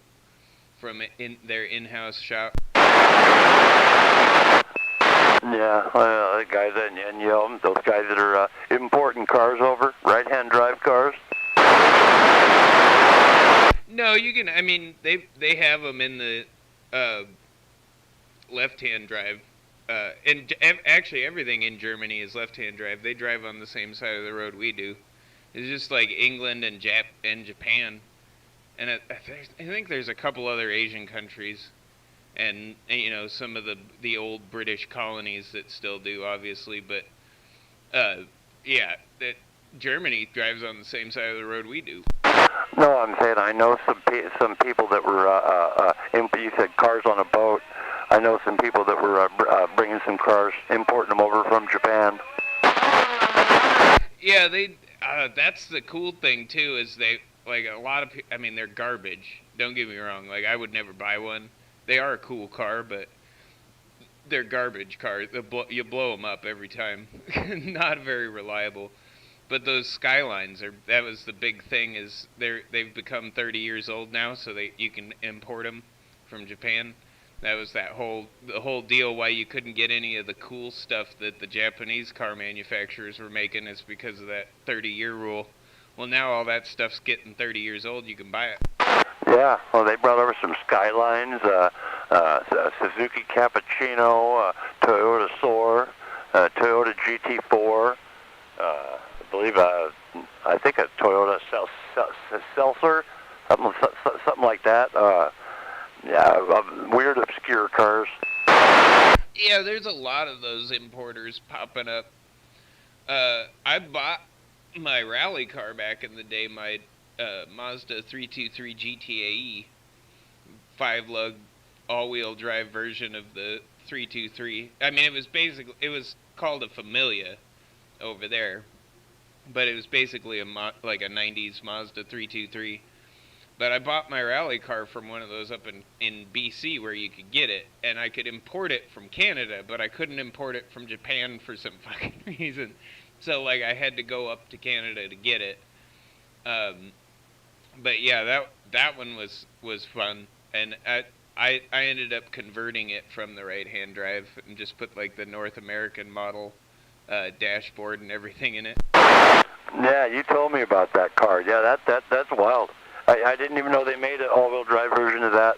from their in-house shop. Yeah, the guys and those guys that are importing cars over, right-hand drive cars. No, you can. I mean, they have them in the left-hand drive. And actually, everything in Germany is left-hand drive. They drive on the same side of the road we do. It's just like England and Japan, and I think there's a couple other Asian countries, and some of the old British colonies that still do, obviously. But yeah, that Germany drives on the same side of the road we do. No, I'm saying I know some people that were you said cars on a boat. I know some people that were bringing some cars, importing them over from Japan. Yeah, that's the cool thing too. Is they like a lot of. I mean, they're garbage. Don't get me wrong. Like, I would never buy one. They are a cool car, but they're garbage cars. You blow them up every time. Not very reliable. But those Skylines that was the big thing. Is they've become 30 years old now, so you can import them from Japan. That was the whole deal why you couldn't get any of the cool stuff that the Japanese car manufacturers were making, is because of that 30-year rule. Well, now all that stuff's getting 30 years old, you can buy it. Yeah, well, they brought over some Skylines, Suzuki Cappuccino, Toyota Soar, Toyota GT4, I believe, I think a Toyota Seltzer, something like that. Weird, obscure cars. Yeah, there's a lot of those importers popping up. I bought my rally car back in the day, my Mazda 323 GTAE, 5-lug all-wheel drive version of the 323. I mean, it was called a Familia over there, but it was basically like a 90s Mazda 323. But I bought my rally car from one of those up in BC where you could get it, and I could import it from Canada, but I couldn't import it from Japan for some fucking reason. So, like, I had to go up to Canada to get it. But yeah, that one was fun, and I ended up converting it from the right-hand drive and just put, like, the North American model dashboard and everything in it. Yeah, you told me about that car. Yeah, that's wild. I didn't even know they made an all-wheel drive version of that.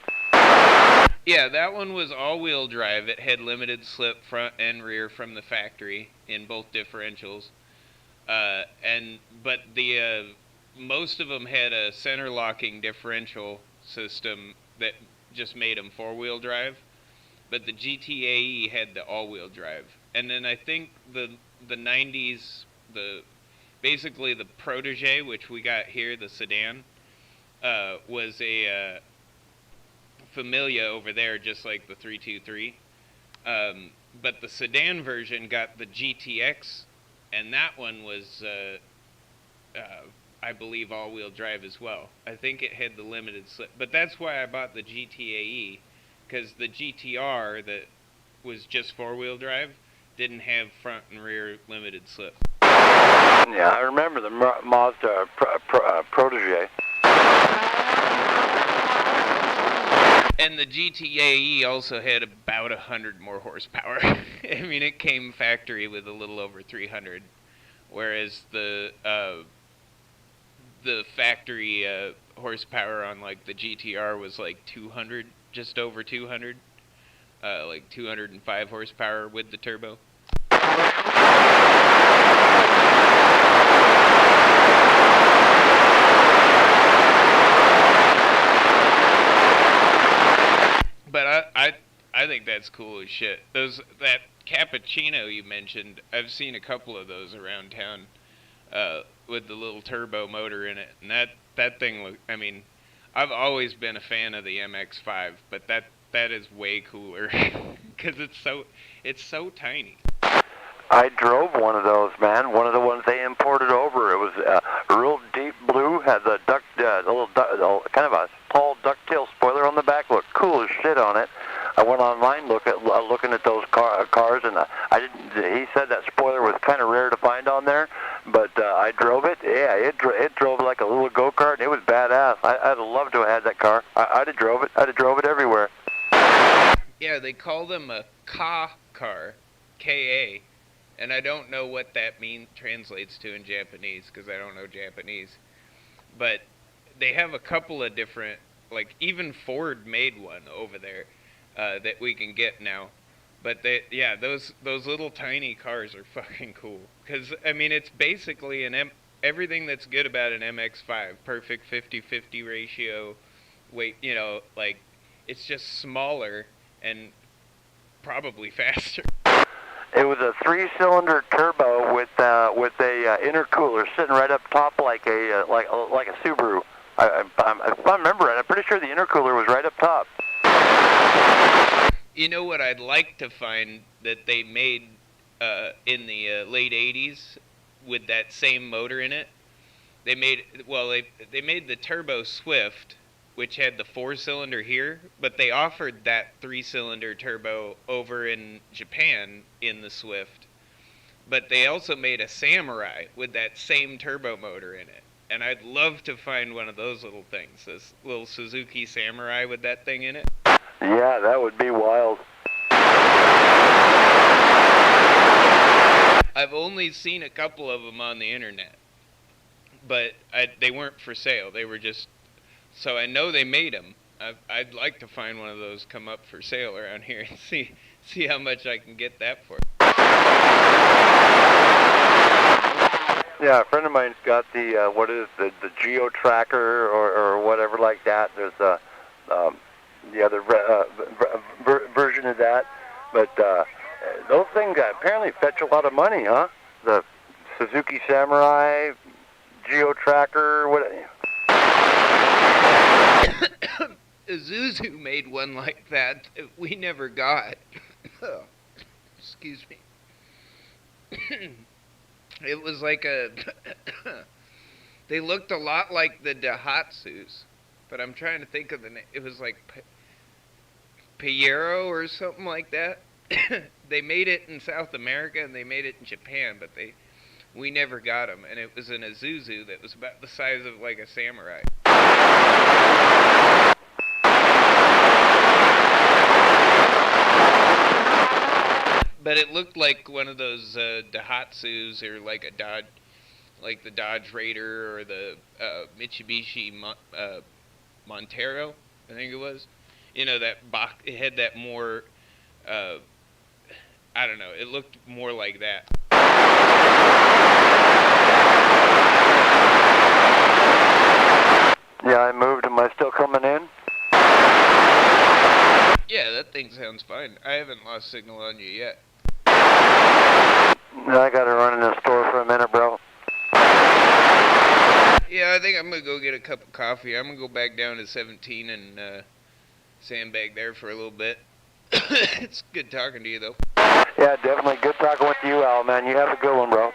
Yeah, that one was all-wheel drive. It had limited slip front and rear from the factory in both differentials. But the most of them had a center locking differential system that just made them four-wheel drive. But the GTAE had the all-wheel drive. And then I think the 90s, basically the Protege, which we got here, the sedan, was a Familia over there, just like the 323. But the sedan version got the GTX, and that one was, I believe, all-wheel drive as well. I think it had the limited slip. But that's why I bought the GTAE, because the GTR that was just four-wheel drive didn't have front and rear limited slip. Yeah, I remember the Mazda Protege. And the GTAE also had about 100 more horsepower. I mean, it came factory with a little over 300, whereas the factory horsepower on like the GTR was like 200, just over 200, like 205 horsepower with the turbo. But I think that's cool as shit. That cappuccino you mentioned, I've seen a couple of those around town with the little turbo motor in it, and that thing I mean, I've always been a fan of the MX-5, but that is way cooler because it's so tiny. I drove one of those, man. One of the ones they imported over. It was real deep blue, had the kind of a tall ducktail spoiler on the back. Looked cool as shit on it. I went online looking at those cars, and he said that spoiler was kind of rare to find on there. But I drove it. Yeah, it drove like a little go-kart, and it was badass. I'd have loved to have had that car. I'd have drove it. I'd have drove it everywhere. Yeah, they call them a Ka car, K-A. And I don't know what that translates to in Japanese, because I don't know Japanese. But they have a couple of different, like even Ford made one over there that we can get now. But those little tiny cars are fucking cool. Because, I mean, it's basically everything that's good about an MX-5. Perfect 50-50 ratio, weight, like, it's just smaller and probably faster. It was a 3-cylinder turbo with a intercooler sitting right up top like a Subaru. If I remember right, I'm pretty sure the intercooler was right up top. You know what I'd like to find that they made in the late 80s with that same motor in it? They made the Turbo Swift, which had the 4-cylinder here, but they offered that 3-cylinder turbo over in Japan in the Swift. But they also made a Samurai with that same turbo motor in it. And I'd love to find one of those little things, this little Suzuki Samurai with that thing in it. Yeah, that would be wild. I've only seen a couple of them on the internet, but they weren't for sale. They were just So I know they made them. I'd like to find one of those come up for sale around here and see how much I can get that for. Yeah, a friend of mine's got the the Geo Tracker or whatever like that. There's the other version of that, but those things apparently fetch a lot of money, huh? The Suzuki Samurai Geo Tracker, what? Isuzu made one like that we never got. Excuse me. It was like they looked a lot like the Daihatsus, but I'm trying to think of the name. It was like Piero or something like that. They made it in South America and they made it in Japan, but we never got them. And it was an Isuzu that was about the size of like a Samurai. But it looked like one of those Daihatsus or like a Dodge, like the Dodge Raider or the Mitsubishi Montero, I think it was. You know, that box, it had that more, I don't know, it looked more like that. Yeah, I moved. Am I still coming in? Yeah, that thing sounds fine. I haven't lost signal on you yet. I gotta run in the store for a minute, bro. Yeah, I think I'm gonna go get a cup of coffee. I'm gonna go back down to 17 and sandbag there for a little bit. It's good talking to you, though. Yeah, definitely good talking with you, Al, man. You have a good one, bro.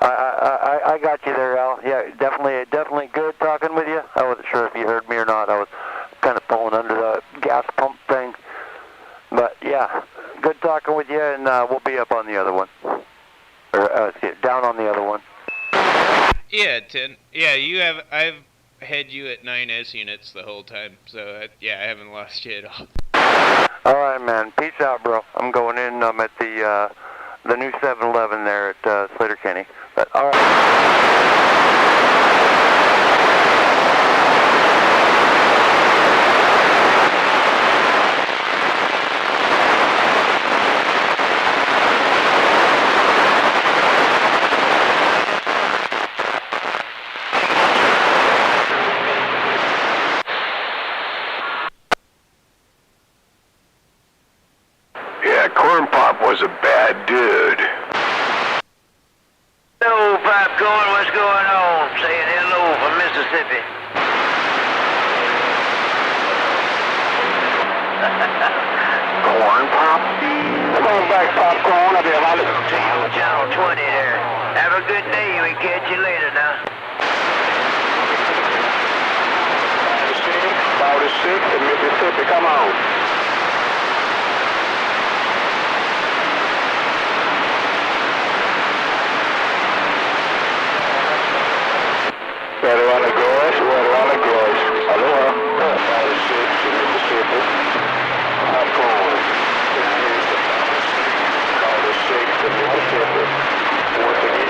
I got you there, Al. Yeah, definitely good talking with you. I wasn't sure if you heard me or not. I was kind of pulling under the gas pump thing. But yeah, good talking with you, and we'll be up on the other one. Or down on the other one. Yeah, 10. Yeah, I've had you at 9S units the whole time, so yeah, I haven't lost you at all. All right, man. Peace out, bro. I'm going in. I'm at the new 7-Eleven there at Slater Kenny. But all right. Yeah, Corn Pop was a bad dude. Hello, Popcorn, what's going on? Saying hello from Mississippi. Corn Pop? Come on back, Popcorn. I'll be a lot of Channel 20 there. Have a good day. We catch you later now. About 6 in Mississippi. Come on. Right around the gorge. Aloha. About 6 in Mississippi. Popcorn. About 6 in Mississippi. Once again.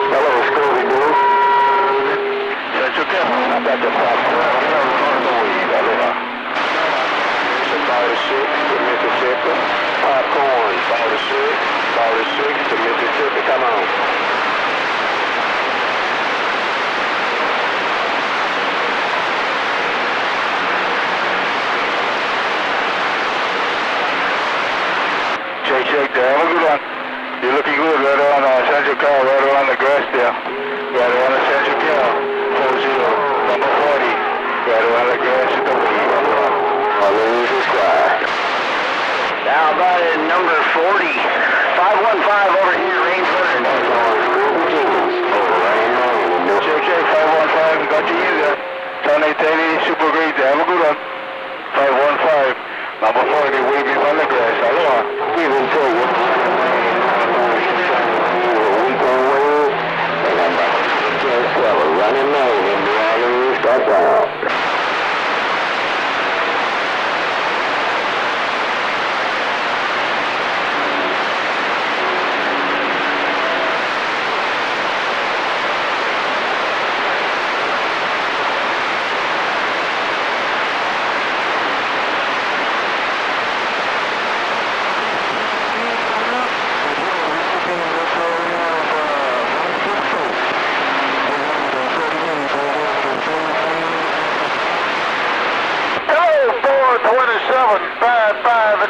Hello, Scooby-Doo. I got the popcorn. Aloha. It's about 6 to Mississippi. Popcorn. About 6 to Mississippi. Come on. Shake there. Have a good one. You're looking good right around Central Cal, right around the grass there. Right around the Central Cal. 40, number 40.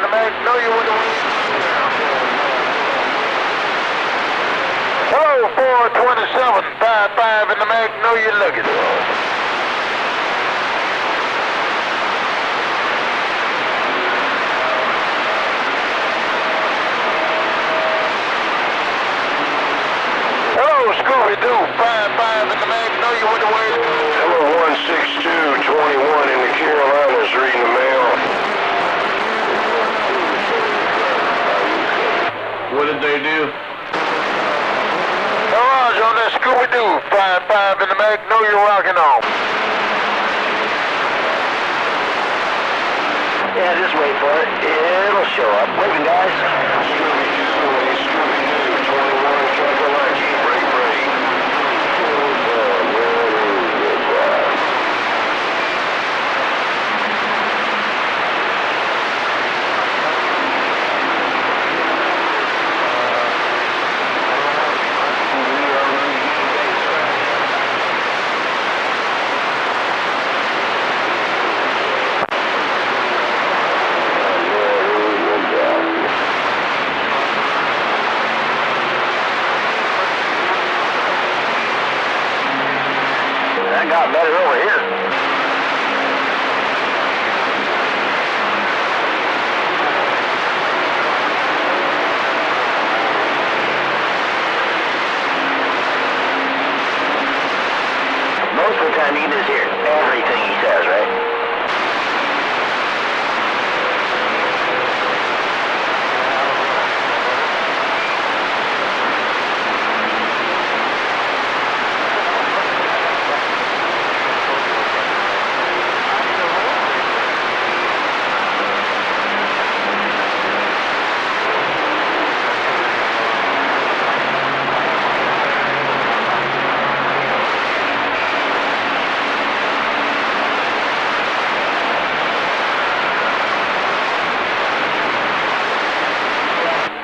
in the Magnolia with the wind. Hello, 427, 55 in the Magnolia, look at it. Scooby-Doo, 55 in the Magnolia with the wave. Hello, 16221 in the Carolinas, reading the mail. What did they do? Garage on that Scooby-Doo, 55 in the Magnolia, rocking on. Yeah, just wait for it. It'll show up. Waving, guys. Scooby-Doo, 21, Kakalaki, break. Got better over here. Most of the time you can just hear everything he says, right?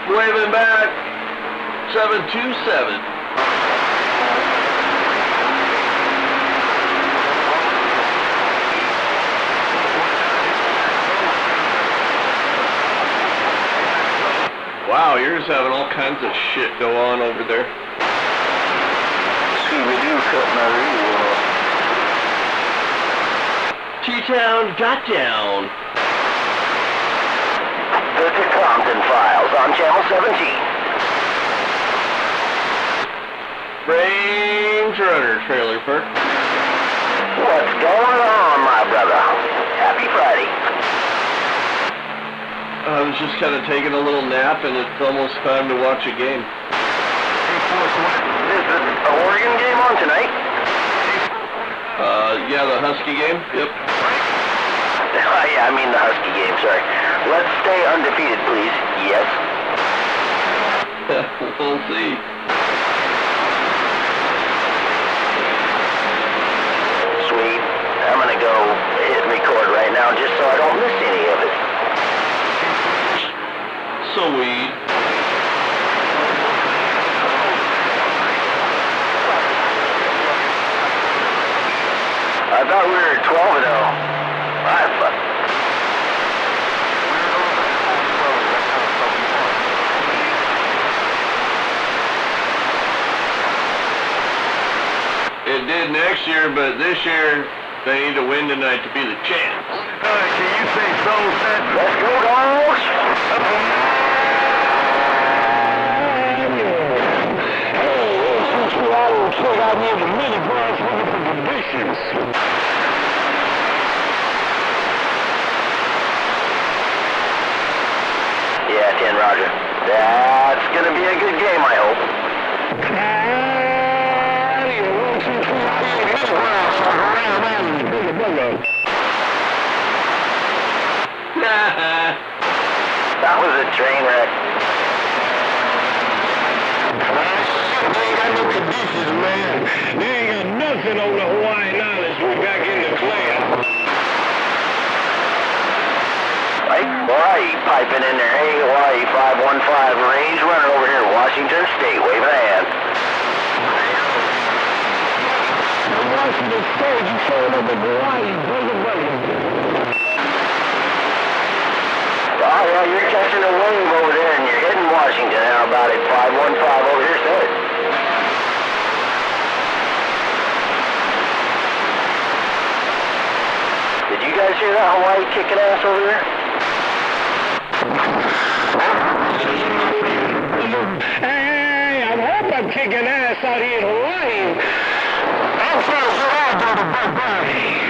Waving back, 727. Wow, you're just having all kinds of shit go on over there. Scooby-Doo cut my radio off. T-Town got down. The Compton Files on Channel 17. Range Runner Trailer Park. What's going on, my brother? Happy Friday. I was just kind of taking a little nap, and it's almost time to watch a game. Is the Oregon game on tonight? Yeah, the Husky game. Yep. Yeah, I mean the Husky game, sorry. Let's stay undefeated, please. Yes. We'll see. Sweet. I'm gonna go hit record right now just so I don't miss any of it. Sweet. I thought we were 12-0. Alright, fuck. It did next year, but this year they need to win tonight to be the champs. Can you say so, Seth? Let's go, dogs! Out near the mini bars looking for conditions. Yeah, 10 Roger. That's gonna be a good game, I hope. That was a train wreck. They ain't got no conditions, man. They ain't got nothing on the Hawaiian Islands. We back in the clan. Right? Hawaii piping in there. Hey, Hawaii 515, Range Runner over here, Washington State, waving a hand. Washington State, you showing up in Hawaii, brother. Oh, Oh, yeah, you're catching a wave over there, and you're hitting Washington. How about it? 515 over here, set. Did you guys hear that Hawaii kicking ass over there? Hey, I hope I'm kicking ass out here in Hawaii. I'm trying to get out of the bye-bye.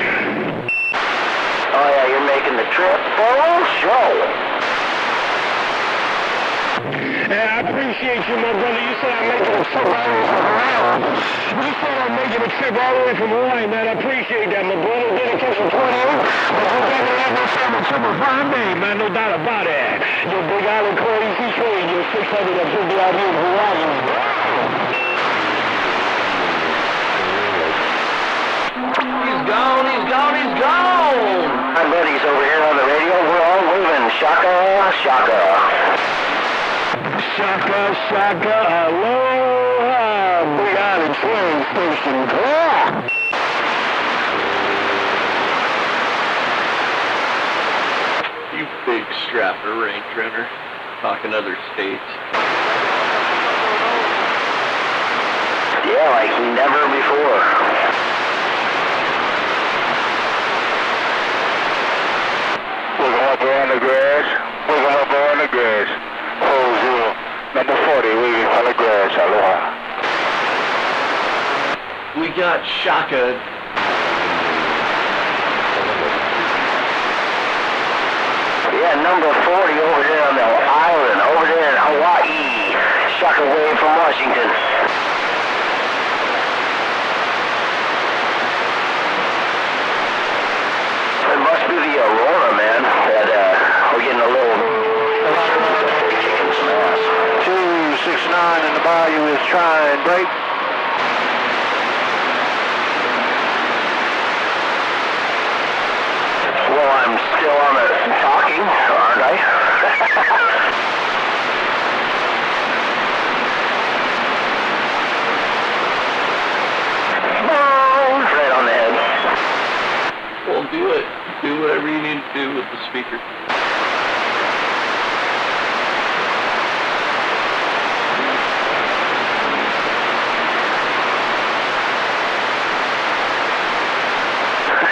Oh, yeah, you're making the trip full show. And I appreciate you, my brother. You said I'm making a trip all the way from around. You said I'm making a trip all the way from Hawaii, man. I appreciate that, my brother. Dedication 28. But you got to have that family triple fine day, man. No doubt about it. Your Big Island crazy train, your 600 that put me out here in Hawaii. He's gone, he's gone, he's gone! My buddies over here on the radio, we're all moving. Shaka, shaka. Shaka, shaka, aloha. Big Island train station, clock. You big strapper range runner, talking other states. Yeah, like never before. We're going up around the grass. We're going up around the grass. 40, number 40, waiting on the grass. Aloha. We got Shaka. Yeah, number 40 over there on the island, over there in Hawaii. Shaka wave from Washington. It must be the Aurora, man, that we're getting a little kicking some ass. 269 and the bayou is trying break. Well, I'm still on the talking, aren't I? Right on the head. Well, do it. Do whatever you need to do with the speaker.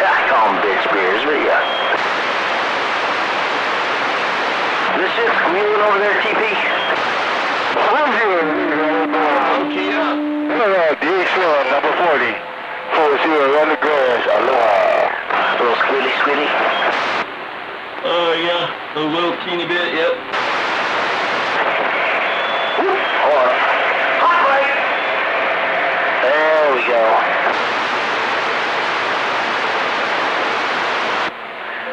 I call them bitch beers, but yeah. This shit's squealing over there, TP. Okay, yeah. DH1, number 40. 40 on the grass. Aloha. A little squealy, squealy. Yeah, a little teeny bit, yep. Hold on. Hot right. There we go.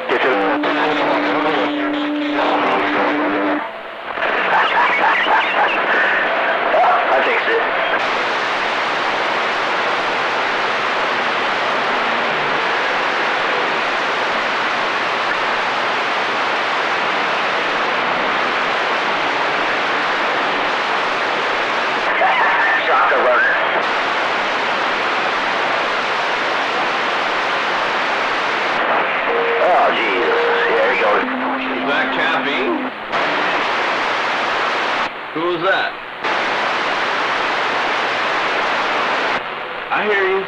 Get your... Oh, I fixed it. Shaka runner. Oh, Jesus. Here he goes. Is that Cappy? Who was that? I hear you.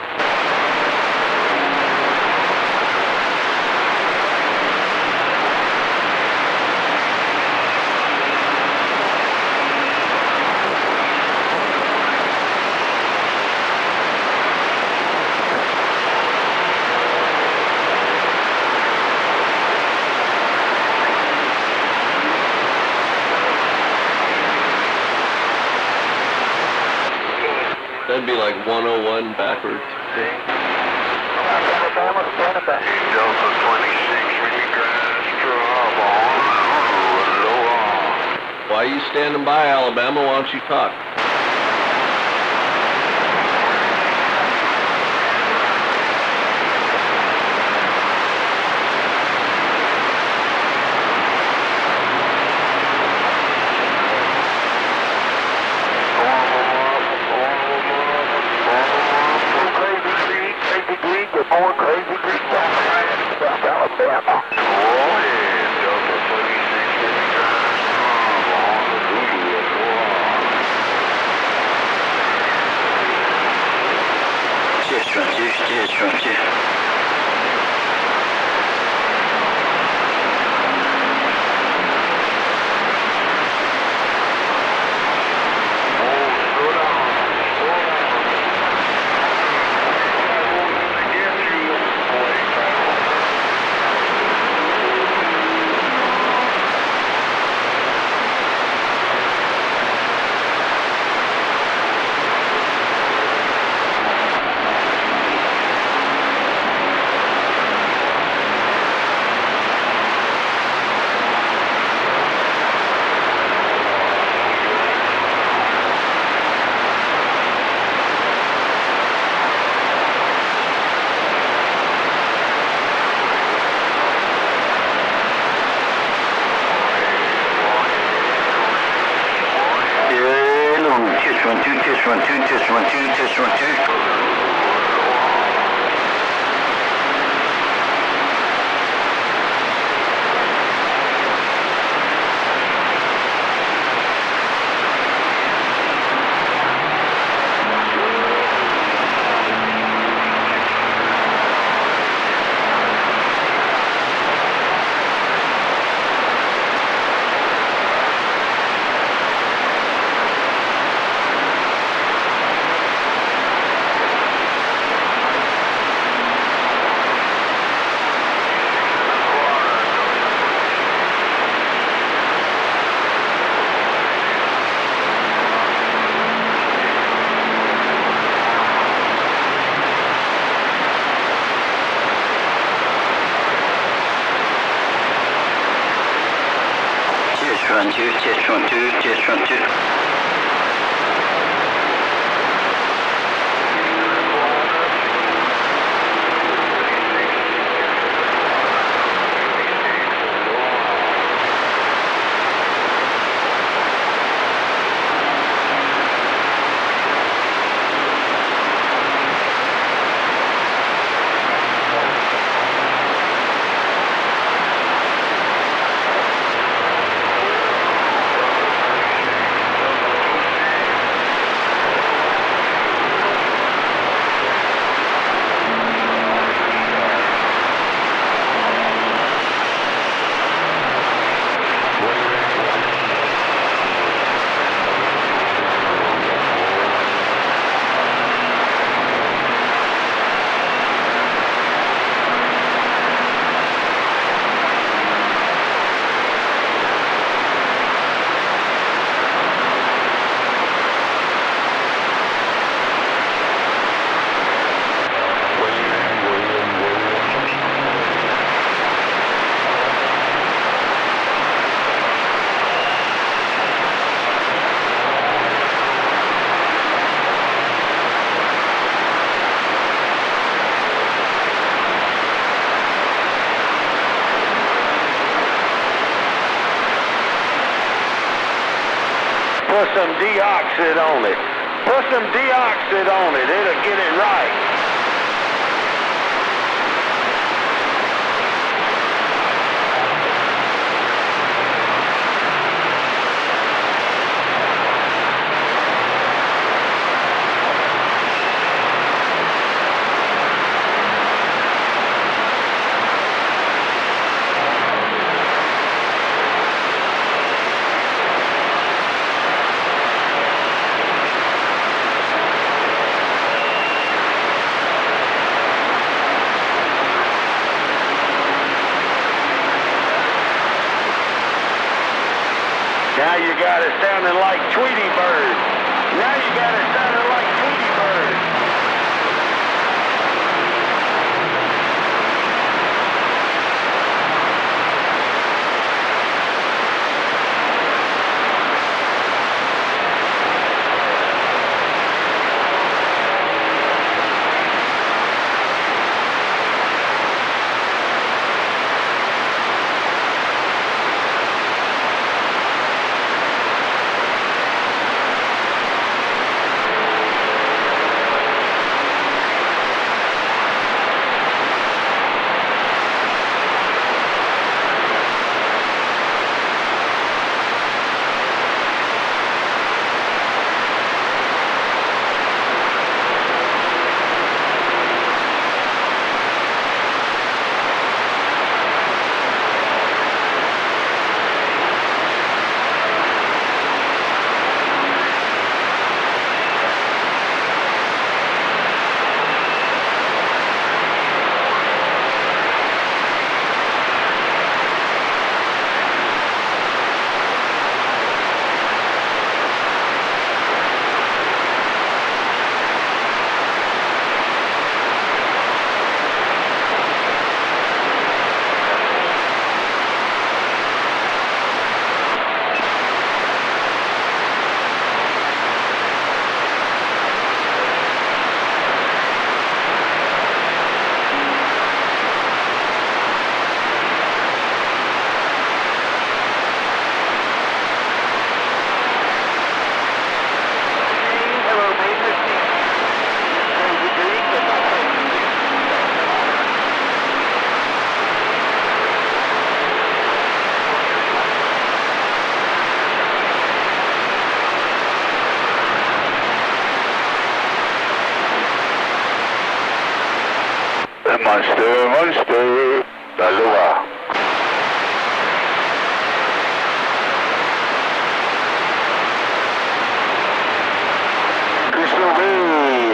That'd be like 101 backwards. Delta 26, Why are you standing by, Alabama? Why don't you talk? Just run two. Put some deoxide on it. Put some deoxide on it. It'll get it right. Now you got it sounding like Tweety Bird. Now you got it sounding like Tweety Bird. Monster, monster. Aloha. Crystal Bay.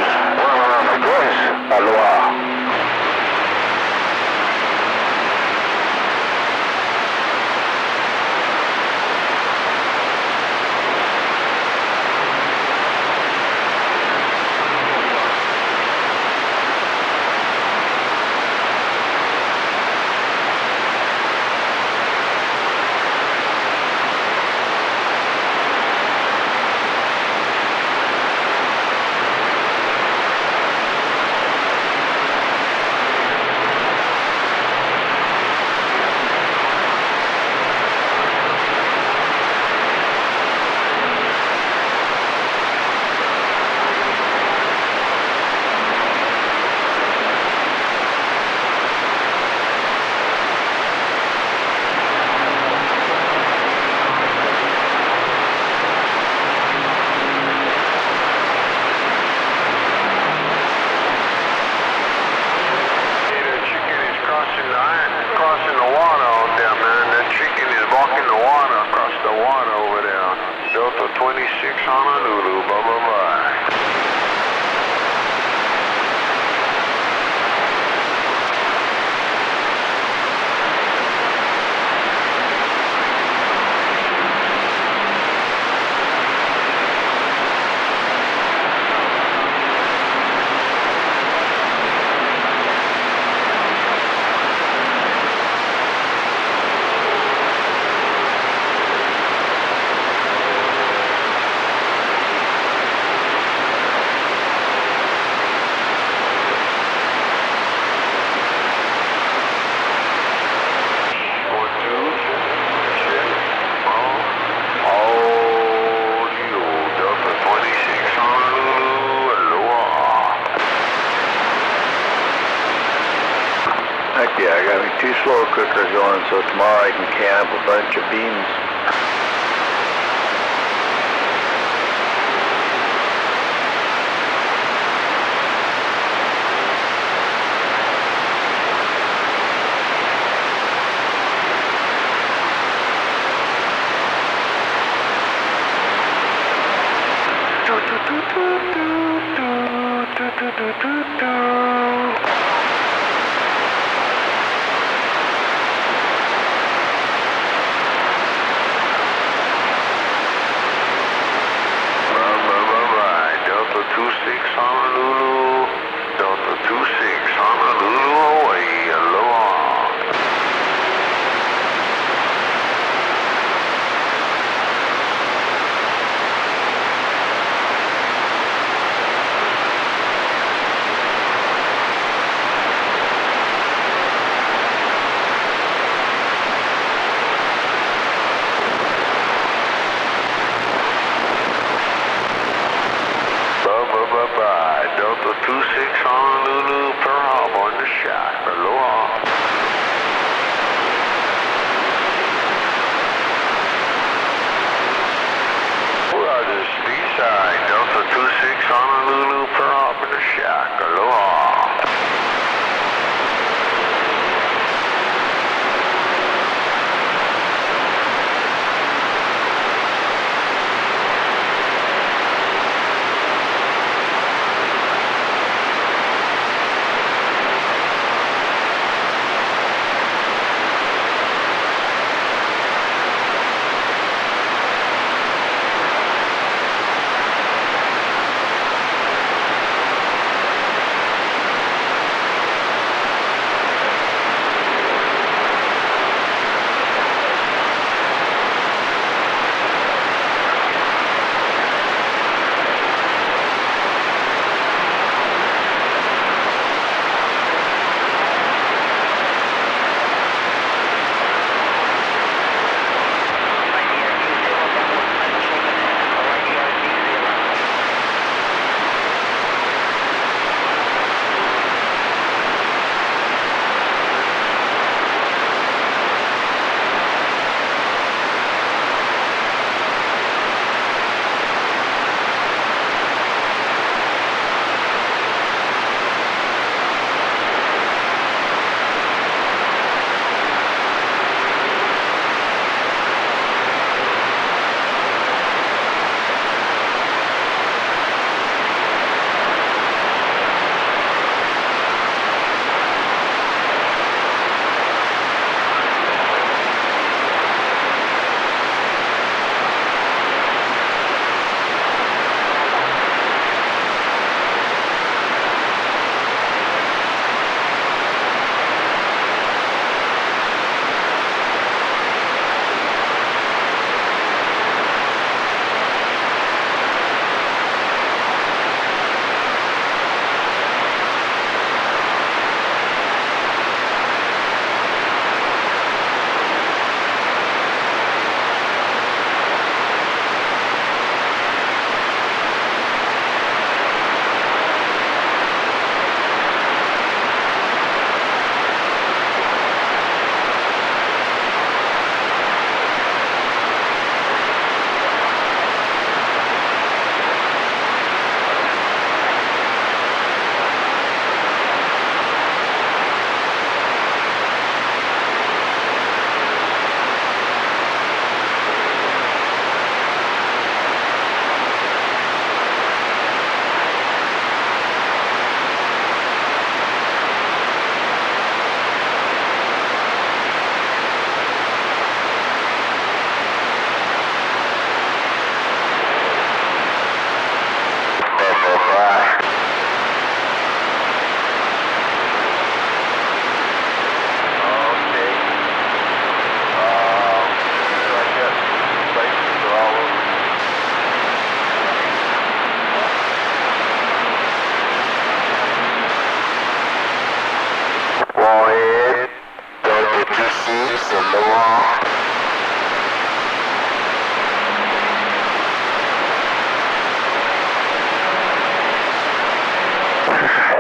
Yes. Aloha. Crossing the water out there, man. That chicken is walking the water across the water over there. Delta 26 Honolulu, bye bye bye. Yeah, I got me 2 slow cookers going, so tomorrow I can can up a bunch of beans. Delta 26 Honolulu, Delta 26 Honolulu, Hawaii, aloha. Bye-bye-bye. Delta 26 Honolulu, Pearl Harbor on the shot. Aloha. Roger, speed side. Delta 26 Honolulu, Pearl Harbor on the shot. Aloha.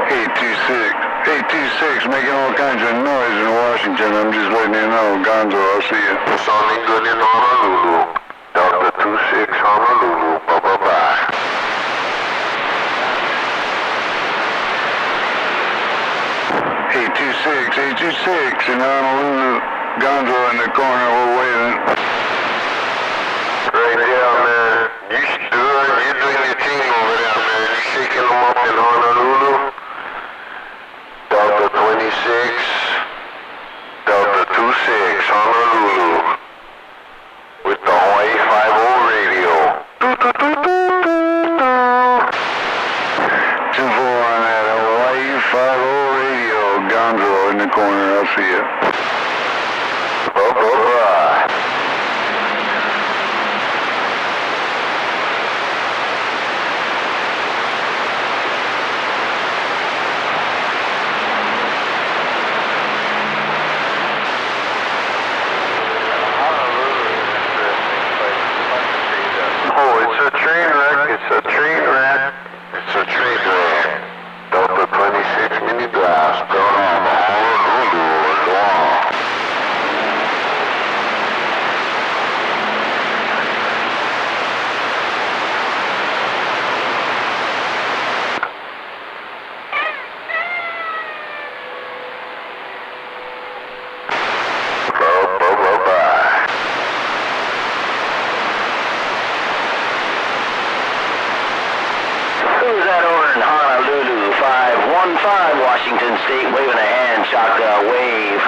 826, making all kinds of noise in Washington. I'm just letting you know. Gonzo, I'll see you. Sounding good in Honolulu. Delta 26 Honolulu. Bye-bye. 826 in Honolulu. Gonzo in the corner, we're waving. Right there, man. You're doing your thing over there, man. You're shaking them up in Honolulu. Delta 26. Delta 26 Honolulu. With the Hawaii 50 radio. 2-4 on that Hawaii 50 radio. Gonzo in the corner, I'll see you. Bye-bye. Oh, it's a train wreck. It's a train wreck. It's a train wreck. Delta 26 mini blast. Honolulu, Aloha. Who's that over in Honolulu? 515 Washington State, waving a hand, shotgun wave.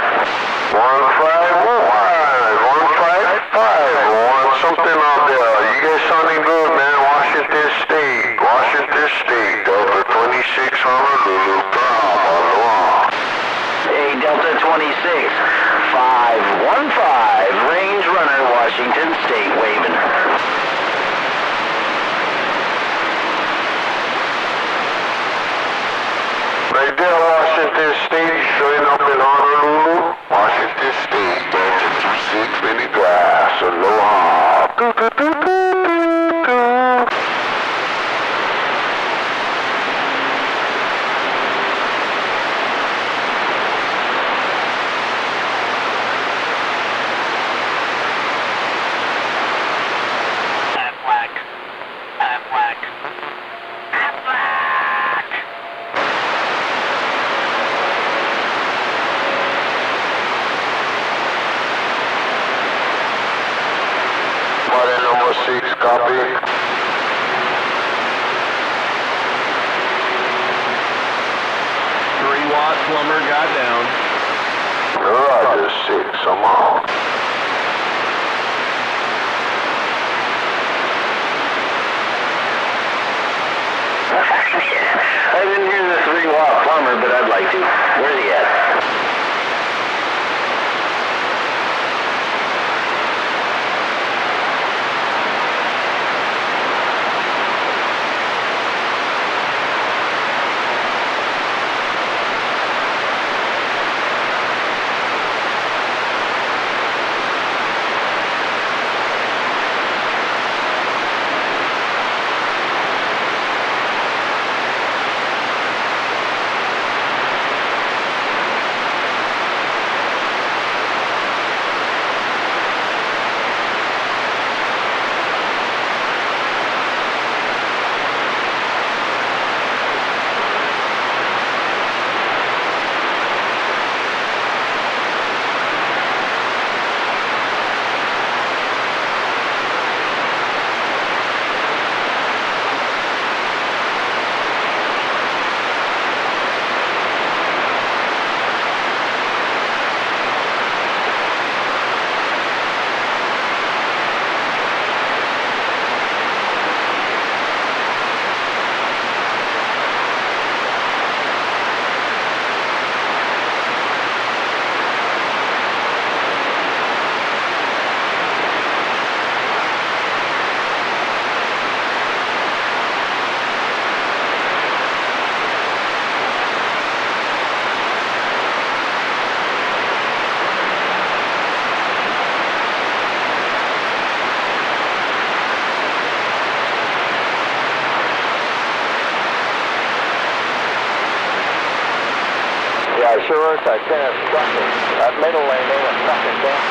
151, 155. Want something out there? You guys sounding good, man. Washington State. Washington State. Delta 26 Honolulu. Aloha. Hey, Delta 26, 515, range runner, Washington State, waving. Right there, Washington State, showing up in Honolulu. Washington State, Delta 26 mini glass. Aloha. Body number 6, copy. Watt plumber got down. Roger, 6, I'm on. I didn't hear the 3-watt plumber, but I'd like to. Where's he at? Yeah, sure is. I kind of stuck it. That middle lane there was stuck it down.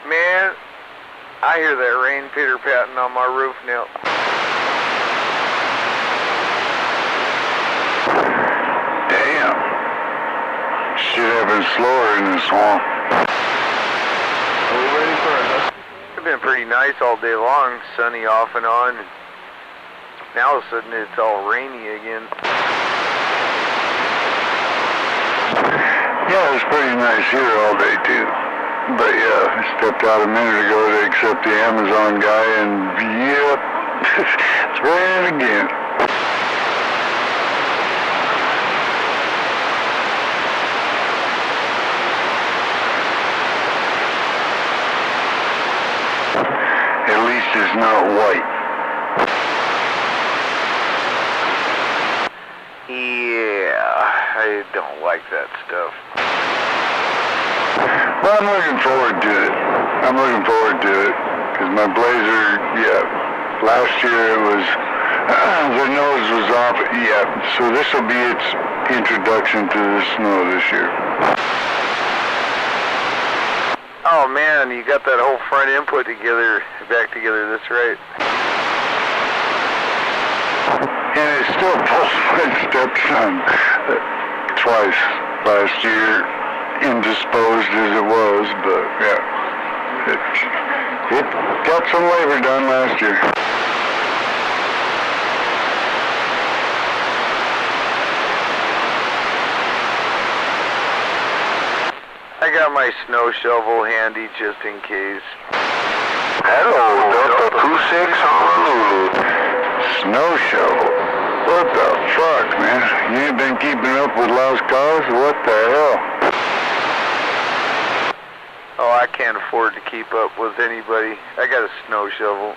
Man, I hear that rain pitter-patting on my roof now. Damn. Shit happens slower in the swamp. Are we ready for it? It's been pretty nice all day long, sunny off and on. And now all of a sudden it's all rainy again. Yeah, it was pretty nice here all day too. But yeah, I stepped out a minute ago to accept the Amazon guy and yep, it's raining again. At least it's not white. Yeah, I don't like that stuff. Well, I'm looking forward to it. I'm looking forward to it. Because my Blazer, yeah, last year it was, the nose was off, yeah. So this will be its introduction to the snow this year. Oh man, you got that whole front end put together, back together, that's right. And it still pulls my stepson twice last year, indisposed as it was, but yeah, it got some labor done last year. I got my snow shovel handy just in case. Hello, Delta 26 Honolulu. Snow shovel? What the fuck, man? You ain't been keeping up with lost cause? What the hell? Oh, I can't afford to keep up with anybody. I got a snow shovel.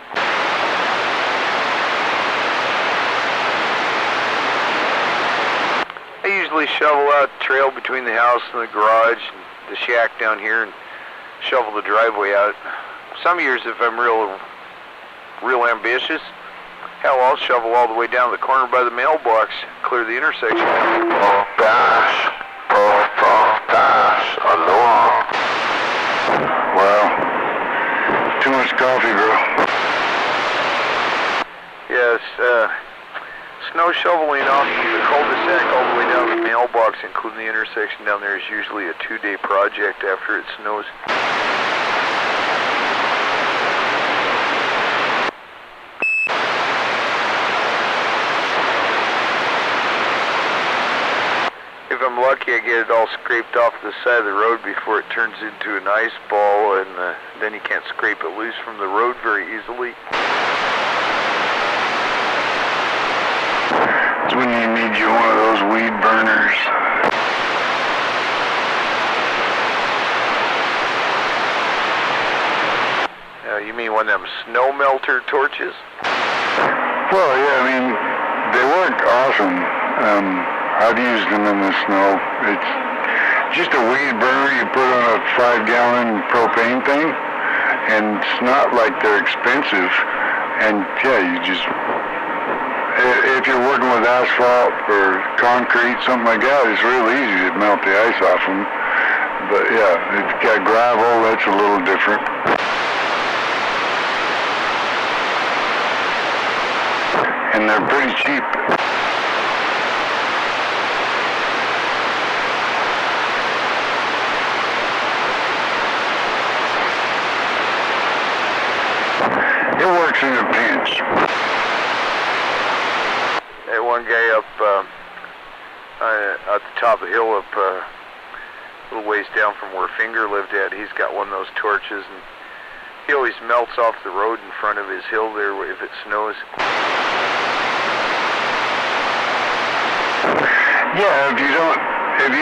I usually shovel out the trail between the house and the garage, and the shack down here, and shovel the driveway out. Some years, if I'm real ambitious, hell, I'll shovel all the way down the corner by the mailbox, clear the intersection. Oh gosh. Oh gosh. Aloha. Well, too much coffee, bro. Yes, snow shoveling off the cul-de-sac all the way down the mailbox, including the intersection down there, is usually a 2-day project after it snows. If I'm lucky, I get it all scraped off the side of the road before it turns into an ice ball, and then you can't scrape it loose from the road very easily. It's when you need you one of those weed burners. You mean one of them snow melter torches? Well, yeah, I mean, they work awesome. I've used them in the snow. It's just a weed burner you put on a 5-gallon propane thing, and it's not like they're expensive. And yeah, you just, if you're working with asphalt or concrete, something like that, it's real easy to melt the ice off them. But yeah, it's got gravel, that's a little different. And they're pretty cheap. It works in a pinch. one guy up at the top of the hill up a little ways down from where Finger lived at. He's got one of those torches, and he always melts off the road in front of his hill there if it snows. Yeah, if you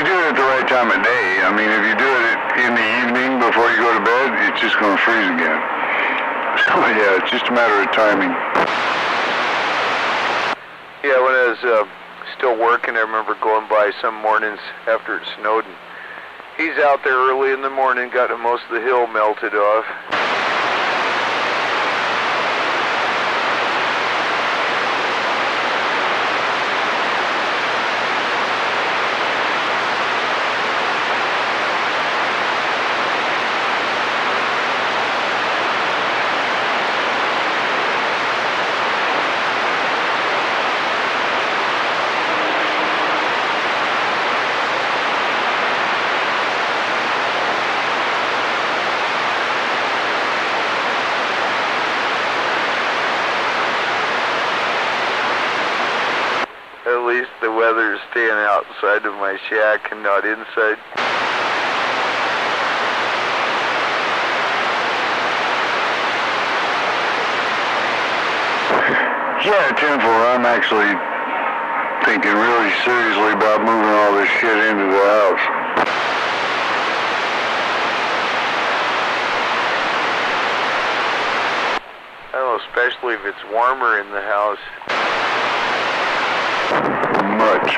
do it at the right time of day, I mean, if you do it in the evening before you go to bed, it's just going to freeze again. So yeah, it's just a matter of timing. Yeah, when I was still working, I remember going by some mornings after it snowed, and he's out there early in the morning, got most of the hill melted off. At least the weather is staying outside of my shack and not inside. Yeah, 10-4, I'm actually thinking really seriously about moving all this shit into the house. I don't know, especially if it's warmer in the house. Much.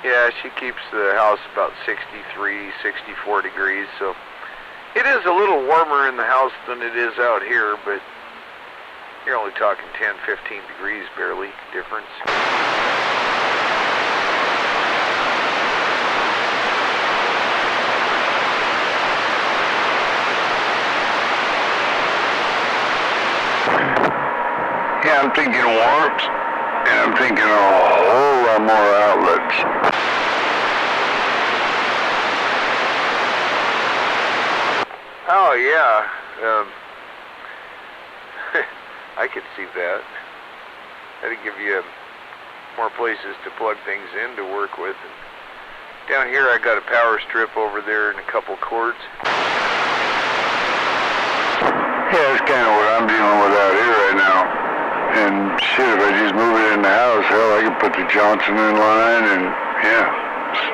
Yeah, she keeps the house about 63, 64 degrees, so it is a little warmer in the house than it is out here, but you're only talking 10, 15 degrees barely difference. Yeah, I'm thinking warmth, and I'm thinking a whole lot more outlets. Oh, yeah. I could see that. That'd give you more places to plug things in to work with. And down here I got a power strip over there and a couple cords. Yeah, that's kind of what I'm dealing with out here right now. And shit, if I just move it in the house, hell, I could put the Johnson in line and, yeah,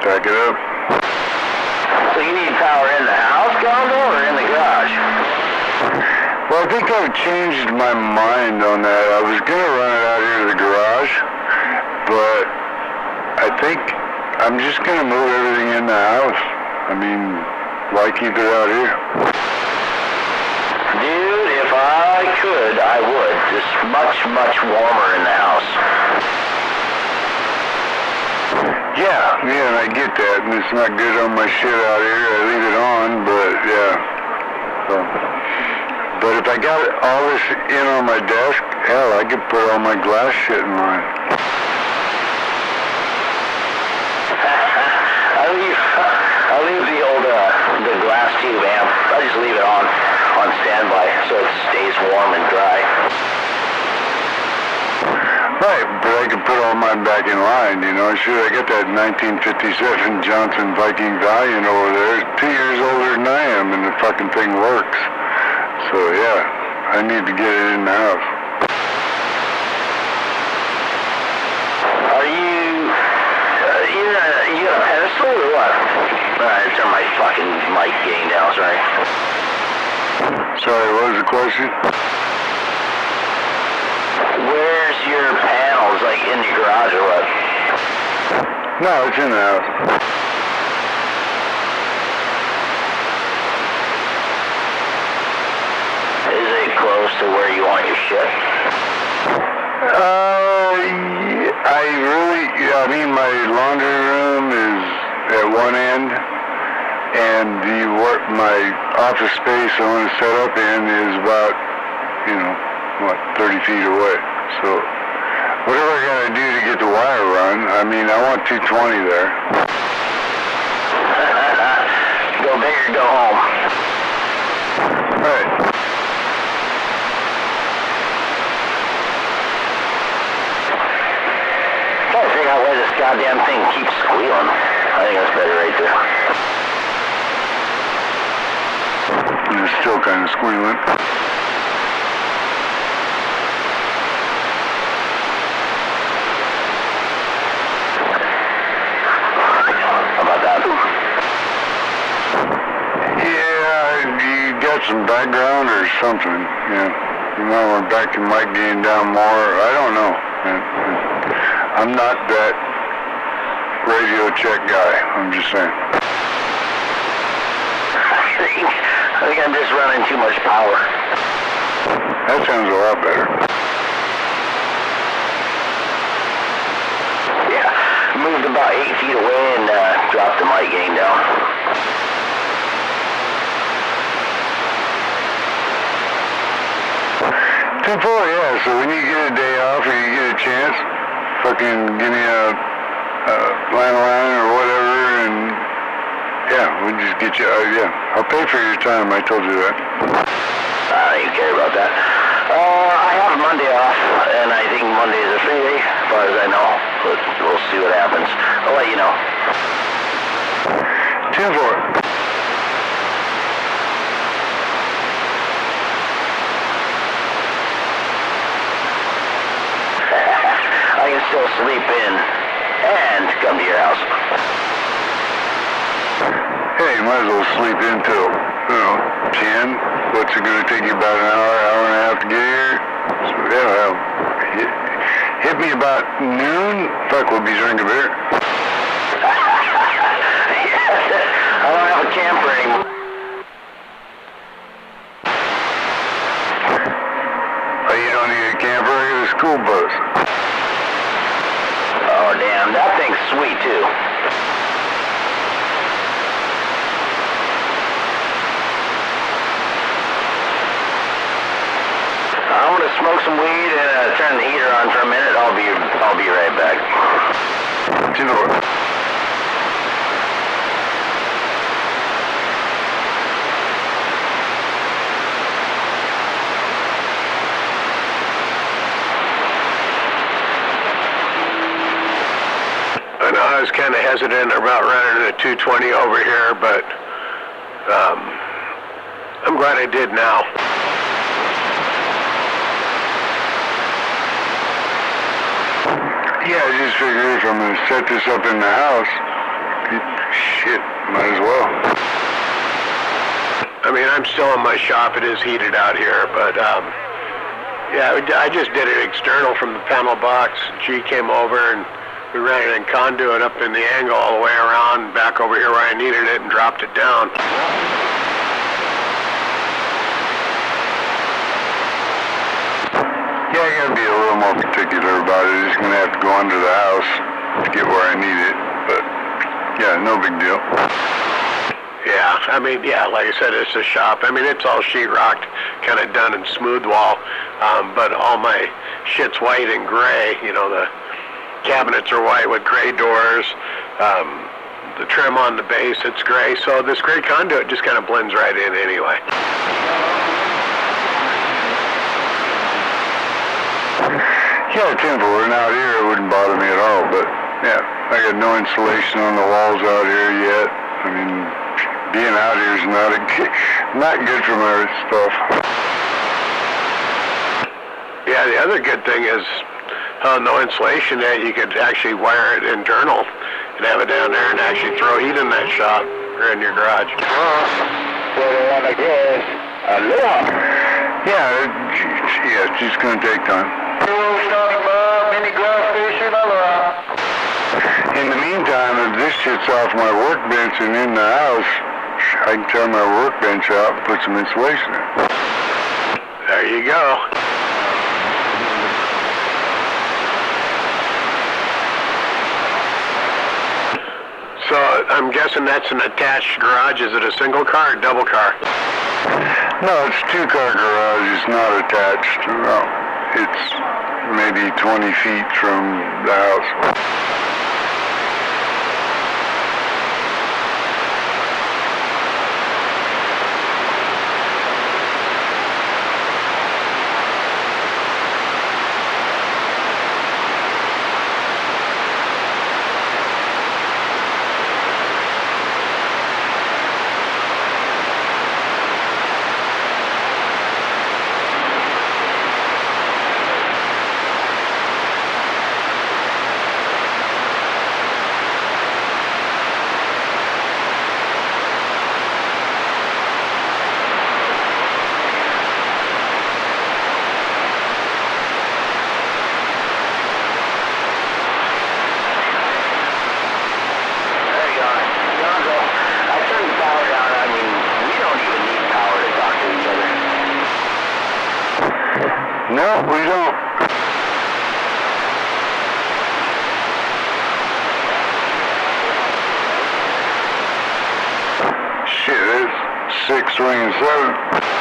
stack it up. So you need power in the house, Gondo, or in the garage? Well, I think I've changed my mind on that. I was going to run it out here to the garage, but I think I'm just going to move everything in the house. I mean, why keep it out here? Dude, if I could, I would. Just much, much warmer in the house. Yeah, and I get that, and it's not good on my shit out here. I leave it on, but yeah. So, but if I got all this in on my desk, hell, I could put all my glass shit in line. I leave the old the glass tube amp. I just leave it on standby so it stays warm and dry. Right, but I could put all mine back in line, you know. Sure, I got that 1957 Johnson Viking Valiant over there. It's 2 years older than I am, and the fucking thing works. So yeah, I need to get it in the house. Are you got a pedestal or what? Alright, turn my fucking mic gain down, sorry. Sorry, what was the question? Where's your panels, like in your garage or what? No, it's in the house. Is it close to where you want your shit? I mean, my laundry room is at one end, and my office space I want to set up in is about, 30 feet away. So, whatever I gotta do to get the wire run, I mean, I want 220 there. little bigger to go home. Alright. Trying to figure out why this goddamn thing keeps squealing. I think that's better right there. It's still kind of squealing. How about that? Yeah, you got some background or something. Yeah. You might want to back your mic gain down more. I don't know. I'm not that radio check guy. I'm just saying. I think I'm just running too much power. That sounds a lot better. Yeah, moved about 8 feet away and dropped the mic gain down. 10-4, yeah. So when you get a day off or you get a chance, fucking give me a line or whatever, and yeah, we'll just get you. Yeah, I'll pay for your time. I told you that. I don't care about that. I have Monday off, and I think Monday is a free day, as far as I know. But we'll see what happens. I'll let you know. 10-4. I can still sleep in and come to your house. Hey, you might as well sleep in till, 10. What's it going to take you about an hour and a half to get here? So, yeah, hit me about noon. Fuck, we'll be drinking beer. I don't have a camper anymore. Oh, you don't need a camper? I got a school bus. Oh, damn, that thing's sweet, too. I'm gonna smoke some weed and turn the heater on for a minute. I'll be right back. I know I was kind of hesitant about running a 220 over here, but I'm glad I did now. Yeah, I just figured if I'm going to set this up in the house, shit, might as well. I mean, I'm still in my shop. It is heated out here, but yeah, I just did it external from the panel box. G came over and we ran it in conduit up in the angle all the way around, back over here where I needed it, and dropped it down. Yeah, I gotta be a little more particular about it. It's gonna have to go under the house to get where I need it, but yeah, no big deal. Yeah, I mean, yeah, like I said, it's a shop. I mean, it's all sheetrocked, kind of done in smooth wall, but all my shit's white and gray. You know, the cabinets are white with gray doors. The trim on the base, it's gray. So this gray conduit just kind of blends right in anyway. Yeah, timber, and out here it wouldn't bother me at all, but yeah, I got no insulation on the walls out here yet. I mean, being out here is not good for my stuff. Yeah, the other good thing is no insulation that you could actually wire it internal and have it down there and actually throw heat in that shop or in your garage. Yeah, it's just gonna take time. In the meantime, if this shit's off my workbench and in the house, I can tear my workbench out and put some insulation in. There you go. So I'm guessing that's an attached garage. Is it a single car or double car? No, it's a two-car garage. It's not attached. No, it's maybe 20 feet from the house. we don't. Shit, it's 6 swing 7.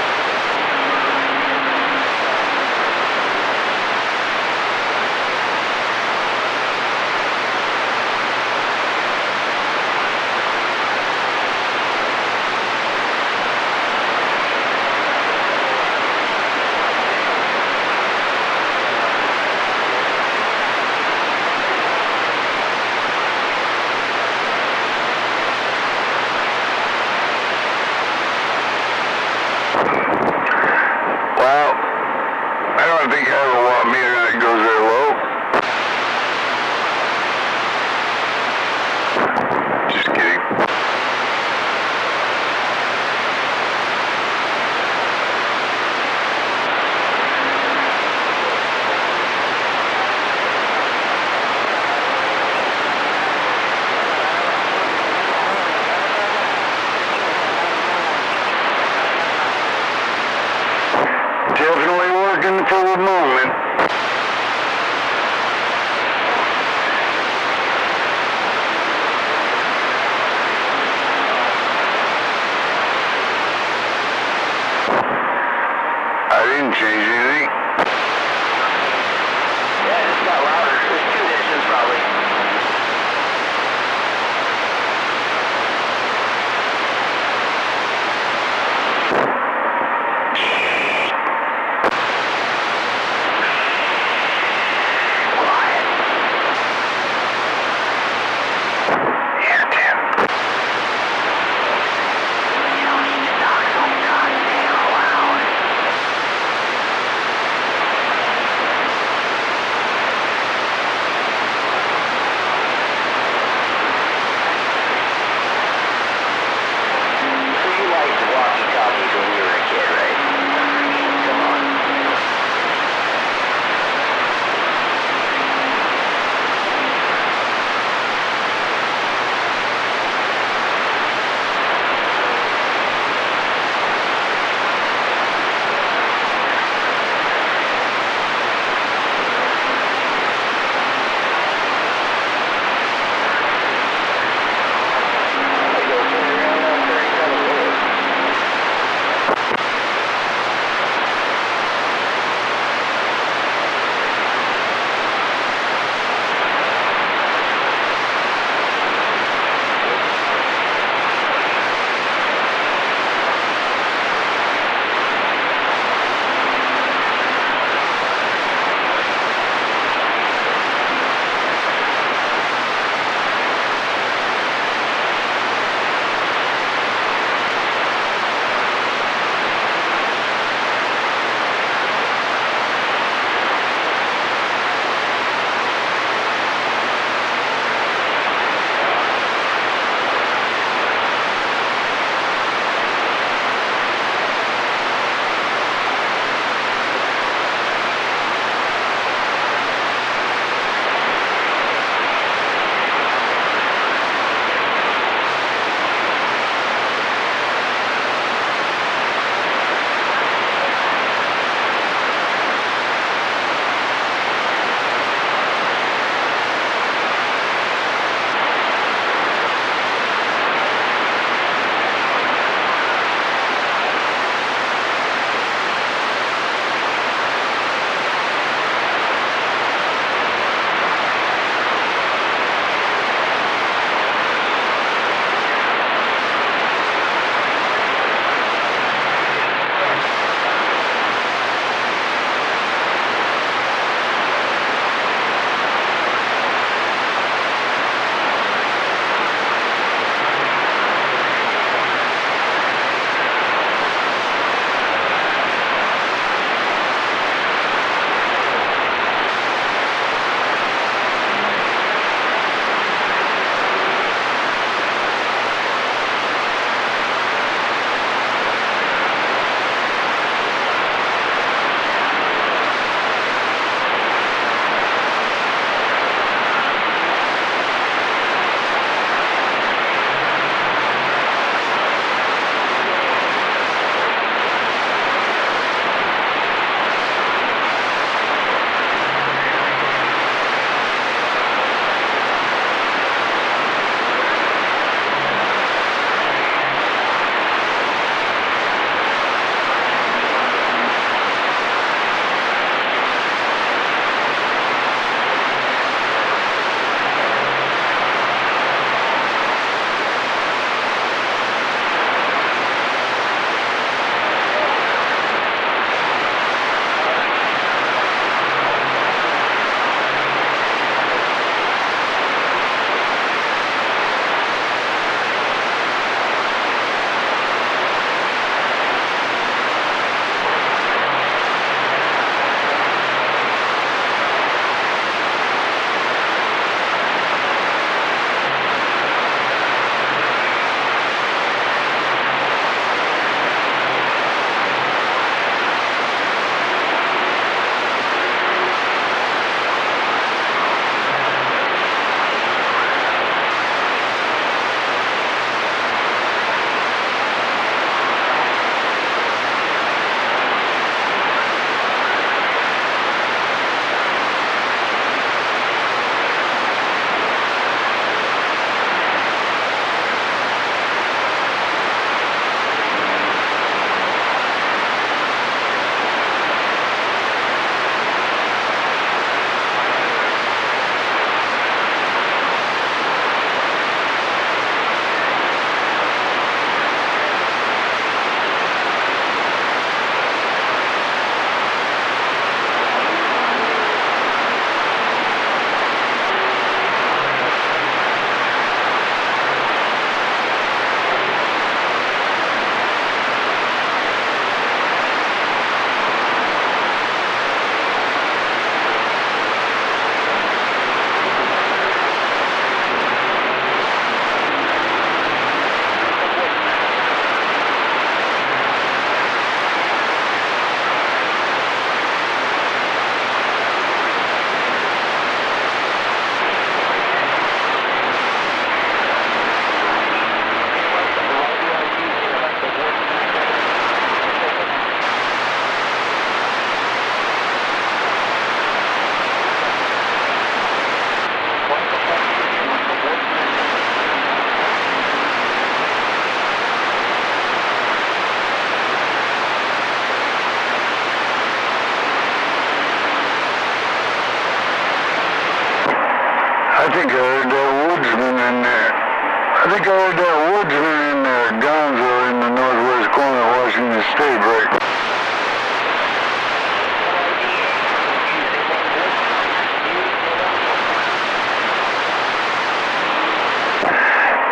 I think I heard that woodsman in there. I think I heard that woodsman in there, Gonzo, in the northwest corner of Washington State, right?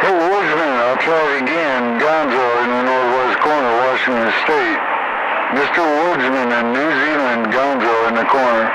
Hey, woodsman, I'll try it again. Gonzo in the northwest corner of Washington State. Mr. Woodsman in New Zealand, Gonzo in the corner.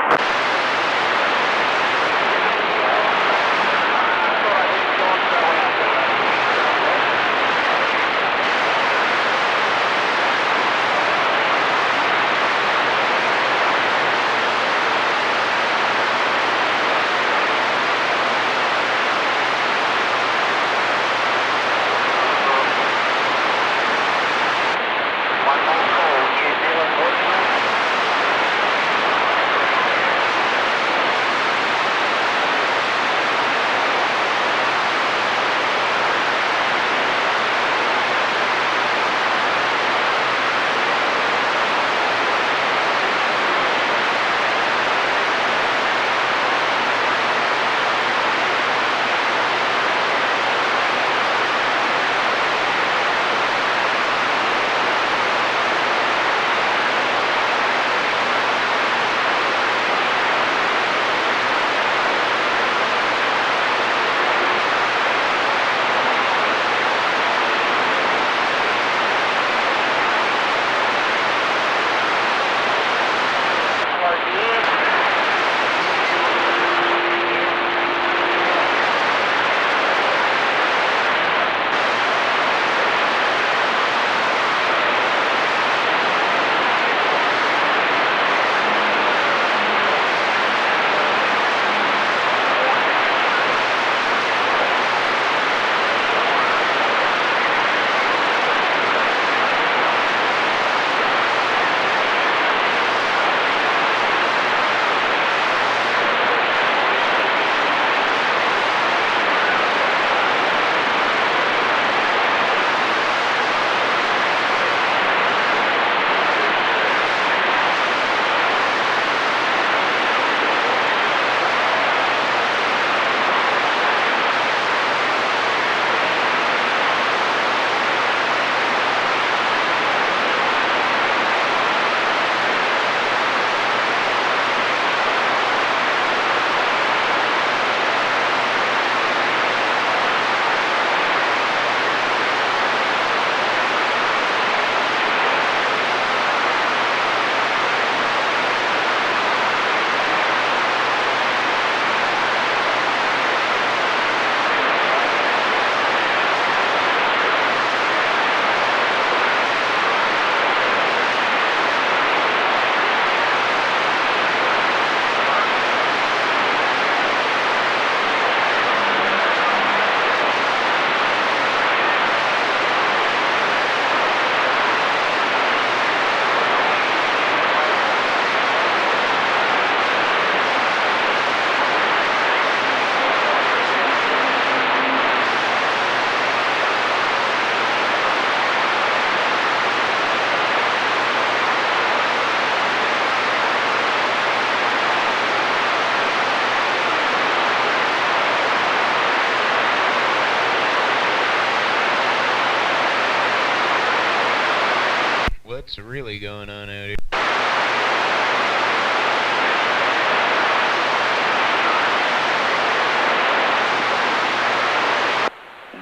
What's really going on out here?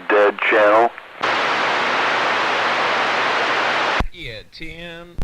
Dead channel. Yeah, Tim.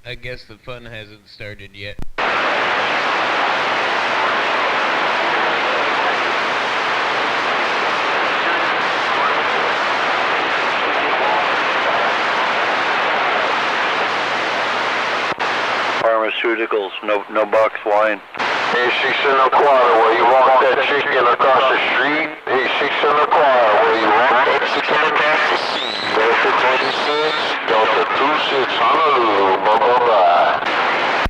I guess the fun hasn't started yet. pharmaceuticals, no box wine. Hey, 6 1/4, where you walk that chicken across the street. Hey, 6 1/4, where you walk that chicken across the street. Delta 26, Delta 26, Honolulu, bye-bye.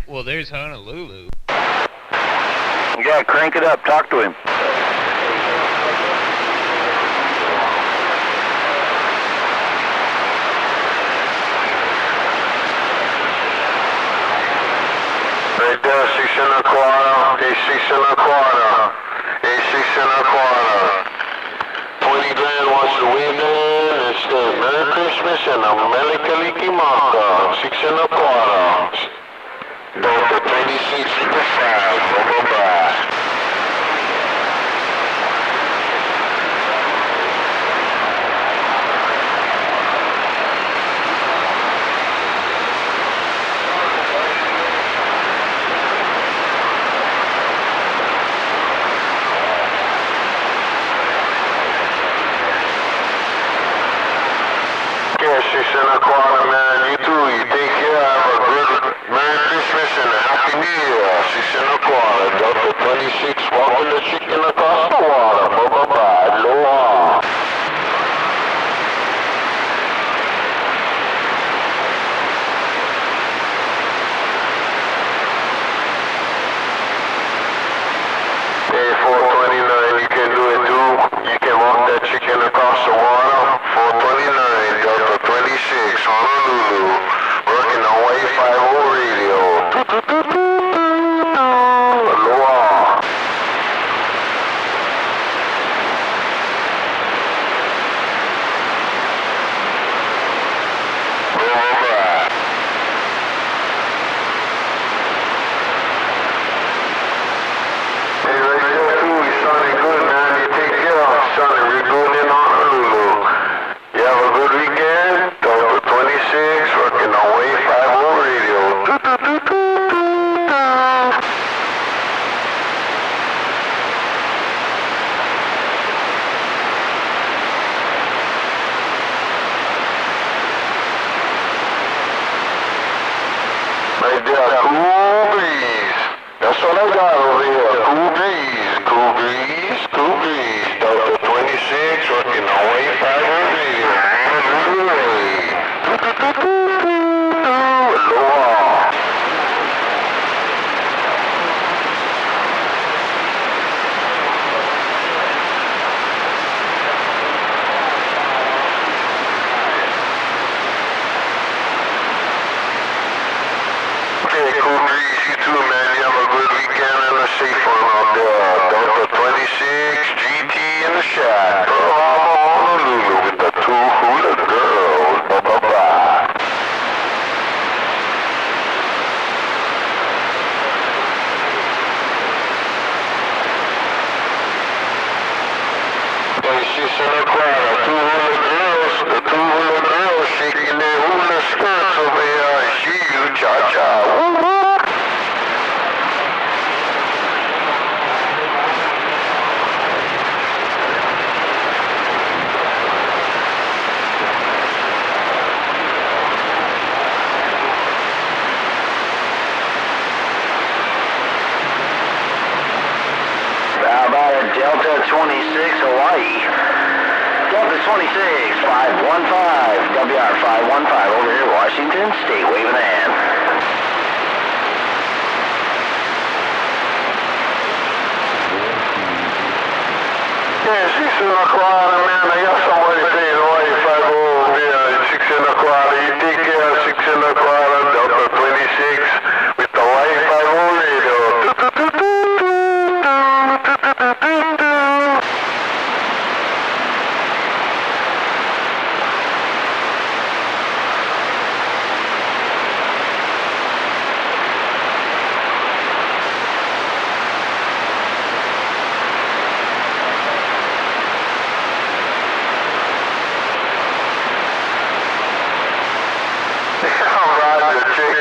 Well, there's Honolulu. Yeah, crank it up, talk to him. Right there, 6 1/4, hey, 6 1/4, hey, 6 1/4. 20 grand wants to win in and say Merry Christmas and a Mele Kalikimaka, 6 1/4. Delta 26 with the 5, bye-bye. Yeah, 6 1/4, man. You too. You take care. Have a good Merry Christmas and a Happy New Year. 6 1/4. Delta 26. Walking the chicken across the water. Bye-bye. Aloha. Hey, 429. You can do it too. You can walk that chicken across the water. 429. Delta 26. Honolulu. Working on Wave 50 radio. Aloha. Bye-bye. Hey, right there too. You sounding good, man. You take care of it. Sounding real good in Honolulu. You have a good weekend. Delta 26. Working on Wave 50 radio. Right there, cool breeze. That's what I got over here. Cool breeze, cool breeze, cool breeze. Delta 26, working on Wave 50 radio. Aloha. Okay, cool breeze, you too, man. You have a good weekend and a safe one out there. Delta 26, GT in the shack. Pearl Harbor, Honolulu with the 2 hula girls. Bye-bye. Hey, 6 1/4, 2 hula girls. The 2 hula girls shaking their hula skirts over here. I see you, cha-cha. Woo-hoo. How about a Delta 26 Hawaii? Delta 26, 515, WR 515 over here, Washington State, waving a hand. Yeah, 6 1/4, man. I got somebody saying Hawaii 50 here. 6 1/4. You take care of 6 1/4, Delta 26 with the Hawaii 50 radio.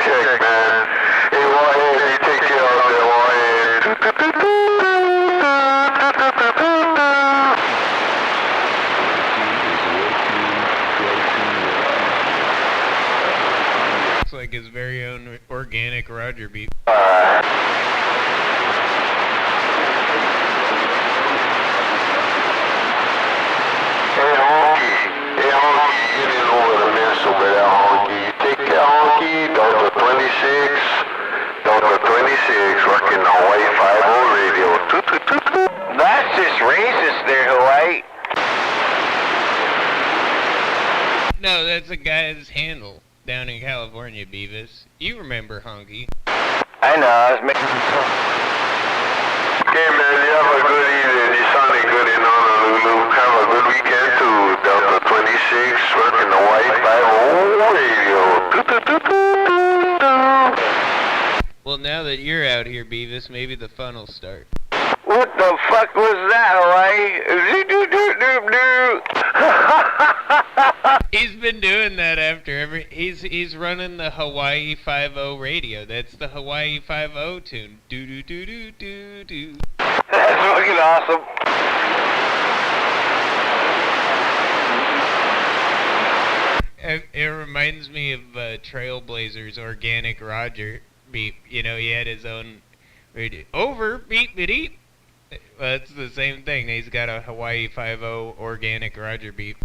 Check, man. Hey, Warhead, you take care of that, Warhead. Looks like like his very own organic Roger beat. Working on Hawaii 5-0 radio. That's just racist there, Hawaii. No, that's a guy's handle down in California, Beavis. You remember Honky. I know, I was making Okay, man, you have a good evening. You sounding good in Honolulu. Have a good weekend too. Delta 26, working the Hawaii 5-0 radio. Well, now that you're out here, Beavis, maybe the fun will start. What the fuck was that, Hawaii? He's been doing that after every... He's running the Hawaii 5-0 radio. That's the Hawaii 5-0 tune. Do-do-do-do-do-do. That's fucking awesome. It reminds me of Trailblazers' Organic Roger beep. You know, he had his own radio. Over, beep, beep. Well, it's the same thing. He's got a Hawaii 5-0 Organic Roger beep.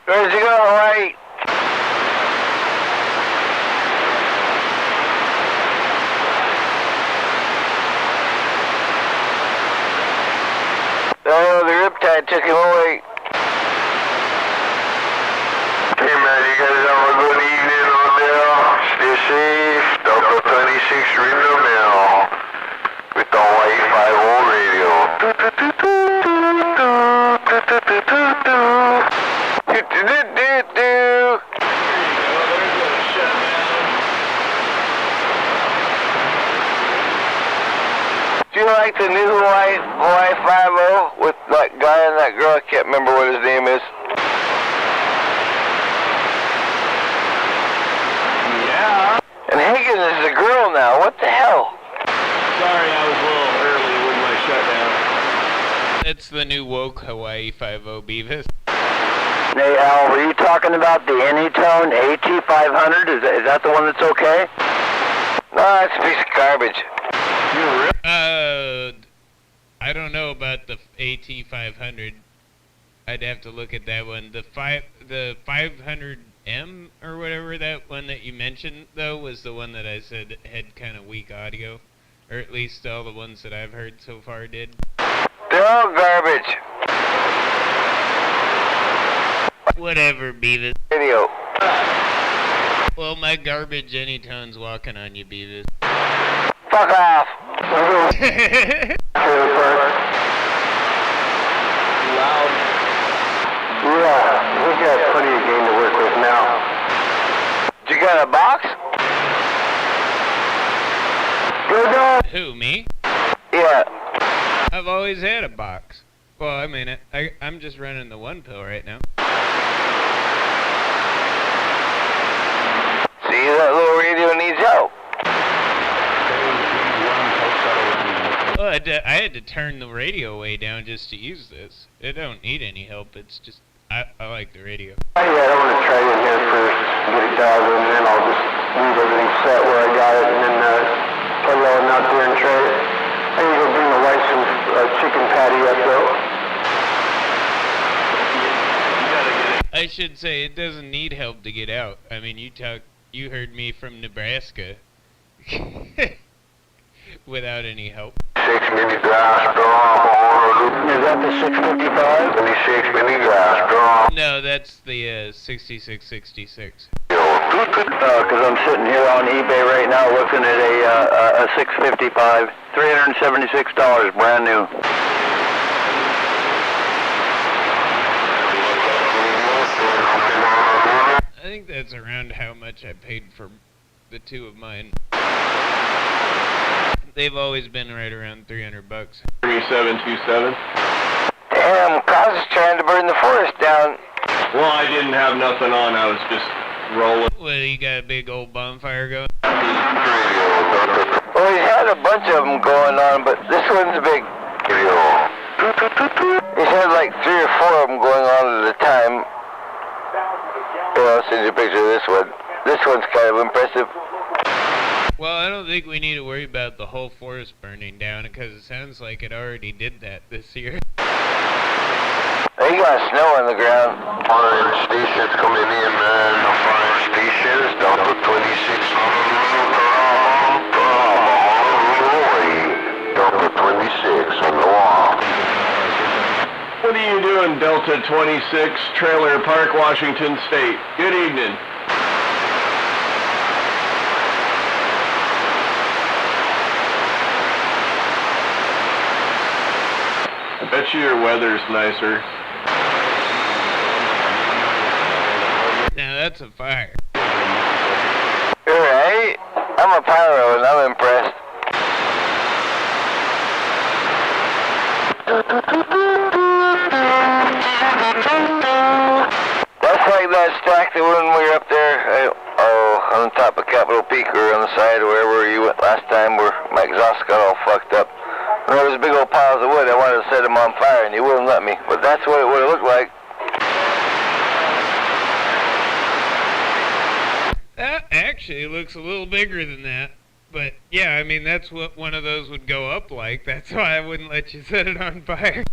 Where'd you go, Hawaii? Oh, the riptide took him away. Hey man, you guys have a good evening on there. Stay safe. Delta 26 ring the bell with the Hawaii 5-0 radio. Do you like the new Hawaii 5-0 with that guy and that girl? I can't remember what his name is. Yeah. And Higgins is a girl now. What the hell? Sorry, I was a little early with my shutdown. It's the new woke Hawaii 5-0 Beavis. Hey, Al, were you talking about the Anytone AT500? Is that the one that's okay? No, that's a piece of garbage. I don't know about the AT500. I'd have to look at that one. The 500M or whatever, that one that you mentioned though, was the one that I said had kind of weak audio, or at least all the ones that I've heard so far did. They're all garbage. Whatever, Beavis. Video. Well, my garbage Anytone's walking on you, Beavis. Fuck off. Loud. Yeah, we got plenty of game to work with now. You got a box? Good dog. Who, me? Yeah. I've always had a box. Well, I mean, I'm just running the one pill right now. See, that little radio needs help. Well, I had to turn the radio way down just to use this. It don't need any help. It's just, I like the radio. Yeah, I want to try in here first, get it dialed in, and then I'll just leave everything set where I got it, and then plug it all out there and try it. I need to go bring the wife some chicken patty up, though. I should say it doesn't need help to get out. I mean, you heard me from Nebraska without any help. 6 mini glass drum. Is that the 655? 26 mini glass drum. No, that's the 6666. Because I'm sitting here on eBay right now looking at a 655, $376, brand new. I think that's around how much I paid for the two of mine. They've always been right around $300. 3727. Damn, Cos is trying to burn the forest down. Well, I didn't have nothing on. I was just rolling. Well, you got a big old bonfire going? Well, he's had a bunch of them going on, but this one's big. He's had like 3 or 4 of them going on at a time. Here, I'll send you a picture of this one. This one's kind of impressive. Well, I don't think we need to worry about the whole forest burning down because it sounds like it already did that this year. They got snow on the ground. Fire stations coming in, man. The fire stations, Delta 26 on the Delta 26 on the wall. What are you doing, Delta 26, Trailer Park, Washington State? Good evening. I bet you your weather's nicer. Now that's a fire. You're right. I'm a pyro and I'm impressed. That's like that stack that when we were up there, on top of Capitol Peak or on the side or wherever you went last time where my exhaust got all fucked up. And there was big old piles of wood. I wanted to set them on fire and you wouldn't let me. But that's what it would have looked like. That actually looks a little bigger than that. But yeah, I mean, that's what one of those would go up like. That's why I wouldn't let you set it on fire.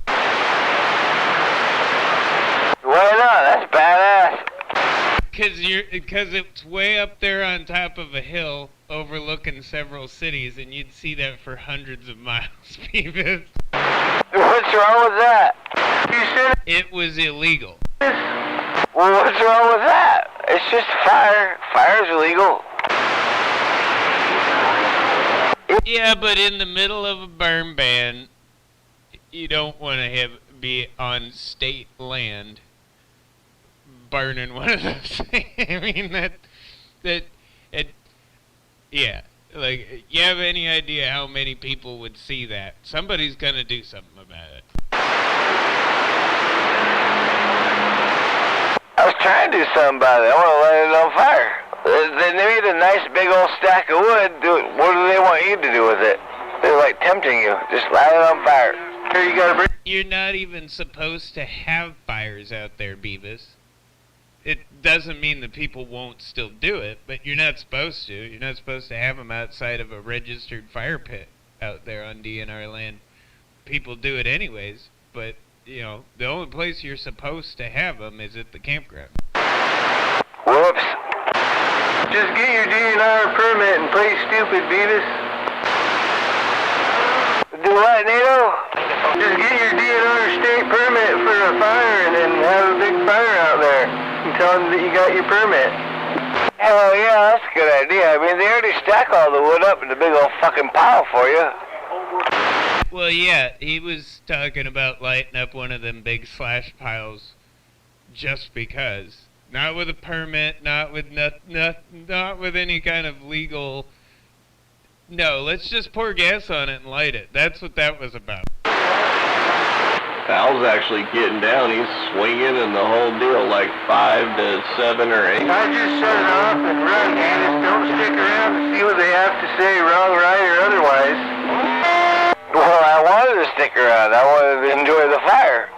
Why not? That's badass. Because it's way up there on top of a hill overlooking several cities, and you'd see that for hundreds of miles, Beavis. What's wrong with that? You said it was illegal. Well, what's wrong with that? It's just fire. Fire's illegal. Yeah, but in the middle of a burn ban, you don't want to be on state land burning one of those things. I mean, yeah. Like, you have any idea how many people would see that? Somebody's gonna do something about it. I was trying to do something about it. I want to light it on fire. They made a nice big old stack of wood. What do they want you to do with it? They're like tempting you. Just light it on fire. Here, you gotta bring. You're not even supposed to have fires out there, Beavis. It doesn't mean that people won't still do it, but you're not supposed to. You're not supposed to have them outside of a registered fire pit out there on DNR land. People do it anyways, but, you know, the only place you're supposed to have them is at the campground. Whoops. Just get your DNR permit and play stupid, Beavis. Do what, Nato? Just get your DNR state permit for a fire and then have a big fire out there. And tell them that you got your permit. Hell yeah, that's a good idea. I mean, they already stack all the wood up in a big old fucking pile for you. Well, yeah, he was talking about lighting up one of them big slash piles just because. Not with a permit, not with not with any kind of legal. No, let's just pour gas on it and light it. That's what that was about. Al's actually getting down. He's swinging and the whole deal, like 5 to 7 or 8. I just shut it off and run, man. Just don't stick around to see what they have to say, wrong, right, or otherwise. Well, I wanted to stick around. I wanted to enjoy the fire.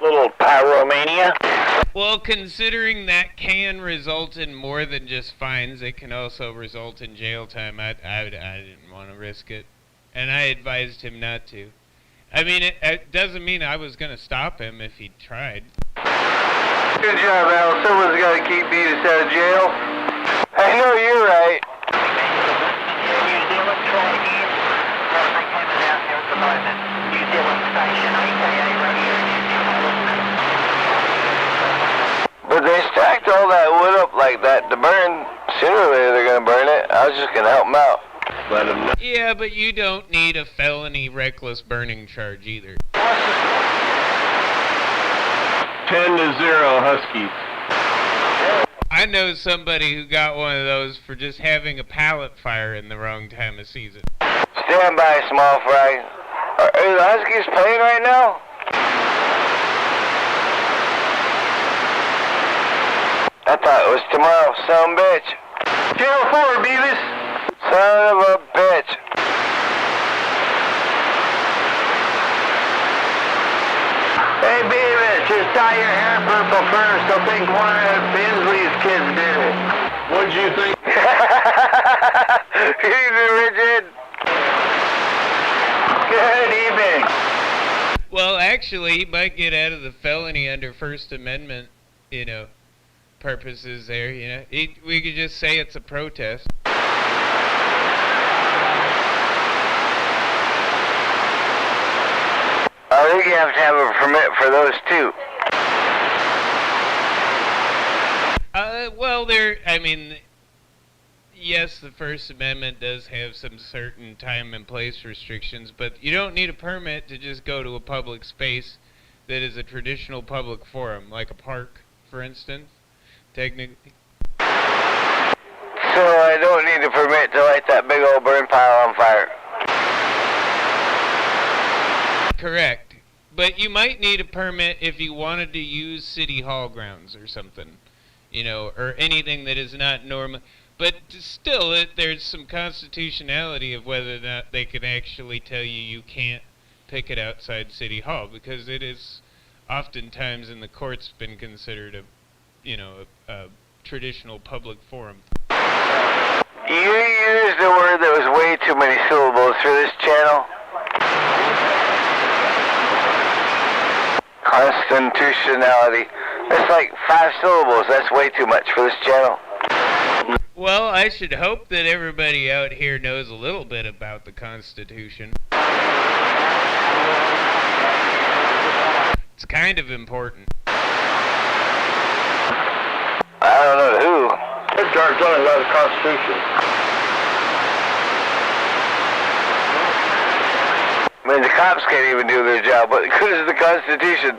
Little pyromania. Well, considering that can result in more than just fines, it can also result in jail time. I didn't want to risk it, and I advised him not to. I mean, it doesn't mean I was going to stop him if he tried. Good job, Al. Someone's got to keep Beavis out of jail. I know you're right. New Zealand, try again. Got a big hammer down here at the moment. New Zealand Station, AKA Radio New Zealand. But they stacked all that wood up like that to burn. Sooner or later they're going to burn it. I was just going to help them out. Let him know. Yeah, but you don't need a felony reckless burning charge either. 10 to 0 Huskies. I know somebody who got one of those for just having a pallet fire in the wrong time of season. Stand by, small fry. Are the Huskies playing right now? I thought it was tomorrow, son of a bitch. Channel 4, Beavis. Son of a bitch. Hey, Beavis, just dye your hair purple first. They'll think one of Bensley's kids did it. What'd you think? Evening, Richard. Good evening. Well, actually, he might get out of the felony under First Amendment, purposes there, we could just say it's a protest. I think you have to have a permit for those too. Well, yes, the First Amendment does have some certain time and place restrictions, but you don't need a permit to just go to a public space that is a traditional public forum, like a park, for instance, technically. So I don't need a permit to light that big old burn pile on fire. Correct. But you might need a permit if you wanted to use City Hall grounds or something, or anything that is not normal. But still, there's some constitutionality of whether or not they can actually tell you can't pick it outside City Hall, because it is oftentimes in the courts been considered a traditional public forum. You used a word that was way too many syllables for this channel. Constitutionality. It's like 5 syllables. That's way too much for this channel. Well, I should hope that everybody out here knows a little bit about the Constitution. It's kind of important. I don't know who. They're talking about the Constitution. I mean, the cops can't even do their job. What good is the Constitution?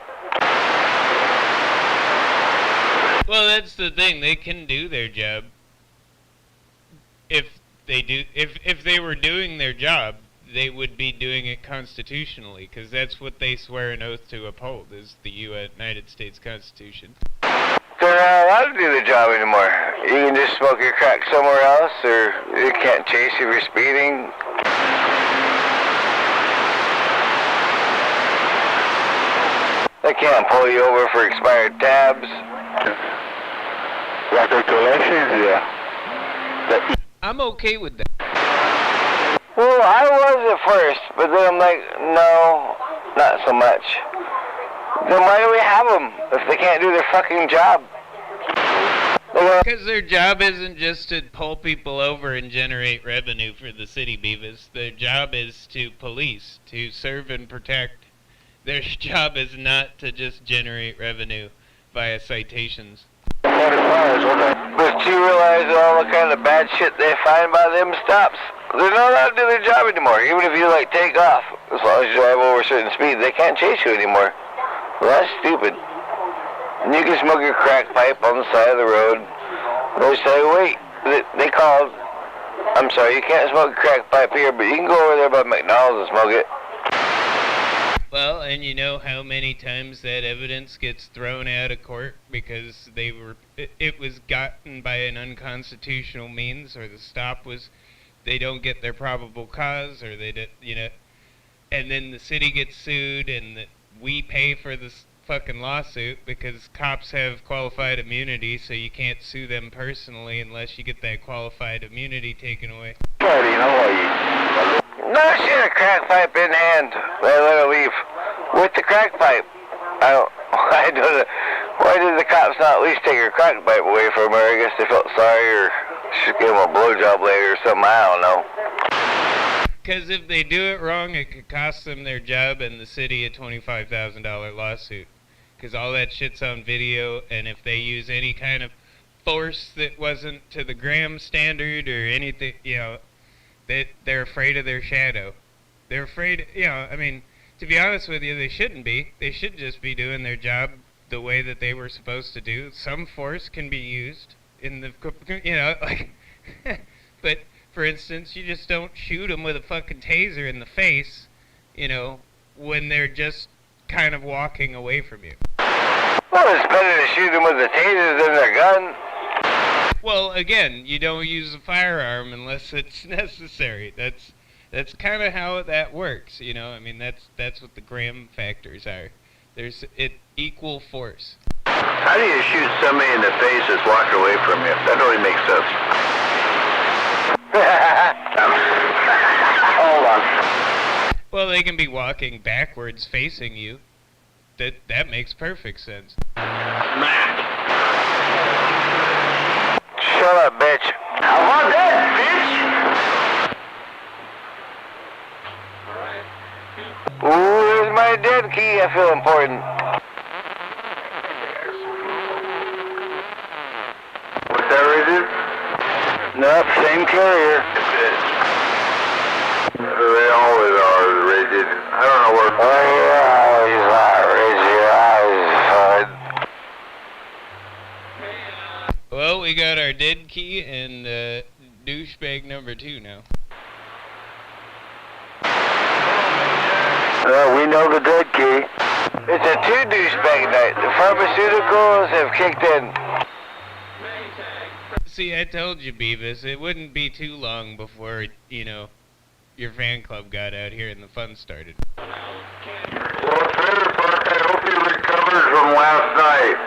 Well, that's the thing. They can do their job. If they were doing their job, they would be doing it constitutionally, because that's what they swear an oath to uphold, is the United States Constitution. They're not allowed to do their job anymore. You can just smoke your crack somewhere else, or you can't chase you for speeding. They can't pull you over for expired tabs. Record collections, yeah. I'm okay with that. Well, I was at first, but then I'm like, no, not so much. Then why do we have them if they can't do their fucking job? Because their job isn't just to pull people over and generate revenue for the city, Beavis. Their job is to police, to serve and protect. Their job is not to just generate revenue via citations. But you realize all the kind of bad shit they find by them stops? They're not allowed to do their job anymore. Even if you take off, as long as you drive over a certain speed, they can't chase you anymore. Well, that's stupid. And you can smoke your crack pipe on the side of the road. They say, wait, they called. I'm sorry, you can't smoke a crack pipe here, but you can go over there by McDonald's and smoke it. Well, and you know how many times that evidence gets thrown out of court because it was gotten by an unconstitutional means, or the stop was, they don't get their probable cause, or they did, and then the city gets sued, and we pay for this fucking lawsuit because cops have qualified immunity, so you can't sue them personally unless you get that qualified immunity taken away. No, she had a crack pipe in hand. They let her leave with the crack pipe. Why did the cops not at least take her crack pipe away from her? I guess they felt sorry, or should give them a blowjob later or something. I don't know. Because if they do it wrong, it could cost them their job and the city a $25,000 lawsuit. Because all that shit's on video, and if they use any kind of force that wasn't to the Graham standard or anything, they're afraid of their shadow. They're afraid, to be honest with you, they shouldn't be. They should just be doing their job the way that they were supposed to do. Some force can be used in the, but for instance, you just don't shoot them with a fucking taser in the face, when they're just kind of walking away from you. Well, it's better to shoot them with the taser than their gun. Well, again, you don't use a firearm unless it's necessary. That's kind of how that works, That's what the Graham factors are. There's equal force. How do you shoot somebody in the face that's walking away from you? That don't even make sense. Hold on. Well, they can be walking backwards facing you. That makes perfect sense. Mac. Shut up, bitch. I want that, bitch. Ooh, there's my dead key. I feel important. What's that rated? Nope, same carrier. They always are rated. I don't know where. Oh, yeah, always are rated. Well, we got our dead key and douchebag number 2 now. We know the dead key. It's a 2 douchebag night. The pharmaceuticals have kicked in. See, I told you, Beavis, it wouldn't be too long before, your fan club got out here and the fun started. Well, Trailer Park, I hope you recovered from last night.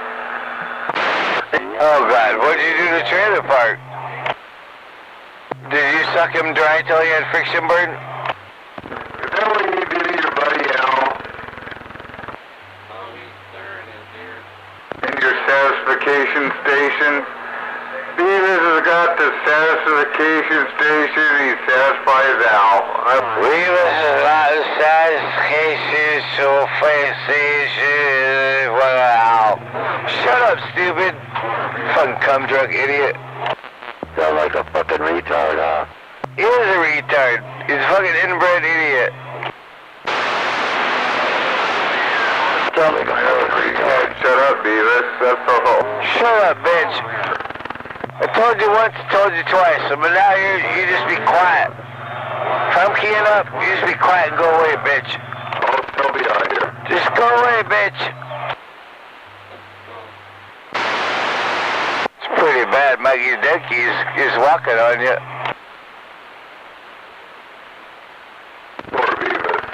Oh, God, what did you do to Trailer Park? Did you suck him dry till he had friction burn? Is that what you did to your buddy, Al? In your satisfaction station? Beavis has got the satisfaction station, he satisfies Al. Beavis has got the satisfaction station with Al. Shut up, stupid. Fucking cum drunk idiot. Sound like a fucking retard, huh? He is a retard. He's a fucking inbred idiot. Sound like a fucking retard. Shut up, Beavis. That's all. Shut up, bitch. I told you once, I told you twice, but now you just be quiet. If I'm keying up, you just be quiet and go away, bitch. I'll still be out here. Just go away, bitch. It's pretty bad, Mikey Denke is walking on you. Poor Beavis.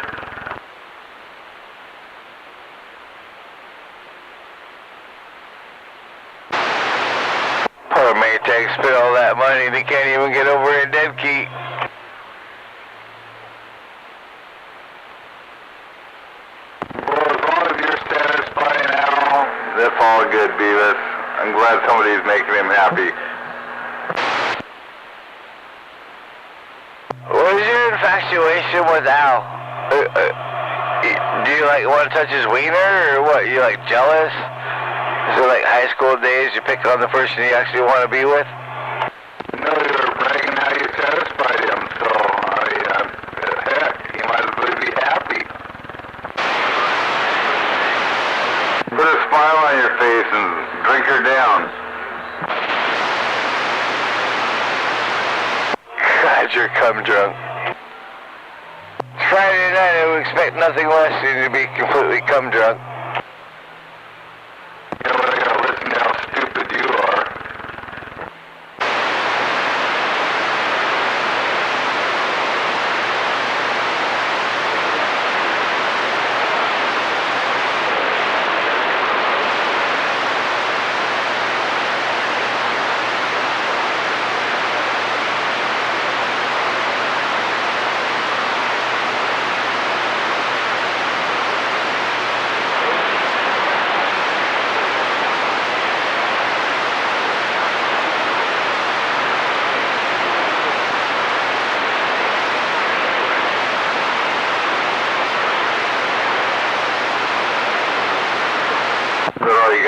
Poor Maytag spent all that money and he can't even get over a dead key. Well, as long as you're satisfied now, that's all good, Beavis. I'm glad somebody's making him happy. What is your infatuation with Al? Do you want to touch his wiener or what? You jealous? Is it like high school days, you pick on the person you actually want to be with? No, you were bragging how you satisfied him, so, heck, you might as well be happy. Put a smile on your face and drink her down. God, you're cum drunk. It's Friday night, I would expect nothing less than you to be completely cum drunk. You know what, I gotta listen to how stupid you are.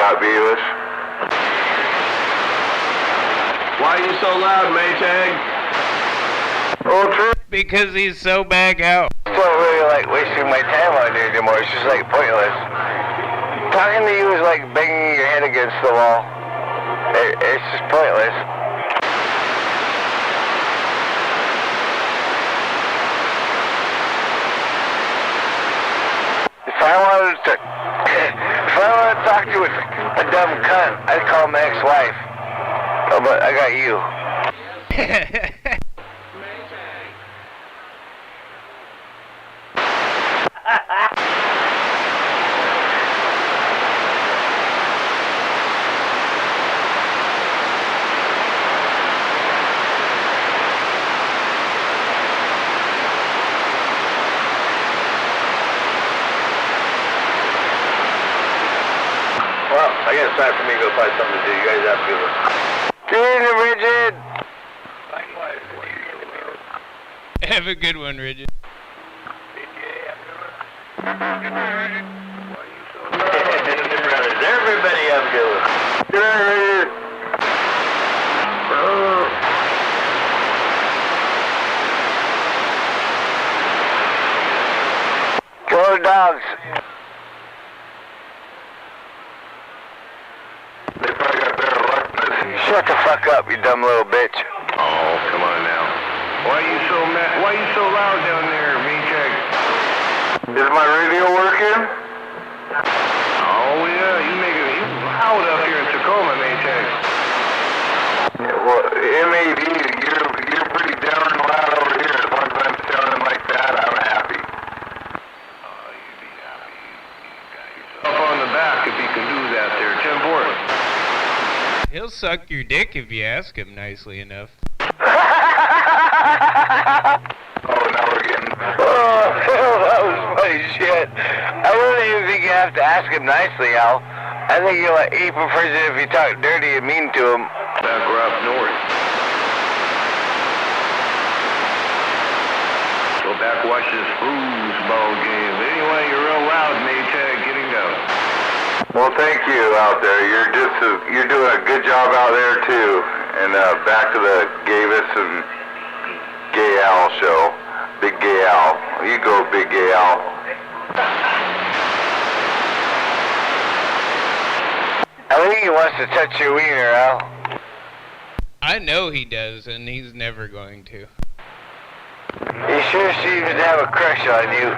Beavis. Why are you so loud, Maytag? Oh, true. Because he's so back out. I don't really wasting my time on you anymore. It's just pointless. Talking to you is like banging your head against the wall. It's just pointless. If I wanted to talk to a dumb cunt, I'd call my ex-wife. Oh, but I got you. time for me to go find something to do. You guys have a good one. Good evening, Rigid. Have a good one, Rigid. Everybody have a good one. Good night, Rigid. Go dogs. They probably got better luck than this. Shut the fuck up, you dumb little bitch. Oh, come on now. Why you so mad? Why you so loud down there, Maytag? Is my radio working? Oh yeah, you making it loud up here in Tacoma, Maytag. Well, MAD, you're pretty darn loud over here. As long as I'm sounding like that, I'm happy. You'd be happy. You got yourself on the back if you can do that there, 10-4. He'll suck your dick if you ask him nicely enough. Oh, now we're getting... Oh, that was funny shit. I don't even think you have to ask him nicely, Al. I think he prefers it if you talk dirty and mean to him. Back we're up north. Go back watch this foosball game. Anyway, you're real loud, Maytag, getting down. Well, thank you out there. You're doing a good job out there, too. And back to the Gavis and Gay Al show. Big Gay Al. You go, Big Gay Al. I think he wants to touch your wiener, Al. I know he does, and he's never going to. He sure seems to have a crush on you.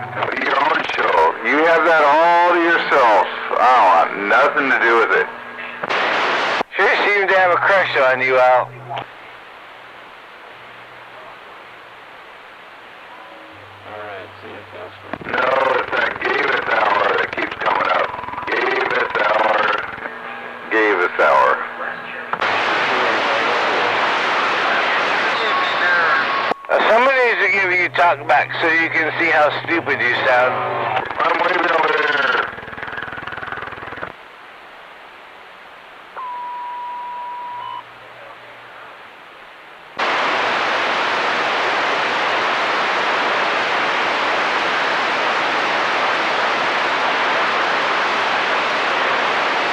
Your own show. You have that all to yourself. I don't want nothing to do with it. Sure seems to have a crush on you, Al. No, it's that Gavis hour that keeps coming up. Gavis hour. Gavis hour. Somebody needs to give you talk back so you can see how stupid you sound. I'm waving over there.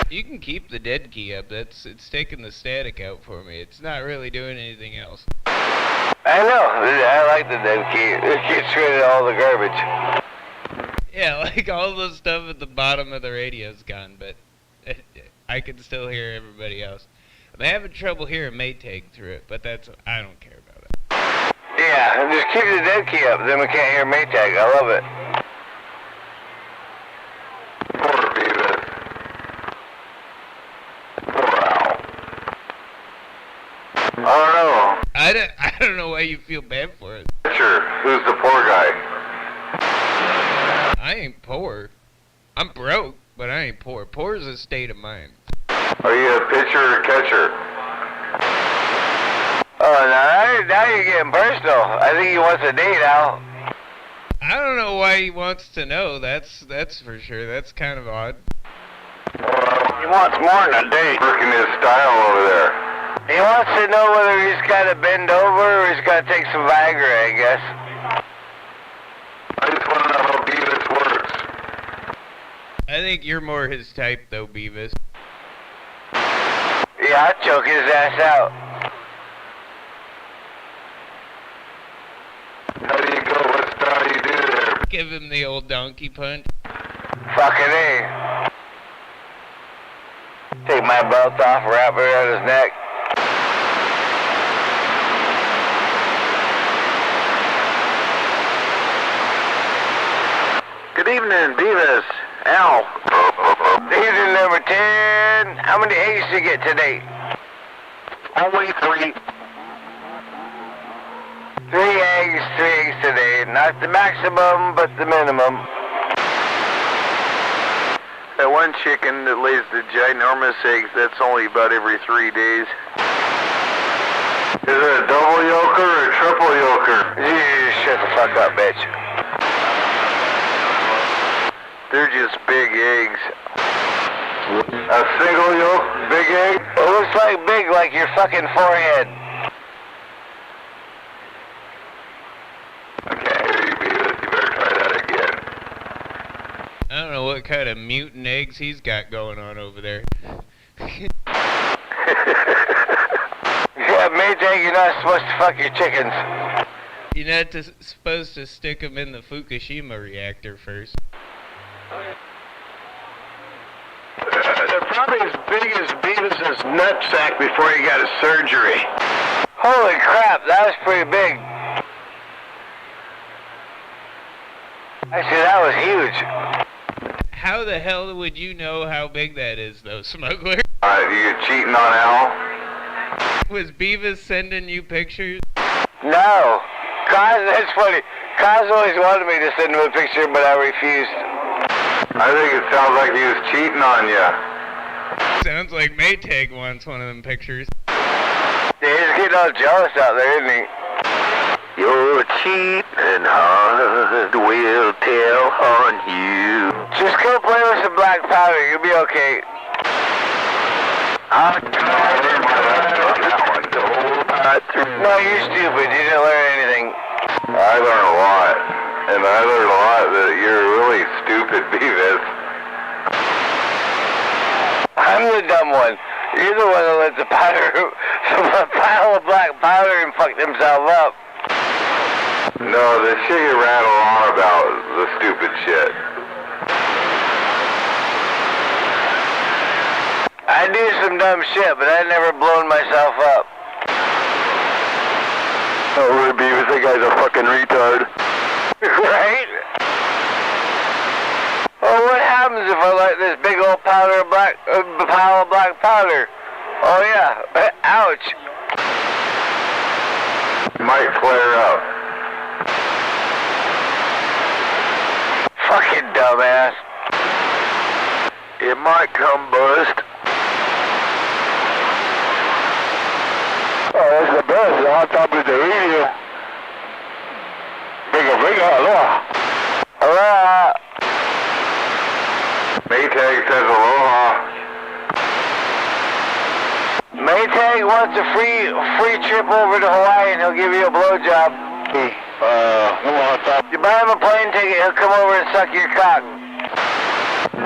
You can keep the dead key up. It's taking the static out for me. It's not really doing anything else. I know. I like the dead key. It gets rid of all the garbage. Yeah, like all the stuff at the bottom of the radio's gone, but I can still hear everybody else. I'm having trouble hearing Maytag through it, but I don't care about it. Yeah, just keep the dead key up, then we can't hear Maytag. I love it. Poor Beavis. Poor Al. I don't know. I don't know why you feel bad for it. Sure. Who's the poor guy? I ain't poor. I'm broke, but I ain't poor. Poor is a state of mind. Are you a pitcher or catcher? Oh, now you're getting personal. I think he wants a date, Al. I don't know why he wants to know. That's for sure. That's kind of odd. He wants more than a date. Working his style over there. He wants to know whether he's got to bend over or he's got to take some Viagra, I guess. I just want to know how Beavis works. I think you're more his type, though, Beavis. Yeah, I'll choke his ass out. How do you go? What style do you do there? Give him the old donkey punch. Fucking A. Take my belt off, wrap it around his neck. Good evening, Beavis. Al. Evening number 10. How many eggs did you get today? Only 3. 3 eggs today. Not the maximum, but the minimum. That one chicken that lays the ginormous eggs, that's only about every 3 days. Is it a double yolker or a triple yolker? Shut the fuck up, bitch. They're just big eggs. A single yolk, big egg? It looks like big, like your fucking forehead. I don't know what kind of mutant eggs he's got going on over there. Yeah, Maytag, you're not supposed to fuck your chickens. You're not supposed to stick them in the Fukushima reactor first. They're probably as big as Beavis's nutsack before he got his surgery. Holy crap, that was pretty big. Actually, that was huge. How the hell would you know how big that is, though, Smuggler? You cheating on Al? Was Beavis sending you pictures? No. That's funny. Kaz always wanted me to send him a picture, but I refused. I think it sounds like he was cheating on you. Sounds like Maytag wants one of them pictures. Yeah, he's getting all jealous out there, isn't he? Your cheating heart will tell on you. Just go play with some black powder. You'll be okay. No, you're stupid. You didn't learn anything. I learned a lot. And I learned a lot that you're really stupid, Beavis. I'm the dumb one. You're the one that lets a pile of black powder and fuck themselves up. No, the shit you rattle on about, the stupid shit. I do some dumb shit, but I never blown myself up. Oh, Beavis, that guy's a fucking retard. Right? Oh, what happens if I light this big old pile of black powder? Oh yeah, ouch. Might flare up. Fucking dumbass. It might come bust. Oh, that's the best. On top of the radio. Bigger, aloha. Aloha. Maytag says aloha. Maytag wants a free trip over to Hawaii and he'll give you a blowjob. You buy him a plane ticket, he'll come over and suck your cock.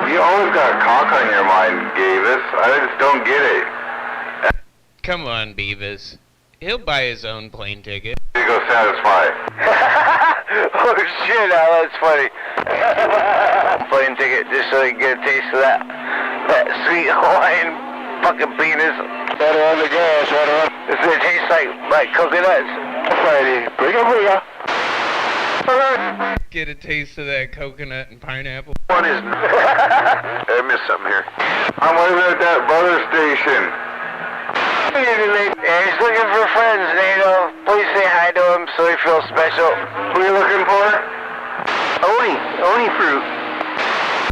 You always got a cock on your mind, Gavis. I just don't get it. Come on, Beavis. He'll buy his own plane ticket. You go satisfy. Oh shit, Al, that's funny. Plane ticket just so he can get a taste of that sweet Hawaiian fucking penis. Better on the gas, better on. Does it taste like coconuts? Friday. Bigger. Get a taste of that coconut and pineapple. One is... I missed something here. I'm waiting at that butter station. Yeah, he's looking for friends, Nato. Please say hi to him so he feels special. Who are you looking for? Oni fruit.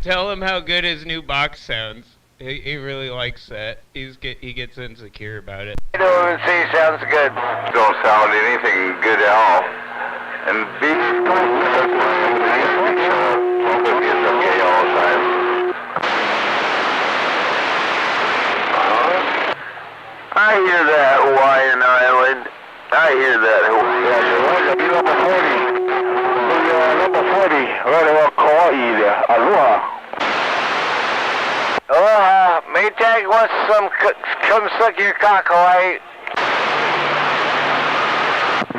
Tell him how good his new box sounds. He really likes that. He gets insecure about it. I know him and say he sounds good. Don't sound anything good at all. And B... It's okay all the time. I hear that, Hawaiian Island. I hear that, Hawaiian. Number 40. Number 40. Right about Kauai there. Aloha. Aloha. Maytag wants come suck your cock, Hawaii.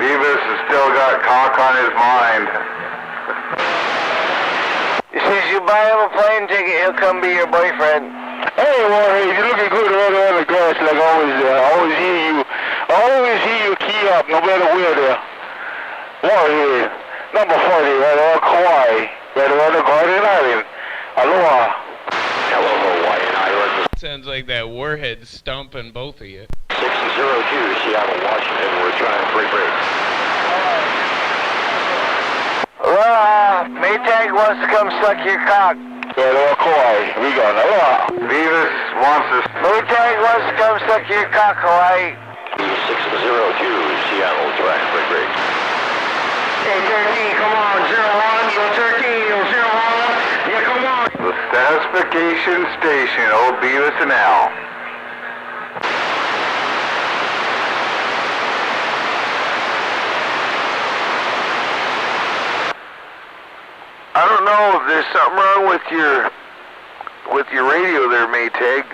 Beavis has still got cock on his mind. He says you buy him a plane ticket, he'll come be your boyfriend. Hey, Warren, you're looking good right on the grass like always there. I always hear you key up, no matter where there. Warren, number 40, right on Kauai, right on the Garden Island. Aloha. Hello, Hawaiian Island. Sounds like that warhead stumping both of you. 602, Seattle, Washington. We're trying free break. Aloha. Maytag wants to come suck your cock. Right on Kauai. We got aloha. Beavis wants to... Maytag wants to come suck your cock, Hawaii. 602, Seattle, trying free break. Hey, 13, come on, 01, yo, 13, yo, 01. Yeah, come on. Gasification station, old Beavis and Al. I don't know if there's something wrong with your radio there, Maytag.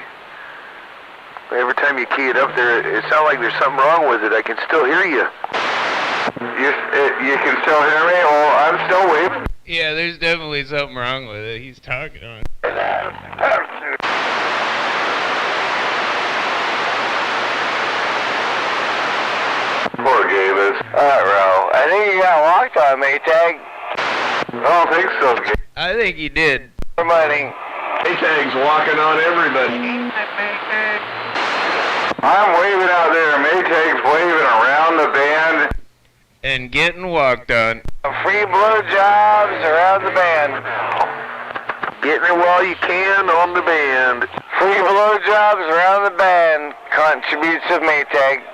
Every time you key it up there, it sounds like there's something wrong with it. I can still hear you. You can still hear me? Oh, I'm still waving. Yeah, there's definitely something wrong with it. He's talking on it. Poor Gavis. Alright, Ro. I think you got walked on, Maytag. I don't think so, Gavis. I think he did. Money. Maytag's walking on everybody. I'm waving out there. Maytag's waving around the band. And getting walked on. Free blowjobs around the band. Getting it while you can on the band. Free blowjobs around the band. Contributes of Maytag.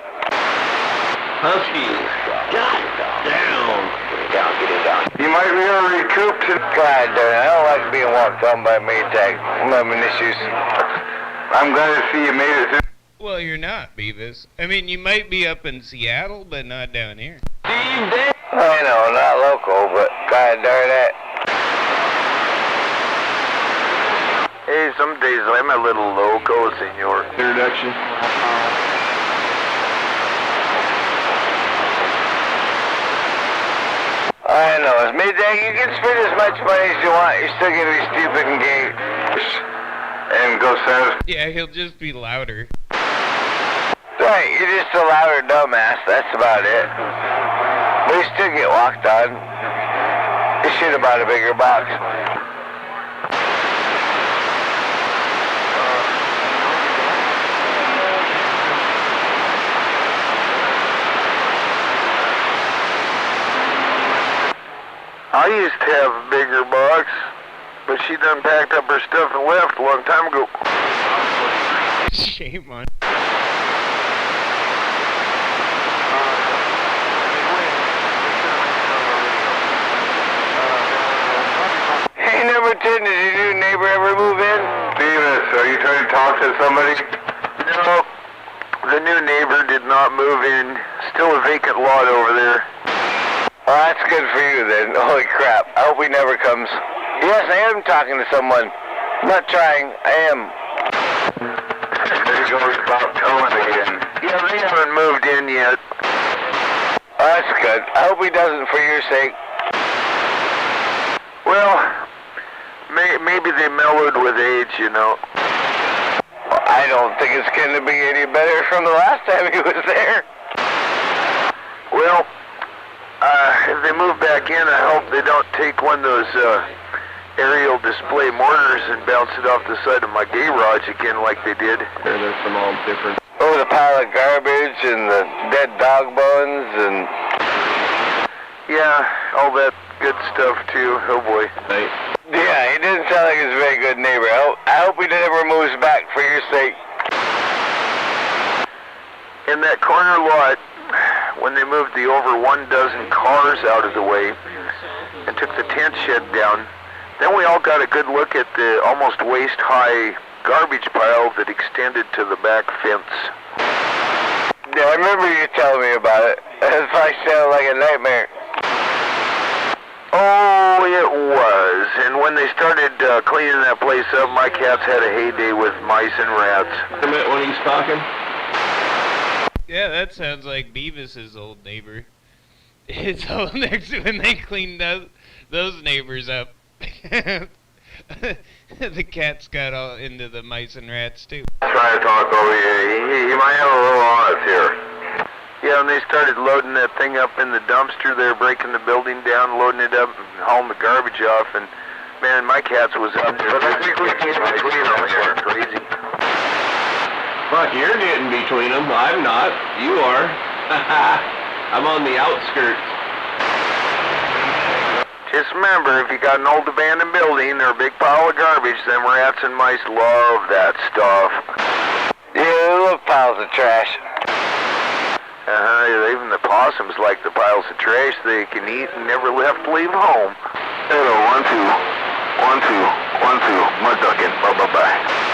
Husky. Down. You might be able to recoup to... God damn it, I don't like being walked on by Maytag. I'm having issues. I'm glad to see you made it through. Well, you're not, Beavis. I mean, you might be up in Seattle, but not down here. I know, not local, but god darn it. Hey, some days I'm a little loco, senor. Introduction. I know, it's Maytag. You can spend as much money as you want. You're still gonna be stupid and gay. And go satisfy. Yeah, he'll just be louder. Right, you're just a louder dumbass. That's about it. But you still get walked on. You should have bought a bigger box. I used to have a bigger box, but she done packed up her stuff and left a long time ago. Shame on. Hey, number 10, did your new neighbor ever move in? Beavis, are you trying to talk to somebody? No, the new neighbor did not move in. Still a vacant lot over there. Well, that's good for you then. Holy crap. I hope he never comes. Yes, I am talking to someone. I'm not trying. I am. There goes about Cohen again. Yeah, they haven't moved in yet. Oh, that's good. I hope he doesn't for your sake. Well, maybe they mellowed with age, you know. Well, I don't think it's going to be any better from the last time he was there. Well, if they move back in, I hope they don't take one of those aerial display mortars and bounce it off the side of my garage again like they did. There's some all different. Oh, the pile of garbage and the dead dog bones and... Yeah, all that good stuff too. Oh boy. Hey. Yeah, he didn't sound like he's a very good neighbor. I hope he never moves back for your sake. In that corner lot, when they moved the over 1 dozen cars out of the way and took the tent shed down, then we all got a good look at the almost waist-high garbage pile that extended to the back fence. Yeah, I remember you telling me about it. It probably sounded like a nightmare. Oh, it was. And when they started cleaning that place up, my cats had a heyday with mice and rats. When he's talking? Yeah, that sounds like Beavis's old neighbor. It's all next to when they cleaned those neighbors up. The cats got all into the mice and rats too. Trying to talk over here. He might have a little on us here. Yeah, and they started loading that thing up in the dumpster there, breaking the building down, loading it up, and hauling the garbage off, and man, my cats was up there. But I think we came between them. They were crazy. Fuck, you're getting between them. I'm not. You are. I'm on the outskirts. Just remember, if you got an old abandoned building or a big pile of garbage, them rats and mice love that stuff. Yeah, they love piles of trash. Even the possums like the piles of trash they can eat and never have to leave home. Hello, 1, 2. 1, 2. One, two, mud ducking. Bye-bye-bye.